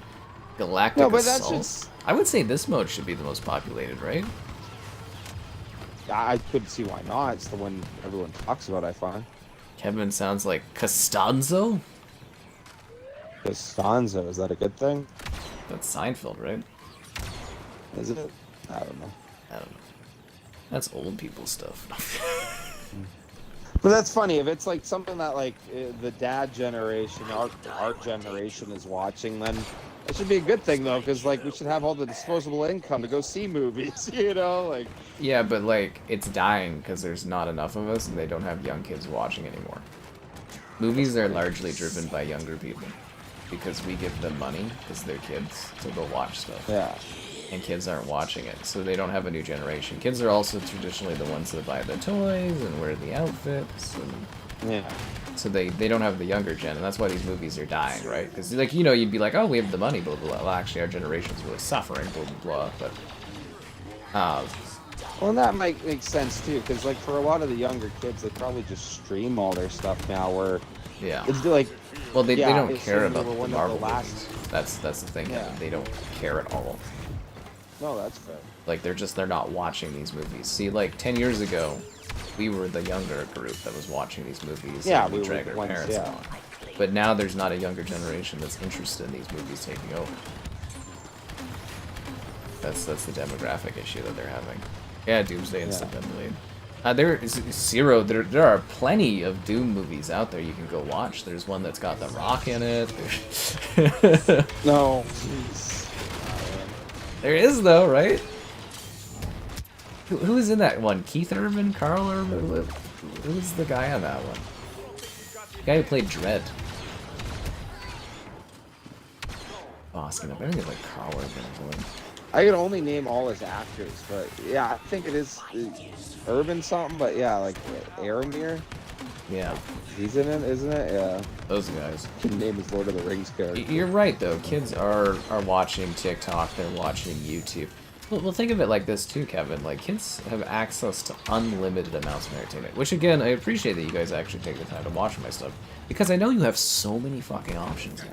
Galactic No, but that's Assault? just... I would say this mode should be the most populated, right? I couldn't see why not. It's the one everyone talks about, I find. Kevin sounds like Costanzo? Costanzo, is that a good thing? That's Seinfeld, right? Is it? I don't know. I don't know. That's old people stuff. But that's funny, if it's like something that like the dad generation, our generation is watching, then that should be a good thing though, because like we should have all the disposable income to go see movies, you know, like. Yeah, but like it's dying because there's not enough of us, and they don't have young kids watching anymore. Movies are largely driven by younger people because we give them money because they're kids to go watch stuff. Yeah. And kids aren't watching it, so they don't have a new generation. Kids are also traditionally the ones that buy the toys and wear the outfits, and Yeah. so they don't have the younger gen, and that's why these movies are dying, right? Because like, you know, you'd be like, oh, we have the money, blah blah blah. Well, actually, our generation's really suffering, blah blah blah. But Well, and that might make sense too, because like for a lot of the younger kids, they probably just stream all their stuff now. Where yeah, it's like, well, they yeah, don't it's care when we about were the one of the Marvel last- movies. That's the thing. Yeah. They don't care at all. no, that's fair. Like they're not watching these movies. See, like 10 years ago, we were the younger group that was watching these movies. Yeah, and we were drag the our ones, parents yeah. along. But now there's not a younger generation that's interested in these movies taking over. That's the demographic issue that they're having. Yeah, Doomsday and stuff, definitely. There is Zero. There are plenty of Doom movies out there you can go watch. There's one that's got The Rock in it. No, jeez. There is though, right? Who is in that one? Keith Urban, Carl Urban. Who's the guy on that one? The guy who played Dredd. Boston. I better get like Carl Urban or something. I can only name all his actors, but yeah, I think it is Urban something. But yeah, like Aramir, Yeah, he's in it, isn't it? Yeah. those guys. His name is Lord of the Rings character. You're right though. Kids are watching TikTok. They're watching YouTube. Well, think of it like this too, Kevin. Like kids have access to unlimited amounts of entertainment. Which again, I appreciate that you guys actually take the time to watch my stuff because I know you have so many fucking options now.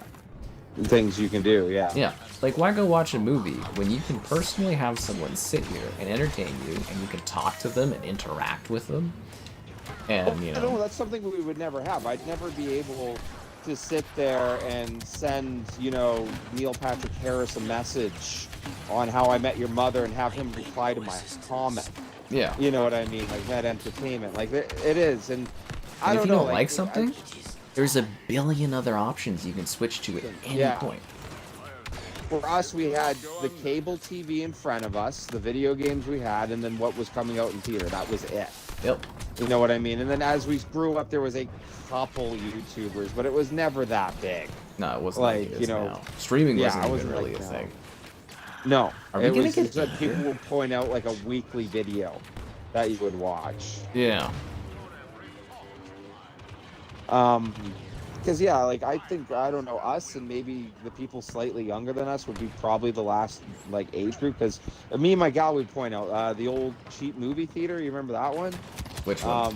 Things you can do, yeah. Yeah, like why go watch a movie when you can personally have someone sit here and entertain you, and you can talk to them and interact with them, and you I don't know, know. that's something we would never have. I'd never be able to sit there and send, you know, Neil Patrick Harris a message on How I Met Your Mother and have him reply to my comment. Yeah. You know what I mean? Like that entertainment. Like it is, and I And don't if you know. don't like something, there's a billion other options you can switch to at any Yeah. point. For us, we had the cable TV in front of us, the video games we had, and then what was coming out in theater. That was it. Yep. You know what I mean? And then as we grew up, there was a couple YouTubers, but it was never that big. No, it wasn't Like, like it is you know, now. Streaming yeah, wasn't it even wasn't really like a now. thing. No, Are we it gonna was get just that people would point out like a weekly video that you would watch. Yeah. Because yeah, like I think, I don't know, us and maybe the people slightly younger than us would be probably the last like age group. Because me and my gal would point out the old cheap movie theater. You remember that one? Which one?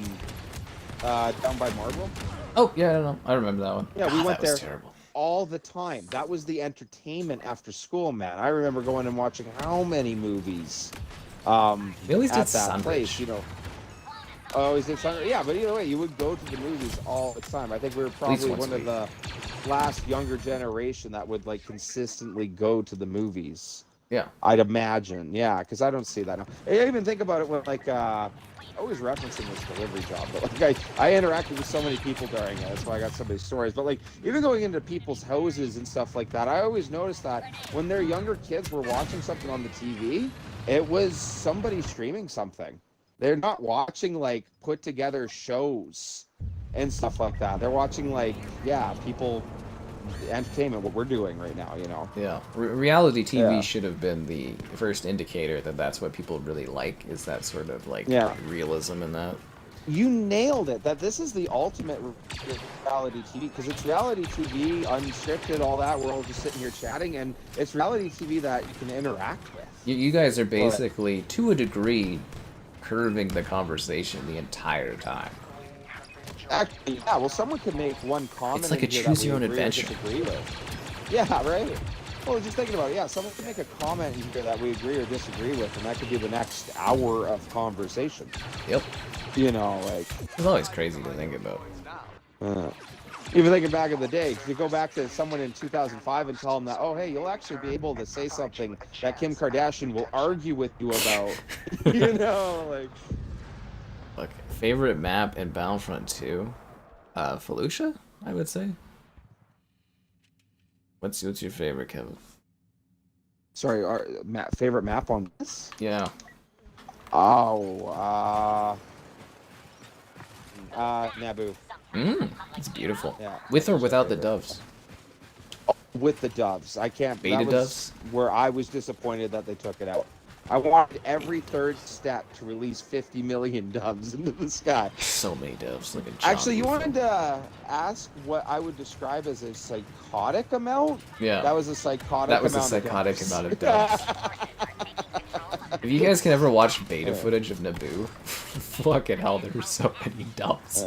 Down by Marlborough. Oh yeah, I don't know. I remember that one. Yeah, we God, went that was there. terrible. All the time. That was the entertainment after school, man. I remember going and watching how many movies They always at did that Sunbridge. place, you know. Oh, is it Sunbridge? Yeah, but either way, you would go to the movies all the time. I think we were probably once one a of the last younger generation that would like consistently go to the movies. Yeah. I'd imagine, yeah, because I don't see that now. I even think about it when like always referencing this delivery job, but like I interacted with so many people during it. That's why I got so many stories. But like even going into people's houses and stuff like that, I always noticed that when their younger kids were watching something on the TV, it was somebody streaming something. They're not watching like put together shows and stuff like that. They're watching like, yeah, people entertainment, what we're doing right now, you know. Yeah, reality TV Yeah. should have been the first indicator that that's what people really like, is that sort of like Yeah. realism in that. You nailed it. That this is the ultimate reality TV, because it's reality TV, unscripted, all that. We're all just sitting here chatting, and it's reality TV that you can interact with. You guys are basically, to a degree, curving the conversation the entire time. Actually, yeah. Well, someone could make one comment. It's like a in here choose that we your own agree or adventure. disagree with. Yeah, right. Well, just thinking about it, yeah, someone could make a comment in here that we agree or disagree with, and that could be the next hour of conversation. Yep. You know, like. It's always crazy to think about. Even thinking back in the day, you go back to someone in 2005 and tell them that, oh, hey, you'll actually be able to say something that Kim Kardashian will argue with you about. You know, like. Look, favorite map in Battlefront 2? Felucia, I would say. What's your favorite, Kevin? Sorry, our favorite map on this? Yeah. Oh, Naboo. It's beautiful. Yeah. With or without the doves? With the doves. I can't. Beta that was doves? where I was disappointed that they took it out. I wanted every third step to release 50 million doves into the sky. So many doves. Look at Actually, you wanted to ask what I would describe as a psychotic amount? Yeah. That was a psychotic That was a amount psychotic of doves. amount of doves. If you guys can ever watch beta footage of Naboo, fucking hell, there were so many doves.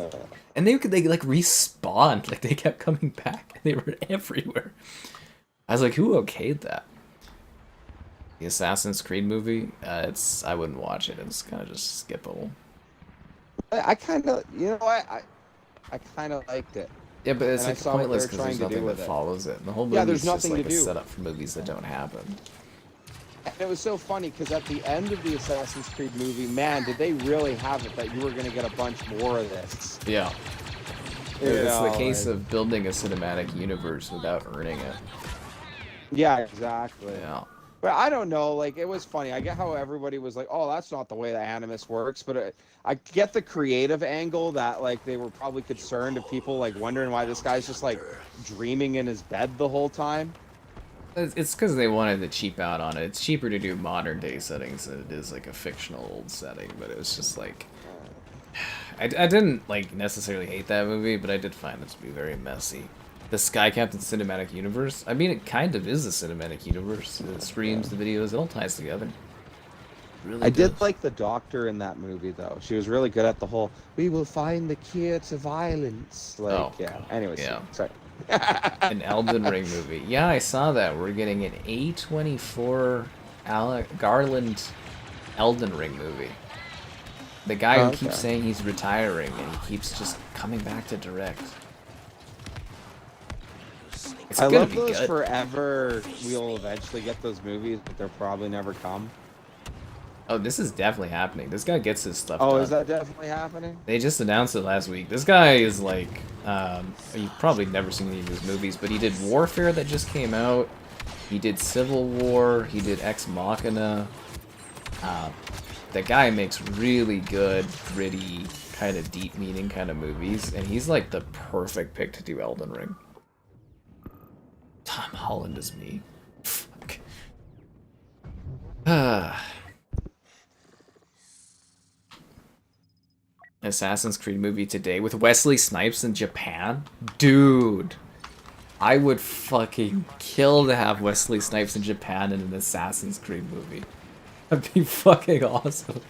And they like respawned, like they kept coming back. They were everywhere. I was like, who okayed that? The Assassin's Creed movie, I wouldn't watch it. It's kind of just skippable. I kind of, you know what? I kind of liked it. Yeah, but it's And I like saw what pointless they're because there's trying to do nothing that with it. follows it. The whole Yeah, movie there's is just nothing like to a do. setup for movies that don't happen. And it was so funny because at the end of the Assassin's Creed movie, man, did they really have it that you were going to get a bunch more of this. Yeah. You It's the know, case like- of building a cinematic universe without earning it. Yeah, exactly. Yeah. But I don't know, like, it was funny. I get how everybody was like, oh, that's not the way that Animus works, but I get the creative angle that, like, they were probably concerned of people, like, wondering why this guy's just, like, dreaming in his bed the whole time. It's because they wanted to cheap out on it. It's cheaper to do modern day settings than it is like a fictional old setting, but it was just like... I didn't, like, necessarily hate that movie, but I did find it to be very messy. The Sky Captain Cinematic Universe, I mean, it kind of is a cinematic universe. The streams, the videos, it all ties together. Really I did does. like the doctor in that movie, though. She was really good at the whole, we will find the cure to violence. Like, Oh, yeah. Anyways, yeah. sorry. An Elden Ring movie. Yeah, I saw that. We're getting an A24 Garland Elden Ring movie. The guy who keeps saying he's retiring and he keeps just coming back to direct. It's I gonna love be those good. forever. We'll eventually get those movies, but they'll probably never come. Oh, this is definitely happening. This guy gets his stuff Oh, done. is that definitely happening? They just announced it last week. This guy is like, you've probably never seen any of his movies, but he did Warfare that just came out. He did Civil War. He did Ex Machina. The guy makes really good, gritty, kind of deep meaning kind of movies, and he's like the perfect pick to do Elden Ring. Tom Holland is me. Fuck. Assassin's Creed movie today with Wesley Snipes in Japan? Dude. I would fucking kill to have Wesley Snipes in Japan in an Assassin's Creed movie. That'd be fucking awesome.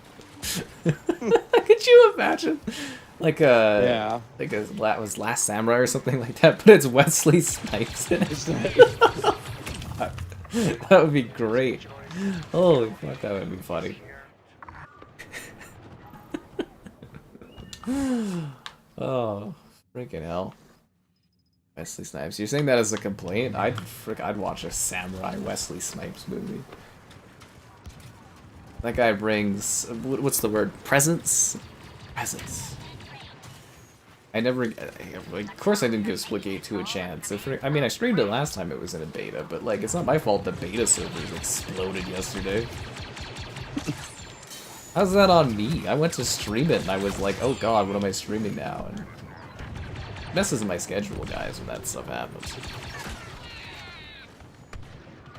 Could you imagine? Like a was Last Samurai or something like that, but it's Wesley Snipes in it. That would be great. Holy fuck, that would be funny. Oh, freaking hell. Wesley Snipes. You're saying that as a complaint? I'd watch a samurai Wesley Snipes movie. That guy brings, what's the word? Presence? Presence. I never, of course I didn't give Splitgate 2 a chance. I mean, I streamed it last time it was in a beta, but like, it's not my fault the beta servers exploded yesterday. How's that on me? I went to stream it and I was like, oh god, what am I streaming now? And it messes my schedule, guys, when that stuff happens.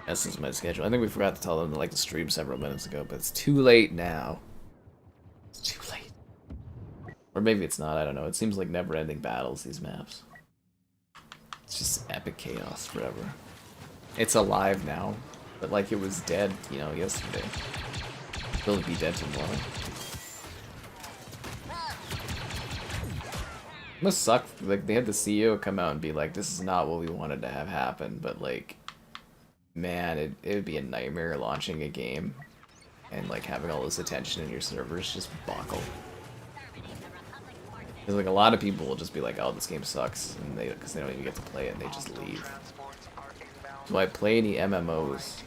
Messes my schedule. I think we forgot to tell them to like to stream several minutes ago, but it's too late now. It's too late. Or maybe it's not, I don't know. It seems like never-ending battles, these maps. It's just epic chaos forever. It's alive now, but like it was dead, you know, yesterday. Will it be dead tomorrow? must suck. Like they had the CEO come out and be like, "This is not what we wanted to have happen," but like, man, it would be a nightmare launching a game and like having all this attention in your servers just buckle. Because like a lot of people will just be like, "Oh, this game sucks," and because they don't even get to play it, and they just leave. Do I play any MMOs?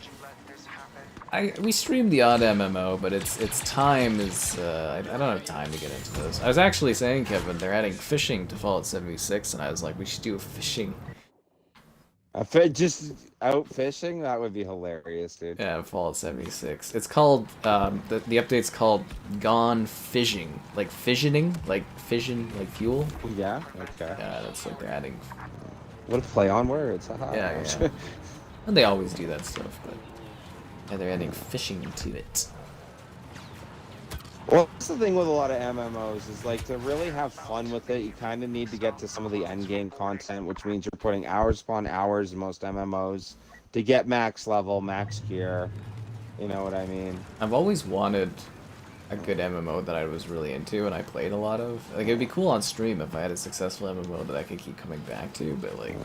We stream the odd MMO, but its time is I don't have time to get into those. I was actually saying, Kevin, they're adding fishing to Fallout 76, and I was like, we should do a fishing. Just out fishing? That would be hilarious, dude. Yeah, Fallout 76. It's called the update's called Gone Fishing, like fissioning, like fission, like fuel. Yeah. Okay. Yeah, that's like they're adding. What a play on words. Yeah. And they always do that stuff, but. And they're adding fishing to it. Well, that's the thing with a lot of MMOs is like to really have fun with it, you kind of need to get to some of the end game content, which means you're putting hours upon hours in most MMOs to get max level, max gear. You know what I mean? I've always wanted a good MMO that I was really into and I played a lot of. Like it'd be cool on stream if I had a successful MMO that I could keep coming back to, but like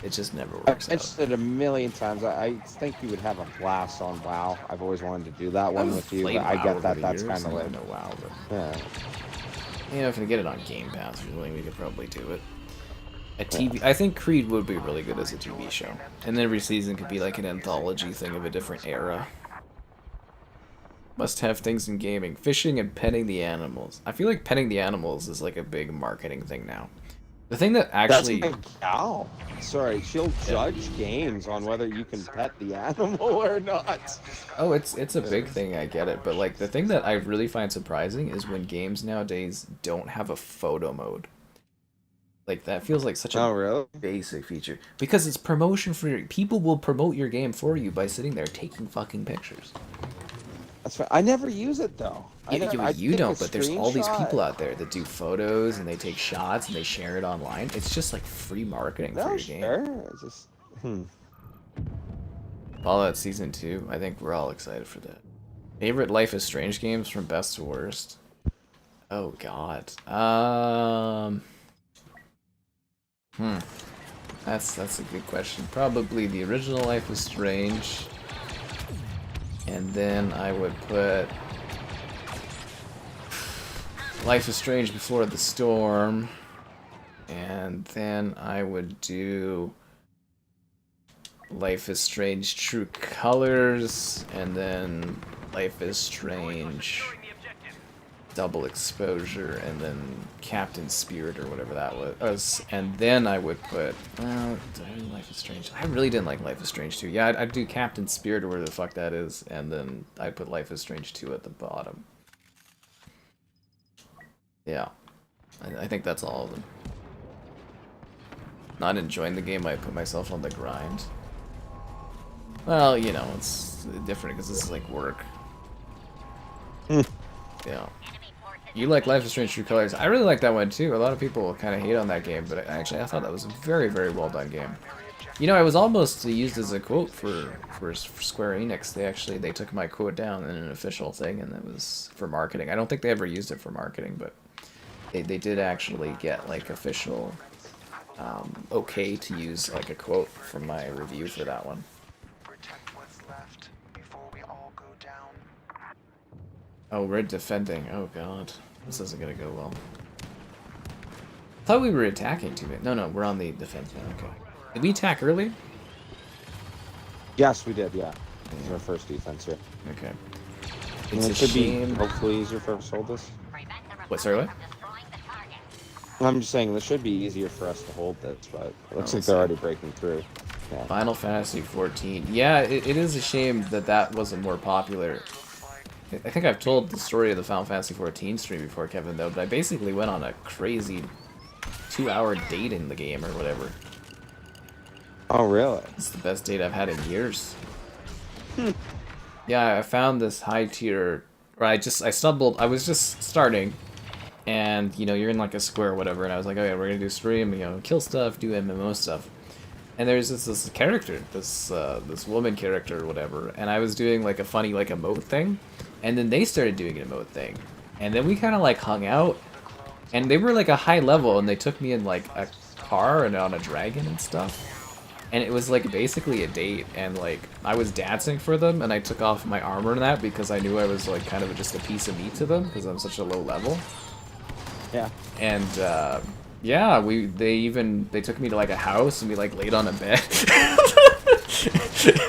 it just never works I've said a million times. I think you would have a blast on WoW. I've always wanted to do that one with you, but I get that that's kind of like WoW, but yeah. You know, if we get it on Game Pass or something, we could probably do it. A TV, I think Creed would be really good as a TV show, and then every season could be like an anthology thing of a different era. Must have things in gaming: fishing and petting the animals. I feel like petting the animals is like a big marketing thing now. The thing that actually... Gal. Sorry, she'll judge games on whether you can pet the animal or not. Oh, it's a big thing, I get it. But like the thing that I really find surprising is when games nowadays don't have a photo mode. Like that feels like such a really? basic feature. Because it's promotion for your... People will promote your game for you by sitting there taking fucking pictures. That's right. I never use it though. You don't, but there's all these people out there that do photos and they take shots and they share it online. It's just like free marketing for your game. It's just, Fallout Season 2, I think we're all excited for that. Favorite Life is Strange games from best to worst? Oh god. That's a good question. Probably the original Life is Strange. And then I would put Life is Strange Before the Storm. And then I would do Life is Strange True Colors. And then Life is Strange Double Exposure. And then Captain Spirit or whatever that was. And then I would put... Well, did I do Life is Strange? I really didn't like Life is Strange 2. Yeah, I'd do Captain Spirit or whatever the fuck that is. And then I'd put Life is Strange 2 at the bottom. Yeah. I think that's all of them. Not enjoying the game, I put myself on the grind. Well, you know, it's different because this is like work. Yeah. You like Life is Strange True Colors. I really like that one too. A lot of people kind of hate on that game, but actually I thought that was a very, very well done game. You know, I was almost used as a quote for Square Enix. They took my quote down in an official thing, and it was for marketing. I don't think they ever used it for marketing, but they did actually get like official okay to use like a quote from my review for that one. Oh, we're defending. Oh god, this isn't gonna go well. I thought we were attacking too. No, we're on the defense now. Okay. Did we attack early? Yes, we did. Yeah, this is our first defense here. Okay. It's a shame. Hopefully easier for us to hold this. What? Sorry, what? I'm just saying this should be easier for us to hold this, but it looks like they're already breaking through. Yeah. Final Fantasy 14. Yeah, it is a shame that wasn't more popular. I think I've told the story of the Final Fantasy 14 stream before, Kevin, though, but I basically went on a crazy 2-hour date in the game or whatever. Oh, really? It's the best date I've had in years. Yeah, I found this high tier, or I was just starting, and, you know, you're in like a square or whatever, and I was like, okay, we're gonna do stream, you know, kill stuff, do MMO stuff. And there's this character, this woman character or whatever, and I was doing like a funny emote thing, and then they started doing an emote thing, and then we kind of like hung out, And they were like a high level, and they took me in like a car and on a dragon and stuff. And it was like basically a date, and like I was dancing for them, and I took off my armor and that because I knew I was like kind of just a piece of meat to them because I'm such a low level. Yeah. And yeah, they took me to like a house and we like laid on a bed.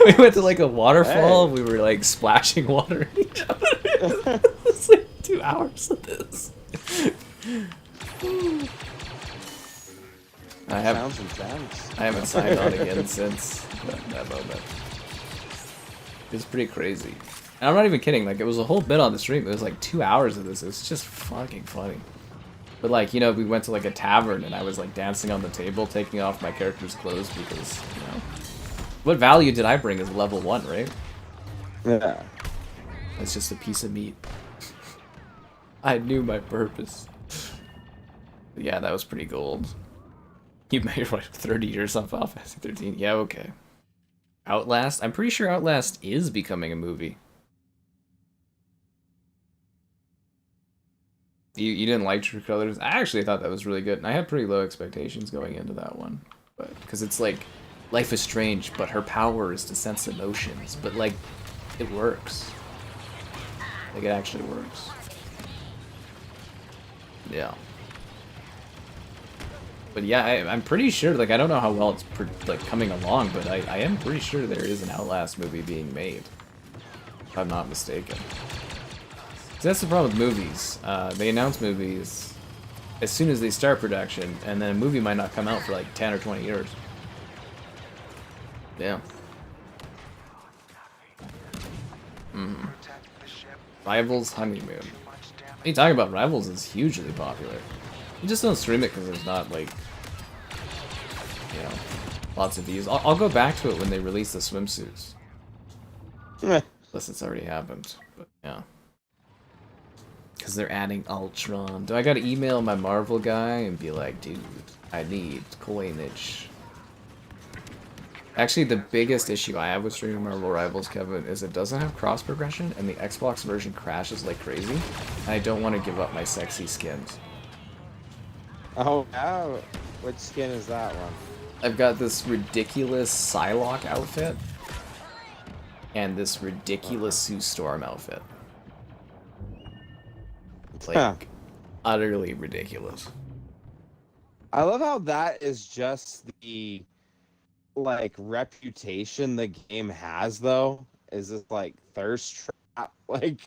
We went to like a waterfall. Hey. We were like splashing water at each other. It was like 2 hours of this. I haven't signed on again since that moment. It's pretty crazy. And I'm not even kidding, like it was a whole bit on the stream. It was like 2 hours of this. It was just fucking funny. But like, you know, we went to like a tavern and I was like dancing on the table, taking off my character's clothes because, you know, what value did I bring as level 1, right? Yeah. It's just a piece of meat. I knew my purpose. But yeah, that was pretty gold. You made what, 30 years off Final Fantasy 13? Yeah, okay. Outlast? I'm pretty sure Outlast is becoming a movie. You didn't like True Colors? I actually thought that was really good, and I had pretty low expectations going into that one. But because it's like, life is strange, but her power is to sense emotions. But like, it works. Like, it actually works. Yeah. But yeah, I'm pretty sure, like, I don't know how well it's like coming along, but I am pretty sure there is an Outlast movie being made. If I'm not mistaken. So that's the problem with movies. They announce movies as soon as they start production, and then a movie might not come out for like 10 or 20 years. Yeah. Rivals Honeymoon. What are you talking about? Rivals is hugely popular. You just don't stream it because there's not, like, you know, lots of views. I'll go back to it when they release the swimsuits. Unless it's already happened. But, yeah. Because they're adding Ultron. Do I gotta email my Marvel guy and be like, dude, I need coinage? Actually, the biggest issue I have with streaming Marvel Rivals, Kevin, is it doesn't have cross progression, and the Xbox version crashes like crazy. And I don't want to give up my sexy skins. Oh, wow. Which skin is that one? I've got this ridiculous Psylocke outfit, and this ridiculous Sue Storm outfit. It's like, utterly ridiculous. I love how that is just the, like, reputation the game has, though. Is this, like, thirst trap, like,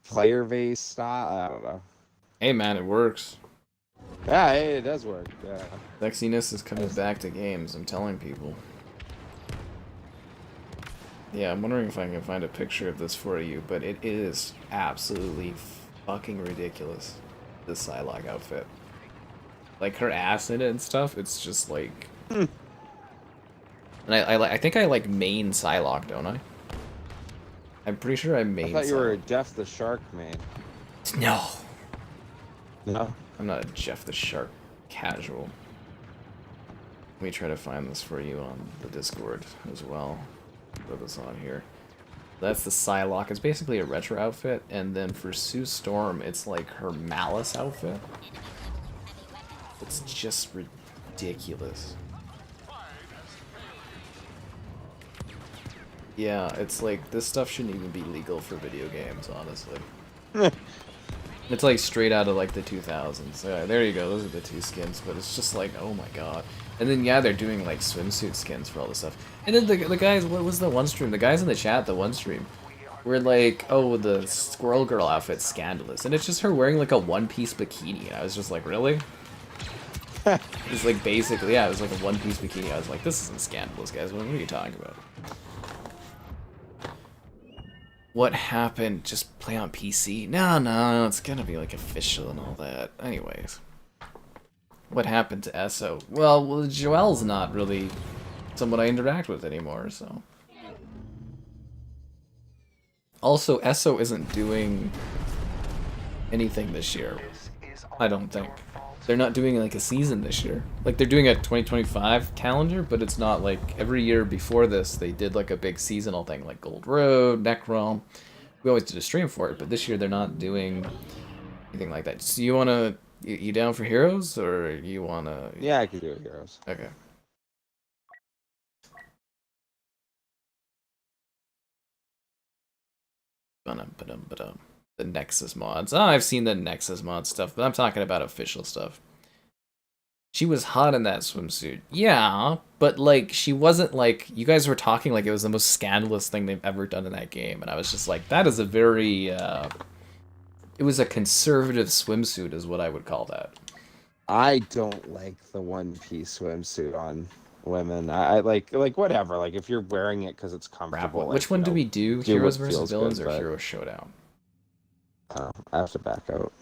player-based style? I don't know. Hey, man, it works. Yeah, it does work, yeah. Sexiness is coming back to games, I'm telling people. Yeah, I'm wondering if I can find a picture of this for you, but it is absolutely fucking ridiculous, this Psylocke outfit. Like, her ass in it and stuff, it's just like... And I think I like main Psylocke, don't I? I'm pretty sure I main I thought you Psylocke. were a Jeff the Shark main. No! No? I'm not a Jeff the Shark casual. Let me try to find this for you on the Discord as well. Put this on here. That's the Psylocke. It's basically a retro outfit, and then for Sue Storm, it's like her Malice outfit. It's just ridiculous. Yeah, it's like, this stuff shouldn't even be legal for video games, honestly. It's like straight out of like the 2000s. Yeah, there you go, those are the two skins, but it's just like, oh my god. And then yeah, they're doing like swimsuit skins for all this stuff. And then the guys, what was the one stream? The guys in the chat, the one stream, were like, oh, the Squirrel Girl outfit's scandalous. And it's just her wearing like a one-piece bikini. And I was just like, really? It's like basically, yeah, it was like a one-piece bikini. I was like, this isn't scandalous, guys. What are you talking about? What happened? Just play on PC? No, it's gonna be like official and all that. Anyways. What happened to Esso? Well, Joelle's not really someone I interact with anymore, so. Also, Esso isn't doing anything this year. I don't think. They're not doing like a season this year. Like, they're doing a 2025 calendar, but it's not like every year before this they did like a big seasonal thing like Gold Road, Necrom. We always did a stream for it, but this year they're not doing anything like that. So you want to You down for heroes, or you wanna? Yeah, I could do heroes. Okay. Ba-dum. The Nexus mods. Oh, I've seen the Nexus mod stuff, but I'm talking about official stuff. She was hot in that swimsuit. Yeah, but like she wasn't like you guys were talking like it was the most scandalous thing they've ever done in that game, and I was just like, that is a very it was a conservative swimsuit is what I would call that. I don't like the one-piece swimsuit on women. I like whatever. Like if you're wearing it because it's comfortable. Which one do we do? Heroes versus Villains or Hero Showdown? I have to back out.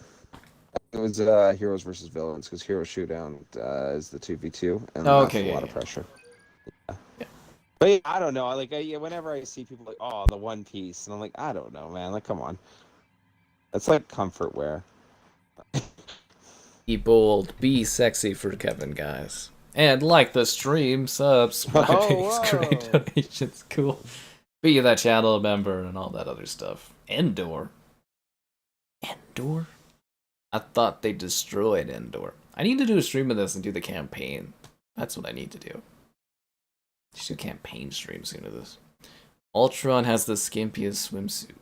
It was Heroes versus Villains because Hero Showdown is the 2v2, and that's a lot of pressure. Yeah. But yeah, I don't know. Like whenever I see people like, oh, the one piece, and I'm like, I don't know, man. Like, come on. That's like comfort wear. Be bold, be sexy for Kevin, guys, and like the stream, subscribing, great donations, cool. Be that channel member and all that other stuff. Endor. I thought they destroyed Endor. I need to do a stream of this and do the campaign. That's what I need to do. Just do a campaign stream soon of this. Ultron has the skimpiest swimsuit.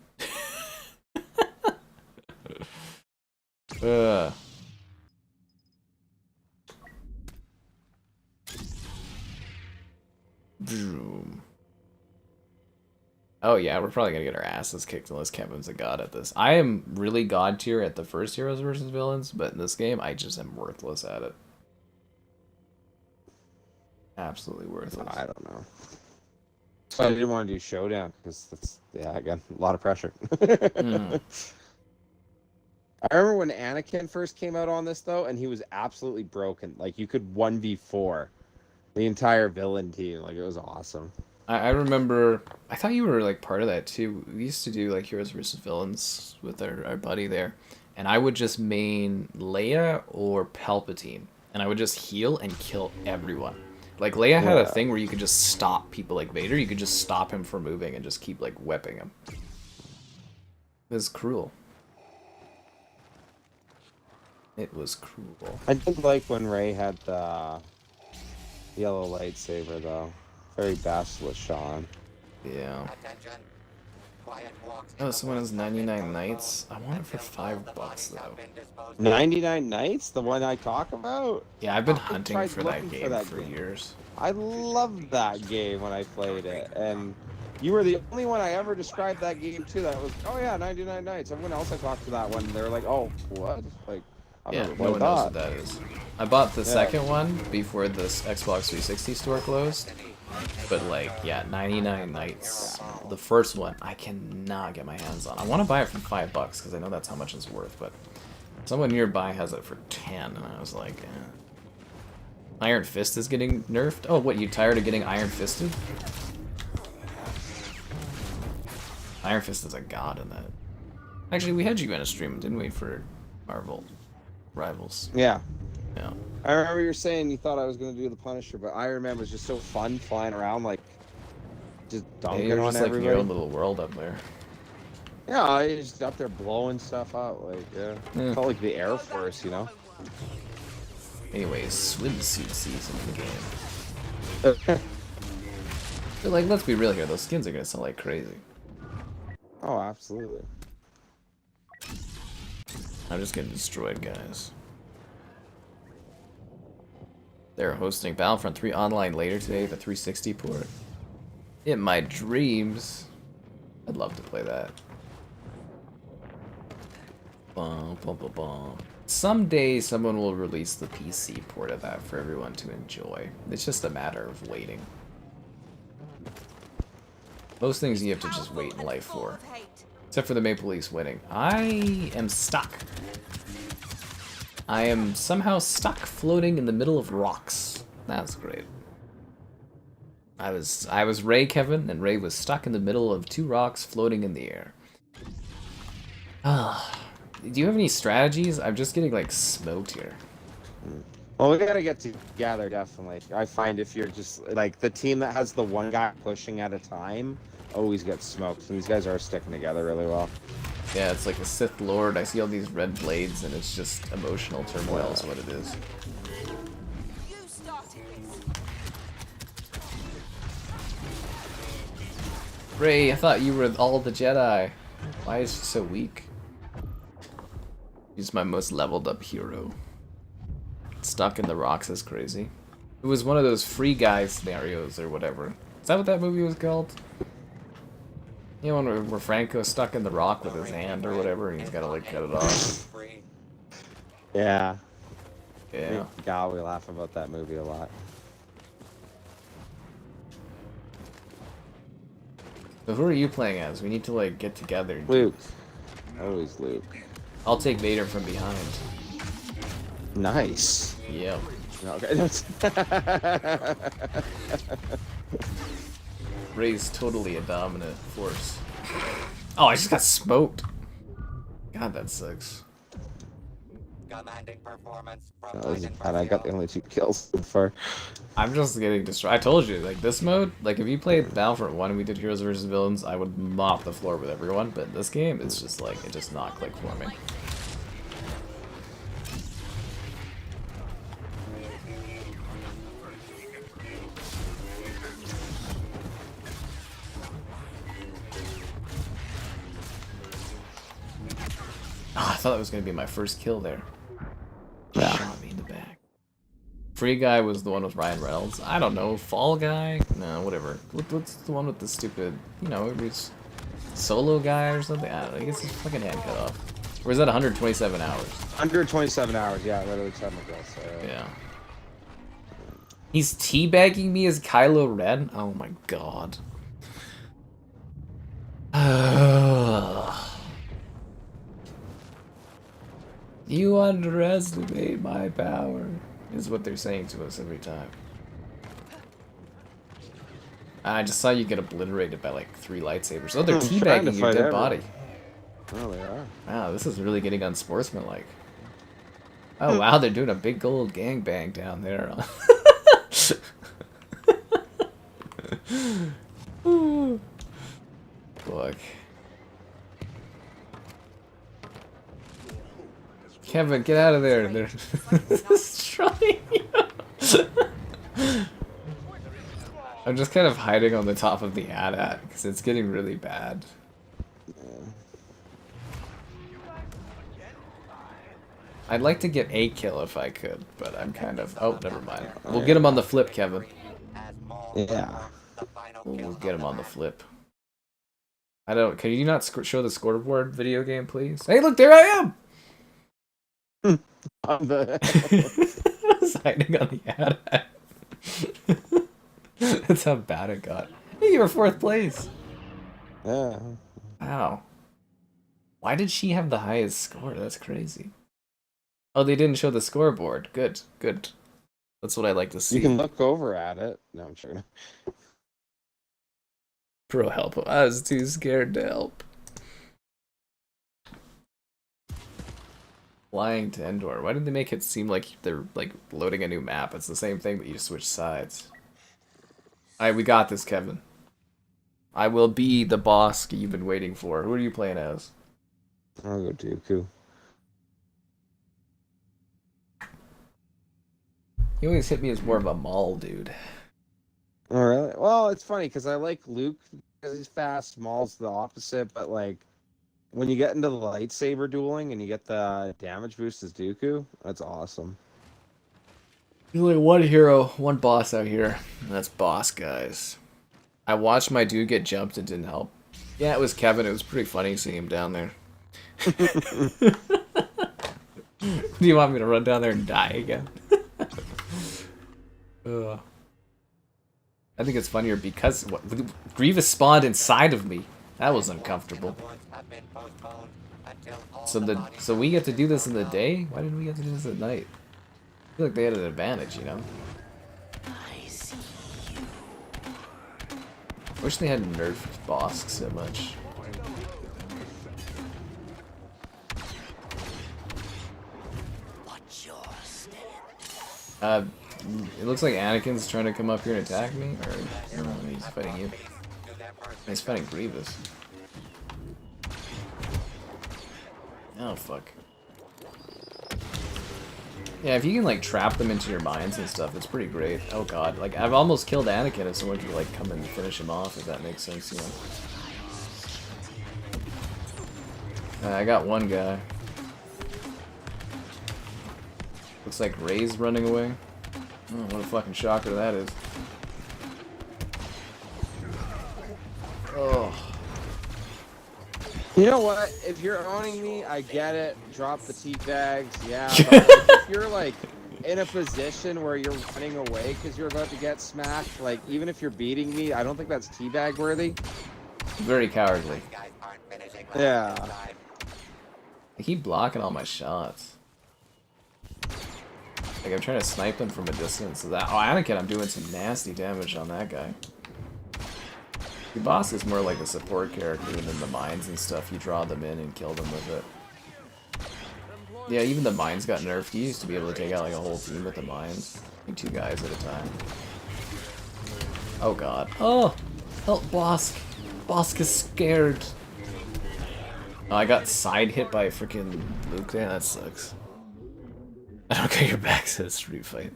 Oh yeah, we're probably gonna get our asses kicked unless Kevin's a god at this. I am really god tier at the first Heroes versus Villains, but in this game, I just am worthless at it. Absolutely worthless. I don't know. So I didn't want to do Showdown because that's again a lot of pressure. I remember when Anakin first came out on this though, and he was absolutely broken. Like you could 1v4 the entire villain team. Like it was awesome. I remember, I thought you were like part of that too. We used to do like Heroes versus Villains with our buddy there, and I would just main Leia or Palpatine, and I would just heal and kill everyone. Like Leia had a thing where you could just stop people like Vader. You could just stop him from moving and just keep like whipping him. It was cruel. It was cruel. I did like when Rey had the yellow lightsaber though. Very basilisk Sean. Yeah. Oh, someone has 99 Nights. I want it for $5 though. 99 Nights? The one I talk about? Yeah, I've been hunting for that game for years. I loved that game when I played it, and you were the only one I ever described that game to that was, oh yeah, 99 Nights. Everyone else I talked to that one, they were like, oh, what? Like, yeah, no one knows what that is. I bought the second one before this Xbox 360 store closed. But like, yeah, 99 Nights, the first one, I cannot get my hands on. I want to buy it for $5 because I know that's how much it's worth, but someone nearby has it for 10, and I was like, Iron Fist is getting nerfed? Oh, what, you tired of getting Iron Fisted? Iron Fist is a god in that. Actually, we had you in a stream, didn't we, for Marvel Rivals? Yeah. Yeah. I remember you were saying you thought I was going to do the Punisher, but Iron Man was just so fun flying around, like, just dunking on everybody. Like your own little world up there. Yeah, I just up there blowing stuff up, like, felt like the Air Force, you know? Anyways, swimsuit season in the game. But like, let's be real here, those skins are going to sell like crazy. Oh, absolutely. I'm just getting destroyed, guys. They're hosting Battlefront 3 online later today, the 360 port. In my dreams. I'd love to play that. Someday someone will release the PC port of that for everyone to enjoy. It's just a matter of waiting. Most things you have to just wait in life for. Except for the Maple Leafs winning. I am stuck. I am somehow stuck floating in the middle of rocks. That's great. I was Ray, Kevin, and Ray was stuck in the middle of two rocks floating in the air. Do you have any strategies? I'm just getting like smoked here. Well, we gotta get together, definitely. I find if you're just like the team that has the one guy pushing at a time always gets smoked, and these guys are sticking together really well. Yeah, it's like a Sith Lord. I see all these red blades, and it's just emotional turmoil is what it is. You started this. Rey, I thought you were all the Jedi. Why is she so weak? He's my most leveled up hero. Stuck in the rocks is crazy. It was one of those free guy scenarios or whatever. Is that what that movie was called? You know, where Franco's stuck in the rock with his hand or whatever, and he's gotta like cut it off. Yeah. Yeah. God, we laugh about that movie a lot. So who are you playing as? We need to like get together. And Luke. Always Luke. I'll take Vader from behind. Nice. Yep. Okay. Rey's totally a dominant force. Oh, I just got smoked. God, that sucks. Commanding performance That was bad. I got the only 2 kills so far. I'm just getting destroyed. I told you, like this mode, like if you played Battlefront 1 and we did Heroes versus Villains, I would mop the floor with everyone, but this game, it's just like, it just not click for me. Oh, I thought that was going to be my first kill there. Yeah. Shot me in the back. Free Guy was the one with Ryan Reynolds. I don't know. Fall Guy? No, whatever. What's the one with the stupid, you know, it's Solo Guy or something? I don't know. He gets his fucking hand cut off. Or is that 127 hours? 127 hours, yeah, literally 7 ago, so... Yeah. He's teabagging me as Kylo Ren? Oh my god. You underestimate my power, is what they're saying to us every time. I just saw you get obliterated by like 3 lightsabers. Oh, they're teabagging your dead body. Oh, they are. Wow, this is really getting unsportsmanlike. Oh wow, they're doing a big gold gangbang down there. Look. Kevin, get out of there. They're destroying you. I'm just kind of hiding on the top of the AT-AT because it's getting really bad. I'd like to get a kill if I could, but I'm kind of... Oh, never mind. We'll get him on the flip, Kevin. Yeah. We'll get him on the flip. I don't... Can you not show the scoreboard video game, please? Hey, look, there I am! On the... I was hiding on the AT-AT. That's how bad it got. Hey, you were 4th place. Yeah. Wow. Why did she have the highest score? That's crazy. Oh, they didn't show the scoreboard. Good, good. That's what I like to see. You can look over at it. No, I'm sure. Bro, help. I was too scared to help. Flying to Endor. Why did they make it seem like they're like loading a new map? It's the same thing, but you just switch sides. Alright, we got this, Kevin. I will be the boss you've been waiting for. Who are you playing as? I'll go Jakku. You always hit me as more of a Maul dude. Oh, really? Well, it's funny because I like Luke because he's fast. Maul's the opposite, but like when you get into the lightsaber dueling and you get the damage boost as Dooku, that's awesome. There's only one hero, one boss out here, and that's boss, guys. I watched my dude get jumped and didn't help. Yeah, it was Kevin. It was pretty funny seeing him down there. Do you want me to run down there and die again? I think it's funnier because Grievous spawned inside of me. That was uncomfortable. So we get to do this in the day? Why didn't we get to do this at night? I feel like they had an advantage, you know? I see you. Wish they hadn't nerfed Bosk so much. What's your stand? It looks like Anakin's trying to come up here and attack me, or no, he's fighting you. He's fighting Grievous. Oh, fuck. Yeah, if you can, like, trap them into your mines and stuff, it's pretty great. Oh, God. Like, I've almost killed Anakin if someone could, like, come and finish him off, if that makes sense, you know. I got one guy. Looks like Rey's running away. Oh, what a fucking shocker that is. Oh. You know what? If you're owning me, I get it. Drop the tea bags, yeah. But like, if you're like in a position where you're running away because you're about to get smacked, like even if you're beating me, I don't think that's teabag worthy. Very cowardly. Guys aren't finishing Yeah. this time. I keep blocking all my shots. Like, I'm trying to snipe them from a distance. So that, oh, Anakin, I'm doing some nasty damage on that guy. Your boss is more like a support character than the mines and stuff. You draw them in and kill them with it. Yeah, even the mines got nerfed. You used to be able to take out like a whole team with the mines. Like 2 guys at a time. Oh god. Oh! Help Bosk! Bosk is scared! Oh, I got side hit by freaking Luke there. That sucks. I don't get your back, says Street Fight.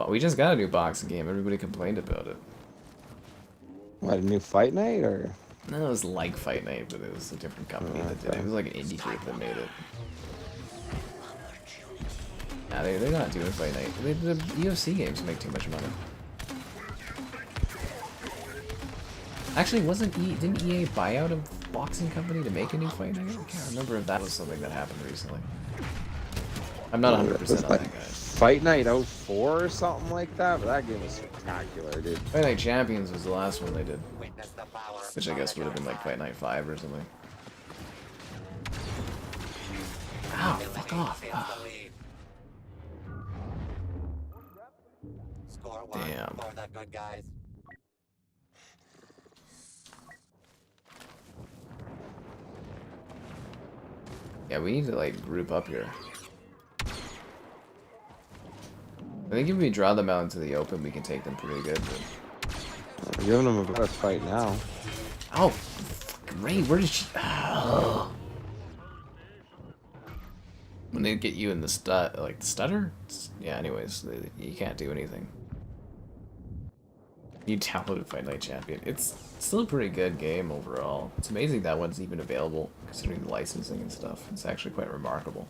We just got a new boxing game. Everybody complained about it. What, a new fight night or? No, it was like Fight Night, but it was a different company that did it. It was like an indie group that made it. Nah, they're not doing Fight Night. The UFC games make too much money. Actually, didn't EA buy out a boxing company to make a new Fight Night? I can't remember if that was something that happened recently. I'm not 100% on that guy. Fight Night 04 or something like that, but that game was spectacular, dude. Fight Night Champions was the last one they did. Witness the power of Which I guess would have been like Fight Night 5 or something. Ow, fuck off. Eliminate Ah. the lead. Score 1 Damn. for the good guys. Yeah, we need to like group up here. I think if we draw them out into the open, we can take them pretty good. But... I'm giving them a better fight now. Oh, fuck, Rey, where did she... Oh. When they get you in the the stutter? Yeah, anyways, you can't do anything. You downloaded Fight Night Champion. It's still a pretty good game overall. It's amazing that one's even available, considering the licensing and stuff. It's actually quite remarkable.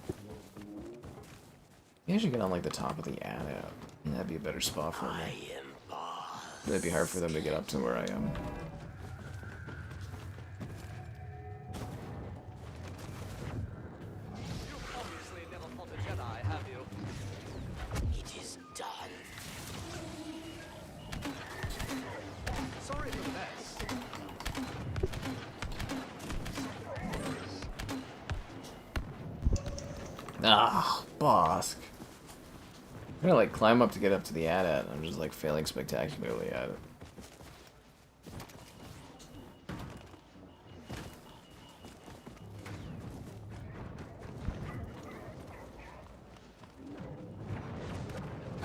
You should get on like the top of the ad out. That'd be a better spot for me. It'd be hard for them to get up to where I am. Obviously never fought a Jedi, have you? It is done. Sorry for the mess. Ah, Bosk. I'm gonna like climb up to get up to the AT-AT, and I'm just like failing spectacularly at it.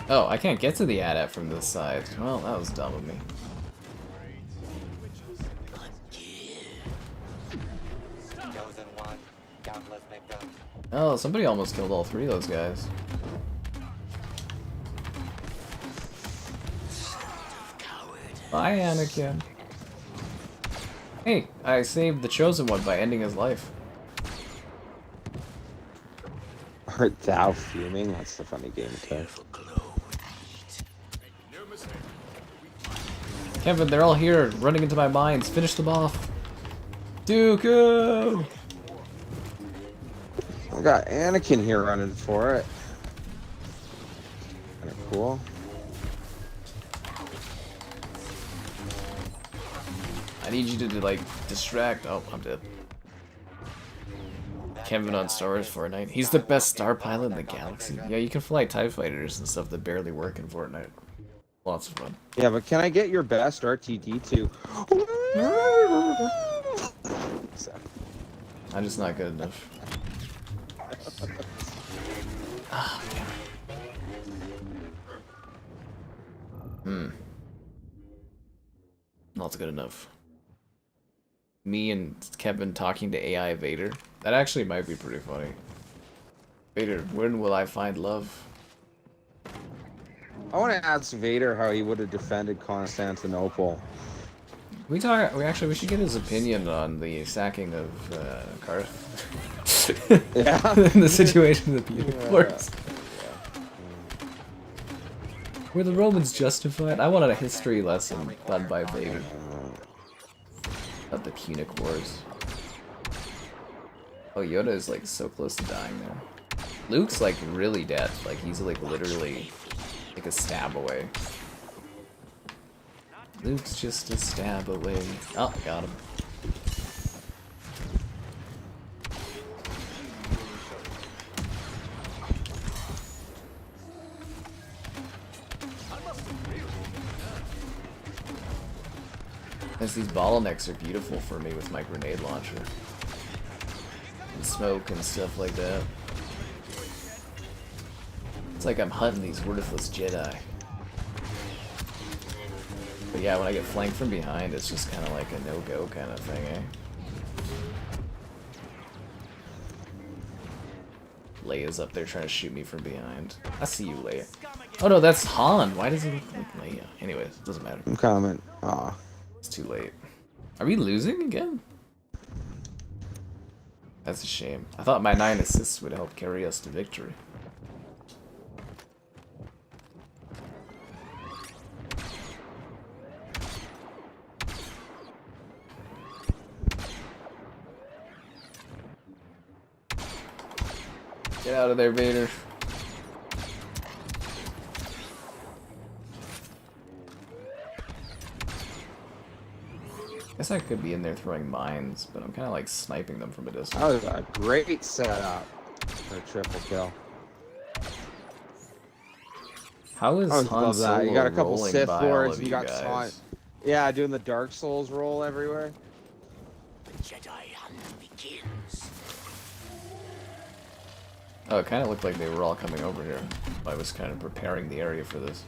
Oh, I can't get to the AT-AT from this side. Well, that was dumb of me. Chosen one, countless victims. Oh, somebody almost killed all 3 of those guys. Bye, Anakin. Hey, I saved the Chosen One by ending his life. Art thou fuming? That's the funny game too. Kevin, they're all here, running into my mines. Finish them off. Dooku! I got Anakin here running for it. Kinda cool. I need you to, like, distract. Oh, I'm dead. Kevin on Star Wars Fortnite. He's the best star pilot in the galaxy. Yeah, you can fly TIE fighters and stuff that barely work in Fortnite. Lots of fun. Yeah, but can I get your best RTD2? I'm just not good enough. Ah, damn. Not good enough. me and Kevin talking to AI Vader. That actually might be pretty funny. Vader, when will I find love? I want to ask Vader how he would have defended Constantinople. We should get his opinion on the sacking of Karth. Yeah. In the situation of the unicorns. Were the Romans justified? I wanted a history lesson done by Vader. About the Punic Wars. Oh, Yoda is like so close to dying now. Luke's like really dead. Like he's like literally like a stab away. Luke's just a stab away. Oh, got him. As these bottlenecks are beautiful for me with my grenade launcher. And smoke and stuff like that. It's like I'm hunting these worthless Jedi. But yeah, when I get flanked from behind, it's just kind of like a no-go kind of thing, eh? Leia's up there trying to shoot me from behind. I see you, Leia. Oh no, that's Han! Why does he look like Leia? Anyways, doesn't matter. I'm coming. Aw. It's too late. Are we losing again? That's a shame. I thought my 9 assists would help carry us to victory. Get out of there, Vader. Guess I could be in there throwing mines, but I'm kind of like sniping them from a distance. That was a great setup for a triple kill. How is I Han love that. Solo You got a couple rolling Sith by all lords. of You you got guys? Yeah, doing the Dark Souls roll everywhere. The Jedi hunt begins. Oh, it kind of looked like they were all coming over here. I was kind of preparing the area for this.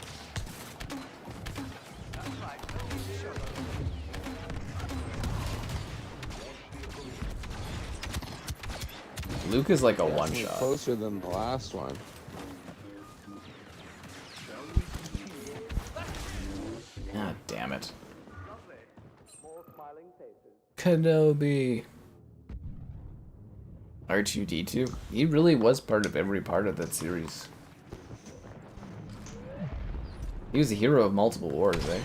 Luke is like a one-shot. Closer than the last one. God damn it. Kenobi. R2-D2. He really was part of every part of that series. He was the hero of multiple wars, eh?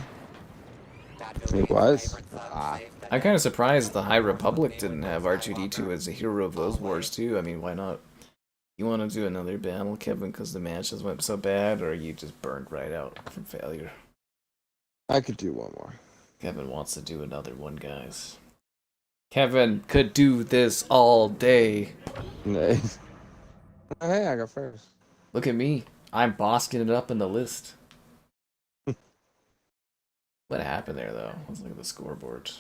He was? I'm kind of surprised the High Republic didn't have R2-D2 as a hero of those wars too. I mean, why not? You want to do another battle, Kevin, because the matches went so bad, or you just burned right out from failure? I could do one more. Kevin wants to do another one, guys. Kevin could do this all day. Hey, I got first. Look at me. I'm bossing it up in the list. What happened there, though? Let's look at the scoreboard.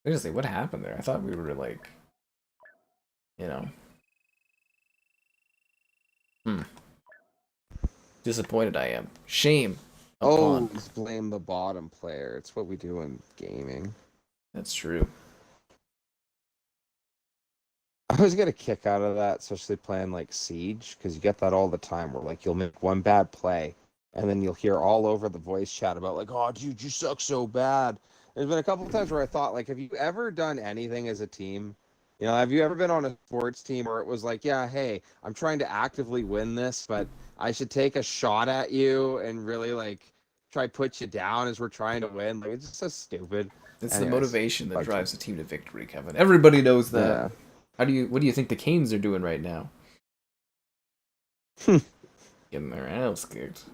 Seriously, what happened there? I thought we were, like, you know. Disappointed I am. Shame. Always blame the bottom player. It's what we do in gaming. That's true. I always get a kick out of that, especially playing like Siege, because you get that all the time where like you'll make one bad play, and then you'll hear all over the voice chat about like, oh dude, you suck so bad. There's been a couple of times where I thought like, have you ever done anything as a team? You know, have you ever been on a sports team where it was like, yeah, hey, I'm trying to actively win this, but I should take a shot at you and really like try put you down as we're trying to win? Like, it's just so stupid. It's Anyways, the motivation that fuck drives a team to victory, Kevin. Everybody knows that. Yeah. What do you think the Canes are doing right now? Getting their ass kicked.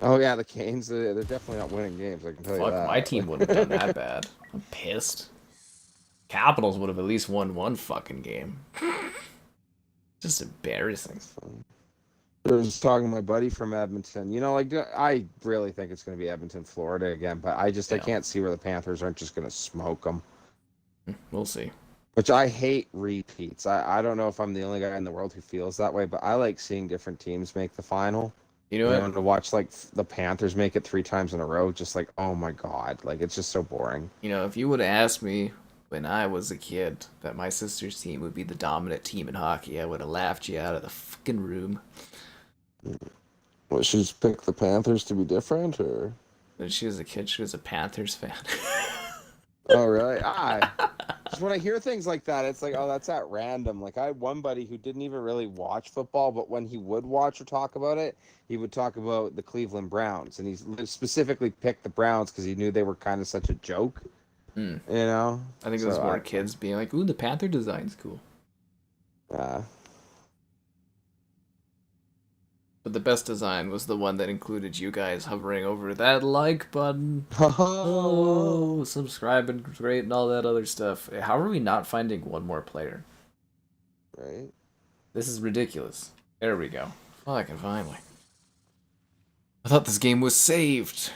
Oh yeah, the Canes, they're definitely not winning games, I can tell you Fuck, that. my team wouldn't have done that bad. I'm pissed. Capitals would have at least won one fucking game. Just embarrassing. I was talking to my buddy from Edmonton. You know, like, I really think it's going to be Edmonton, Florida again, but I can't see where the Panthers aren't just going to smoke them. We'll see. Which I hate repeats. I don't know if I'm the only guy in the world who feels that way, but I like seeing different teams make the final. You know what? And to watch like the Panthers make it 3 times in a row, just like, oh my god, like it's just so boring. You know, if you would have asked me when I was a kid that my sister's team would be the dominant team in hockey, I would have laughed you out of the fucking room. Well, she just picked the Panthers to be different, or? When she was a kid, she was a Panthers fan. Oh really? Just when I hear things like that, it's like, oh, that's at random. Like I had one buddy who didn't even really watch football, but when he would watch or talk about it, he would talk about the Cleveland Browns, and he specifically picked the Browns because he knew they were kind of such a joke. You know? I think it was more kids being like, "Ooh, the Panther design's cool." But the best design was the one that included you guys hovering over that like button. Oh, subscribe and great and all that other stuff. How are we not finding one more player? Right? This is ridiculous. There we go. Fucking finally. I thought this game was saved.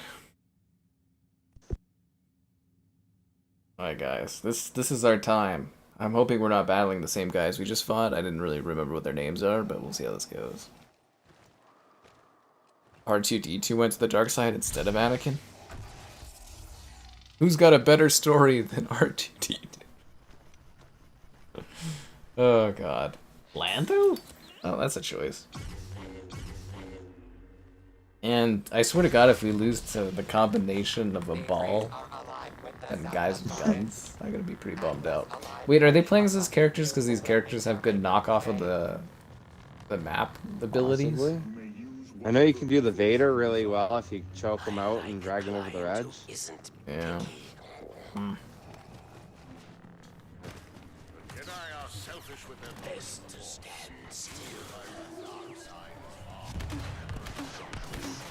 Alright guys, this is our time. I'm hoping we're not battling the same guys we just fought. I didn't really remember what their names are, but we'll see how this goes. R2-D2 went to the dark side instead of Anakin? Who's got a better story than R2-D2? Oh god. Lando? Oh, that's a choice. And I swear to god, if we lose to the combination of a ball and guys with guns, I'm gonna be pretty bummed out. Wait, are they playing as these characters because these characters have good knockoff of the map abilities? Possibly. I know you can do the Vader really well if you choke him out and drag him over the edge. Yeah. Jedi are selfish with their Best to stand still.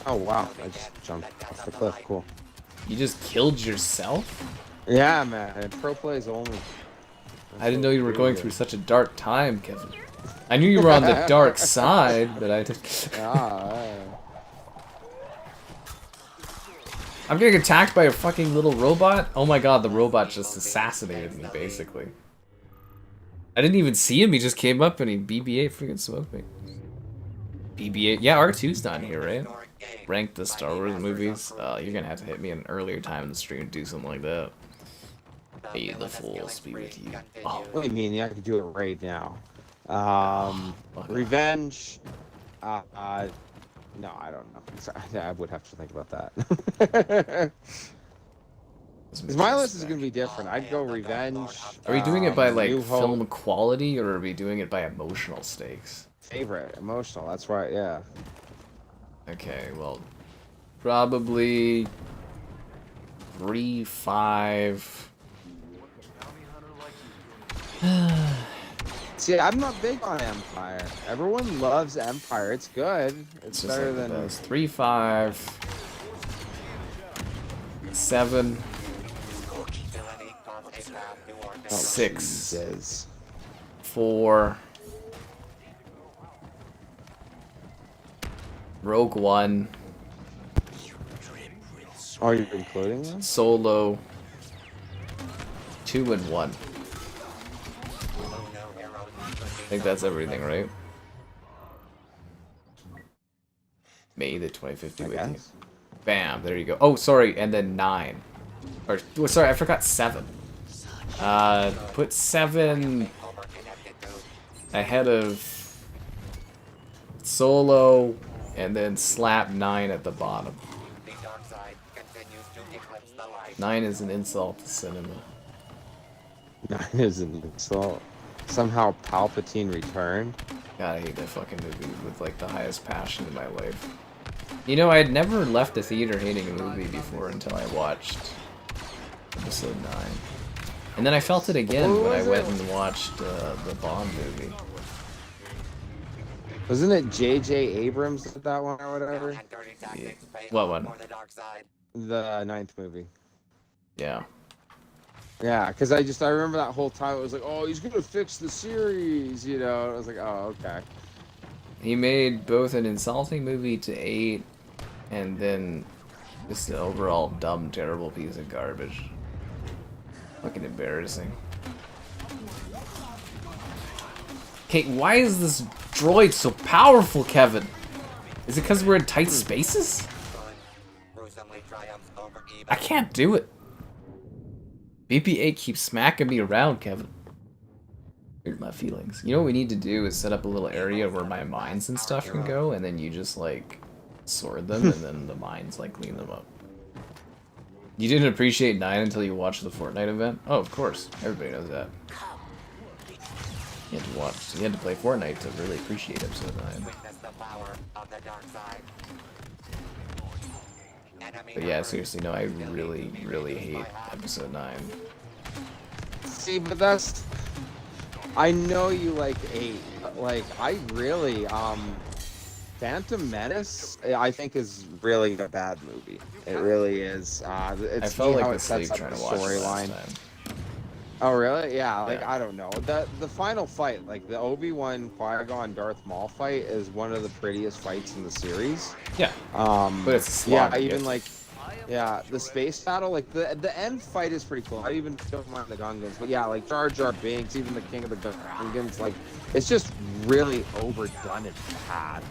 Oh wow, I just jumped off the cliff. Cool. You just killed yourself? Yeah, man. Pro plays only. I didn't know you were going through such a dark time, Kevin. I knew you were on the dark side, but I didn't. I'm getting attacked by a fucking little robot? Oh my god, the robot just assassinated me, basically. I didn't even see him, he just came up and he BB-8 freaking smoked me. BB-8? Yeah, R2's not here, right? Rank the Star Wars movies? You're gonna have to hit me at an earlier time in the stream to do something like that. May the Force be with you. Oh. What do you mean? I could do it right now. Revenge. No, I don't know. Sorry, I would have to think about that. My list is going to be different. I'd go Revenge. Are we doing it by like New film Hope. quality, or are we doing it by emotional stakes? Favorite, emotional. That's right. Yeah. Okay, well, probably 3, 5. See, I'm not big on Empire. Everyone loves Empire. It's good. It's just better like than 3, 5, 7, 6, Jesus. 4, Rogue One, Are you including them? Solo, 2 and 1. I think that's everything, right? May the 25th with you. Bam, there you go. Oh, sorry, and then 9. Or, sorry, I forgot 7. Put 7 ahead of Solo, and then slap 9 at the bottom. 9 is an insult to cinema. 9 is an insult. Somehow Palpatine returned. God, I hate that fucking movie with like the highest passion in my life. You know, I had never left the theater hating a movie before until I watched episode 9. And then I felt it again when I went and watched the Bond movie. Wasn't it J.J. Abrams did that one or whatever? Yeah. What one? The 9th movie. Yeah. Yeah, because I remember that whole time it was like, oh, he's gonna fix the series, you know. And I was like, oh, okay. He made both an insulting movie to 8 and then just an overall dumb, terrible piece of garbage. Fucking embarrassing. Okay, why is this droid so powerful, Kevin? Is it because we're in tight spaces? Fun gruesomely triumphs over evil. I can't do it. BB-8 keeps smacking me around, Kevin. Hurt my feelings. You know what we need to do is set up a little area where my mines and stuff can go, and then you just, like, sword them, and then the mines, like, clean them up. You didn't appreciate 9 until you watched the Fortnite event? Oh, of course. Everybody knows that. You had to play Fortnite to really appreciate episode 9. Witness the power of the dark side. Enemy But yeah, seriously, no, I really, really hate episode 9. See, but that's... I know you like 8. Like, I really, Phantom Menace, I think, is really a bad movie. It really is. It's I felt like how the it sets sleep up trying the to watch it last storyline. time. Oh, really? Yeah, like, Yeah. I don't know. The final fight, like, the Obi-Wan, Qui-Gon, Darth Maul fight is one of the prettiest fights in the series. Yeah, but it's a slog. Yeah, You even, have to- like, yeah, the space battle, like, the end fight is pretty cool. I even don't mind the Gungans, but yeah, like, Jar Jar Binks, even the King of the Gungans, like, it's just really overdone and bad.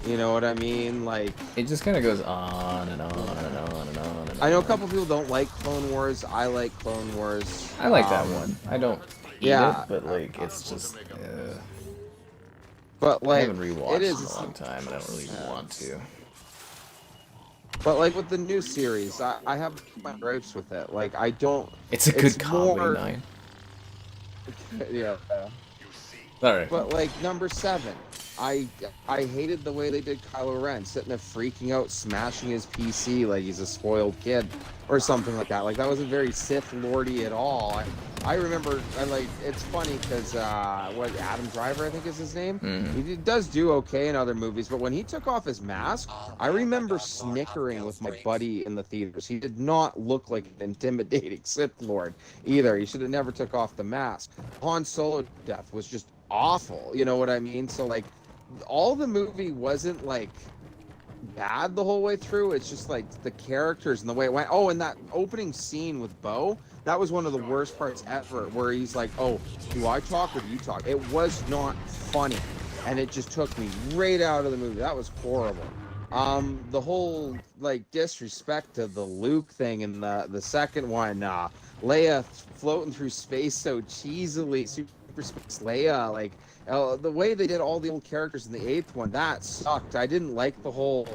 You know what I mean? Like, It just kind of goes on and on and on and on and on. I know a couple people don't like Clone Wars. I like Clone Wars. I like that one. I don't hate yeah. it, but like it's just. But I like, haven't rewatched it is. in a long time, and I don't really want to. But like with the new series, I have my gripes with it. Like, I don't. It's a good comedy more- night. Yeah. All right. But like number 7, I hated the way they did Kylo Ren sitting there freaking out, smashing his PC like he's a spoiled kid or something like that. Like, that wasn't very Sith lordy at all. I remember, it's funny because what, Adam Driver, I think is his name. Mhm. He does do okay in other movies, but when he took off his mask, I remember snickering with my buddy in the theaters. He did not look like an intimidating Sith Lord either. He should have never took off the mask. Han Solo death was just awful. You know what I mean? So like, all the movie wasn't like bad the whole way through. It's just like the characters and the way it went. Oh, and that opening scene with Bo, that was one of the worst parts ever, where he's like, oh, do I talk or do you talk? It was not funny, and it just took me right out of the movie. That was horrible. The whole like disrespect to the Luke thing in the second one, Leia floating through space so cheesily, Super Space Leia, like the way they did all the old characters in the 8th one, that sucked. I didn't like the whole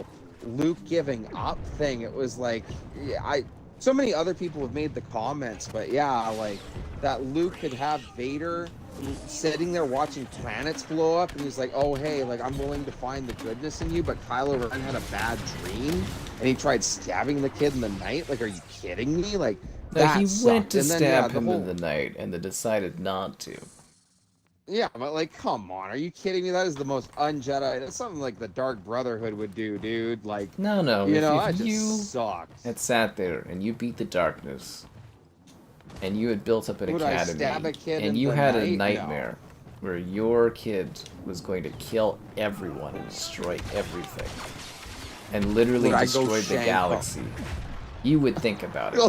Luke giving up thing. It was like, so many other people have made the comments, but yeah, like that Luke could have Vader sitting there watching planets blow up, and he's like, oh hey, like I'm willing to find the goodness in you, but Kylo Ren had a bad dream and he tried stabbing the kid in the night. Like, are you kidding me? Like, No, that he sucked. went to And then, stab the him whole- in the night, and then decided not to. Yeah, but like, come on, are you kidding me? That is the most un-Jedi. That's something like the Dark Brotherhood would do, dude. Like, No, you know, if that you just sucks. had sat there and you beat the darkness, and you had built up an Would I academy, stab a kid in and you the had a night? No. nightmare where your kid was going to kill everyone and destroy everything, and literally Would I go destroyed the shank galaxy, you would think about it.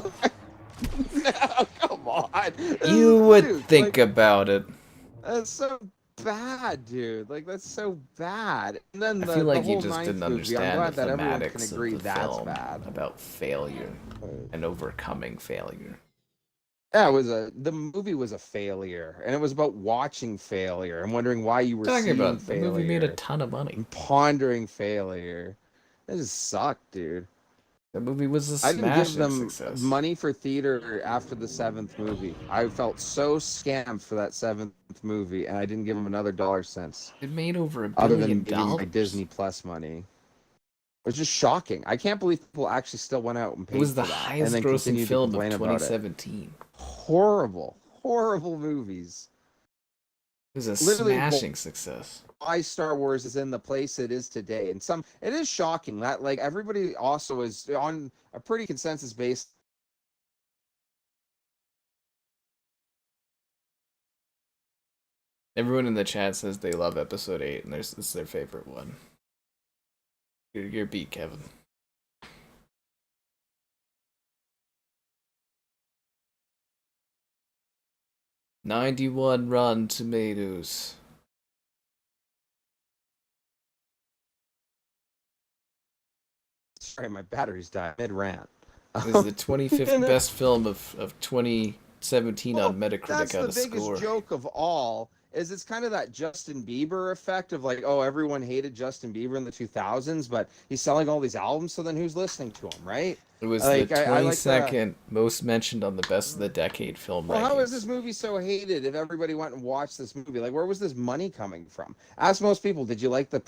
No, come on. You would Dude, think like, about it. that's so bad, dude. Like, that's so bad. And then I the, feel like the you whole just 9th didn't movie, I'm understand glad the that everyone can thematics agree of the that's film bad. about failure and overcoming failure. Yeah, the movie was a failure, and it was about watching failure and wondering why you were Talking seeing about the failure. movie made a ton of money. and pondering failure. That just sucked, dude. The movie was a I didn't give smashing them success. money for theater after the 7th movie. I felt so scammed for that 7th movie, and I didn't give them another dollar since. It made over $1 Other billion. than maybe my Disney Plus money. It was just shocking. I can't believe people actually still went out and paid It was for the that, highest and then grossing continued to film of complain about it. 2017. Horrible movies. It was a Literally, smashing success. Why Star Wars is in the place it is today, and it is shocking that like everybody also is on a pretty consensus based. Everyone in the chat says they love Episode 8, and it's their favorite one. You're beat, Kevin. $91 Rotten Tomatoes. Sorry, my battery's died mid-rant. This is the 25th best film of 2017 on Metacritic. That's out the of biggest score. joke of all. Is it's kind of that Justin Bieber effect of like, oh, everyone hated Justin Bieber in the 2000s, but he's selling all these albums, so then who's listening to him, right? It was Like, the I like 22nd most mentioned on the best of the decade film Well, rankings. how is this movie so hated if everybody went and watched this movie? Like, where was this money coming from? Ask most people, did you like the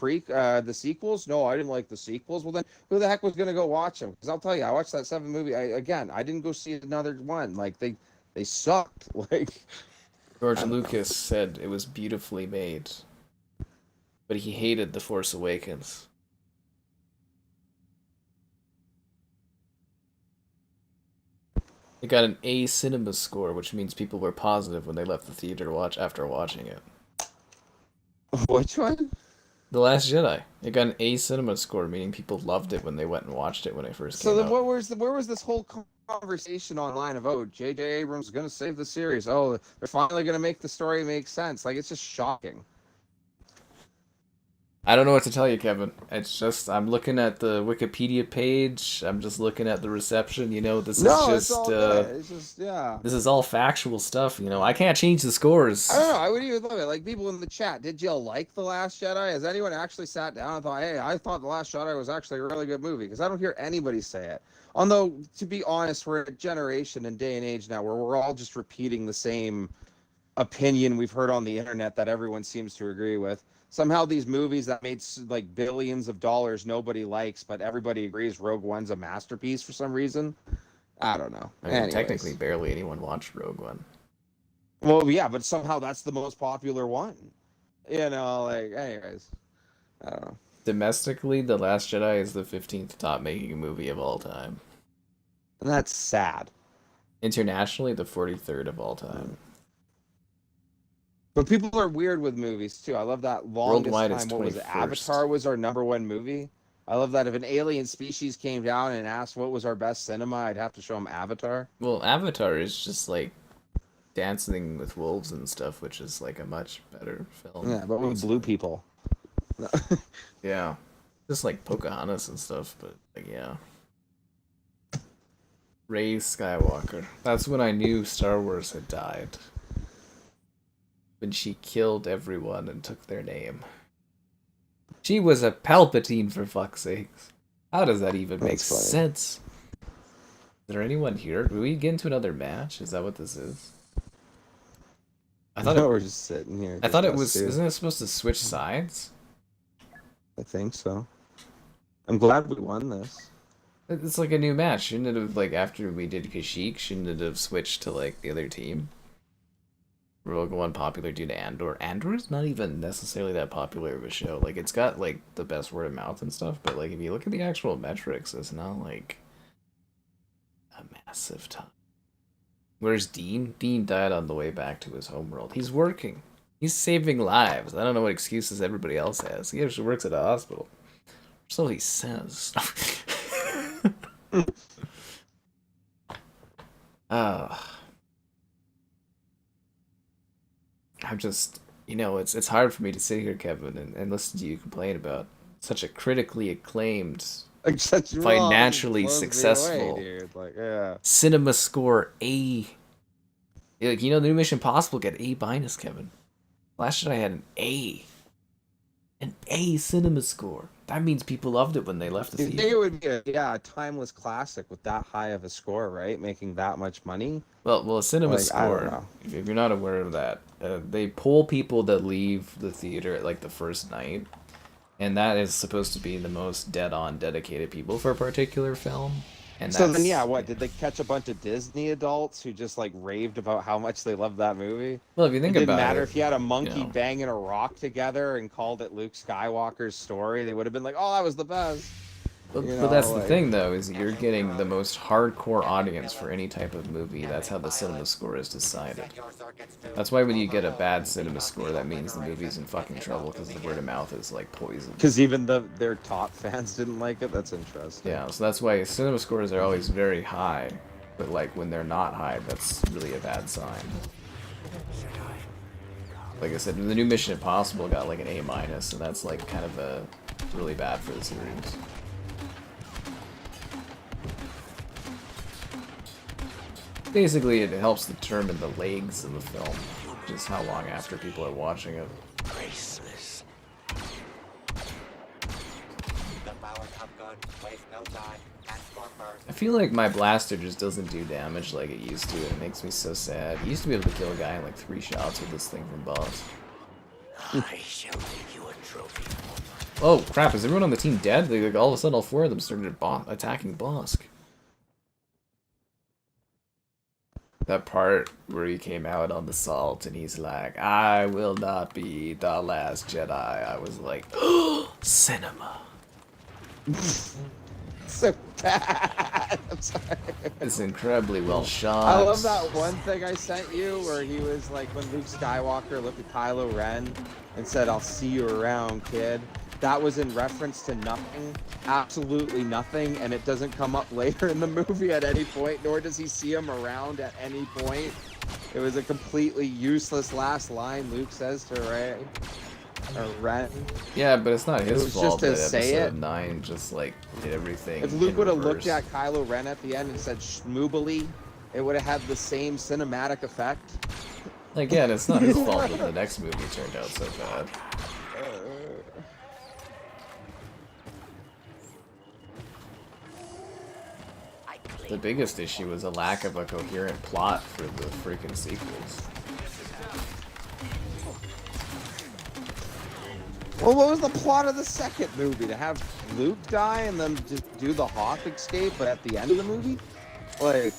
sequels? No, I didn't like the sequels. Well, then who the heck was going to go watch them? Because I'll tell you, I watched that 7 movie. I didn't go see another one. Like, they sucked. Like, George Lucas said it was beautifully made, but he hated The Force Awakens. It got an A cinema score, which means people were positive when they left the theater after watching it. which one? The Last Jedi. It got an A cinema score, meaning people loved it when they went and watched it when it first came So then, out. where was this whole conversation online of, oh, J.J. Abrams is going to save the series? Oh, they're finally going to make the story make sense. Like, it's just shocking. I don't know what to tell you, Kevin. It's just, I'm looking at the Wikipedia page. I'm just looking at the reception. You know, this is No, just, it's all good. It's just, yeah. this is all factual stuff. You know, I can't change the scores. I don't know. I would even love it. Like, people in the chat, did you like The Last Jedi? Has anyone actually sat down and thought, hey, I thought The Last Jedi was actually a really good movie? Because I don't hear anybody say it. Although, to be honest, we're a generation and day and age now where we're all just repeating the same opinion we've heard on the internet that everyone seems to agree with. Somehow these movies that made like billions of dollars nobody likes, but everybody agrees Rogue One's a masterpiece for some reason. I don't know. I mean, Anyways. technically, barely anyone watched Rogue One. Well, yeah, but somehow that's the most popular one. You know, like, anyways. I don't know. Domestically, The Last Jedi is the 15th top-making movie of all time. And that's sad. Internationally, the 43rd of all time. But people are weird with movies, too. I love that longest Worldwide, time. it's What was it? 21st. Avatar was our #1 movie. I love that if an alien species came down and asked what was our best cinema, I'd have to show them Avatar. Well, Avatar is just like Dancing with Wolves and stuff, which is like a much better film. Yeah, but with blue people. Yeah. Just like Pocahontas and stuff, but like, yeah. Rey Skywalker. That's when I knew Star Wars had died. When she killed everyone and took their name. She was a Palpatine, for fuck's sakes. How does that even make sense? Is there anyone here? Did we get into another match? Is that what this is? I thought we're just sitting here. I thought it was. Isn't it supposed to switch sides? I think so. I'm glad we won this. It's like a new match. Shouldn't it have, like, after we did Kashyyyk, shouldn't it have switched to, like, the other team? Rogue One popular due to Endor. Endor is not even necessarily that popular of a show. Like, it's got, like, the best word of mouth and stuff, but, like, if you look at the actual metrics, it's not, like, a massive ton. Where's Dean? Dean died on the way back to his homeworld. He's working. He's saving lives. I don't know what excuses everybody else has. He actually works at a hospital. So he says. I'm just, you know, it's hard for me to sit here, Kevin, and listen to you complain about such a critically acclaimed, financially successful, dude. Like, yeah. cinema score A. Like, you know, the new Mission Impossible got A-, Kevin. Last Jedi had an A. An A cinema score. That means people loved it when they left the You think theater. it would be a timeless classic with that high of a score, right? Making that much money? Well, a cinema Like, I don't score, know. if you're not aware of that, they poll people that leave the theater at, like, the first night, and that is supposed to be the most dead-on dedicated people for a particular film. And So then, yeah, what? Did they catch a bunch of Disney adults who just, like, raved about how much they loved that movie? Well, if you think It didn't about matter it, if you had a monkey you know. banging a rock together and called it Luke Skywalker's story. They would have been like, oh, that was the best. But, You but know, that's the like- thing, though, is you're getting the most hardcore audience for any type of movie. That's how the cinema score is decided. That's why when you get a bad cinema score, that means the movie's in fucking trouble because the word of mouth is like poison. Because even their top fans didn't like it? That's interesting. Yeah, so that's why cinema scores are always very high. But, like, when they're not high, that's really a bad sign. Like I said, the new Mission Impossible got, like, an A-, and that's, like, kind of really bad for the series. Basically, it helps determine the legs of the film, just how long after people are watching it. Graceless. The power of gun, waste no time, transform first. I feel like my blaster just doesn't do damage like it used to, and it makes me so sad. I used to be able to kill a guy in like 3 shots with this thing from boss. I shall make you a trophy. Oh crap, is everyone on the team dead? Like, all of a sudden all 4 of them started attacking Bosk. That part where he came out on the salt and he's like, I will not be the last Jedi. I was like, oh, cinema. So bad. I'm sorry. It's incredibly well shot. I love that one thing I sent you where he was like, when Luke Skywalker looked at Kylo Ren and said, I'll see you around, kid. That was in reference to nothing, absolutely nothing, and it doesn't come up later in the movie at any point, nor does he see him around at any point. It was a completely useless last line Luke says to Ren. Yeah, but it's not his was fault just to that say episode it. 9 just like did everything. If Luke in would have reverse. looked at Kylo Ren at the end and said schmoobly, it would have had the same cinematic effect. Again, it's not his fault that the next movie turned out so bad. The biggest issue was a lack of a coherent plot for the freaking sequels. Well, what was the plot of the second movie? To have Luke die and then just do the Hoth escape, but at the end of the movie? Like,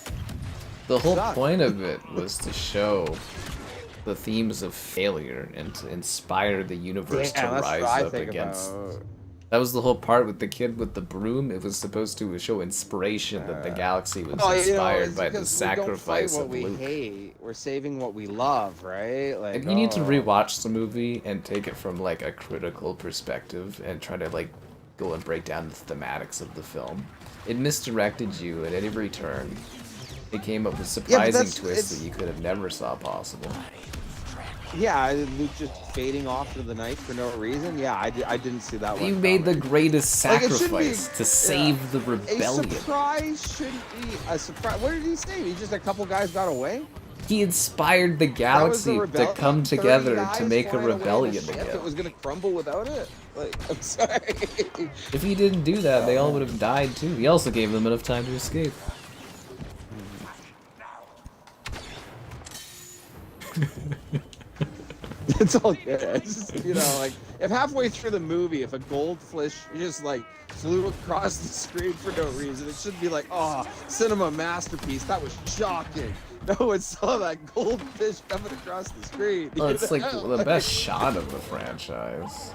The whole sucked. point of it was to show the themes of failure and to inspire the universe yeah, to that's what rise I up think against. about. That was the whole part with the kid with the broom. It was supposed to show inspiration that the galaxy was inspired it's by the because we don't sacrifice fight what of we Luke. hate. We're saving what we love, right? Like, If you need to rewatch the movie and take it from like a critical perspective and try to like go and break down the thematics of the film, it misdirected you at every turn. It came up with surprising twists that you could have never saw possible. Yeah, Luke just fading off to the knife for no reason. Yeah, I didn't see that one. You made the greatest Like, it shouldn't be- sacrifice to save the A rebellion. surprise shouldn't be a surprise. What did he say? He just a couple guys got away. He inspired the That was galaxy the to rebellion? come 30 together guys to make a flying away in rebellion ship again. that was gonna crumble without it. Like, I'm sorry. If he didn't do that, they all would have died too. He also gave them enough time to escape. It's all good. It's just, you know, like, if halfway through the movie, if a goldfish just like flew across the screen for no reason, it should be like, oh, cinema masterpiece. That was shocking. No one saw that goldfish coming across the screen. Well, you it's like know? the best shot of the franchise.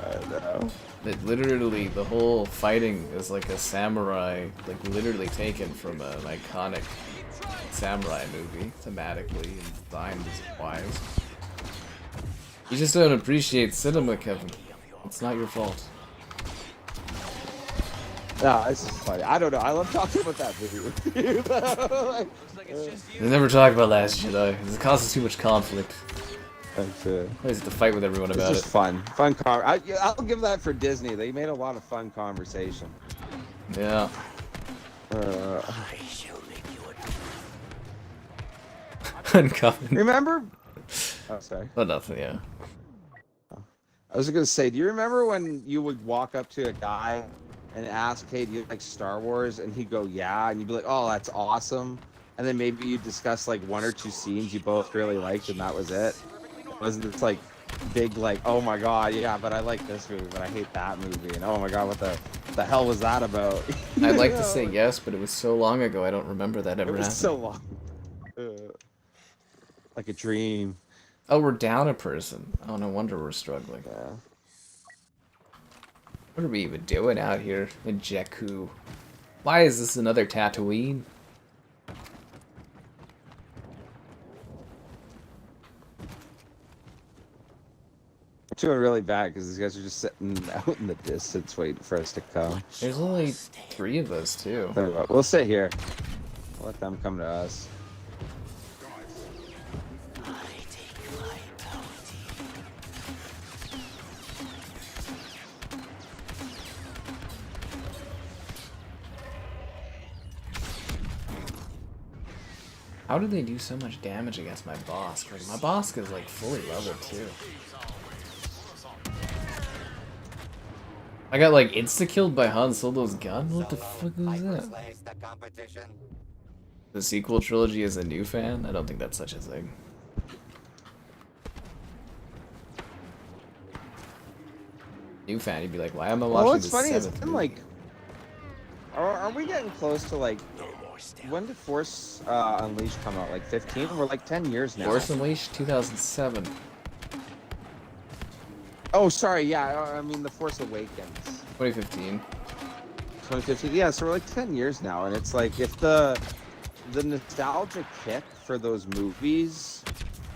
I know. It literally, the whole fighting is like a samurai, like literally taken from an iconic samurai movie, thematically and design-wise. You just don't appreciate cinema, Kevin. It's not your fault. No, it's just funny. I don't know. I love talking about that movie with you. Like, They never talk about Last Jedi. It causes too much conflict. that's it. I always have to fight with everyone It's about just it. fun. I'll give that for Disney. They made a lot of fun conversation. Yeah. I shall make you a Uncommon. Remember? Oh, sorry. Oh, nothing, yeah. I was gonna say, do you remember when you would walk up to a guy and ask, "Hey, do you like Star Wars?" and he'd go, "Yeah," and you'd be like, "Oh, that's awesome," and then maybe you discuss like 1 or 2 scenes you both really liked, and that was it. Wasn't this like big like, "Oh my god, yeah, but I like this movie, but I hate that movie," and "Oh my god, what the hell was that about?" I'd like You to know, say like, yes, but it was so long ago I don't remember that it ever was happened. so long. Like a dream. Oh, we're down a person. Oh, no wonder we're struggling. Yeah. What are we even doing out here in Jakku? Why is this another Tatooine? I'm doing really bad because these guys are just sitting out in the distance waiting for us to come. There's only 3 of us, too. Tell you what, we'll sit here. We'll let them come to us. I take my bounty. How do they do so much damage against my boss? Because my boss is like fully leveled too. I got like insta-killed by Han Solo's gun? What the fuck is that? The sequel trilogy is a new fan? I don't think that's such a thing. New fan, you'd be like, why am I watching Well, what's the funny is, seventh been movie? like, are we getting close to like, when did Force Unleashed come out? Like 15? We're like 10 years now. Force Unleashed 2007. Oh, sorry, yeah, I mean The Force Awakens. 2015. 2015, yeah, so we're like 10 years now, and it's like, if the nostalgia kick for those movies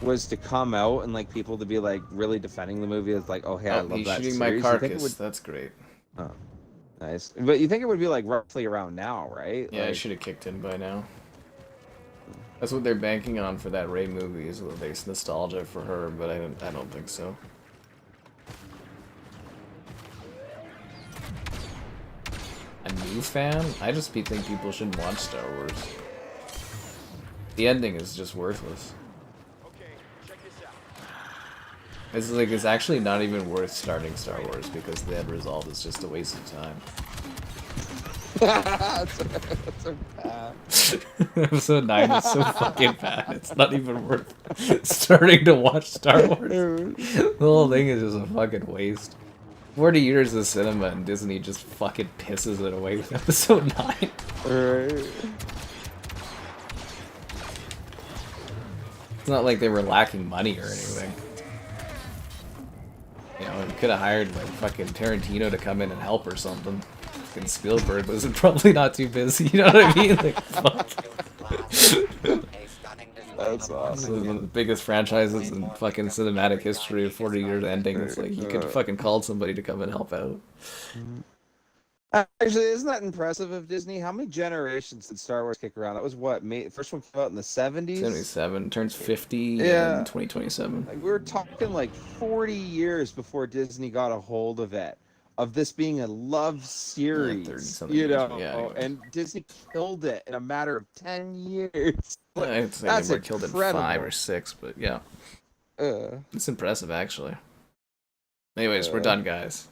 was to come out and like people to be like really defending the movie as like, oh hey, I love he's that shooting series, my you think it carcass. would... That's great. Oh, nice. But you think it would be like roughly around now, right? Yeah, I like... should have kicked in by now. That's what they're banking on for that Rey movie, is that there's nostalgia for her, but I don't think so. A new fan? I just think people shouldn't watch Star Wars. The ending is just worthless. It's like, it's actually not even worth starting Star Wars because the end result is just a waste of time. That's so bad. Episode 9 is so fucking bad. It's not even worth starting to watch Star Wars. The whole thing is just a fucking waste. 40 years of cinema and Disney just fucking pisses it away with episode 9. Right. It's not like they were lacking money or anything. You know, you could have hired like fucking Tarantino to come in and help or something. Fucking Spielberg was probably not too busy, you know what I mean? Like, fuck. That's awesome. One of the biggest franchises in fucking cinematic history of 40 years ending. It's like, you could fucking call somebody to come and help out. Actually, isn't that impressive of Disney? How many generations did Star Wars kick around? That was what? First one came out in the 70s? 77. Turns 50 in 2027. Like, we were talking like 40 years before Disney got a hold of it. Of this being a love series, you know, anyway. And Disney killed it in a matter of 10 years. Like, I'd say that's they were killed in incredible. 5 or 6, but yeah. It's impressive, actually. Anyways, we're done, guys.